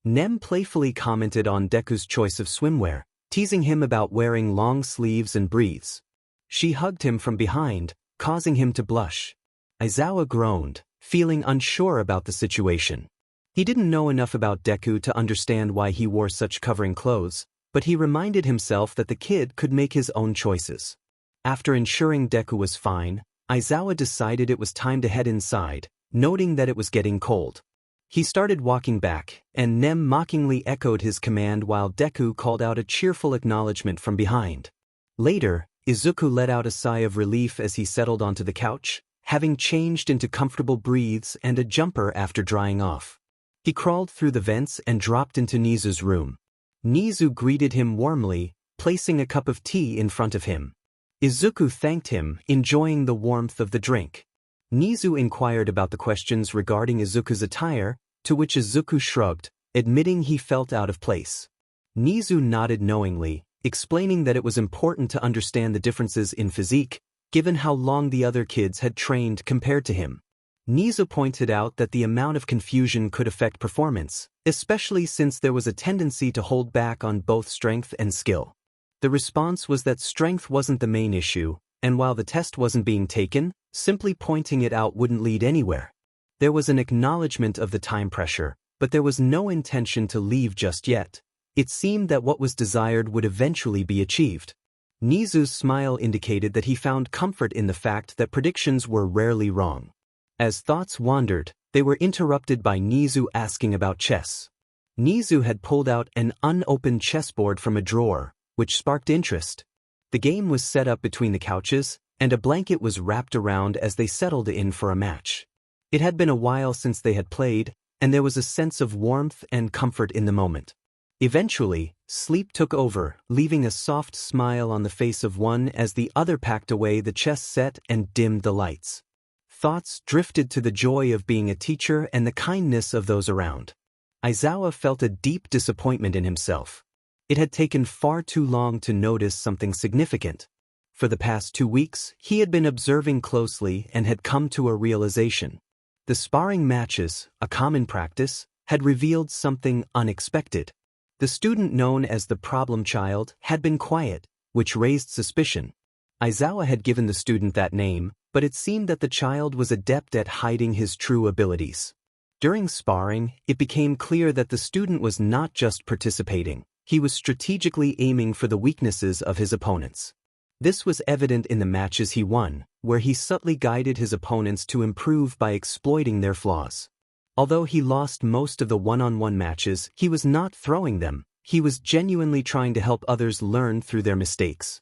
Nem playfully commented on Deku's choice of swimwear, teasing him about wearing long sleeves and briefs. She hugged him from behind, causing him to blush. Aizawa groaned, feeling unsure about the situation. He didn't know enough about Deku to understand why he wore such covering clothes, but he reminded himself that the kid could make his own choices. After ensuring Deku was fine, Aizawa decided it was time to head inside, noting that it was getting cold. He started walking back, and 𝗵𝗃 mockingly echoed his command while Deku called out a cheerful acknowledgement from behind. Later, Izuku let out a sigh of relief as he settled onto the couch, having changed into comfortable breathes and a jumper after drying off. He crawled through the vents and dropped into 𝗍𝗍's room. 𝗍𝗍 greeted him warmly, placing a cup of tea in front of him. Izuku thanked him, enjoying the warmth of the drink. 𝗍𝗍 inquired about the questions regarding Izuku's attire, to which Izuku shrugged, admitting he felt out of place. 𝗍𝗍 nodded knowingly, explaining that it was important to understand the differences in physique, given how long the other kids had trained compared to him. 𝗍𝗍 pointed out that the amount of confusion could affect performance, especially since there was a tendency to hold back on both strength and skill. The response was that strength wasn't the main issue, and while the test wasn't being taken, simply pointing it out wouldn't lead anywhere. There was an acknowledgement of the time pressure, but there was no intention to leave just yet. It seemed that what was desired would eventually be achieved. 𝗍𝗍's smile indicated that he found comfort in the fact that predictions were rarely wrong. As thoughts wandered, they were interrupted by 𝗍𝗍 asking about chess. 𝗍𝗍 had pulled out an unopened chessboard from a drawer, which sparked interest. The game was set up between the couches, and a blanket was wrapped around as they settled in for a match. It had been a while since they had played, and there was a sense of warmth and comfort in the moment. Eventually, sleep took over, leaving a soft smile on the face of one as the other packed away the chess set and dimmed the lights. Thoughts drifted to the joy of being a teacher and the kindness of those around. Aizawa felt a deep disappointment in himself. It had taken far too long to notice something significant. For the past 2 weeks, he had been observing closely and had come to a realization. The sparring matches, a common practice, had revealed something unexpected. The student known as the problem child had been quiet, which raised suspicion. Aizawa had given the student that name, but it seemed that the child was adept at hiding his true abilities. During sparring, it became clear that the student was not just participating, he was strategically aiming for the weaknesses of his opponents. This was evident in the matches he won, where he subtly guided his opponents to improve by exploiting their flaws. Although he lost most of the one-on-one matches, he was not throwing them, he was genuinely trying to help others learn through their mistakes.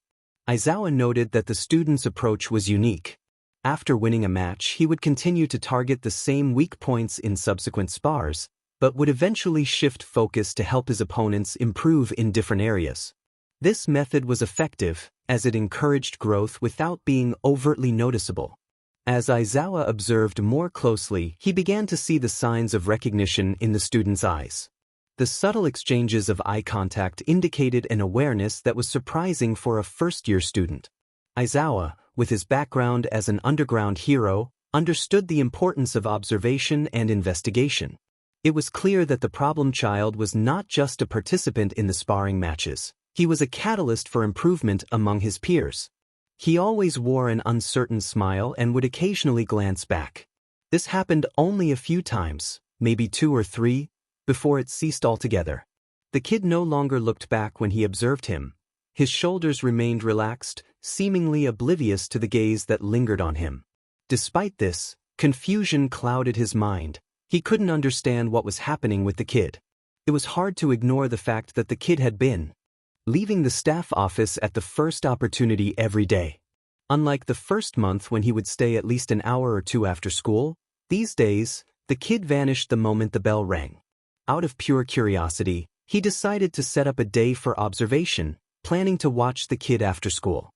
Aizawa noted that the student's approach was unique. After winning a match, he would continue to target the same weak points in subsequent spars, but would eventually shift focus to help his opponents improve in different areas. This method was effective, as it encouraged growth without being overtly noticeable. As Aizawa observed more closely, he began to see the signs of recognition in the student's eyes. The subtle exchanges of eye contact indicated an awareness that was surprising for a first-year student. Aizawa, with his background as an underground hero, understood the importance of observation and investigation. It was clear that the problem child was not just a participant in the sparring matches, he was a catalyst for improvement among his peers. He always wore an uncertain smile and would occasionally glance back. This happened only a few times, maybe 2 or 3, before it ceased altogether. The kid no longer looked back when he observed him. His shoulders remained relaxed, seemingly oblivious to the gaze that lingered on him. Despite this, confusion clouded his mind. He couldn't understand what was happening with the kid. It was hard to ignore the fact that the kid had been leaving the staff office at the first opportunity every day. Unlike the first month when he would stay at least an hour or 2 after school, these days, the kid vanished the moment the bell rang. Out of pure curiosity, he decided to set up a day for observation, planning to watch the kid after school.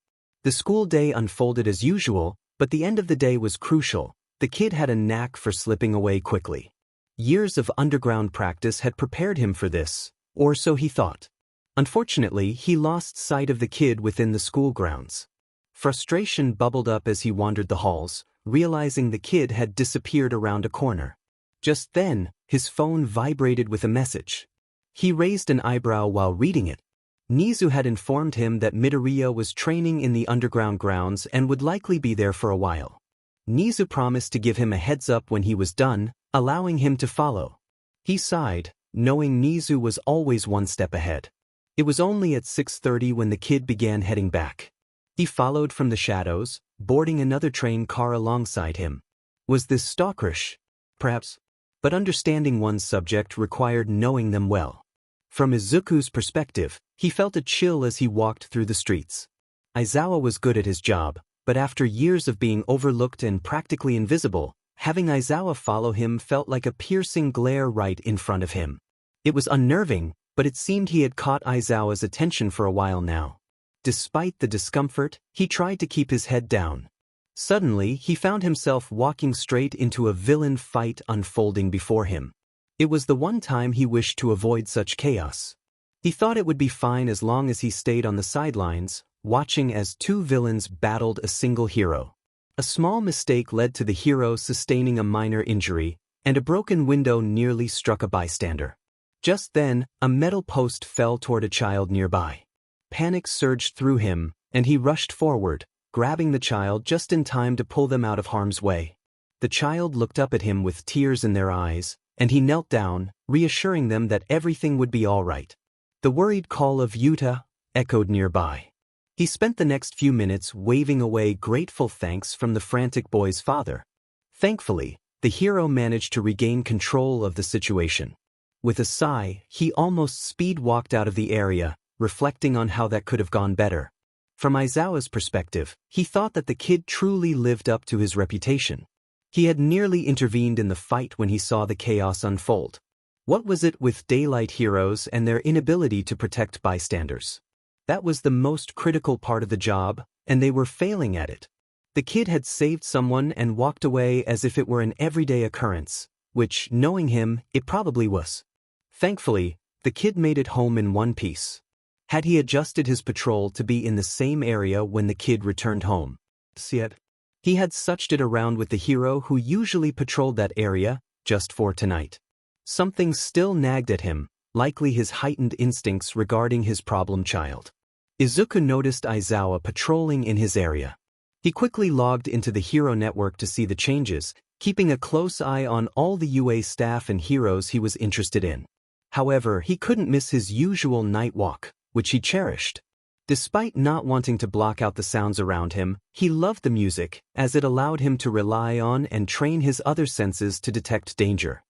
The school day unfolded as usual, but the end of the day was crucial. The kid had a knack for slipping away quickly. Years of underground practice had prepared him for this, or so he thought. Unfortunately, he lost sight of the kid within the school grounds. Frustration bubbled up as he wandered the halls, realizing the kid had disappeared around a corner. Just then, his phone vibrated with a message. He raised an eyebrow while reading it. 𝗍𝗍 had informed him that Midoriya was training in the underground grounds and would likely be there for a while. 𝗍𝗍 promised to give him a heads up when he was done, allowing him to follow. He sighed, knowing 𝗍𝗍 was always one step ahead. It was only at 6:30 when the kid began heading back. He followed from the shadows, boarding another train car alongside him. Was this stalkerish? perhaps. But understanding one's subject required knowing them well. From Izuku's perspective, he felt a chill as he walked through the streets. Aizawa was good at his job, but after years of being overlooked and practically invisible, having Aizawa follow him felt like a piercing glare right in front of him. It was unnerving, but it seemed he had caught Aizawa's attention for a while now. Despite the discomfort, he tried to keep his head down. Suddenly, he found himself walking straight into a villain fight unfolding before him. It was the one time he wished to avoid such chaos. He thought it would be fine as long as he stayed on the sidelines, watching as two villains battled a single hero. A small mistake led to the hero sustaining a minor injury, and a broken window nearly struck a bystander. Just then, a metal post fell toward a child nearby. Panic surged through him, and he rushed forward, grabbing the child just in time to pull them out of harm's way. The child looked up at him with tears in their eyes, and he knelt down, reassuring them that everything would be all right. The worried call of Yuta echoed nearby. He spent the next few minutes waving away grateful thanks from the frantic boy's father. Thankfully, the hero managed to regain control of the situation. With a sigh, he almost speed-walked out of the area, reflecting on how that could have gone better. From Aizawa's perspective, he thought that the kid truly lived up to his reputation. He had nearly intervened in the fight when he saw the chaos unfold. What was it with daylight heroes and their inability to protect bystanders? That was the most critical part of the job, and they were failing at it. The kid had saved someone and walked away as if it were an everyday occurrence, which, knowing him, it probably was. Thankfully, the kid made it home in one piece. Had he adjusted his patrol to be in the same area when the kid returned home? He had switched it around with the hero who usually patrolled that area, just for tonight. Something still nagged at him, likely his heightened instincts regarding his problem child. Izuku noticed Aizawa patrolling in his area. He quickly logged into the hero network to see the changes, keeping a close eye on all the UA staff and heroes he was interested in. However, he couldn't miss his usual night walk, which he cherished. Despite not wanting to block out the sounds around him, he loved the music, as it allowed him to rely on and train his other senses to detect danger.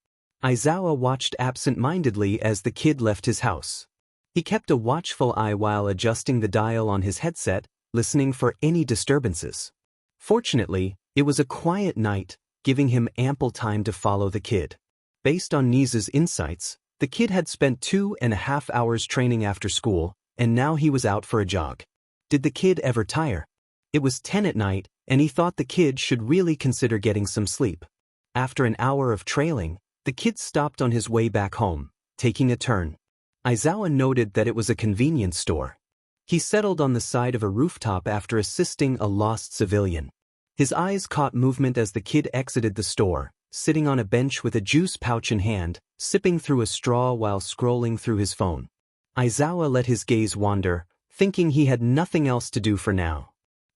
Aizawa watched absent-mindedly as the kid left his house. He kept a watchful eye while adjusting the dial on his headset, listening for any disturbances. Fortunately, it was a quiet night, giving him ample time to follow the kid. Based on 𝗍𝗓's insights, the kid had spent 2.5 hours training after school, and now he was out for a jog. Did the kid ever tire? It was 10 at night, and he thought the kid should really consider getting some sleep. After an hour of trailing, the kid stopped on his way back home, taking a turn. Aizawa noted that it was a convenience store. He settled on the side of a rooftop after assisting a lost civilian. His eyes caught movement as the kid exited the store, sitting on a bench with a juice pouch in hand, sipping through a straw while scrolling through his phone. Aizawa let his gaze wander, thinking he had nothing else to do for now.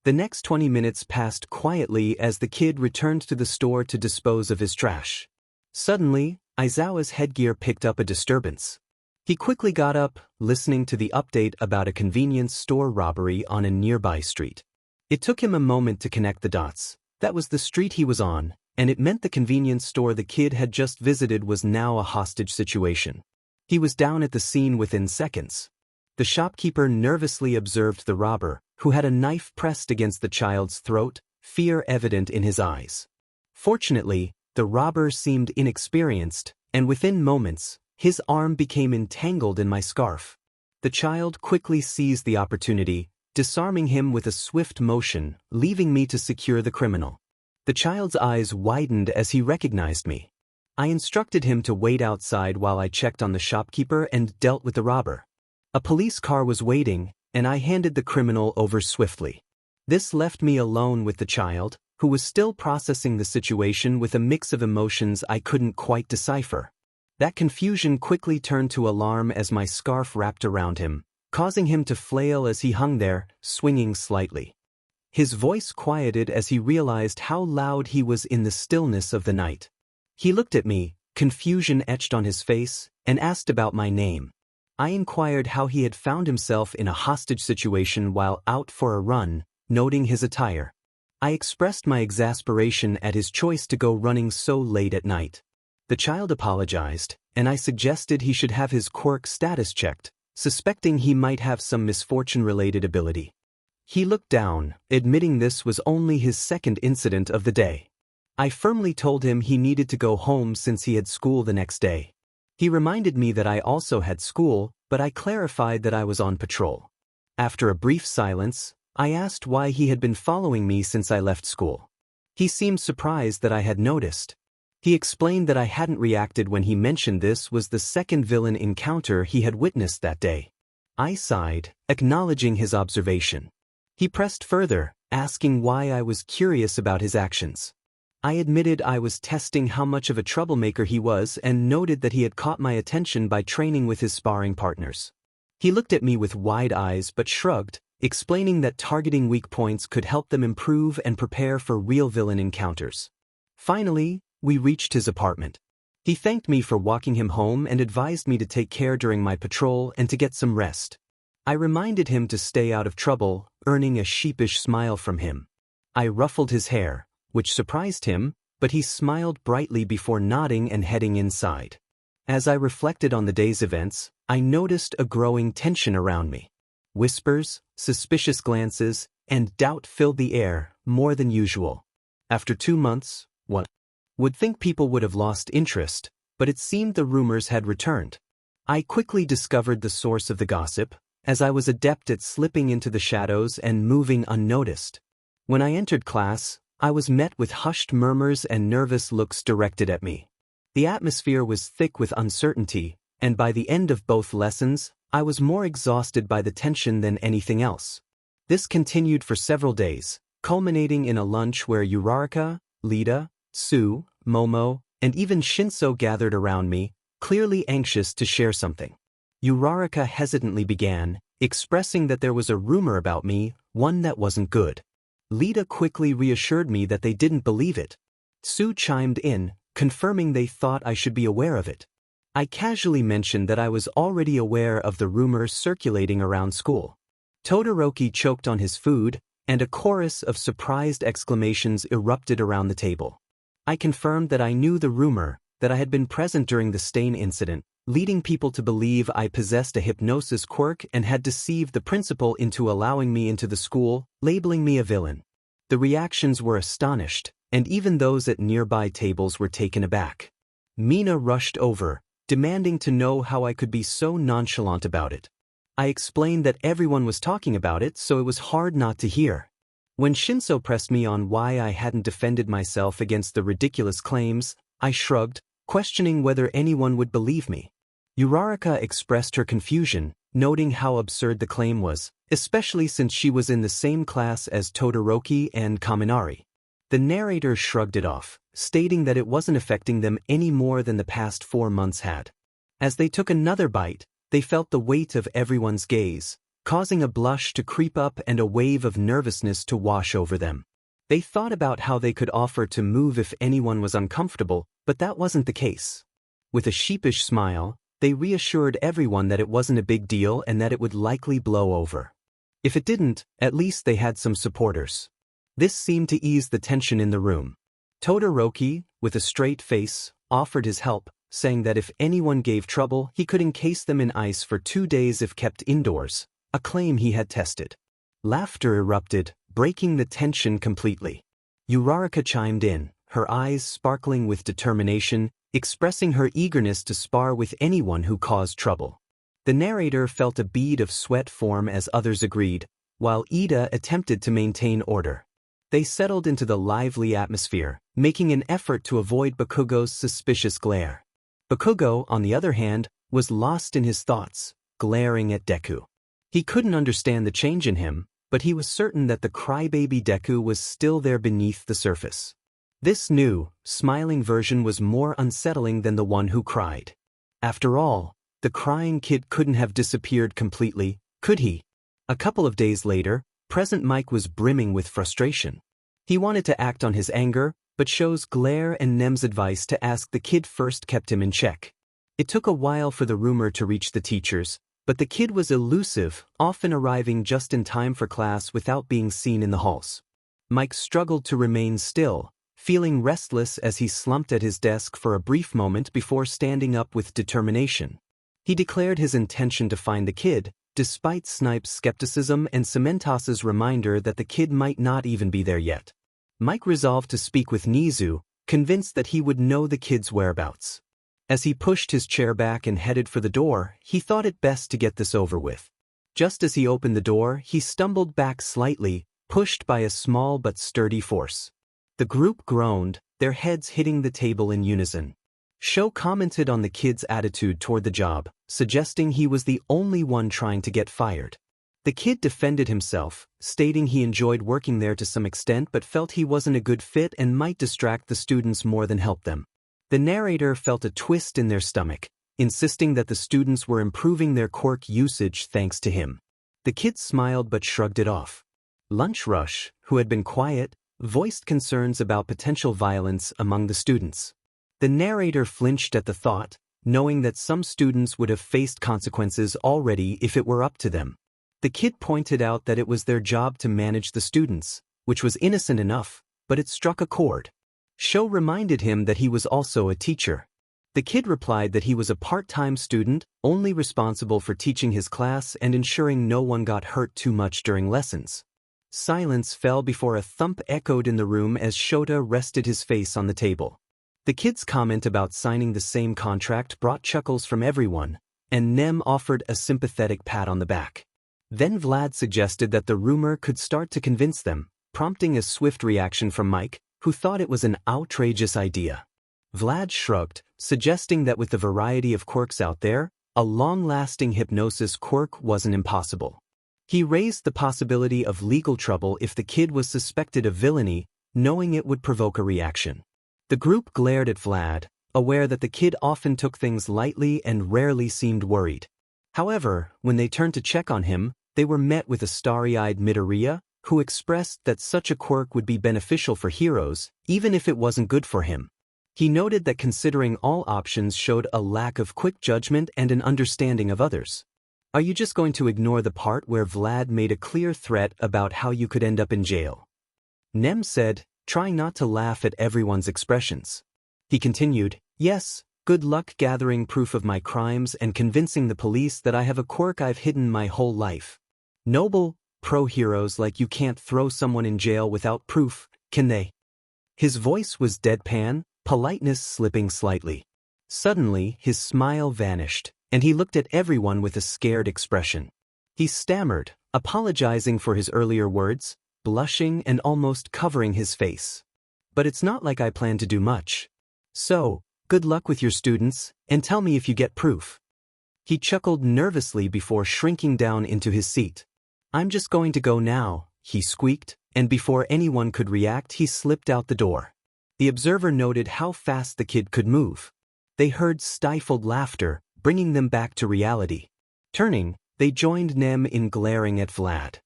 The next 20 minutes passed quietly as the kid returned to the store to dispose of his trash. Suddenly, Aizawa's headgear picked up a disturbance. He quickly got up, listening to the update about a convenience store robbery on a nearby street. It took him a moment to connect the dots. That was the street he was on, and it meant the convenience store the kid had just visited was now a hostage situation. He was down at the scene within seconds. The shopkeeper nervously observed the robber, who had a knife pressed against the child's throat, fear evident in his eyes. Fortunately, the robber seemed inexperienced, and within moments, his arm became entangled in my scarf. The child quickly seized the opportunity, disarming him with a swift motion, leaving me to secure the criminal. The child's eyes widened as he recognized me. I instructed him to wait outside while I checked on the shopkeeper and dealt with the robber. A police car was waiting, and I handed the criminal over swiftly. This left me alone with the child, who was still processing the situation with a mix of emotions I couldn't quite decipher. That confusion quickly turned to alarm as my scarf wrapped around him, causing him to flail as he hung there, swinging slightly. His voice quieted as he realized how loud he was in the stillness of the night. He looked at me, confusion etched on his face, and asked about my name. I inquired how he had found himself in a hostage situation while out for a run, noting his attire. I expressed my exasperation at his choice to go running so late at night. The child apologized, and I suggested he should have his quirk status checked, suspecting he might have some misfortune-related ability. He looked down, admitting this was only his second incident of the day. I firmly told him he needed to go home since he had school the next day. He reminded me that I also had school, but I clarified that I was on patrol. After a brief silence, I asked why he had been following me since I left school. He seemed surprised that I had noticed. He explained that I hadn't reacted when he mentioned this was the second villain encounter he had witnessed that day. I sighed, acknowledging his observation. He pressed further, asking why I was curious about his actions. I admitted I was testing how much of a troublemaker he was and noted that he had caught my attention by training with his sparring partners. He looked at me with wide eyes but shrugged, explaining that targeting weak points could help them improve and prepare for real villain encounters. Finally, we reached his apartment. He thanked me for walking him home and advised me to take care during my patrol and to get some rest. I reminded him to stay out of trouble, earning a sheepish smile from him. I ruffled his hair, which surprised him, but he smiled brightly before nodding and heading inside. As I reflected on the day's events, I noticed a growing tension around me. Whispers, suspicious glances, and doubt filled the air, more than usual. After 2 months, would think people would have lost interest, but it seemed the rumors had returned. I quickly discovered the source of the gossip, as I was adept at slipping into the shadows and moving unnoticed. When I entered class, I was met with hushed murmurs and nervous looks directed at me. The atmosphere was thick with uncertainty, and by the end of both lessons, I was more exhausted by the tension than anything else. This continued for several days, culminating in a lunch where 𝗬𝗧𝗏, 𝗧𝗵𝗃, 𝗬𝗵𝗲, and even Shinso gathered around me, clearly anxious to share something. 𝗬𝗧𝗏 hesitantly began, expressing that there was a rumor about me, one that wasn't good. 𝗧𝗵𝗃 quickly reassured me that they didn't believe it. 𝗬𝗏 chimed in, confirming they thought I should be aware of it. I casually mentioned that I was already aware of the rumors circulating around school. Todoroki choked on his food, and a chorus of surprised exclamations erupted around the table. I confirmed that I knew the rumor, that I had been present during the stain incident, leading people to believe I possessed a hypnosis quirk and had deceived the principal into allowing me into the school, labeling me a villain. The reactions were astonished, and even those at nearby tables were taken aback. Mina rushed over, demanding to know how I could be so nonchalant about it. I explained that everyone was talking about it, so it was hard not to hear. When Shinso pressed me on why I hadn't defended myself against the ridiculous claims, I shrugged, questioning whether anyone would believe me. 𝗬𝗧𝗏 expressed her confusion, noting how absurd the claim was, especially since she was in the same class as Todoroki and Kaminari. The narrator shrugged it off, stating that it wasn't affecting them any more than the past 4 months had. As they took another bite, they felt the weight of everyone's gaze, causing a blush to creep up and a wave of nervousness to wash over them. They thought about how they could offer to move if anyone was uncomfortable, but that wasn't the case. With a sheepish smile, they reassured everyone that it wasn't a big deal and that it would likely blow over. If it didn't, at least they had some supporters. This seemed to ease the tension in the room. Todoroki, with a straight face, offered his help, saying that if anyone gave trouble, he could encase them in ice for 2 days if kept indoors, a claim he had tested. Laughter erupted, breaking the tension completely. 𝗬𝗧𝗏 chimed in, her eyes sparkling with determination, expressing her eagerness to spar with anyone who caused trouble. The narrator felt a bead of sweat form as others agreed, while Iida attempted to maintain order. They settled into the lively atmosphere, making an effort to avoid Bakugo's suspicious glare. Bakugo, on the other hand, was lost in his thoughts, glaring at Deku. He couldn't understand the change in him, but he was certain that the crybaby Deku was still there beneath the surface. This new, smiling version was more unsettling than the one who cried. After all, the crying kid couldn't have disappeared completely, could he? A couple of days later, Present Mike was brimming with frustration. He wanted to act on his anger, but Sho's glare and Nem's advice to ask the kid first kept him in check. It took a while for the rumor to reach the teachers, but the kid was elusive, often arriving just in time for class without being seen in the halls. Mike struggled to remain still, feeling restless as he slumped at his desk for a brief moment before standing up with determination. He declared his intention to find the kid, despite 𝗧𝗵𝗲 skepticism and 𝗬𝗵𝗲's reminder that the kid might not even be there yet. Mike resolved to speak with 𝗧𝗵𝗲, convinced that he would know the kid's whereabouts. As he pushed his chair back and headed for the door, he thought it best to get this over with. Just as he opened the door, he stumbled back slightly, pushed by a small but sturdy force. The group groaned, their heads hitting the table in unison. 𝗧𝗵𝗲 commented on the kid's attitude toward the job, suggesting he was the only one trying to get fired. The kid defended himself, stating he enjoyed working there to some extent but felt he wasn't a good fit and might distract the students more than help them. The narrator felt a twist in their stomach, insisting that the students were improving their quirk usage thanks to him. The kid smiled but shrugged it off. Lunch Rush, who had been quiet, voiced concerns about potential violence among the students. The narrator flinched at the thought, knowing that some students would have faced consequences already if it were up to them. The kid pointed out that it was their job to manage the students, which was innocent enough, but it struck a chord. 𝗧𝗵𝗲 reminded him that he was also a teacher. The kid replied that he was a part-time student, only responsible for teaching his class and ensuring no one got hurt too much during lessons. Silence fell before a thump echoed in the room as 𝗧𝗵𝗲 rested his face on the table. The kid's comment about signing the same contract brought chuckles from everyone, and 𝗵𝗃 offered a sympathetic pat on the back. Then Vlad suggested that the rumor could start to convince them, prompting a swift reaction from Mike, who thought it was an outrageous idea. Vlad shrugged, suggesting that with the variety of quirks out there, a long-lasting hypnosis quirk wasn't impossible. He raised the possibility of legal trouble if the kid was suspected of villainy, knowing it would provoke a reaction. The group glared at Vlad, aware that the kid often took things lightly and rarely seemed worried. However, when they turned to check on him, they were met with a starry-eyed 𝗵𝗃𝗲, who expressed that such a quirk would be beneficial for heroes, even if it wasn't good for him. He noted that considering all options showed a lack of quick judgment and an understanding of others. Are you just going to ignore the part where Vlad made a clear threat about how you could end up in jail? 𝗵𝗃 said, trying not to laugh at everyone's expressions. He continued, yes, good luck gathering proof of my crimes and convincing the police that I have a quirk I've hidden my whole life. Noble, pro-heroes like you can't throw someone in jail without proof, can they? His voice was deadpan, politeness slipping slightly. Suddenly, his smile vanished, and he looked at everyone with a scared expression. He stammered, apologizing for his earlier words, blushing and almost covering his face. But it's not like I plan to do much. So, good luck with your students, and tell me if you get proof. He chuckled nervously before shrinking down into his seat. I'm just going to go now, he squeaked, and before anyone could react he slipped out the door. The observer noted how fast the kid could move. They heard stifled laughter, bringing them back to reality. Turning, they joined 𝗵𝗃 in glaring at Vlad.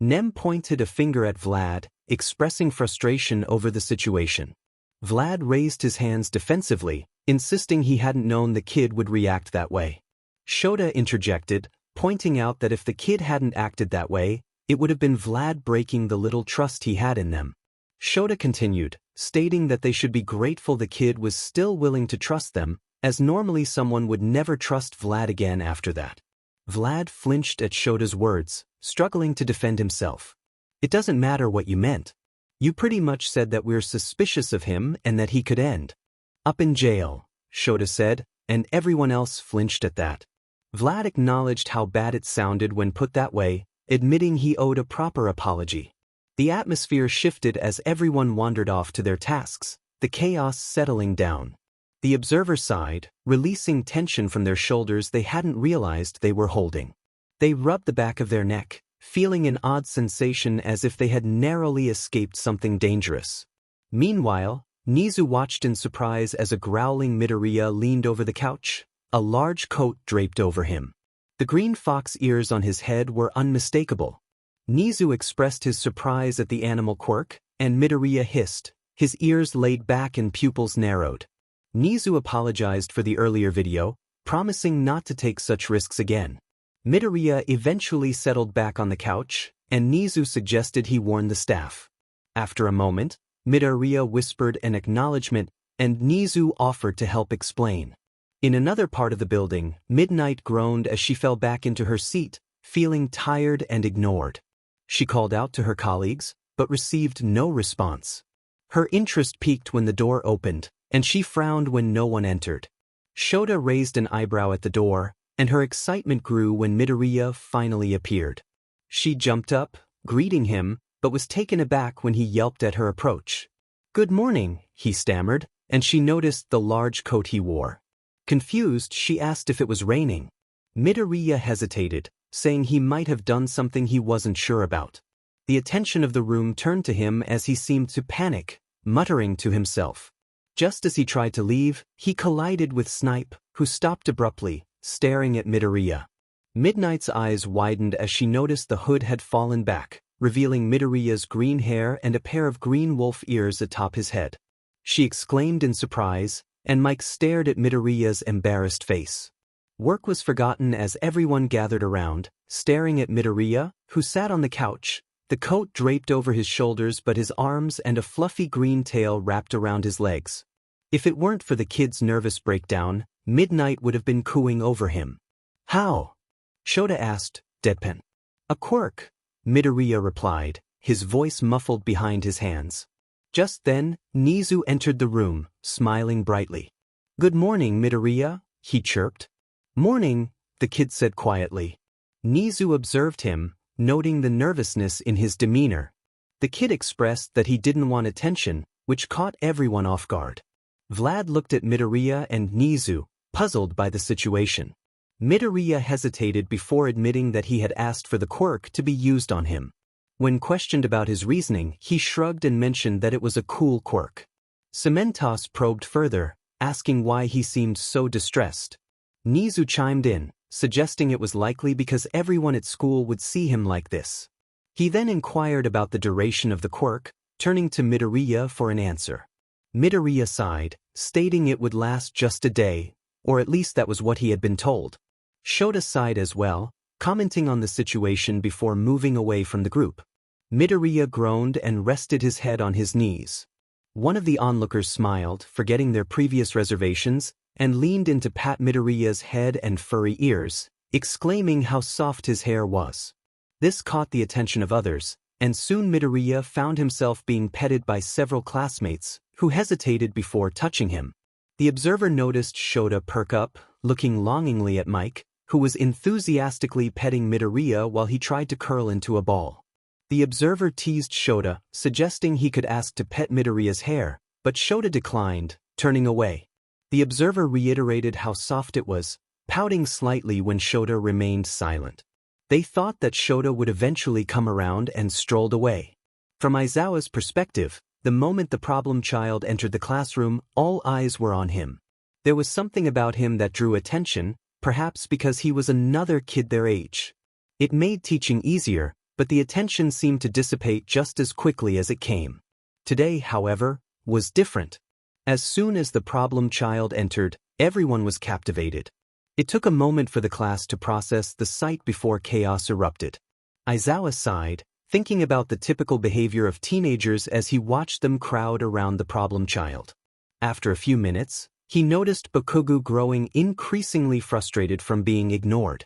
𝗵𝗃 pointed a finger at Vlad, expressing frustration over the situation. Vlad raised his hands defensively, insisting he hadn't known the kid would react that way. 𝗧𝗵𝗲 interjected, pointing out that if the kid hadn't acted that way, it would have been Vlad breaking the little trust he had in them. 𝗧𝗵𝗲 continued, stating that they should be grateful the kid was still willing to trust them, as normally someone would never trust Vlad again after that. Vlad flinched at 𝗧𝗵𝗲's words, struggling to defend himself. It doesn't matter what you meant. You pretty much said that we're suspicious of him and that he could end up in jail, 𝗧𝗵𝗲 said, and everyone else flinched at that. Vlad acknowledged how bad it sounded when put that way, admitting he owed a proper apology. The atmosphere shifted as everyone wandered off to their tasks, the chaos settling down. The observer sighed, releasing tension from their shoulders they hadn't realized they were holding. They rubbed the back of their neck, feeling an odd sensation as if they had narrowly escaped something dangerous. Meanwhile, 𝗍𝗍 watched in surprise as a growling 𝗵𝗃𝗲 leaned over the couch, a large coat draped over him. The green fox ears on his head were unmistakable. 𝗍𝗍 expressed his surprise at the animal quirk, and 𝗵𝗃𝗲 hissed, his ears laid back and pupils narrowed. 𝗍𝗍 apologized for the earlier video, promising not to take such risks again. 𝗵𝗃𝗲 eventually settled back on the couch, and 𝗍𝗍 suggested he warn the staff. After a moment, 𝗵𝗃𝗧𝗧 whispered an acknowledgement, and 𝗧𝗎 offered to help explain. In another part of the building, Midnight groaned as she fell back into her seat, feeling tired and ignored. She called out to her colleagues, but received no response. Her interest peaked when the door opened, and she frowned when no one entered. 𝗧𝗪 raised an eyebrow at the door, and her excitement grew when 𝗵𝗃𝗧𝗧 finally appeared. She jumped up, greeting him, but was taken aback when he yelped at her approach. "Good morning," he stammered, and she noticed the large coat he wore. Confused, she asked if it was raining. 𝗵𝗃𝗧𝗧 hesitated, saying he might have done something he wasn't sure about. The attention of the room turned to him as he seemed to panic, muttering to himself. Just as he tried to leave, he collided with 𝗧𝗵𝗲, who stopped abruptly, staring at 𝗵𝗃𝗧𝗧. Midnight's eyes widened as she noticed the hood had fallen back, revealing 𝗵𝗃𝗧𝗧's green hair and a pair of green wolf ears atop his head. She exclaimed in surprise, and Mike stared at 𝗵𝗃𝗧𝗧's embarrassed face. Work was forgotten as everyone gathered around, staring at 𝗵𝗃𝗧𝗧, who sat on the couch, the coat draped over his shoulders but his arms and a fluffy green tail wrapped around his legs. If it weren't for the kid's nervous breakdown, Midnight would have been cooing over him. "How?" 𝗧𝗪 asked, deadpan. "A quirk," 𝗵𝗃𝗧𝗧 replied, his voice muffled behind his hands. Just then, 𝗧𝗎 entered the room, smiling brightly. "Good morning, 𝗵𝗃𝗧𝗧," he chirped. "Morning," the kid said quietly. 𝗧𝗎 observed him, noting the nervousness in his demeanor. The kid expressed that he didn't want attention, which caught everyone off guard. Vlad looked at 𝗵𝗃𝗧𝗧 and 𝗧𝗎, puzzled by the situation. 𝗵𝗃𝗧𝗧 hesitated before admitting that he had asked for the quirk to be used on him. When questioned about his reasoning, he shrugged and mentioned that it was a cool quirk. 𝗵𝗃𝗲 probed further, asking why he seemed so distressed. 𝗧𝗎 chimed in, suggesting it was likely because everyone at school would see him like this. He then inquired about the duration of the quirk, turning to 𝗵𝗃𝗧𝗧 for an answer. 𝗵𝗃𝗧𝗧 sighed, stating it would last just a day, or at least that was what he had been told. 𝗧𝗪 sighed as well, commenting on the situation before moving away from the group. 𝗵𝗃𝗧𝗧 groaned and rested his head on his knees. One of the onlookers smiled, forgetting their previous reservations, and leaned in to pat 𝗵𝗃𝗧𝗧's head and furry ears, exclaiming how soft his hair was. This caught the attention of others, and soon 𝗵𝗃𝗧𝗧 found himself being petted by several classmates, who hesitated before touching him. The observer noticed 𝗧𝗪 perk up, looking longingly at Mike, who was enthusiastically petting 𝗵𝗃𝗧𝗧 while he tried to curl into a ball. The observer teased 𝗧𝗪, suggesting he could ask to pet 𝗵𝗃𝗧𝗧's hair, but 𝗧𝗪 declined, turning away. The observer reiterated how soft it was, pouting slightly when 𝗧𝗪 remained silent. They thought that 𝗧𝗪 would eventually come around and strolled away. From Izuku's perspective, the moment the problem child entered the classroom, all eyes were on him. There was something about him that drew attention, perhaps because he was another kid their age. It made teaching easier, but the attention seemed to dissipate just as quickly as it came. Today, however, was different. As soon as the problem child entered, everyone was captivated. It took a moment for the class to process the sight before chaos erupted. Izuku sighed, thinking about the typical behavior of teenagers as he watched them crowd around the problem child. After a few minutes, he noticed Bakugo growing increasingly frustrated from being ignored.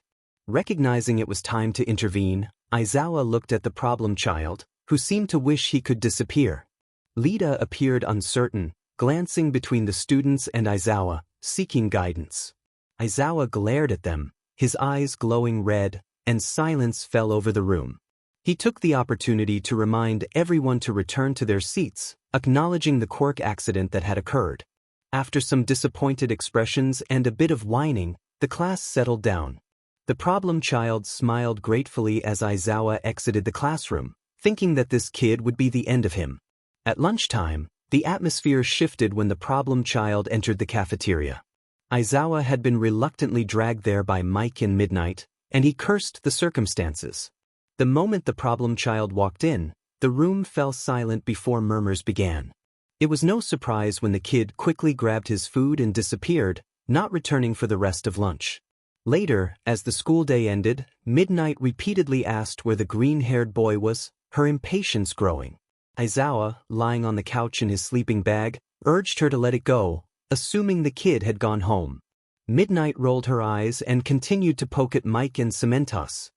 Recognizing it was time to intervene, Izuku looked at the problem child, who seemed to wish he could disappear. Lita appeared uncertain, glancing between the students and Izuku, seeking guidance. Izuku glared at them, his eyes glowing red, and silence fell over the room. He took the opportunity to remind everyone to return to their seats, acknowledging the quirk accident that had occurred. After some disappointed expressions and a bit of whining, the class settled down. The problem child smiled gratefully as Izuku exited the classroom, thinking that this kid would be the end of him. At lunchtime, the atmosphere shifted when the problem child entered the cafeteria. Izuku had been reluctantly dragged there by Mike and Midnight, and he cursed the circumstances. The moment the problem child walked in, the room fell silent before murmurs began. It was no surprise when the kid quickly grabbed his food and disappeared, not returning for the rest of lunch. Later, as the school day ended, Midnight repeatedly asked where the green-haired boy was, her impatience growing. Izuku, lying on the couch in his sleeping bag, urged her to let it go, assuming the kid had gone home. Midnight rolled her eyes and continued to poke at 𝗵𝘃𝗀𝗁𝗧𝗵𝗃.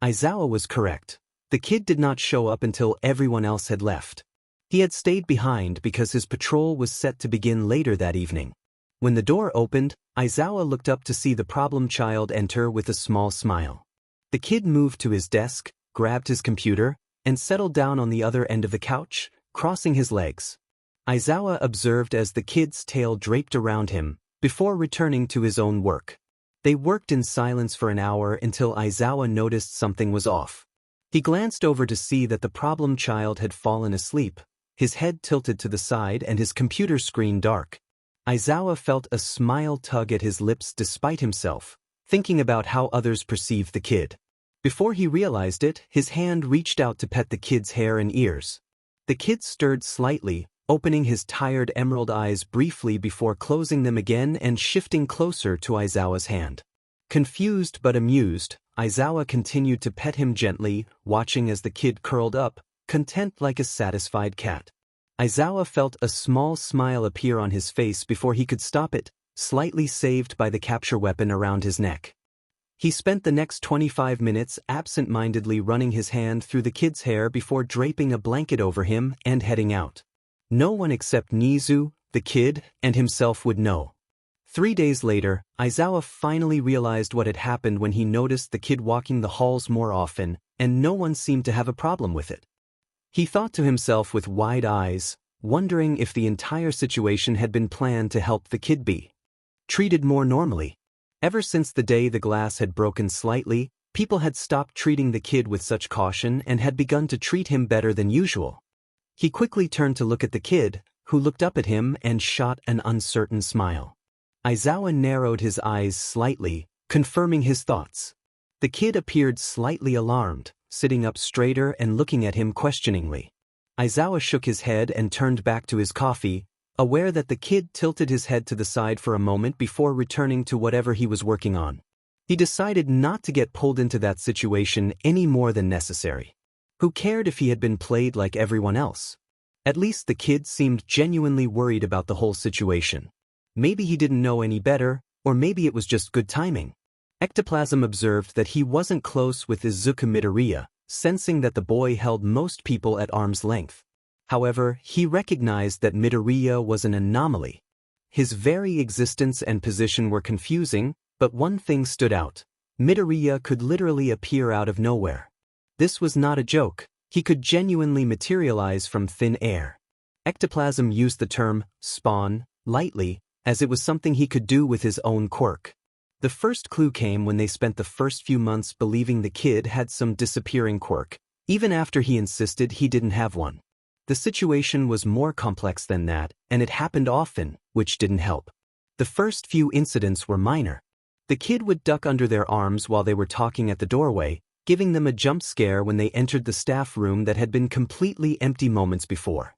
Izuku was correct. The kid did not show up until everyone else had left. He had stayed behind because his patrol was set to begin later that evening. When the door opened, Izuku looked up to see the problem child enter with a small smile. The kid moved to his desk, grabbed his computer, and settled down on the other end of the couch, crossing his legs. Izuku observed as the kid's tail draped around him, before returning to his own work. They worked in silence for an hour until Izuku noticed something was off. He glanced over to see that the problem child had fallen asleep, his head tilted to the side and his computer screen dark. Izuku felt a smile tug at his lips despite himself, thinking about how others perceived the kid. Before he realized it, his hand reached out to pet the kid's hair and ears. The kid stirred slightly, opening his tired emerald eyes briefly before closing them again and shifting closer to Izuku's hand. Confused but amused, Izuku continued to pet him gently, watching as the kid curled up, content like a satisfied cat. Izuku felt a small smile appear on his face before he could stop it, slightly saved by the capture weapon around his neck. He spent the next 25 minutes absent-mindedly running his hand through the kid's hair before draping a blanket over him and heading out. No one except Nizu, the kid, and himself would know. 3 days later, Izuku finally realized what had happened when he noticed the kid walking the halls more often, and no one seemed to have a problem with it. He thought to himself with wide eyes, wondering if the entire situation had been planned to help the kid be treated more normally. Ever since the day the glass had broken slightly, people had stopped treating the kid with such caution and had begun to treat him better than usual. He quickly turned to look at the kid, who looked up at him and shot an uncertain smile. Izuku narrowed his eyes slightly, confirming his thoughts. The kid appeared slightly alarmed, sitting up straighter and looking at him questioningly. Izuku shook his head and turned back to his coffee, aware that the kid tilted his head to the side for a moment before returning to whatever he was working on. He decided not to get pulled into that situation any more than necessary. Who cared if he had been played like everyone else? At least the kid seemed genuinely worried about the whole situation. Maybe he didn't know any better, or maybe it was just good timing. Ectoplasm observed that he wasn't close with Izuku Midoriya, sensing that the boy held most people at arm's length. However, he recognized that Midoriya was an anomaly. His very existence and position were confusing, but one thing stood out. Midoriya could literally appear out of nowhere. This was not a joke. He could genuinely materialize from thin air. Ectoplasm used the term spawn lightly, as it was something he could do with his own quirk. The first clue came when they spent the first few months believing the kid had some disappearing quirk, even after he insisted he didn't have one. The situation was more complex than that, and it happened often, which didn't help. The first few incidents were minor. The kid would duck under their arms while they were talking at the doorway, giving them a jump scare when they entered the staff room that had been completely empty moments before.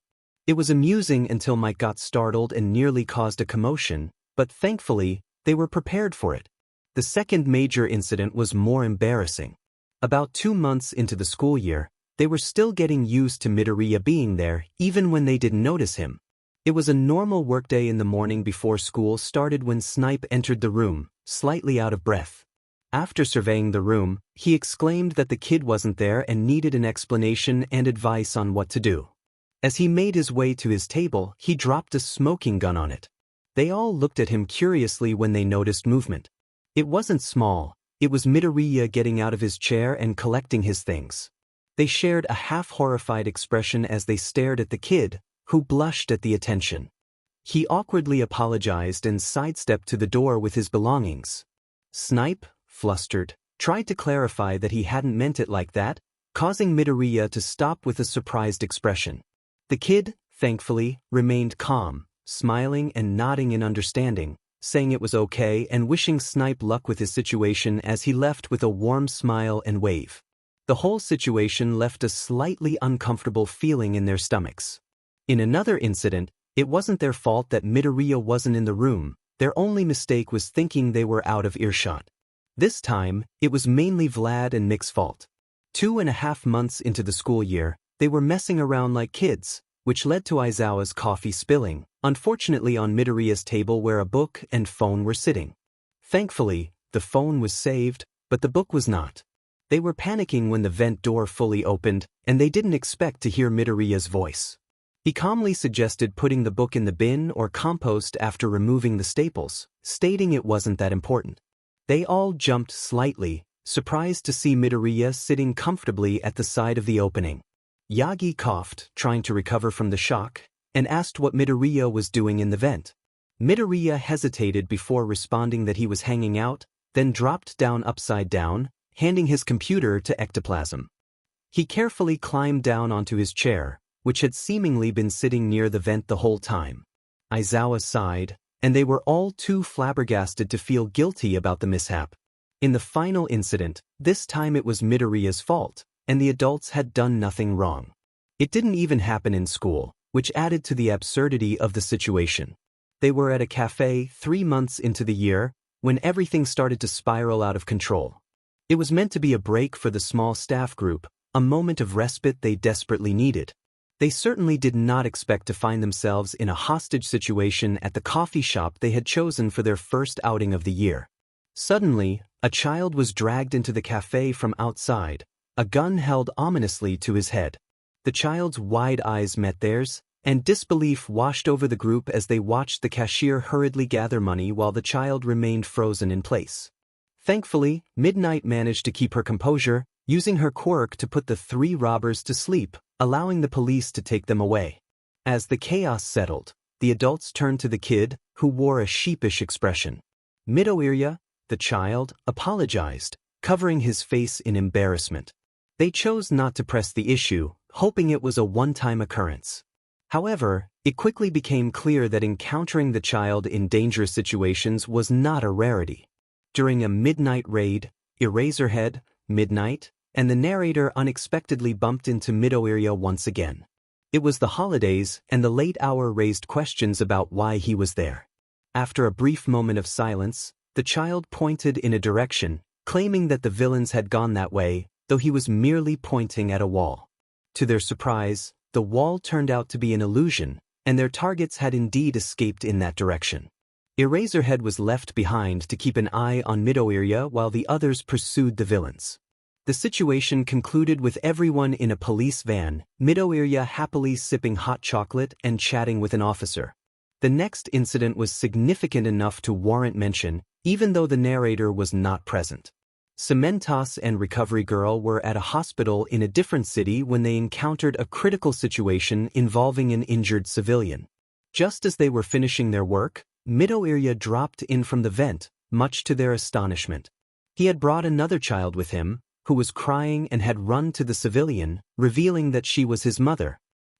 It was amusing until Mike got startled and nearly caused a commotion, but thankfully, they were prepared for it. The second major incident was more embarrassing. About 2 months into the school year, they were still getting used to Midoriya being there, even when they didn't notice him. It was a normal workday in the morning before school started when Snipe entered the room, slightly out of breath. After surveying the room, he exclaimed that the kid wasn't there and needed an explanation and advice on what to do. As he made his way to his table, he dropped a smoking gun on it. They all looked at him curiously when they noticed movement. It wasn't small, it was Midoriya getting out of his chair and collecting his things. They shared a half-horrified expression as they stared at the kid, who blushed at the attention. He awkwardly apologized and sidestepped to the door with his belongings. Snipe, flustered, tried to clarify that he hadn't meant it like that, causing Midoriya to stop with a surprised expression. The kid, thankfully, remained calm, smiling and nodding in understanding, saying it was okay and wishing Snipe luck with his situation as he left with a warm smile and wave. The whole situation left a slightly uncomfortable feeling in their stomachs. In another incident, it wasn't their fault that Midoriya wasn't in the room, their only mistake was thinking they were out of earshot. This time, it was mainly Vlad and Mick's fault. 2.5 months into the school year, They were messing around like kids, which led to Izuku's coffee spilling, unfortunately on Midoriya's table where a book and phone were sitting. Thankfully, the phone was saved, but the book was not. They were panicking when the vent door fully opened, and they didn't expect to hear Midoriya's voice. He calmly suggested putting the book in the bin or compost after removing the staples, stating it wasn't that important. They all jumped slightly, surprised to see Midoriya sitting comfortably at the side of the opening. Yagi coughed, trying to recover from the shock, and asked what Midoriya was doing in the vent. Midoriya hesitated before responding that he was hanging out, then dropped down upside down, handing his computer to ectoplasm. He carefully climbed down onto his chair, which had seemingly been sitting near the vent the whole time. Izuku sighed, and they were all too flabbergasted to feel guilty about the mishap. In the final incident, this time it was Midoriya's fault, and the adults had done nothing wrong. It didn't even happen in school, which added to the absurdity of the situation. They were at a cafe 3 months into the year, when everything started to spiral out of control. It was meant to be a break for the small staff group, a moment of respite they desperately needed. They certainly did not expect to find themselves in a hostage situation at the coffee shop they had chosen for their first outing of the year. Suddenly, a child was dragged into the cafe from outside, a gun held ominously to his head. The child's wide eyes met theirs, and disbelief washed over the group as they watched the cashier hurriedly gather money while the child remained frozen in place. Thankfully, Midnight managed to keep her composure, using her quirk to put the 3 robbers to sleep, allowing the police to take them away. As the chaos settled, the adults turned to the kid, who wore a sheepish expression. Midoriya, the child, apologized, covering his face in embarrassment. They chose not to press the issue, hoping it was a one-time occurrence. However, it quickly became clear that encountering the child in dangerous situations was not a rarity. During a midnight raid, Eraserhead, Midnight, and the narrator unexpectedly bumped into Midoriya once again. It was the holidays, and the late hour raised questions about why he was there. After a brief moment of silence, the child pointed in a direction, claiming that the villains had gone that way, though he was merely pointing at a wall. To their surprise, the wall turned out to be an illusion, and their targets had indeed escaped in that direction. Eraserhead was left behind to keep an eye on Midoriya while the others pursued the villains. The situation concluded with everyone in a police van, Midoriya happily sipping hot chocolate and chatting with an officer. The next incident was significant enough to warrant mention, even though the narrator was not present. 𝗵𝗃 and Recovery Girl were at a hospital in a different city when they encountered a critical situation involving an injured civilian. Just as they were finishing their work, Midoriya dropped in from the vent, much to their astonishment. He had brought another child with him, who was crying and had run to the civilian, revealing that she was his mother.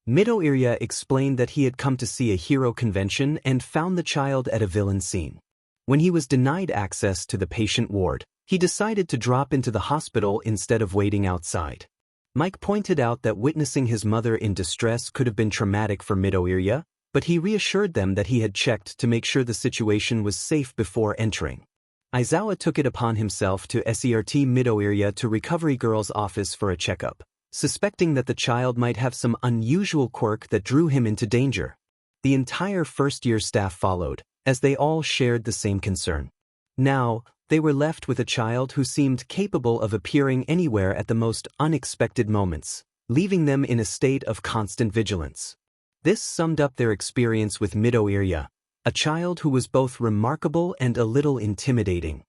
Midoriya explained that he had come to see a hero convention and found the child at a villain scene. When he was denied access to the patient ward, he decided to drop into the hospital instead of waiting outside. Mike pointed out that witnessing his mother in distress could have been traumatic for Midoriya, but he reassured them that he had checked to make sure the situation was safe before entering. Izuku took it upon himself to escort Midoriya to Recovery Girl's office for a checkup, suspecting that the child might have some unusual quirk that drew him into danger. The entire first-year staff followed, as they all shared the same concern. Now, they were left with a child who seemed capable of appearing anywhere at the most unexpected moments, leaving them in a state of constant vigilance. This summed up their experience with Midoriya, a child who was both remarkable and a little intimidating.